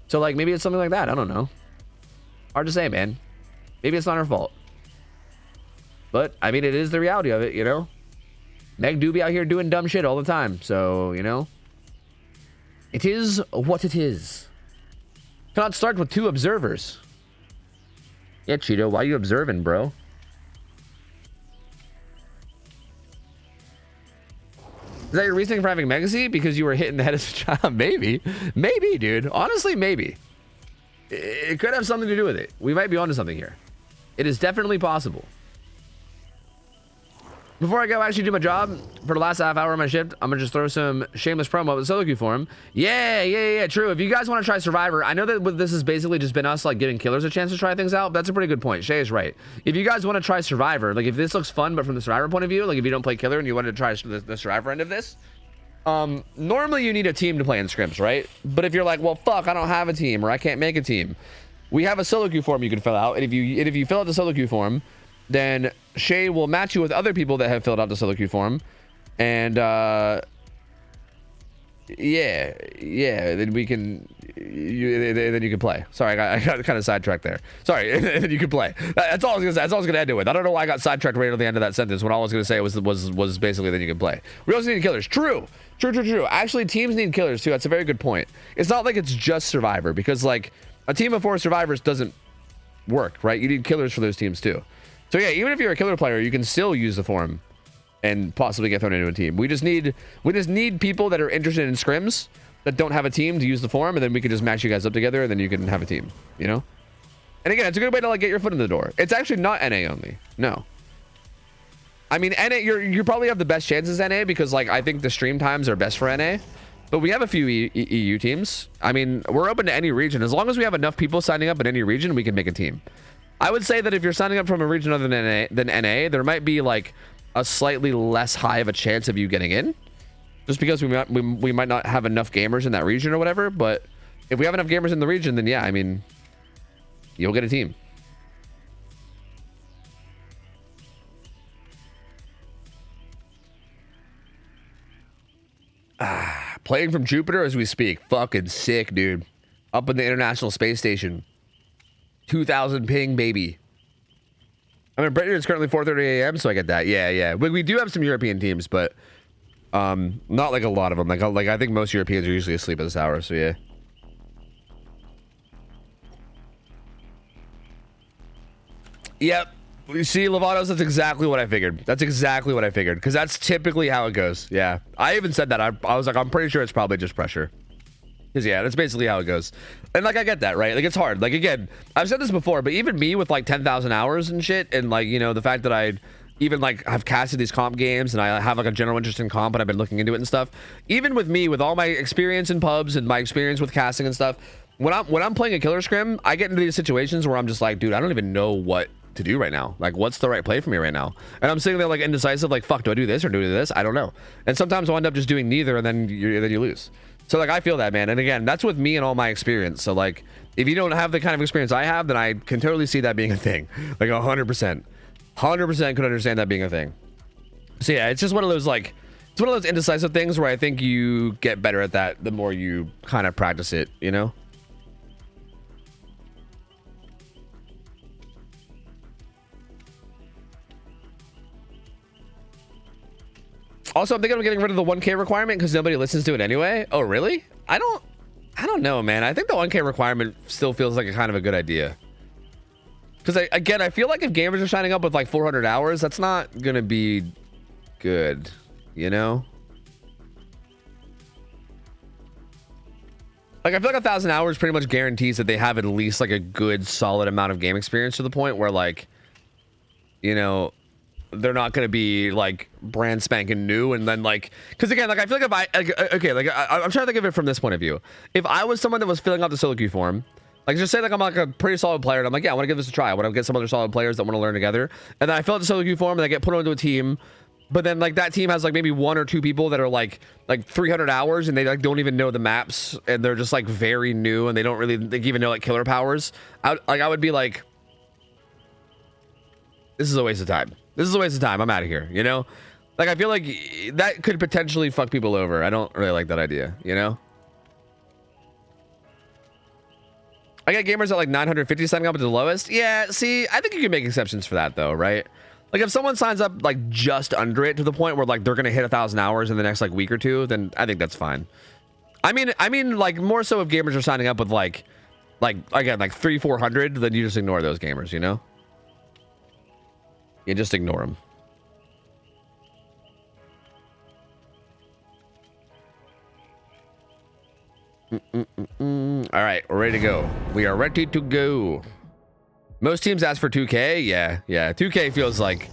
So like maybe it's something like that. I don't know. Hard to say, man. Maybe it's not her fault. But I mean, it is the reality of it, you know? Meg do be out here doing dumb shit all the time. So, you know, it is what it is. Cannot start with 2 observers. Yeah, Cheeto, why are you observing, bro? Is that your reasoning for having Megacy? Because you were hit in the head as a child? Maybe. Maybe, dude. Honestly, maybe. It could have something to do with it. We might be onto something here. It is definitely possible. Before I go actually do my job for the last half hour of my shift, I'm gonna just throw some shameless promo with the solo queue for him. Yeah, true. If you guys want to try Survivor, I know that this has basically just been us like giving killers a chance to try things out. But that's a pretty good point. Shay is right. If you guys want to try Survivor, like if this looks fun, but from the Survivor point of view, like if you don't play killer and you wanted to try the Survivor end of this, normally you need a team to play in scrims, right? But if you're like, well, fuck, I don't have a team or I can't make a team, we have a solo queue form you can fill out, and if you fill out the solo queue form, then Shay will match you with other people that have filled out the solo queue form, and yeah, then we can then you can play. Sorry, I got kind of sidetracked there. Sorry, then you can play. That's all I was gonna say. That's all I was gonna end it with. I don't know why I got sidetracked right at the end of that sentence when all I was gonna say was basically then you can play. We also need killers. True. Actually, teams need killers too. That's a very good point. It's not like it's just Survivor, because like a team of 4 survivors doesn't work, right? You need killers for those teams too. So yeah, even if you're a killer player, you can still use the forum and possibly get thrown into a team. We just need people that are interested in scrims that don't have a team to use the forum, and then we can just match you guys up together, and then you can have a team, you know? And again, it's a good way to like get your foot in the door. It's actually not NA only. No. I mean, NA, you probably have the best chances NA because like I think the stream times are best for NA. But we have a few EU teams. I mean, we're open to any region. As long as we have enough people signing up in any region, we can make a team. I would say that if you're signing up from a region other than NA, there might be like a slightly less high of a chance of you getting in, just because we might not have enough gamers in that region or whatever. But if we have enough gamers in the region, then yeah, I mean, you'll get a team. Playing from Jupiter as we speak. Fucking sick, dude. Up in the International Space Station. 2000 ping, baby. I mean, Britain is currently 4:30 a.m., so I get that. Yeah. We do have some European teams, but not like a lot of them. Like I think most Europeans are usually asleep at this hour, so yeah. Yep. You see, Lovatos, that's exactly what I figured. Because that's typically how it goes. Yeah. I even said that. I was like, I'm pretty sure it's probably just pressure. Because, yeah, that's basically how it goes. And, like, I get that, right? Like, it's hard. Like, again, I've said this before, but even me with, like, 10,000 hours and shit, and, like, you know, the fact that I even, like, have casted these comp games, and I have, like, a general interest in comp, and I've been looking into it and stuff. Even with me, with all my experience in pubs and my experience with casting and stuff, when I'm playing a killer scrim, I get into these situations where I'm just like, dude, I don't even know what to do right now. Like, what's the right play for me right now? And I'm sitting there, like, indecisive, like, fuck, do I do this or do I do this? I don't know. And sometimes I'll end up just doing neither, and then you lose. So, like, I feel that, man. And again, that's with me and all my experience. So, like, if you don't have the kind of experience I have, then I can totally see that being a thing. Like, 100%. 100% could understand that being a thing. So, yeah, it's just one of those, like, it's one of those indecisive things where I think you get better at that the more you kind of practice it, you know? Also, I'm thinking of getting rid of the 1K requirement because nobody listens to it anyway. Oh, really? I don't know, man. I think the 1K requirement still feels like a kind of a good idea. Because, again, I feel like if gamers are signing up with, like, 400 hours, that's not going to be good, you know? Like, I feel like 1,000 hours pretty much guarantees that they have at least, like, a good, solid amount of game experience to the point where, like, you know, they're not going to be like brand spanking new. And then like, because again, like I feel like if I I'm trying to think of it from this point of view. If I was someone that was filling out the solo queue form, like just say like I'm like a pretty solid player and I'm like, yeah, I want to give this a try. I want to get some other solid players that want to learn together, and then I fill out the solo queue form and I get put onto a team, but then like that team has like maybe 1 or 2 people that are like 300 hours and they like don't even know the maps and they're just like very new and they don't really even know like killer powers. I would be like, this is a waste of time. I'm out of here, you know? Like, I feel like that could potentially fuck people over. I don't really like that idea, you know? I got gamers at like 950 signing up at the lowest. Yeah, see, I think you can make exceptions for that though, right? Like if someone signs up like just under it to the point where like they're gonna hit 1,000 hours in the next like week or two, then I think that's fine. I mean like more so if gamers are signing up with like again like 300-400, then you just ignore those gamers, you know? You just ignore them. All right, we're ready to go. We are ready to go. Most teams ask for 2K. Yeah. 2K feels like,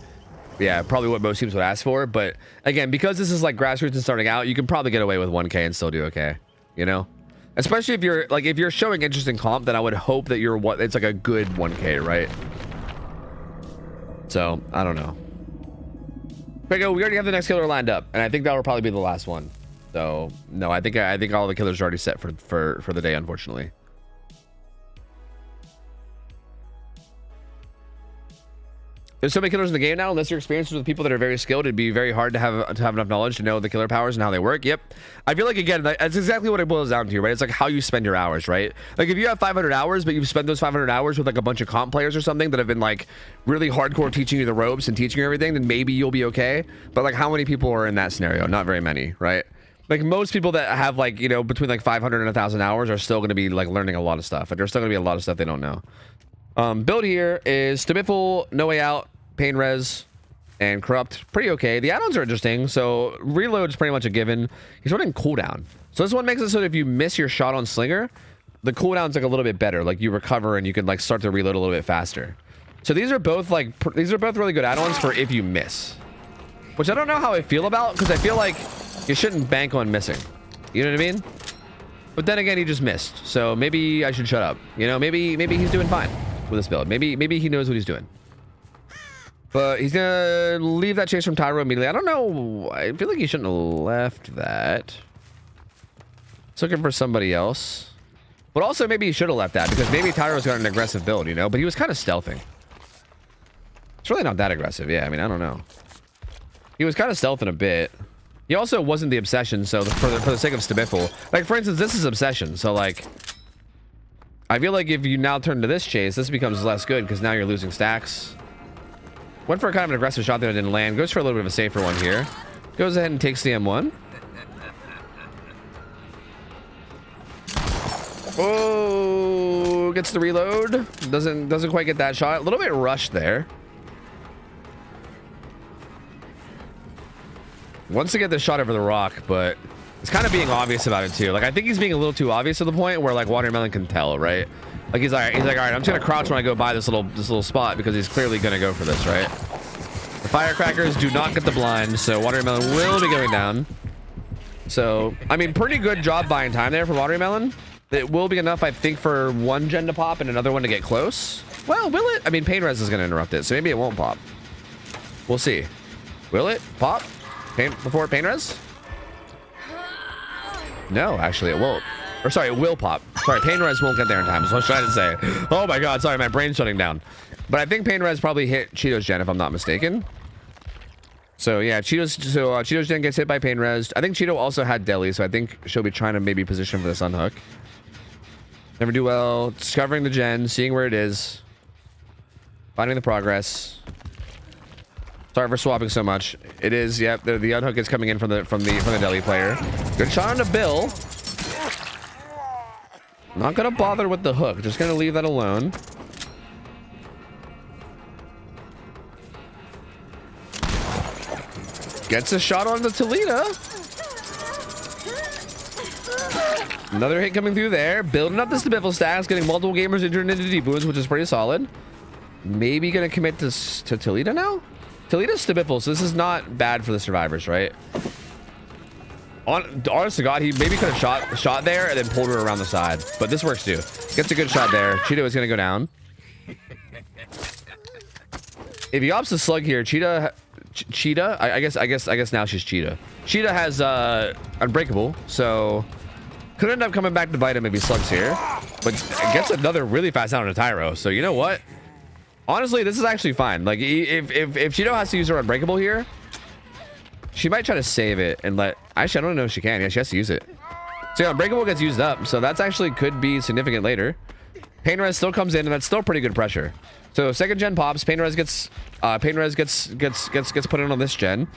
yeah, probably what most teams would ask for. But again, because this is like grassroots and starting out, you can probably get away with 1K and still do okay. You know, especially if you're showing interest in comp, then I would hope that it's like a good 1K, right? So I don't know. We already have the next killer lined up, and I think that will probably be the last one. So no, I think all the killers are already set for the day, unfortunately. There's so many killers in the game now. Unless your experiences with people that are very skilled, it'd be very hard to have enough knowledge to know the killer powers and how they work. Yep, I feel like again that's exactly what it boils down to, right? It's like how you spend your hours, right? Like if you have 500 hours, but you've spent those 500 hours with like a bunch of comp players or something that have been like really hardcore teaching you the ropes and teaching you everything, then maybe you'll be okay. But like how many people are in that scenario? Not very many, right? Like most people that have like, you know, between like 500 and 1,000 hours are still going to be like learning a lot of stuff. Like there's still going to be a lot of stuff they don't know. Build here is Stabiful, No Way Out, Pain Res, and Corrupt. Pretty okay. The add-ons are interesting. So reload's pretty much a given. He's running cooldown. So this one makes it so that if you miss your shot on Slinger, the cooldown's like a little bit better. Like you recover and you can like start to reload a little bit faster. So these are both really good add-ons for if you miss. Which I don't know how I feel about, because I feel like you shouldn't bank on missing. You know what I mean? But then again, he just missed. So maybe I should shut up. You know, maybe he's doing fine with this build. Maybe he knows what he's doing. But he's gonna leave that chase from Tyro immediately. I don't know. I feel like he shouldn't have left that. He's looking for somebody else. But also maybe he should have left that, because maybe Tyro's got an aggressive build, you know? But he was kind of stealthing. It's really not that aggressive. Yeah, I mean, I don't know. He was kind of stealthing a bit. He also wasn't the obsession, so for the sake of Stabiful. Like, for instance, this is obsession, so, like... I feel like if you now turn to this chase, this becomes less good, because now you're losing stacks. Went for kind of an aggressive shot that didn't land. Goes for a little bit of a safer one here. Goes ahead and takes the M1. Oh, gets the reload. Doesn't quite get that shot. A little bit rushed there. Wants to get the shot over the rock, but it's kind of being obvious about it too. Like I think he's being a little too obvious to the point where like Watermelon can tell, right? Like he's like, all right, I'm just gonna crouch when I go by this little spot, because he's clearly gonna go for this, right? The firecrackers do not get the blind, so Watermelon will be going down. So I mean, pretty good job buying time there for Watermelon. It will be enough, I think, for one gen to pop and another one to get close. Well, will it? I mean, Pain Res is gonna interrupt it, so maybe it won't pop. We'll see. Will it pop? Before Pain Res? No, actually it won't. Or sorry, it will pop. Sorry, Pain Res won't get there in time. That's what I was trying to say. Oh my god, sorry, my brain's shutting down. But I think Pain Res probably hit Cheeto's gen, if I'm not mistaken. So yeah, Cheeto's gen gets hit by Pain Res. I think Cheeto also had Deli, so I think she'll be trying to maybe position for the Sun Hook. Never do well. Discovering the gen, seeing where it is. Finding the progress. Sorry for swapping so much. It is, yep, the unhook is coming in from the Deli player. Good shot on the Bill. Not gonna bother with the hook, just gonna leave that alone. Gets a shot on the Toledo. Another hit coming through there. Building up the Stabiful stacks, getting multiple gamers injured into deep wounds, which is pretty solid. Maybe gonna commit to Toledo now? Toledo's Stabiful, so this is not bad for the survivors, right? Honest to God, he maybe could have shot there and then pulled her around the side, but this works too. Gets a good shot there. Cheetah is gonna go down. If he opts the slug here, Cheetah, I guess now she's Cheetah. Cheetah has Unbreakable, so could end up coming back to bite him if he slugs here, but gets another really fast down on a Tyro. So you know what? Honestly, this is actually fine. Like if Cheeto has to use her Unbreakable here, she might try to save it and let... Actually, I don't know if she can. Yeah, she has to use it. So yeah, Unbreakable gets used up. So that's actually could be significant later. Pain Res still comes in, and that's still pretty good pressure. So second gen pops. Pain Res gets put in on this gen.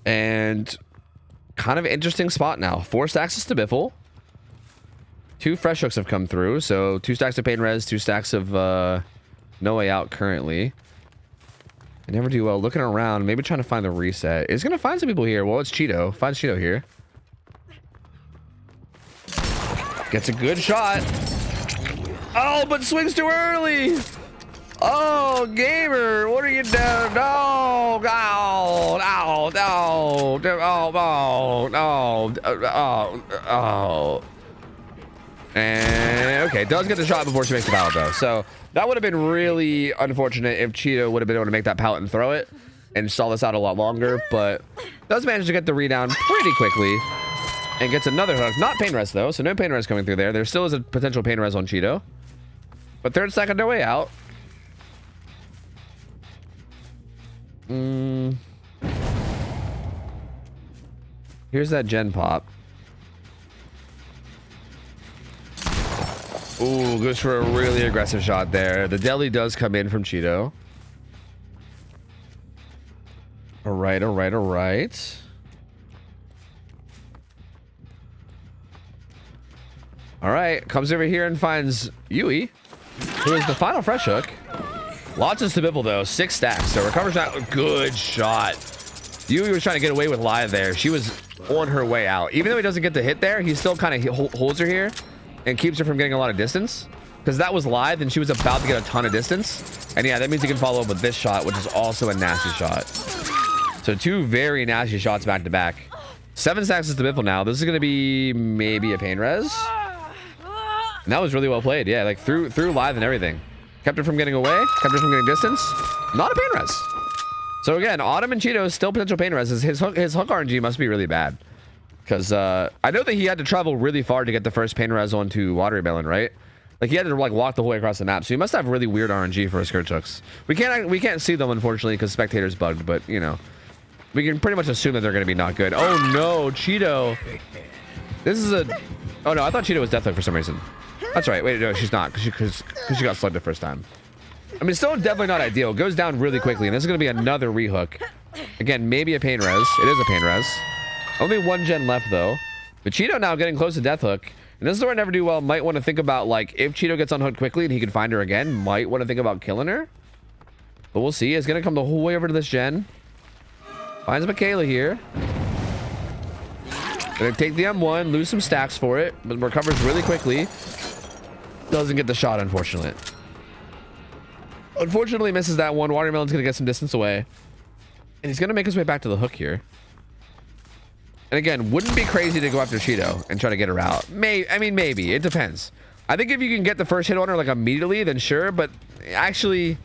And kind of interesting spot now. 4 stacks of Stabiffle. 2 fresh hooks have come through. So 2 stacks of Pain Res, 2 stacks of No Way Out currently. I never do well looking around, maybe trying to find the reset. It's gonna find some people here. Well, it's Cheeto. Finds Cheeto here. Gets a good shot. Oh, but swings too early. Oh, gamer, what are you doing? No, no, no, no, no, no, no, oh. And okay, does get the shot before she makes the pallet though. So that would have been really unfortunate if Cheeto would have been able to make that pallet and throw it and stall this out a lot longer, but does manage to get the rebound pretty quickly and gets another hook. Not Pain Res though, so no Pain Res coming through there. There still is a potential Pain Res on Cheeto, but third stack on their way out. Here's that gen pop. Ooh, goes for a really aggressive shot there. The deli does come in from Cheeto. All right, all right, all right. All right, comes over here and finds Yui, who is the final fresh hook. Lots of Stabiffle though, 6 stacks. So recovers that. Good shot. Yui was trying to get away with live there. She was on her way out. Even though he doesn't get the hit there, he still kind of holds her here and keeps her from getting a lot of distance, because that was live and she was about to get a ton of distance. And yeah, that means he can follow up with this shot, which is also a nasty shot. So 2 very nasty shots back to back. 7 stacks of Stabiffle now. This is going to be maybe a Pain Res. And that was really well played. Yeah, like through live and everything. Kept her from getting away, kept her from getting distance. Not a Pain Res. So again, Autumn and Cheeto is still potential Pain Res. His hook RNG must be really bad. Because I know that he had to travel really far to get the first Pain Res onto Watermelon, right? Like he had to like walk the whole way across the map. So he must have really weird RNG for his Scourge hooks. We can't see them unfortunately because Spectator's bugged, but you know, we can pretty much assume that they're going to be not good. Oh no, Cheeto. This is a... Oh no, I thought Cheeto was Deathhook for some reason. That's right. Wait, no, she's not because she got slugged the first time. I mean, still definitely not ideal. Goes down really quickly, and this is going to be another rehook. Again, maybe a Pain Res. It is a Pain Res. Only 1 gen left though. But Cheeto now getting close to Deathhook. And this is where I never do well. Might want to think about like if Cheeto gets unhooked quickly and he can find her again. Might want to think about killing her. But we'll see. It's going to come the whole way over to this gen. Finds Michaela here. Gonna take the M1, lose some stacks for it, but recovers really quickly. Doesn't get the shot, unfortunately. Unfortunately, misses that one. Watermelon's gonna get some distance away. And he's gonna make his way back to the hook here. And again, wouldn't be crazy to go after Cheeto and try to get her out. I mean, maybe. It depends. I think if you can get the first hit on her like immediately, then sure. But actually,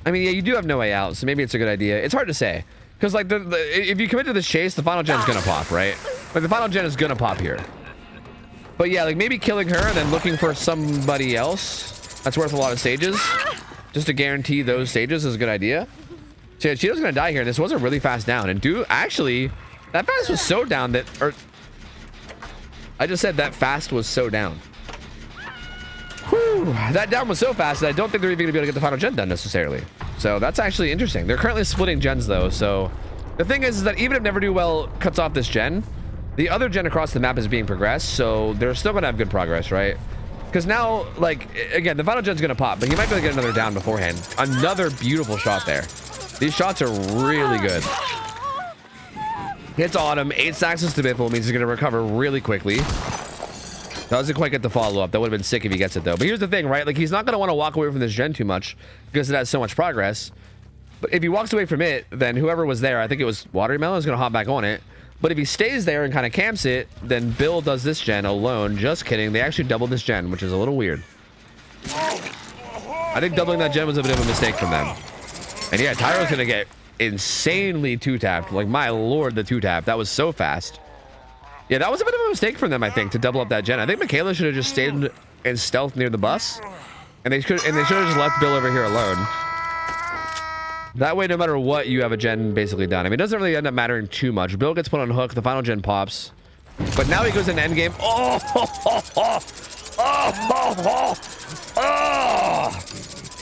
I mean, yeah, you do have No Way Out, so maybe it's a good idea. It's hard to say. Because like if you commit to this chase, the final gen's gonna pop, right? Like the final gen is gonna pop here. But yeah, like maybe killing her and then looking for somebody else that's worth a lot of stages, just to guarantee those stages is a good idea. So yeah, Cheeto's gonna die here. This was a really fast down, and actually that fast was so down that, or I just said that fast was so down. Whew, that down was so fast that I don't think they're even gonna be able to get the final gen done necessarily. So that's actually interesting. They're currently splitting gens though. So the thing is that even if Never Do Well cuts off this gen, the other gen across the map is being progressed. So they're still gonna have good progress, right? Because now, like, again, the final gen's gonna pop, but he might be able to get another down beforehand. Another beautiful shot there. These shots are really good. Hits Autumn, 8 stacks of Stabiffle means he's gonna recover really quickly. Doesn't quite get the follow-up. That would have been sick if he gets it though. But here's the thing, right? Like he's not gonna want to walk away from this gen too much because it has so much progress. But if he walks away from it, then whoever was there, I think it was Watermelon, is gonna hop back on it. But if he stays there and kind of camps it, then Bill does this gen alone. Just kidding. They actually doubled this gen, which is a little weird. I think doubling that gen was a bit of a mistake from them. And yeah, Tyro's gonna get insanely 2-tapped. Like my lord, the 2-tap. That was so fast. Yeah, that was a bit of a mistake from them, I think, to double up that gen. I think Michaela should have just stayed in stealth near the bus, and they should have just left Bill over here alone. That way, no matter what, you have a gen basically done. I mean, it doesn't really end up mattering too much. Bill gets put on hook. The final gen pops. But now he goes into endgame. Oh,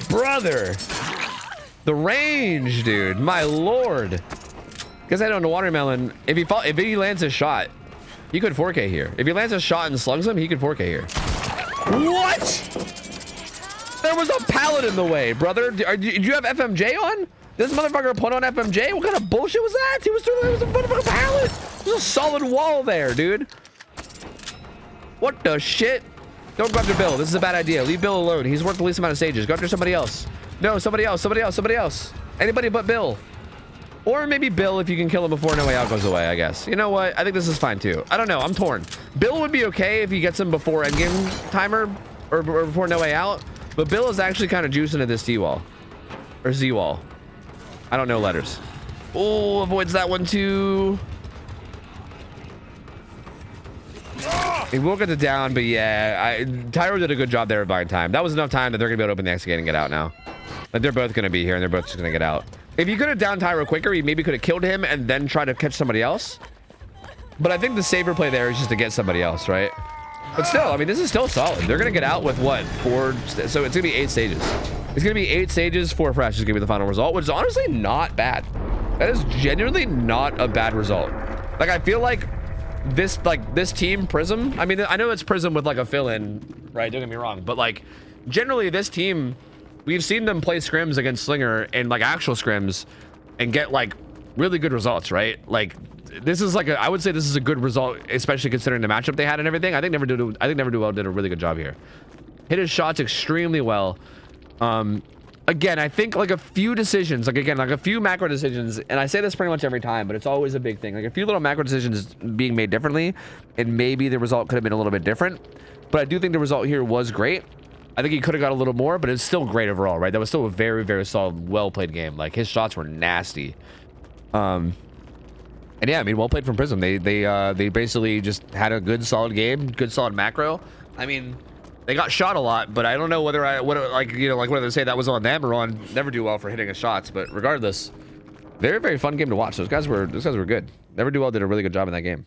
brother. The range, dude. My lord. Guess I don't know Watermelon. If he lands a shot, he could 4K here. If he lands a shot and slugs him, he could 4K here. What? There was a pallet in the way, brother. Did you have FMJ on? This motherfucker put on FMJ? What kind of bullshit was that? There was a motherfucking pallet. There's a solid wall there, dude. What the shit? Don't go after Bill. This is a bad idea. Leave Bill alone. He's worked the least amount of stages. Go after somebody else. No, somebody else. Somebody else. Somebody else. Anybody but Bill. Or maybe Bill if you can kill him before No Way Out goes away, I guess. You know what? I think this is fine too. I don't know. I'm torn. Bill would be okay if he gets him before endgame timer or before No Way Out. But Bill is actually kind of juicing at this T-wall. Or Z-wall. I don't know letters. Oh, avoids that one too. He will get the down, but yeah, Tyro did a good job there of buying time. That was enough time that they're gonna be able to open the X gate and get out now. Like they're both gonna be here and they're both just gonna get out. If you could have downed Tyro quicker, you maybe could have killed him and then tried to catch somebody else. But I think the safer play there is just to get somebody else, right? But still, I mean, this is still solid. They're gonna get out with what? 4, so it's gonna be 8 stages. It's gonna be 8 stages, 4 fresh is gonna be the final result, which is honestly not bad. That is genuinely not a bad result. Like I feel like this team Prism, I mean, I know it's Prism with like a fill-in, right? Don't get me wrong, but like generally this team, we've seen them play scrims against Slinger and like actual scrims and get like really good results, right? Like this is like I would say this is a good result, especially considering the matchup they had and everything. I think Never Do Well did a really good job here. Hit his shots extremely well. Again, I think like a few decisions, like a few macro decisions, and I say this pretty much every time, but it's always a big thing. Like a few little macro decisions being made differently, and maybe the result could have been a little bit different. But I do think the result here was great. I think he could have got a little more, but it's still great overall, right? That was still a very, very solid, well-played game. Like his shots were nasty. And yeah, I mean, well played from Prism. They basically just had a good, solid game, good, solid macro. I mean, they got shot a lot, but I don't know whether whether they say that was on them or on Never Do Well for hitting his shots. But regardless, very, very fun game to watch. Those guys were good. Never Do Well did a really good job in that game.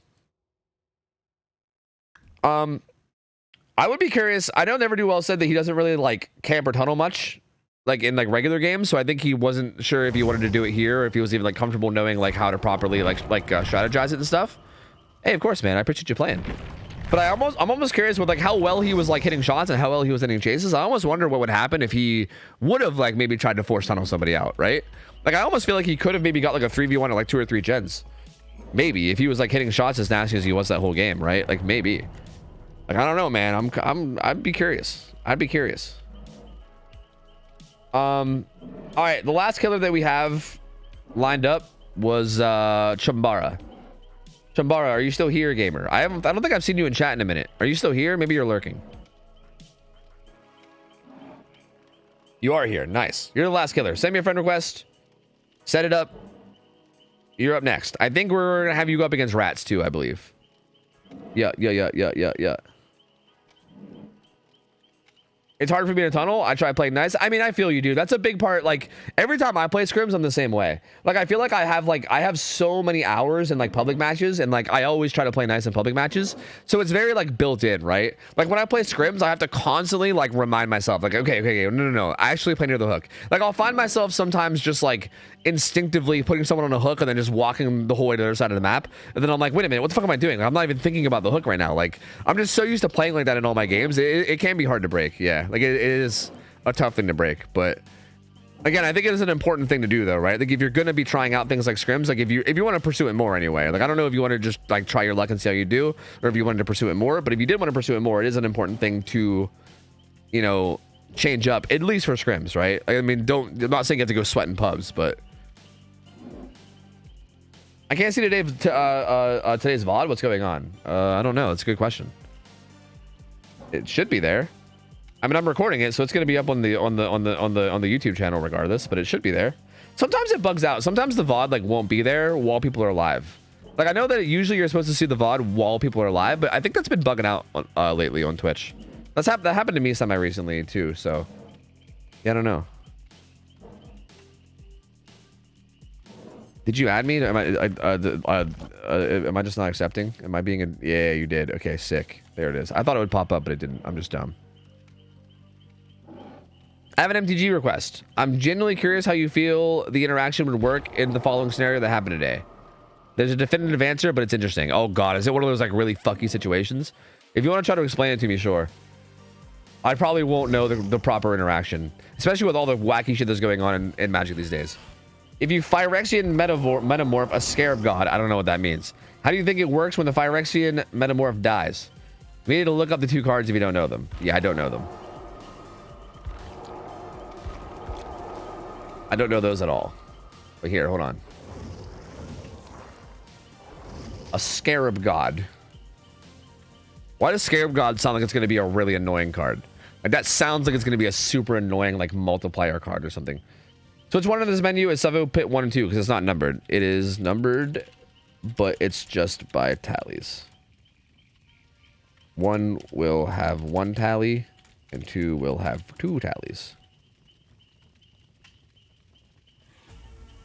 I would be curious. I know Never Do Well said that he doesn't really like camp or tunnel much, like in like regular games. So I think he wasn't sure if he wanted to do it here, or if he was even like comfortable knowing like how to properly strategize it and stuff. Hey, of course, man. I appreciate you playing. But I'm almost curious with like how well he was like hitting shots and how well he was hitting chases. I almost wonder what would happen if he would have like maybe tried to force tunnel somebody out, right? Like I almost feel like he could have maybe got like a 3v1 at like 2 or 3 gens. Maybe if he was like hitting shots as nasty as he was that whole game, right? Like maybe. Like I don't know, man. I'd be curious. I'd be curious. All right, the last killer that we have lined up was Chambara. Chambara, are you still here, gamer? I don't think I've seen you in chat in a minute. Are you still here? Maybe you're lurking. You are here. Nice. You're the last killer. Send me a friend request. Set it up. You're up next. I think we're gonna have you go up against Rats too, I believe. Yeah. It's hard for me to tunnel. I try playing nice. I mean, I feel you, dude. That's a big part. Like every time I play scrims, I'm the same way. Like I feel like I have so many hours in like public matches, and like I always try to play nice in public matches. So it's very like built in, right? Like when I play scrims, I have to constantly like remind myself, like, okay, no. I actually play near the hook. Like I'll find myself sometimes just like instinctively putting someone on a hook and then just walking the whole way to the other side of the map. And then I'm like, wait a minute, what the fuck am I doing? Like, I'm not even thinking about the hook right now. Like I'm just so used to playing like that in all my games. It can be hard to break. Yeah. Like it is a tough thing to break, but again, I think it is an important thing to do though, right? Like if you're going to be trying out things like scrims, like if you want to pursue it more anyway, like I don't know if you want to just like try your luck and see how you do, or if you wanted to pursue it more, but if you did want to pursue it more, it is an important thing to, you know, change up, at least for scrims, right? I mean, I'm not saying you have to go sweat in pubs, but I can't see today's VOD. What's going on? I don't know. It's a good question. It should be there. I mean, I'm recording it, so it's going to be up on the YouTube channel regardless, but it should be there. Sometimes it bugs out. Sometimes the VOD like won't be there while people are live. Like I know that usually you're supposed to see the VOD while people are live, but I think that's been bugging out on, lately on Twitch. That happened to me semi recently too. So yeah, I don't know. Did you add me? Am I just not accepting? Am I being a... Yeah, you did. Okay, sick. There it is. I thought it would pop up, but it didn't. I'm just dumb. I have an MTG request. I'm genuinely curious how you feel the interaction would work in the following scenario that happened today. There's a definitive answer, but it's interesting. Oh god, is it one of those like really fucky situations? If you want to try to explain it to me, sure. I probably won't know the proper interaction, especially with all the wacky shit that's going on in Magic these days. If you Phyrexian metamorph a Scarab God, I don't know what that means. How do you think it works when the Phyrexian metamorph dies? We need to look up the two cards if you don't know them. Yeah, I don't know them. I don't know those at all. But here, hold on. A Scarab God. Why does Scarab God sound like it's going to be a really annoying card? Like that sounds like it's going to be a super annoying like multiplier card or something. So it's one in this menu is Savo Pit 1 and 2 because it's not numbered. It is numbered, but it's just by tallies. 1 will have 1 tally and 2 will have 2 tallies.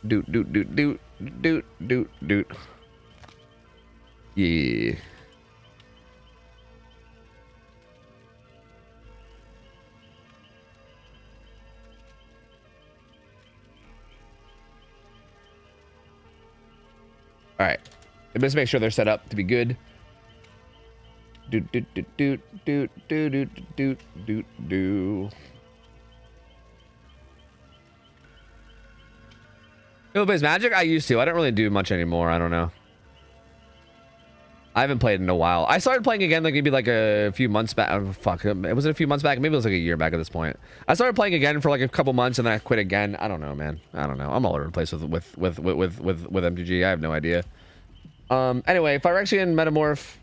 Doot doot doot doot doot doot doot. Yeah. All right. Let's make sure they're set up to be good. Doot doot doot doot doot doot doot doot doot doot. Who plays Magic? I used to. I don't really do much anymore. I don't know. I haven't played in a while. I started playing again like maybe like a few months back. Oh, fuck. Was it a few months back? Maybe it was like a year back at this point. I started playing again for like a couple months and then I quit again. I don't know, man. I don't know. I'm all over the place with MTG. I have no idea. Anyway, Phyrexian Metamorph.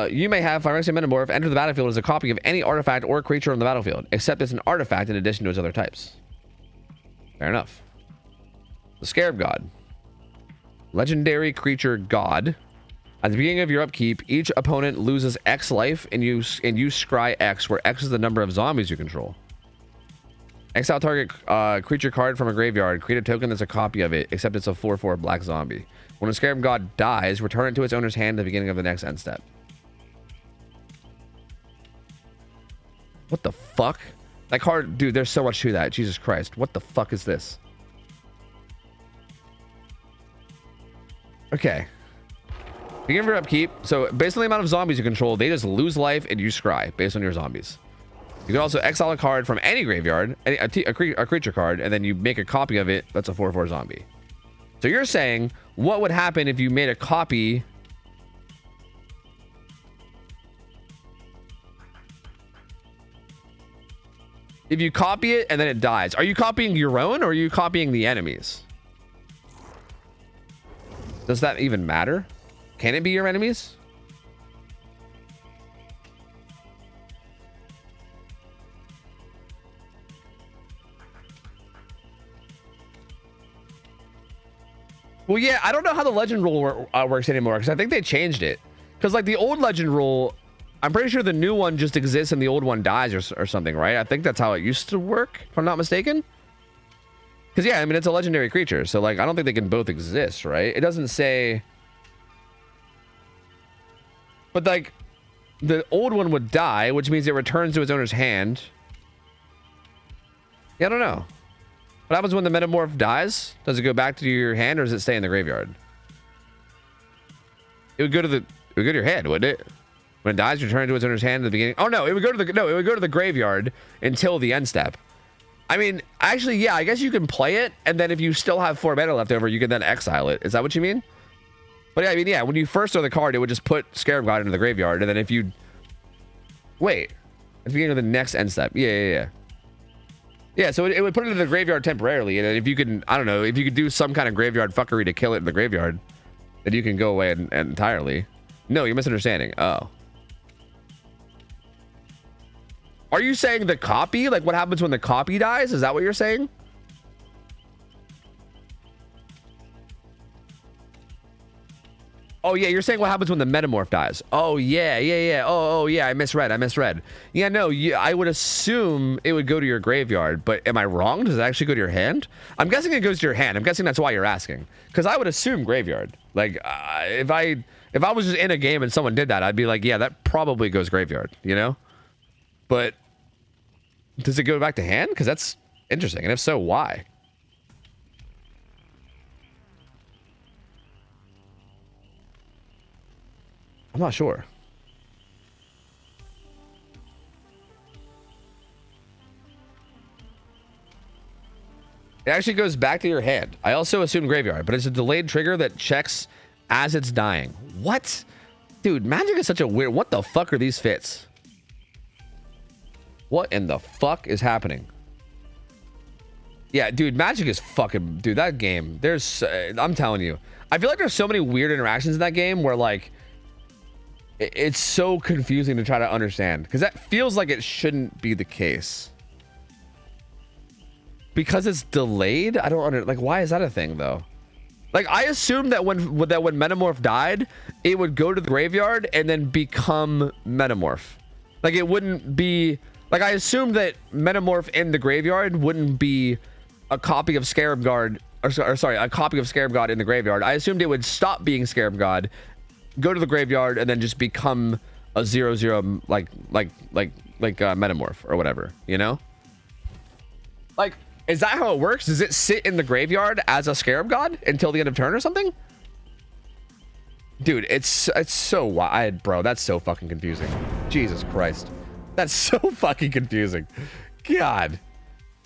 You may have Phyrexian Metamorph enter the battlefield as a copy of any artifact or creature on the battlefield, except it's an artifact in addition to its other types. Fair enough. The Scarab God. Legendary creature god. At the beginning of your upkeep, each opponent loses X life and you scry X, where X is the number of zombies you control. Exile target creature card from a graveyard. Create a token that's a copy of it, except it's a 4/4 black zombie. When a Scarab God dies, return it to its owner's hand at the beginning of the next end step. What the fuck? That card, dude, there's so much to that. Jesus Christ. What the fuck is this? Okay. Beginning of your upkeep. So based on the amount of zombies you control, they just lose life and you scry based on your zombies. You can also exile a card from any graveyard, a creature card, and then you make a copy of it. That's a 4/4 zombie. So you're saying, what would happen if you made a copy? If you copy it and then it dies, are you copying your own or are you copying the enemy's? Does that even matter? Can it be your enemies? Well, yeah, I don't know how the legend rule works anymore because I think they changed it. Because like the old legend rule, I'm pretty sure the new one just exists and the old one dies or something, right? I think that's how it used to work, if I'm not mistaken. Because yeah, I mean, it's a legendary creature, so like I don't think they can both exist, right? It doesn't say. But like the old one would die, which means it returns to its owner's hand. Yeah, I don't know. What happens when the metamorph dies? Does it go back to your hand or does it stay in the graveyard? It would go to your hand, wouldn't it? When it dies, return it to its owner's hand at the beginning. Oh no, it would go to the graveyard until the end step. I mean, actually, yeah, I guess you can play it, and then if you still have 4 mana left over, you can then exile it. Is that what you mean? But yeah, I mean, yeah, when you first throw the card, it would just put Scarab God into the graveyard, and then if you wait at the beginning of the next end step, yeah, so it would put it in the graveyard temporarily, and then if you can, I don't know, if you could do some kind of graveyard fuckery to kill it in the graveyard, then you can go away and entirely. No, you're misunderstanding. Oh. Are you saying the copy? Like what happens when the copy dies? Is that what you're saying? Oh yeah, you're saying what happens when the metamorph dies. Oh yeah. Oh yeah, I misread. Yeah, no, I would assume it would go to your graveyard, but am I wrong? Does it actually go to your hand? I'm guessing it goes to your hand. I'm guessing that's why you're asking. Because I would assume graveyard. Like, if I was just in a game and someone did that, I'd be like, yeah, that probably goes graveyard, you know? But does it go back to hand? Because that's interesting. And if so, why? I'm not sure. It actually goes back to your hand. I also assume graveyard, but it's a delayed trigger that checks as it's dying. What? Dude, Magic is such a weird... What the fuck are these fits? What in the fuck is happening? Yeah, dude, Magic is fucking... Dude, that game, there's... I'm telling you. I feel like there's so many weird interactions in that game where, like... It's so confusing to try to understand. Because that feels like it shouldn't be the case. Because it's delayed? I don't like, why is that a thing, though? Like, I assumed that when Metamorph died, it would go to the graveyard and then become Metamorph. Like, it wouldn't be... Like, I assumed that Metamorph in the graveyard wouldn't be a copy of Scarab God... Or sorry, a copy of Scarab God in the graveyard. I assumed it would stop being Scarab God, go to the graveyard, and then just become a 0/0 like Metamorph or whatever, you know? Like, is that how it works? Does it sit in the graveyard as a Scarab God until the end of turn or something? Dude, it's so wide, bro. That's so fucking confusing. Jesus Christ. That's so fucking confusing. God.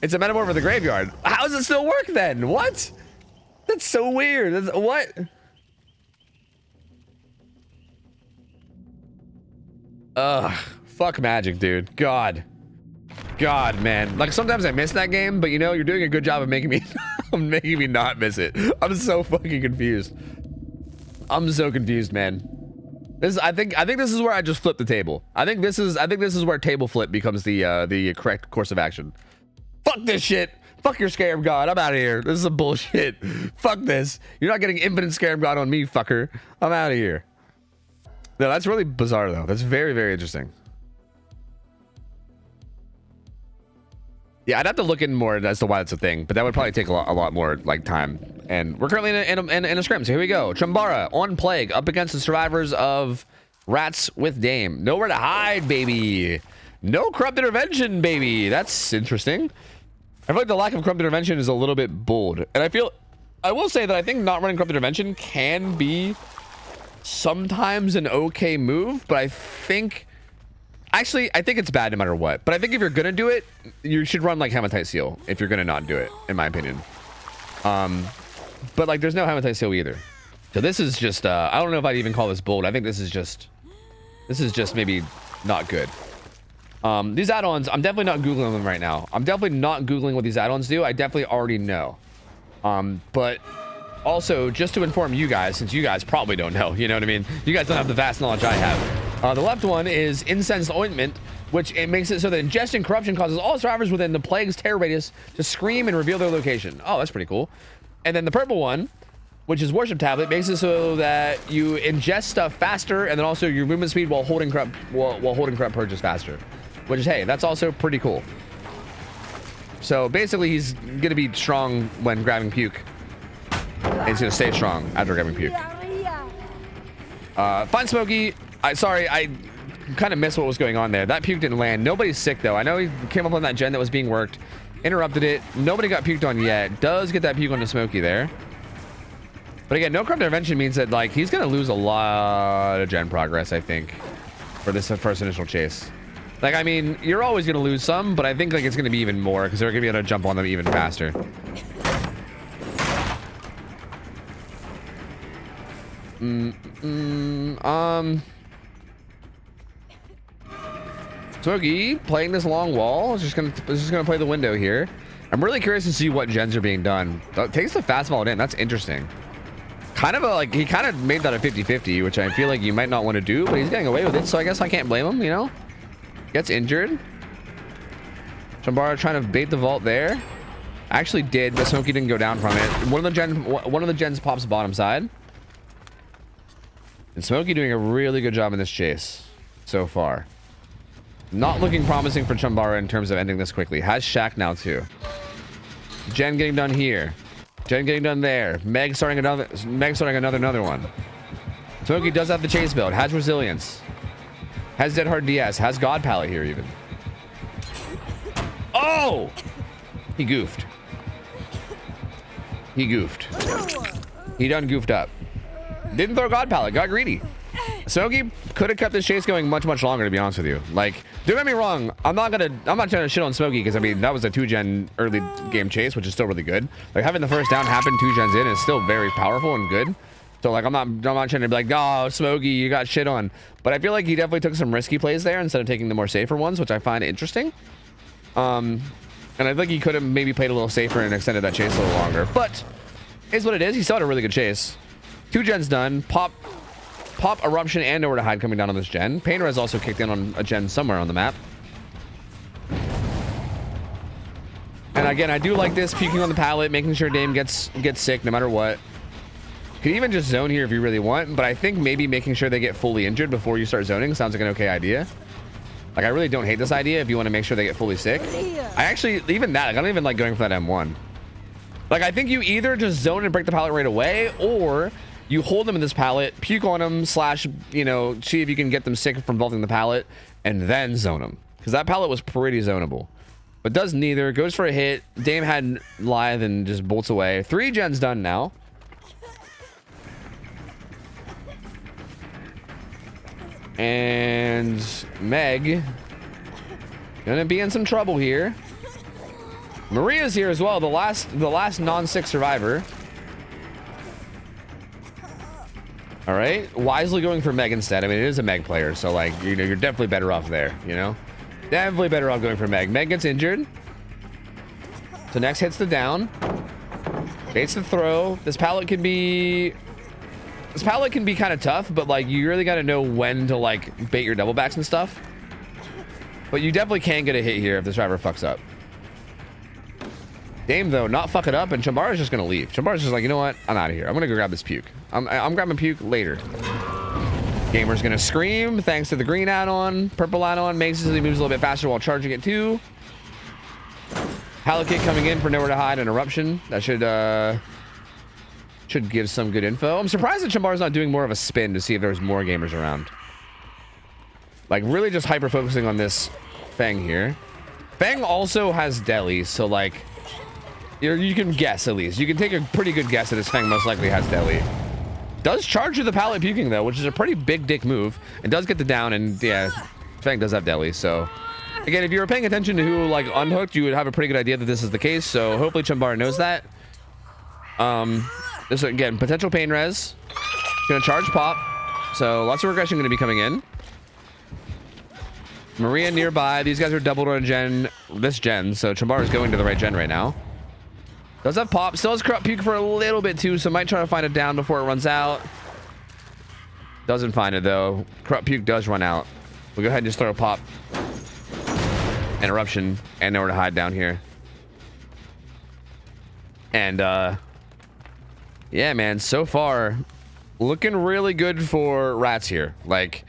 It's a Metamorph of the graveyard. How does it still work then? What? That's so weird. What? Ugh. Fuck Magic, dude. God, man. Like, sometimes I miss that game, but you know, you're doing a good job of making me making me not miss it. I'm so fucking confused. I'm so confused, man. I think this is where I just flip the table. I think this is where table flip becomes the correct course of action. Fuck this shit. Fuck your Scarab God. I'm out of here. This is a bullshit. Fuck this. You're not getting infinite Scarab God on me, fucker. I'm out of here. No, that's really bizarre, though. That's very, very interesting. Yeah, I'd have to look in more as to why it's a thing, but that would probably take a lot more, like, time. And we're currently in a scrim, so here we go. Chambara on Plague up against the survivors of Rats with Dame. Nowhere to hide, baby. No Corrupt Intervention, baby. That's interesting. I feel like the lack of Corrupt Intervention is a little bit bold. And I will say that I think not running Corrupt Intervention can be sometimes an okay move, but I think it's bad no matter what. But I think if you're gonna do it, you should run like Hematite Seal if you're gonna not do it, in my opinion. But like, there's no Hematite Seal either. So this is just I don't know if I'd even call this bold. I think this is just maybe not good. These add-ons, I'm definitely not Googling them right now. I'm definitely not Googling what these add-ons do. I definitely already know. But also, just to inform you guys, since you guys probably don't know, you know what I mean? You guys don't have the vast knowledge I have. The left one is Incense Ointment, which it makes it so that ingesting corruption causes all survivors within the plague's terror radius to scream and reveal their location. Oh, that's pretty cool. And then the purple one, which is Worship Tablet, makes it so that you ingest stuff faster, and then also your movement speed while holding corrupt purges faster. Which is, hey, that's also pretty cool. So basically, he's gonna be strong when grabbing puke. And he's gonna stay strong after grabbing puke. Fine Smokey. Sorry, I kind of missed what was going on there. That puke didn't land. Nobody's sick though. I know he came up on that gen that was being worked, interrupted it. Nobody got puked on yet. Does get that puke onto Smokey there. But again, no Corrupt Intervention means that like he's gonna lose a lot of gen progress, I think, for this first initial chase. Like, I mean, you're always gonna lose some, but I think like it's gonna be even more because they're gonna be able to jump on them even faster. Smokey playing this long wall is just gonna play the window here. I'm really curious to see what gens are being done. Takes the fast vault in. That's interesting. Kind of like he kind of made that a 50-50, which I feel like you might not want to do, but he's getting away with it, so I guess I can't blame him, you know? Gets injured. Chambara trying to bait the vault there. Actually did, but Smokey didn't go down from it. One of the gens pops bottom side. And Smokey doing a really good job in this chase so far. Not looking promising for Chumbara in terms of ending this quickly. Has Shaq now too. Jen getting done here. Jen getting done there. Meg starting another one. Smokey does have the chase build. Has resilience. Has Dead Hard DS. Has God Palette here even. Oh! He goofed. He goofed. He done goofed up. Didn't throw God Palette. Got greedy. Smokey could have kept this chase going much longer, to be honest with you. Like, don't get me wrong, I'm not trying to shit on Smokey, because I mean that was a 2-gen early game chase, which is still really good. Like, having the first down happen 2 gens in is still very powerful and good. So like I'm not trying to be like, oh, Smokey, you got shit on. But I feel like he definitely took some risky plays there instead of taking the more safer ones, which I find interesting. And I think he could have maybe played a little safer and extended that chase a little longer. But is what it is. He still had a really good chase. 2 gens done. Pop, Eruption, and Nowhere to Hide coming down on this gen. Pain Res also kicked in on a gen somewhere on the map. And again, I do like this, peeking on the pallet, making sure Dame gets sick no matter what. Could even just zone here if you really want, but I think maybe making sure they get fully injured before you start zoning sounds like an okay idea. Like, I really don't hate this idea if you want to make sure they get fully sick. I actually, even that, like, I don't even like going for that M1. Like, I think you either just zone and break the pallet right away, or you hold them in this pallet, puke on them, slash, you know, see if you can get them sick from vaulting the pallet, and then zone them. Because that pallet was pretty zonable. But does neither. Goes for a hit. Dame had Lithe and just bolts away. 3 gens done now. And Meg gonna be in some trouble here. Maria's here as well, the last non-6 survivor. All right, wisely going for Meg instead. I mean, it is a Meg player, so like, you know, you're definitely better off there, you know? Definitely better off going for Meg. Meg gets injured. So next hits the down. Baits the throw. This pallet can be kind of tough, but like, you really got to know when to like bait your double backs and stuff. But you definitely can get a hit here if this driver fucks up. Dame though, not fuck it up, and Chumbara's just gonna leave. Chumbara's just like, you know what? I'm out of here. I'm gonna go grab this puke. I'm grabbing puke later. Gamer's gonna scream thanks to the green add-on. Purple add-on makes it so he moves a little bit faster while charging it too. Halakit coming in for Nowhere to Hide and Eruption. That should give some good info. I'm surprised that Chumbara's not doing more of a spin to see if there's more gamers around. Like, really just hyper focusing on this Fang here. Fang also has deli, so like, you can guess at least. You can take a pretty good guess that this Fang most likely has deli. Does charge to the pallet puking though, which is a pretty big dick move. It does get the down, and yeah, Fang does have deli. So again, if you were paying attention to who like unhooked, you would have a pretty good idea that this is the case. So hopefully Chumbara knows that. This again, potential pain res. Gonna charge pop. So lots of regression gonna be coming in. Maria nearby. These guys are doubled on this gen. So Chumbara's going to the right gen right now. Does have pop. Still has corrupt puke for a little bit too, so might try to find it down before it runs out. Doesn't find it though. Corrupt puke does run out. We'll go ahead and just throw a pop. And Eruption and Nowhere to Hide down here. And yeah, man, so far looking really good for rats here. Like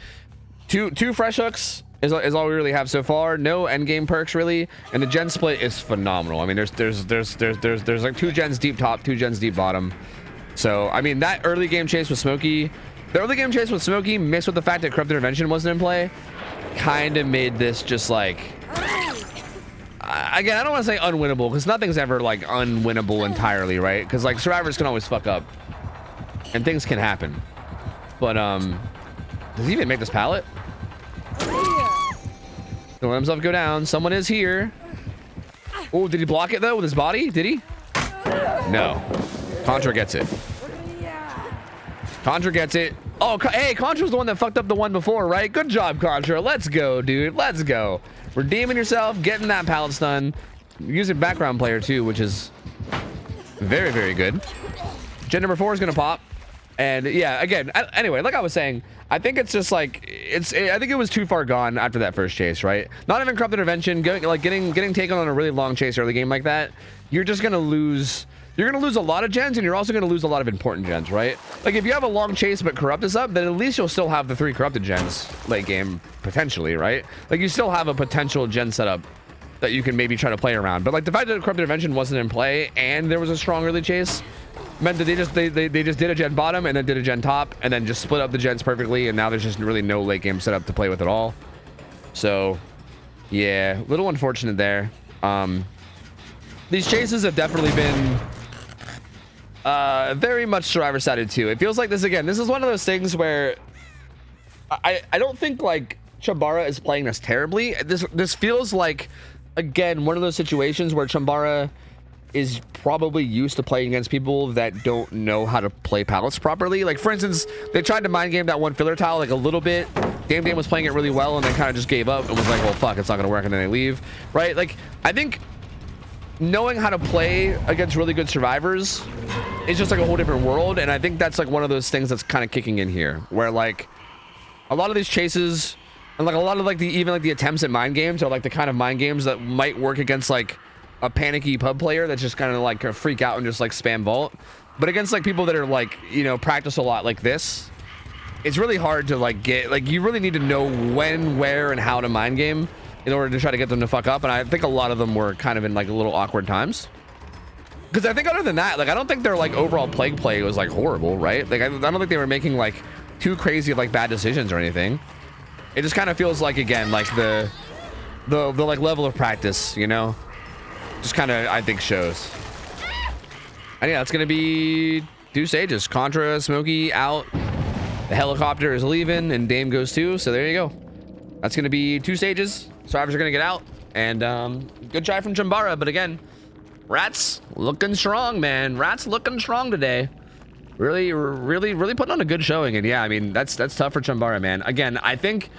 two fresh hooks is all we really have so far. No end game perks really, and the gen split is phenomenal. I mean, there's like 2 gens deep top, 2 gens deep bottom. So I mean, that early game chase with Smokey, the early game chase with Smokey mixed with the fact that Corrupt Intervention wasn't in play, kind of made this just like, again, I don't want to say unwinnable, because nothing's ever like unwinnable entirely, right? Because like survivors can always fuck up and things can happen. But does he even make this pallet? Don't let himself go down. Someone is here. Oh, did he block it though with his body? Did he? No. Contra gets it. Contra gets it. Oh, hey, Contra's the one that fucked up the one before, right? Good job, Contra. Let's go, dude. Let's go. Redeeming yourself, getting that pallet stun. Using background player too, which is very, very good. Gen number 4 is gonna pop. And yeah, again, anyway, like I was saying, I think it's just like, I think it was too far gone after that first chase, right? Not even Corrupt Intervention, getting taken on a really long chase early game like that, you're just gonna lose you're going to lose a lot of gens, and you're also going to lose a lot of important gens, right? Like, if you have a long chase but corrupt is up, then at least you'll still have the 3 corrupted gens late game, potentially, right? Like, you still have a potential gen setup that you can maybe try to play around. But, like, the fact that corrupted intervention wasn't in play and there was a strong early chase meant that they just did a gen bottom and then did a gen top and then just split up the gens perfectly, and now there's just really no late game setup to play with at all. So, yeah, a little unfortunate there. These chases have definitely been very much survivor sided too. It feels like this is one of those things where I don't think like Chambara is playing this terribly. This feels like, again, one of those situations where Chambara is probably used to playing against people that don't know how to play palettes properly. Like, for instance, they tried to mind game that one filler tile like a little bit. Damn was playing it really well and then kind of just gave up and was like, well, fuck, it's not gonna work, and then they leave, right? Like, I think knowing how to play against really good survivors is just like a whole different world, and I think that's like one of those things that's kind of kicking in here, where like a lot of these chases and like a lot of like even the attempts at mind games are like the kind of mind games that might work against like a panicky pub player that's just kind of like freak out and just like spam vault. But against like people that are like, you know, practice a lot like this, it's really hard to like get, like, you really need to know when, where, and how to mind game in order to try to get them to fuck up. And I think a lot of them were kind of in like a little awkward times, because I think other than that, like, I don't think their like overall plague play was like horrible, right? Like, I don't think they were making like too crazy of like bad decisions or anything. It just kind of feels like, again, like the like level of practice, you know, just kind of, I think, shows. And yeah, it's gonna be 2 stages. Contra, Smokey out, the helicopter is leaving, and Dame goes too. So there you go. That's gonna be 2 stages. Survivors are gonna get out, and good try from Chambara, but again, Rats looking strong, man. Rats looking strong today. Really putting on a good showing. And yeah, I mean, that's tough for Chambara, man. Again, I think,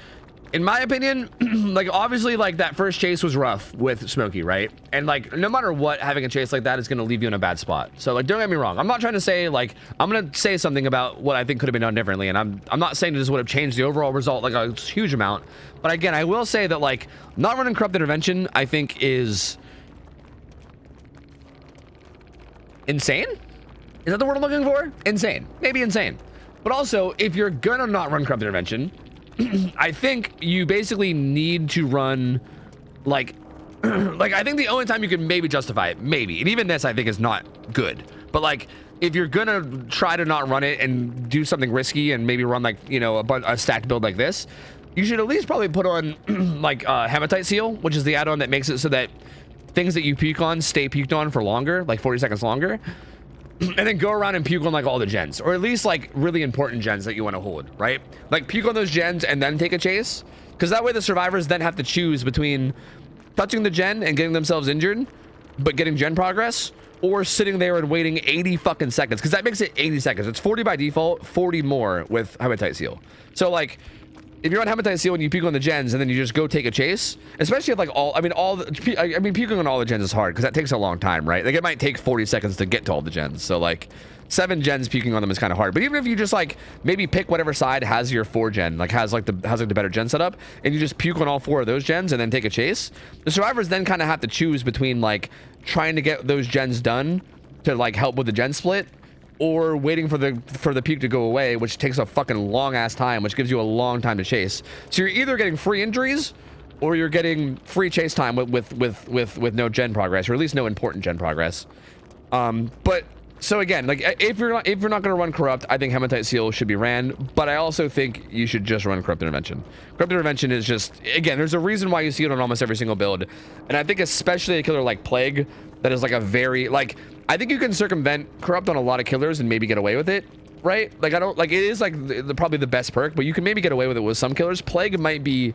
in my opinion, like, obviously, like, that first chase was rough with Smokey, right? And like, no matter what, having a chase like that is gonna leave you in a bad spot. So like, don't get me wrong, I'm not trying to say, like, I'm gonna say something about what I think could have been done differently, and I'm not saying this would have changed the overall result like a huge amount. But again, I will say that, like, not running corrupt intervention, I think, is insane. Is that the word I'm looking for? Insane. Maybe insane. But also, if you're gonna not run corrupt intervention, I think you basically need to run, like, like, I think the only time you can maybe justify it, maybe, and even this I think is not good, but like, if you're gonna try to not run it and do something risky and maybe run, like, you know, a stacked build like this, you should at least probably put on like Hematite Seal, which is the add-on that makes it so that things that you puke on stay puked on for longer, like 40 seconds longer, and then go around and puke on like all the gens, or at least like really important gens that you want to hold, right? Like, puke on those gens and then take a chase, because that way the survivors then have to choose between touching the gen and getting themselves injured but getting gen progress, or sitting there and waiting 80 fucking seconds, because that makes it 80 seconds. It's 40 by default, 40 more with Hematite Seal. So like, if you're on Hematite Seal and you puke on the gens and then you just go take a chase, especially if like puking on all the gens is hard because that takes a long time, right? Like, it might take 40 seconds to get to all the gens. So like 7 gens puking on them is kind of hard. But even if you just like maybe pick whatever side has your 4 gen, like has the better gen setup, and you just puke on all 4 of those gens and then take a chase, the survivors then kind of have to choose between like trying to get those gens done to like help with the gen split, or waiting for the puke to go away, which takes a fucking long ass time, which gives you a long time to chase. So you're either getting free injuries, or you're getting free chase time with no gen progress, or at least no important gen progress. But so again, like, if you're not gonna run corrupt, I think Hematite Seal should be ran, but I also think you should just run corrupt intervention. Corrupt intervention is just, again, there's a reason why you see it on almost every single build, and I think especially a killer like Plague that is like a very, like, I think you can circumvent corrupt on a lot of killers and maybe get away with it, right? Like, I don't, like, it is like probably the best perk, but you can maybe get away with it with some killers. Plague might be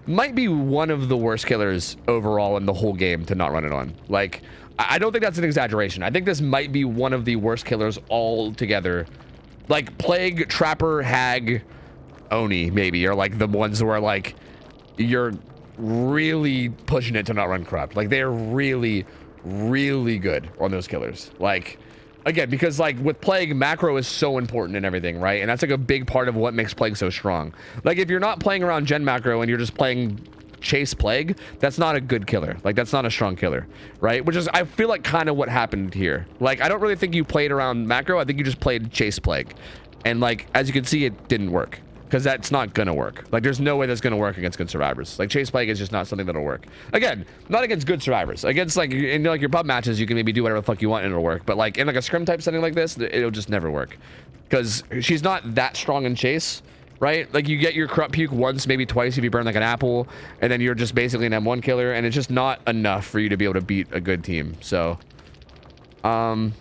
one of the worst killers overall in the whole game to not run it on. Like, I don't think that's an exaggeration. I think this might be one of the worst killers altogether. Like, Plague, Trapper, Hag, Oni, maybe, are like the ones where like you're really pushing it to not run corrupt. Like, they're really good on those killers. Like, again, because like with Plague, macro is so important and everything, right? And that's like a big part of what makes Plague so strong. Like, if you're not playing around gen macro and you're just playing chase plague, that's not a good killer. Like, that's not a strong killer, right? Which is, I feel like, kind of what happened here. Like, I don't really think you played around macro. I think you just played chase plague, and like, as you can see, it didn't work, because that's not gonna work. Like, there's no way that's gonna work against good survivors. Like, chase plague is just not something that'll work. Again, not against good survivors. Against like, in like your pub matches, you can maybe do whatever the fuck you want and it'll work. But like in like a scrim type setting like this, it'll just never work, because she's not that strong in chase, right? Like, you get your corrupt puke once, maybe twice if you burn like an apple, and then you're just basically an M1 killer, and it's just not enough for you to be able to beat a good team. So, yeah,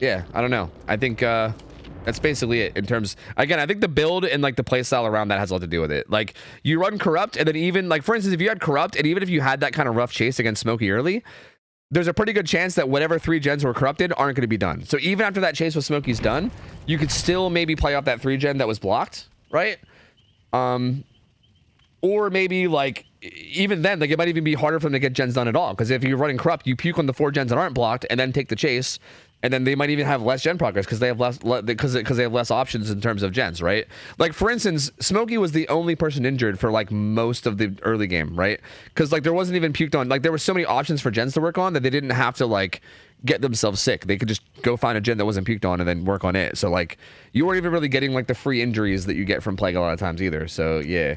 I don't know. I think that's basically it in terms. Again, I think the build and like the playstyle around that has a lot to do with it. Like, you run corrupt, and then even like, for instance, if you had corrupt, and even if you had that kind of rough chase against Smokey early, there's a pretty good chance that whatever 3 gens were corrupted aren't going to be done. So even after that chase with Smokey's done, you could still maybe play off that 3 gen that was blocked, right? Or maybe like, even then, like, it might even be harder for them to get gens done at all, because if you're running corrupt, you puke on the 4 gens that aren't blocked and then take the chase, and then they might even have less gen progress because they have less they have less options in terms of gens, right? Like, for instance, Smokey was the only person injured for like most of the early game, right? Because like there wasn't even puked on. Like, there were so many options for gens to work on that they didn't have to like get themselves sick. They could just go find a gen that wasn't puked on and then work on it. So like, you weren't even really getting like the free injuries that you get from plague a lot of times either. So yeah.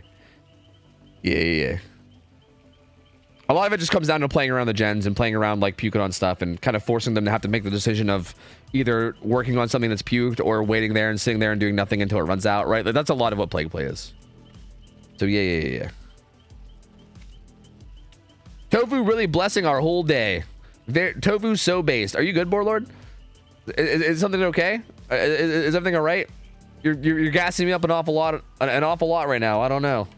A lot of it just comes down to playing around the gens and playing around like puking on stuff and kind of forcing them to have to make the decision of either working on something that's puked or waiting there and sitting there and doing nothing until it runs out, right? Like, that's a lot of what plague play is. So yeah. Tofu really blessing our whole day. Tofu's so based. Are you good, Warlord? Is something okay? Is everything all right? You're gassing me up an awful lot right now. I don't know.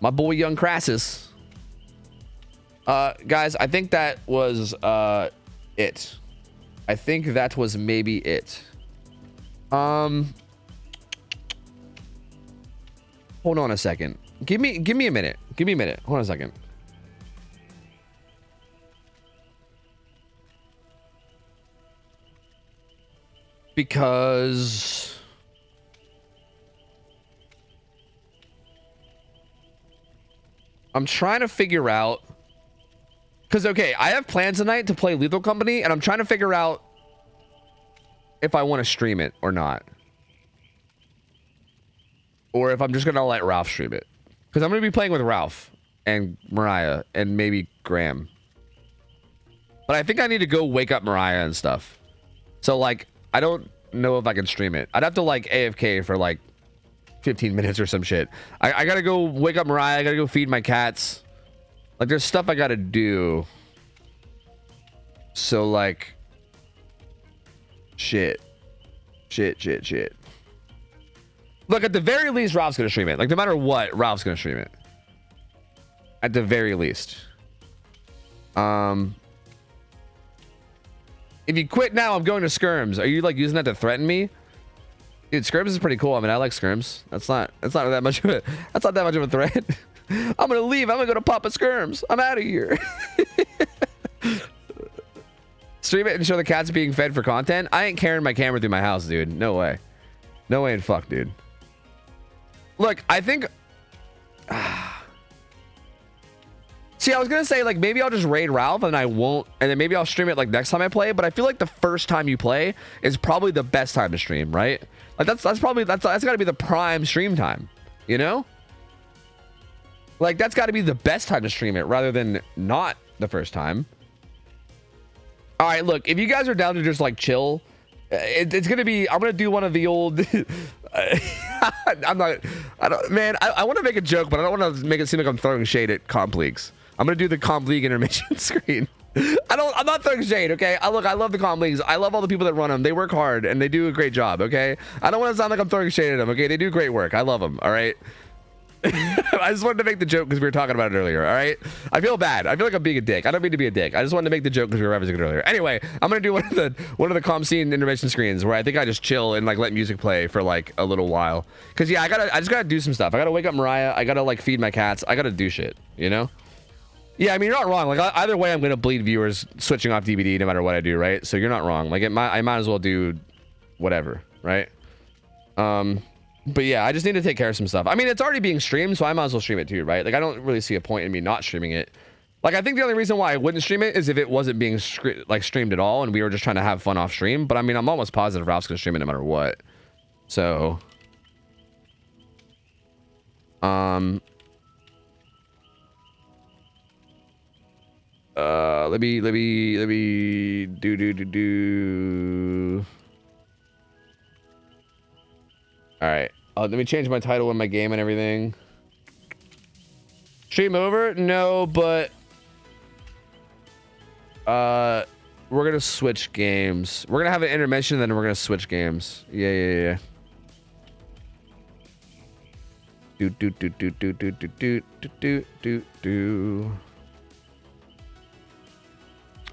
My boy Young Crassus. Guys, I think that was it. I think that was maybe it. Hold on a second. Give me a minute. Hold on a second. Because I'm trying to figure out. Because, okay, I have plans tonight to play Lethal Company, and I'm trying to figure out if I want to stream it or not. Or if I'm just going to let Ralph stream it. Because I'm going to be playing with Ralph and Mariah and maybe Graham. But I think I need to go wake up Mariah and stuff. So, like, I don't know if I can stream it. I'd have to, like, AFK for, like, 15 minutes or some shit. I got to go wake up Mariah. I got to go feed my cats. Like, there's stuff I gotta do. So, like, shit. Look, at the very least, Ralph's gonna stream it. Like, no matter what, Ralph's gonna stream it. At the very least. If you quit now, I'm going to SCRIMS. Are you, like, using that to threaten me? Dude, SCRIMS is pretty cool. I mean, I like SCRIMS. That's not that much of a threat. I'm gonna leave. I'm gonna go to Papa SCRIMS. I'm out of here. Stream it and show the cats being fed for content. I ain't carrying my camera through my house, dude. No way. No way in fuck, dude. Look, I think. See, I was gonna say, like, maybe I'll just raid Ralph and I won't, and then maybe I'll stream it like next time I play. But I feel like the first time you play is probably the best time to stream, right? Like, that's gotta be the prime stream time, you know? Like, that's got to be the best time to stream it rather than not the first time. All right, look, if you guys are down to just like chill, it's going to be, I'm going to do one of the old, I want to make a joke, but I don't want to make it seem like I'm throwing shade at Comp Leagues. I'm going to do the Comp League intermission screen. I'm not throwing shade, okay? I love the Comp Leagues. I love all the people that run them. They work hard and they do a great job, okay? I don't want to sound like I'm throwing shade at them, okay? They do great work. I love them, all right? I just wanted to make the joke because we were talking about it earlier. All right, I feel bad. I feel like I'm being a dick. I don't mean to be a dick. I just wanted to make the joke because we were referencing it earlier. Anyway, I'm gonna do one of the comp scene intermission screens where I think I just chill and like let music play for like a little while. Cause yeah, I just gotta do some stuff. I gotta wake up Mariah. I gotta like feed my cats. I gotta do shit. You know? Yeah, I mean, you're not wrong. Like, either way, I'm gonna bleed viewers switching off DVD no matter what I do, right? So you're not wrong. Like, I might as well do whatever, right? But yeah, I just need to take care of some stuff. I mean, it's already being streamed, so I might as well stream it too, right? Like, I don't really see a point in me not streaming it. Like, I think the only reason why I wouldn't stream it is if it wasn't being streamed at all and we were just trying to have fun off stream. But I mean, I'm almost positive Ralph's gonna stream it no matter what. So, let me do. All right. Let me change my title in my game and everything. Stream over? No, but we're gonna switch games. We're gonna have an intermission, then we're gonna switch games. Yeah. Do.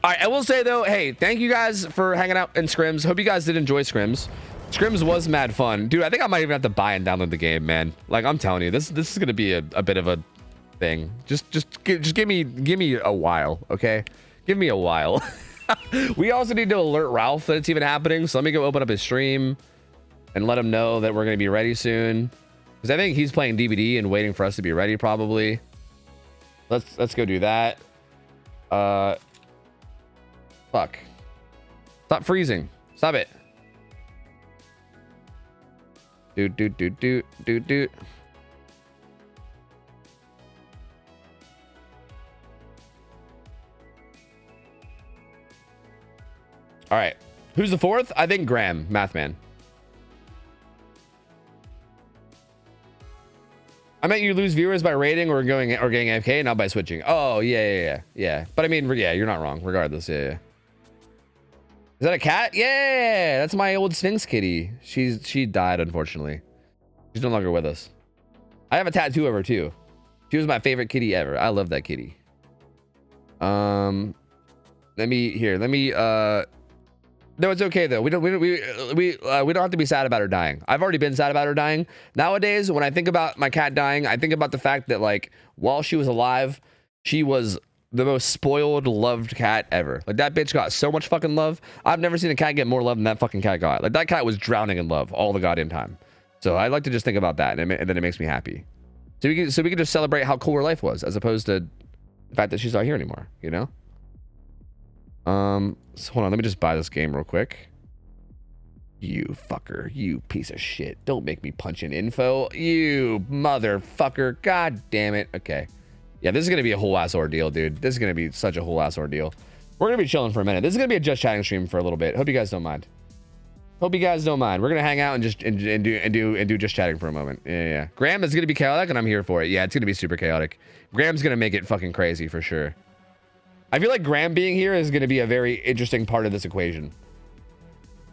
All right, I will say though, hey, thank you guys for hanging out in Scrims. Hope you guys did enjoy Scrims. Scrims was mad fun, dude. I think I might even have to buy and download the game, man. Like, I'm telling you, this is gonna be a bit of a thing. Just give me a while, okay? Give me a while. We also need to alert Ralph that it's even happening. So let me go open up his stream and let him know that we're gonna be ready soon. Because I think he's playing DVD and waiting for us to be ready, probably. Let's go do that. Fuck. Stop freezing. Stop it. Do. All right. Who's the fourth? I think Graham, Mathman. I meant you lose viewers by raiding or getting AFK, not by switching. Oh, yeah. But I mean, yeah, you're not wrong. Regardless, yeah. Is that a cat? Yeah, that's my old Sphinx kitty. She died, unfortunately. She's no longer with us. I have a tattoo of her too. She was my favorite kitty ever. I love that kitty. Let me no, it's okay though. We don't have to be sad about her dying. I've already been sad about her dying. Nowadays, when I think about my cat dying, I think about the fact that, like, while she was alive, she was the most spoiled, loved cat ever. Like, that bitch got so much fucking love. I've never seen a cat get more love than that fucking cat got. Like, that cat was drowning in love all the goddamn time. So I like to just think about that, and then it makes me happy. So we can just celebrate how cool her life was, as opposed to the fact that she's not here anymore, you know? So hold on, let me just buy this game real quick. You fucker, you piece of shit. Don't make me punch in info. You motherfucker. God damn it. Okay. Yeah, this is going to be a whole ass ordeal, dude. This is going to be such a whole ass ordeal. We're going to be chilling for a minute. This is going to be a just chatting stream for a little bit. Hope you guys don't mind. We're going to hang out and just do just chatting for a moment. Yeah. Graham is going to be chaotic and I'm here for it. Yeah, it's going to be super chaotic. Graham's going to make it fucking crazy for sure. I feel like Graham being here is going to be a very interesting part of this equation.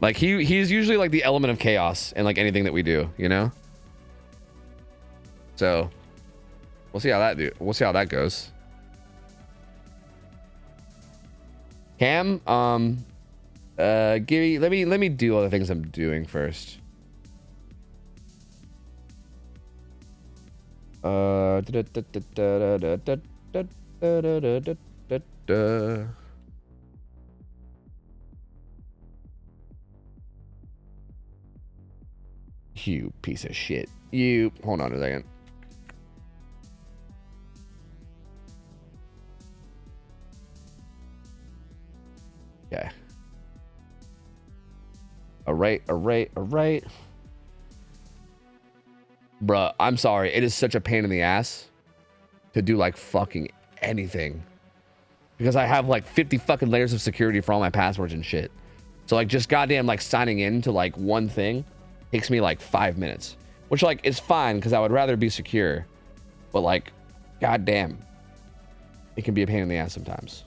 Like, he's usually like the element of chaos in like anything that we do, you know? So we'll see how that goes. Cam, let me do all the things I'm doing first. You piece of shit. You hold on a second. Okay. All right. Bruh, I'm sorry. It is such a pain in the ass to do like fucking anything. Because I have like 50 fucking layers of security for all my passwords and shit. So like just goddamn like signing in to like one thing takes me like 5 minutes. Which like is fine because I would rather be secure. But like, goddamn. It can be a pain in the ass sometimes.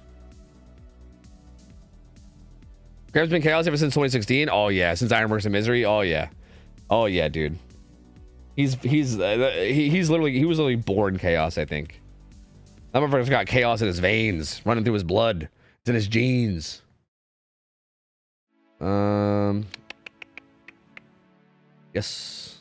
Graham's been chaos ever since 2016. Oh yeah, since Ironworks and Misery. Oh yeah, dude. He was literally born chaos. I think that motherfucker's got chaos in his veins, running through his blood. It's in his genes. Yes.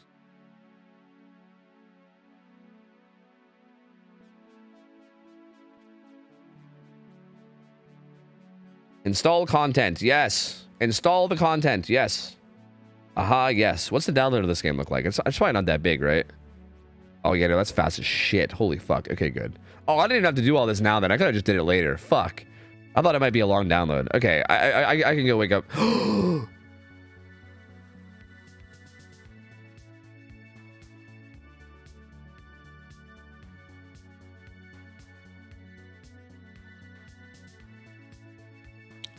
Install content. Yes. Install the content. Yes. Aha, yes. What's the download of this game look like? It's probably not that big, right? Oh, yeah, no, that's fast as shit. Holy fuck. Okay, good. Oh, I didn't have to do all this now then. I could have just did it later. Fuck. I thought it might be a long download. Okay, I can go wake up.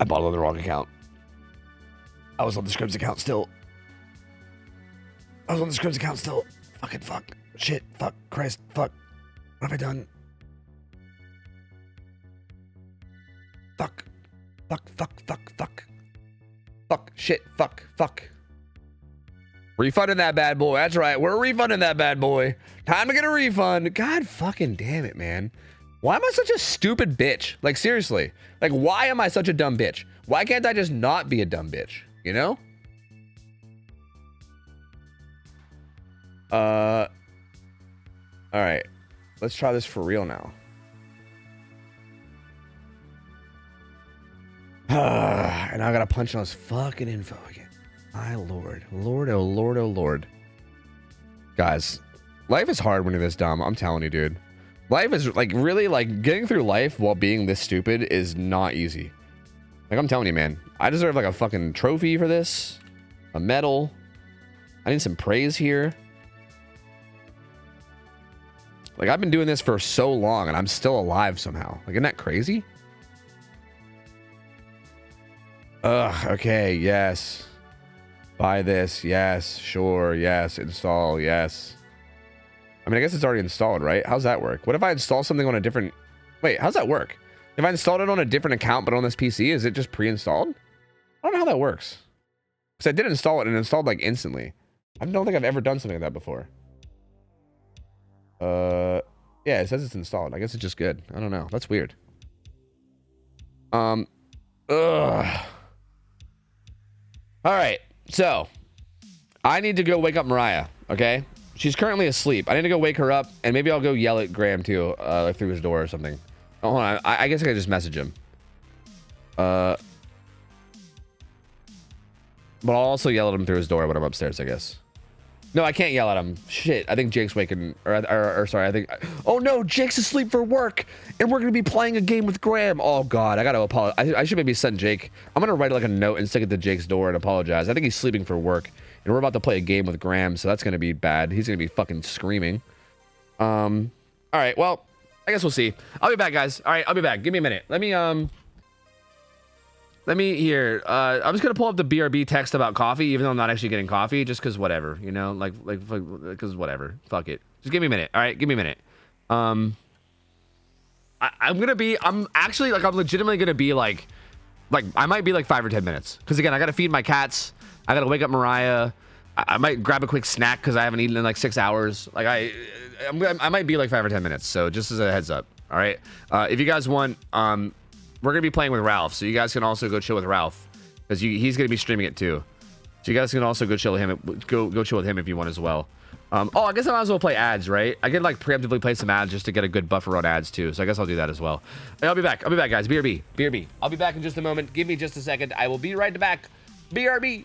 I bought it on the wrong account. I was on the SCRIMS account still. Fucking fuck. Shit. Fuck. Christ. Fuck. What have I done? Fuck. Fuck. Fuck. Fuck. Fuck. Fuck. Shit. Fuck. Fuck. Refunding that bad boy. That's right. We're refunding that bad boy. Time to get a refund. God fucking damn it, man. Why am I such a stupid bitch? Like, seriously. Like, why am I such a dumb bitch? Why can't I just not be a dumb bitch? You know? All right. Let's try this for real now. And I gotta punch on this fucking info again. My lord. Lord, oh lord, oh lord. Guys, life is hard when you're this dumb. I'm telling you, dude. Life is, like, really, like, getting through life while being this stupid is not easy. Like, I'm telling you, man. I deserve, like, a fucking trophy for this. A medal. I need some praise here. Like, I've been doing this for so long, and I'm still alive somehow. Like, isn't that crazy? Ugh, okay, yes. Buy this, yes. Sure, yes. Install, yes. I mean, I guess it's already installed, right? How's that work? What if I install something on a different... Wait, how's that work? If I installed it on a different account, but on this PC, is it just pre-installed? I don't know how that works. Because I did install it and it installed, like, instantly. I don't think I've ever done something like that before. Yeah, it says it's installed. I guess it's just good. I don't know. That's weird. Ugh. All right. So, I need to go wake up Mariah, okay? She's currently asleep. I need to go wake her up, and maybe I'll go yell at Graham, too, like through his door or something. Oh, hold on. I guess I could just message him. But I'll also yell at him through his door when I'm upstairs, I guess. No, I can't yell at him. Shit, I think Jake's waking... Or sorry, I think... Oh, no, Jake's asleep for work, and we're going to be playing a game with Graham. Oh, God, I got to apologize. I should maybe send Jake... I'm going to write, like, a note and stick it to Jake's door and apologize. I think he's sleeping for work, and we're about to play a game with Graham, so that's going to be bad. He's going to be fucking screaming. All right, well, I guess we'll see. I'll be back, guys. All right, I'll be back. Give me a minute. Let me here. I'm just gonna pull up the BRB text about coffee, even though I'm not actually getting coffee, just because whatever, you know, like because whatever. Fuck it. Just give me a minute. All right, give me a minute. I'm actually like I'm legitimately gonna be like I might be like 5 or 10 minutes, because again I gotta feed my cats. I gotta wake up Mariah. I might grab a quick snack because I haven't eaten in like 6 hours. Like I might be like 5 or 10 minutes. So just as a heads up. All right. If you guys want, we're gonna be playing with Ralph, so you guys can also go chill with Ralph, because he's gonna be streaming it too. So you guys can also go chill with him. Go chill with him if you want as well. Oh, I guess I might as well play ads, right? I can like preemptively play some ads just to get a good buffer on ads too. So I guess I'll do that as well. Hey, I'll be back, guys. BRB. I'll be back in just a moment. Give me just a second. I will be right back. BRB.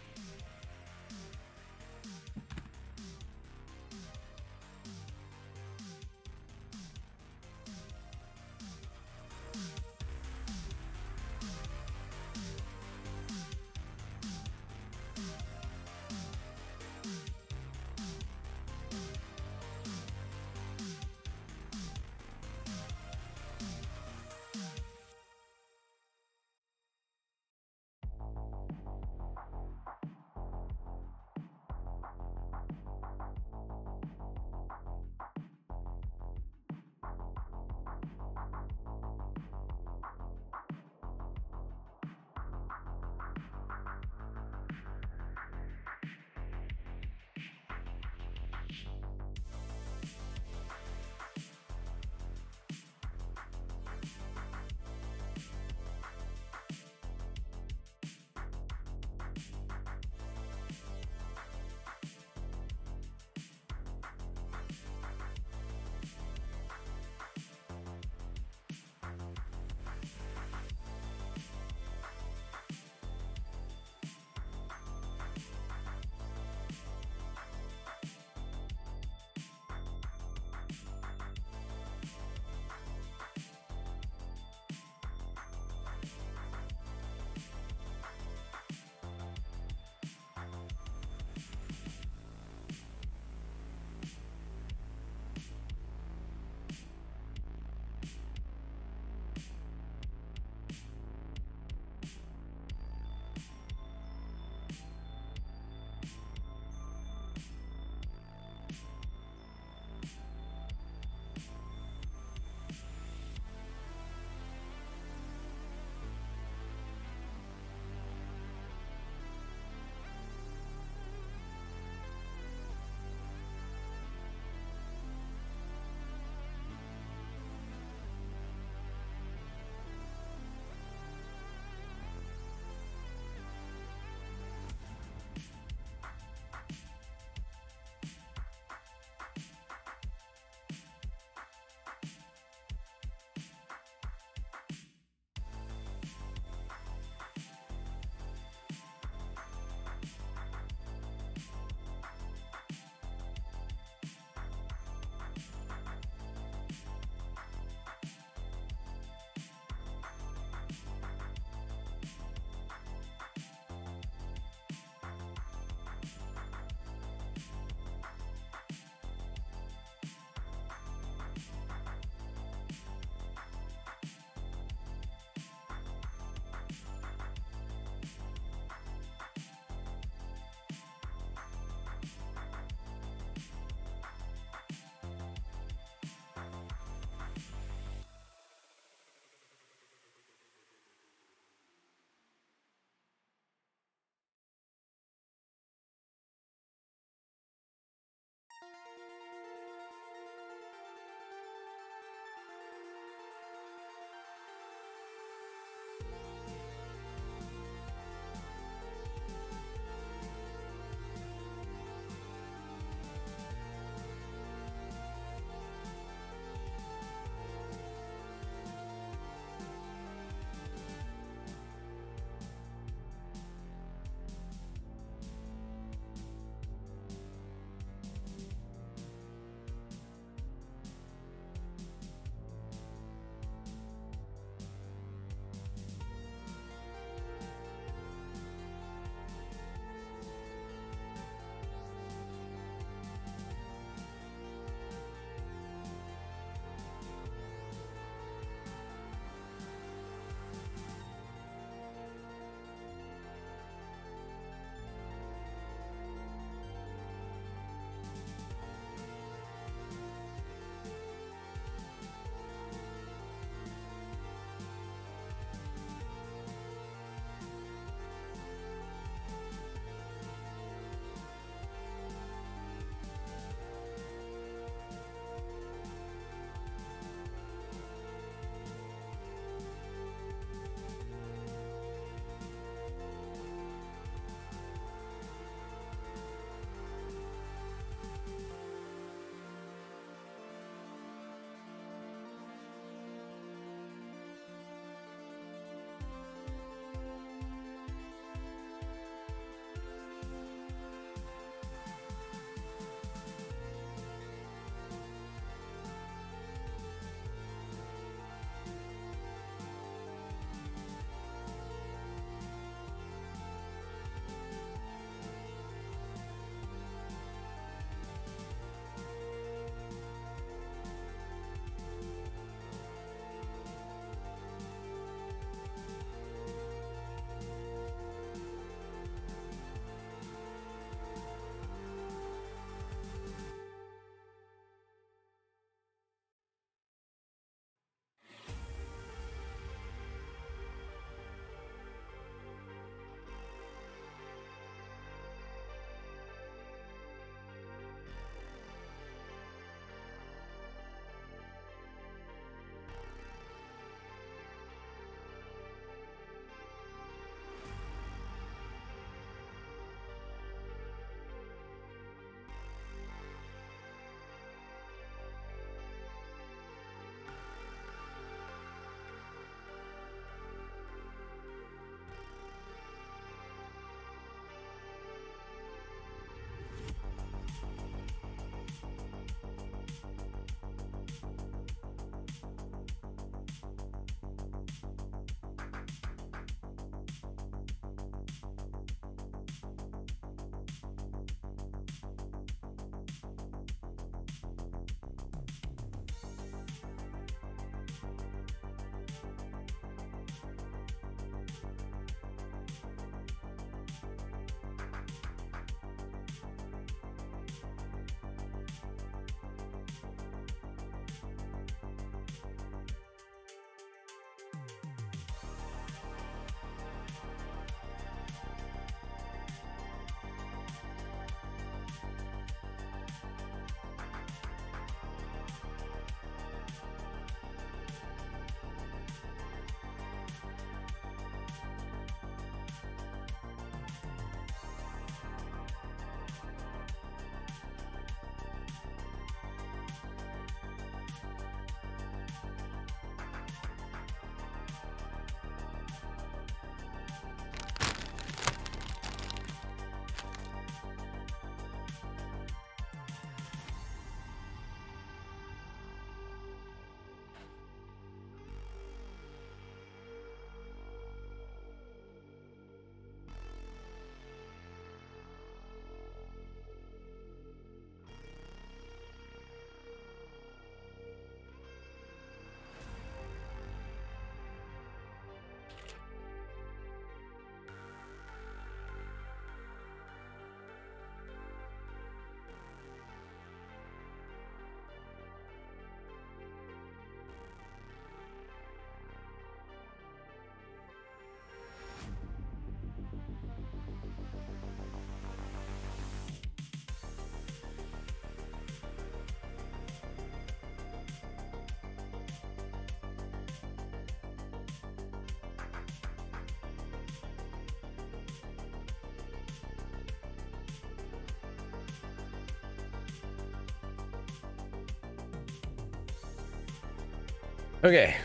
Okay.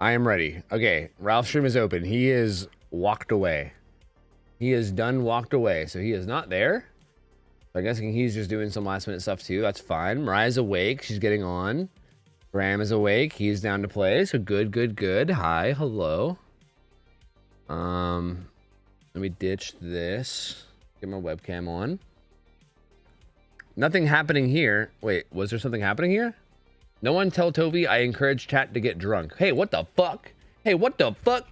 I am ready. Okay, Ralph's stream is open. He is walked away. He is done walked away, so he is not there. So I guess he's just doing some last minute stuff too. That's fine. Mariah's awake. She's getting on. Graham is awake. He's down to play. So good. Hi, hello. Let me ditch this. Get my webcam on. Nothing happening here. Wait, was there something happening here? No one tell Toby I encourage chat to get drunk. Hey, what the fuck? Hey, what the fuck?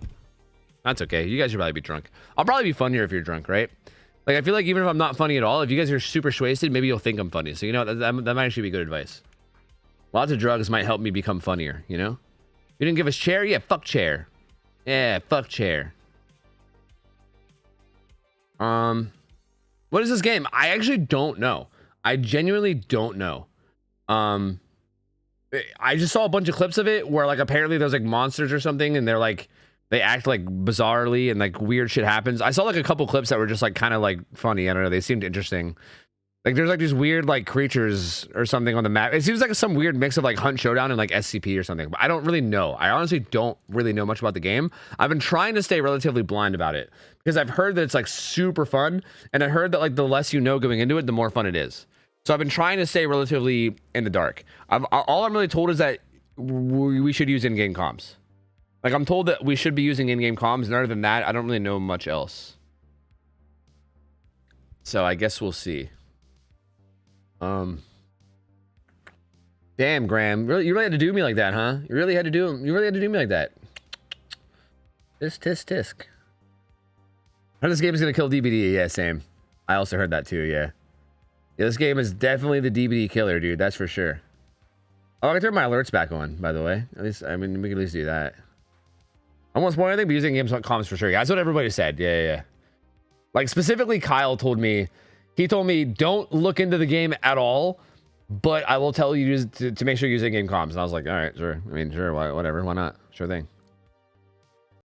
That's okay. You guys should probably be drunk. I'll probably be funnier if you're drunk, right? Like, I feel like even if I'm not funny at all, if you guys are super wasted, maybe you'll think I'm funny. So, you know, that might actually be good advice. Lots of drugs might help me become funnier, you know? You didn't give us chair? Yeah, fuck chair. Yeah, fuck chair. What is this game? I actually don't know. I genuinely don't know. I just saw a bunch of clips of it where, like, apparently there's like monsters or something, and they're like, they act like bizarrely and like weird shit happens. I saw like a couple clips that were just like kind of like funny. I don't know. They seemed interesting. Like there's like these weird like creatures or something on the map. It seems like some weird mix of like Hunt Showdown and like SCP or something, but I don't really know. I honestly don't really know much about the game. I've been trying to stay relatively blind about it because I've heard that it's like super fun, and I heard that like the less you know going into it, the more fun it is. So I've been trying to stay relatively in the dark. All I'm really told is that we should use in-game comms. Like, I'm told that we should be using in-game comms, and other than that, I don't really know much else. So I guess we'll see. Damn, Graham, you really had to do me like that, huh? You really had to do me like that. Tisk. I heard this game is gonna kill DBD. Yeah, same. I also heard that too. Yeah, this game is definitely the DBD killer, dude. That's for sure. Oh, I can turn my alerts back on, by the way. At least, I mean, we can at least do that. I won't spoil anything, but using games on comms for sure. Yeah, that's what everybody said. Yeah. Like, specifically, Kyle told me, he told me, don't look into the game at all, but I will tell you to make sure you're using game comms. And I was like, all right, sure. I mean, sure, whatever, why not? Sure thing.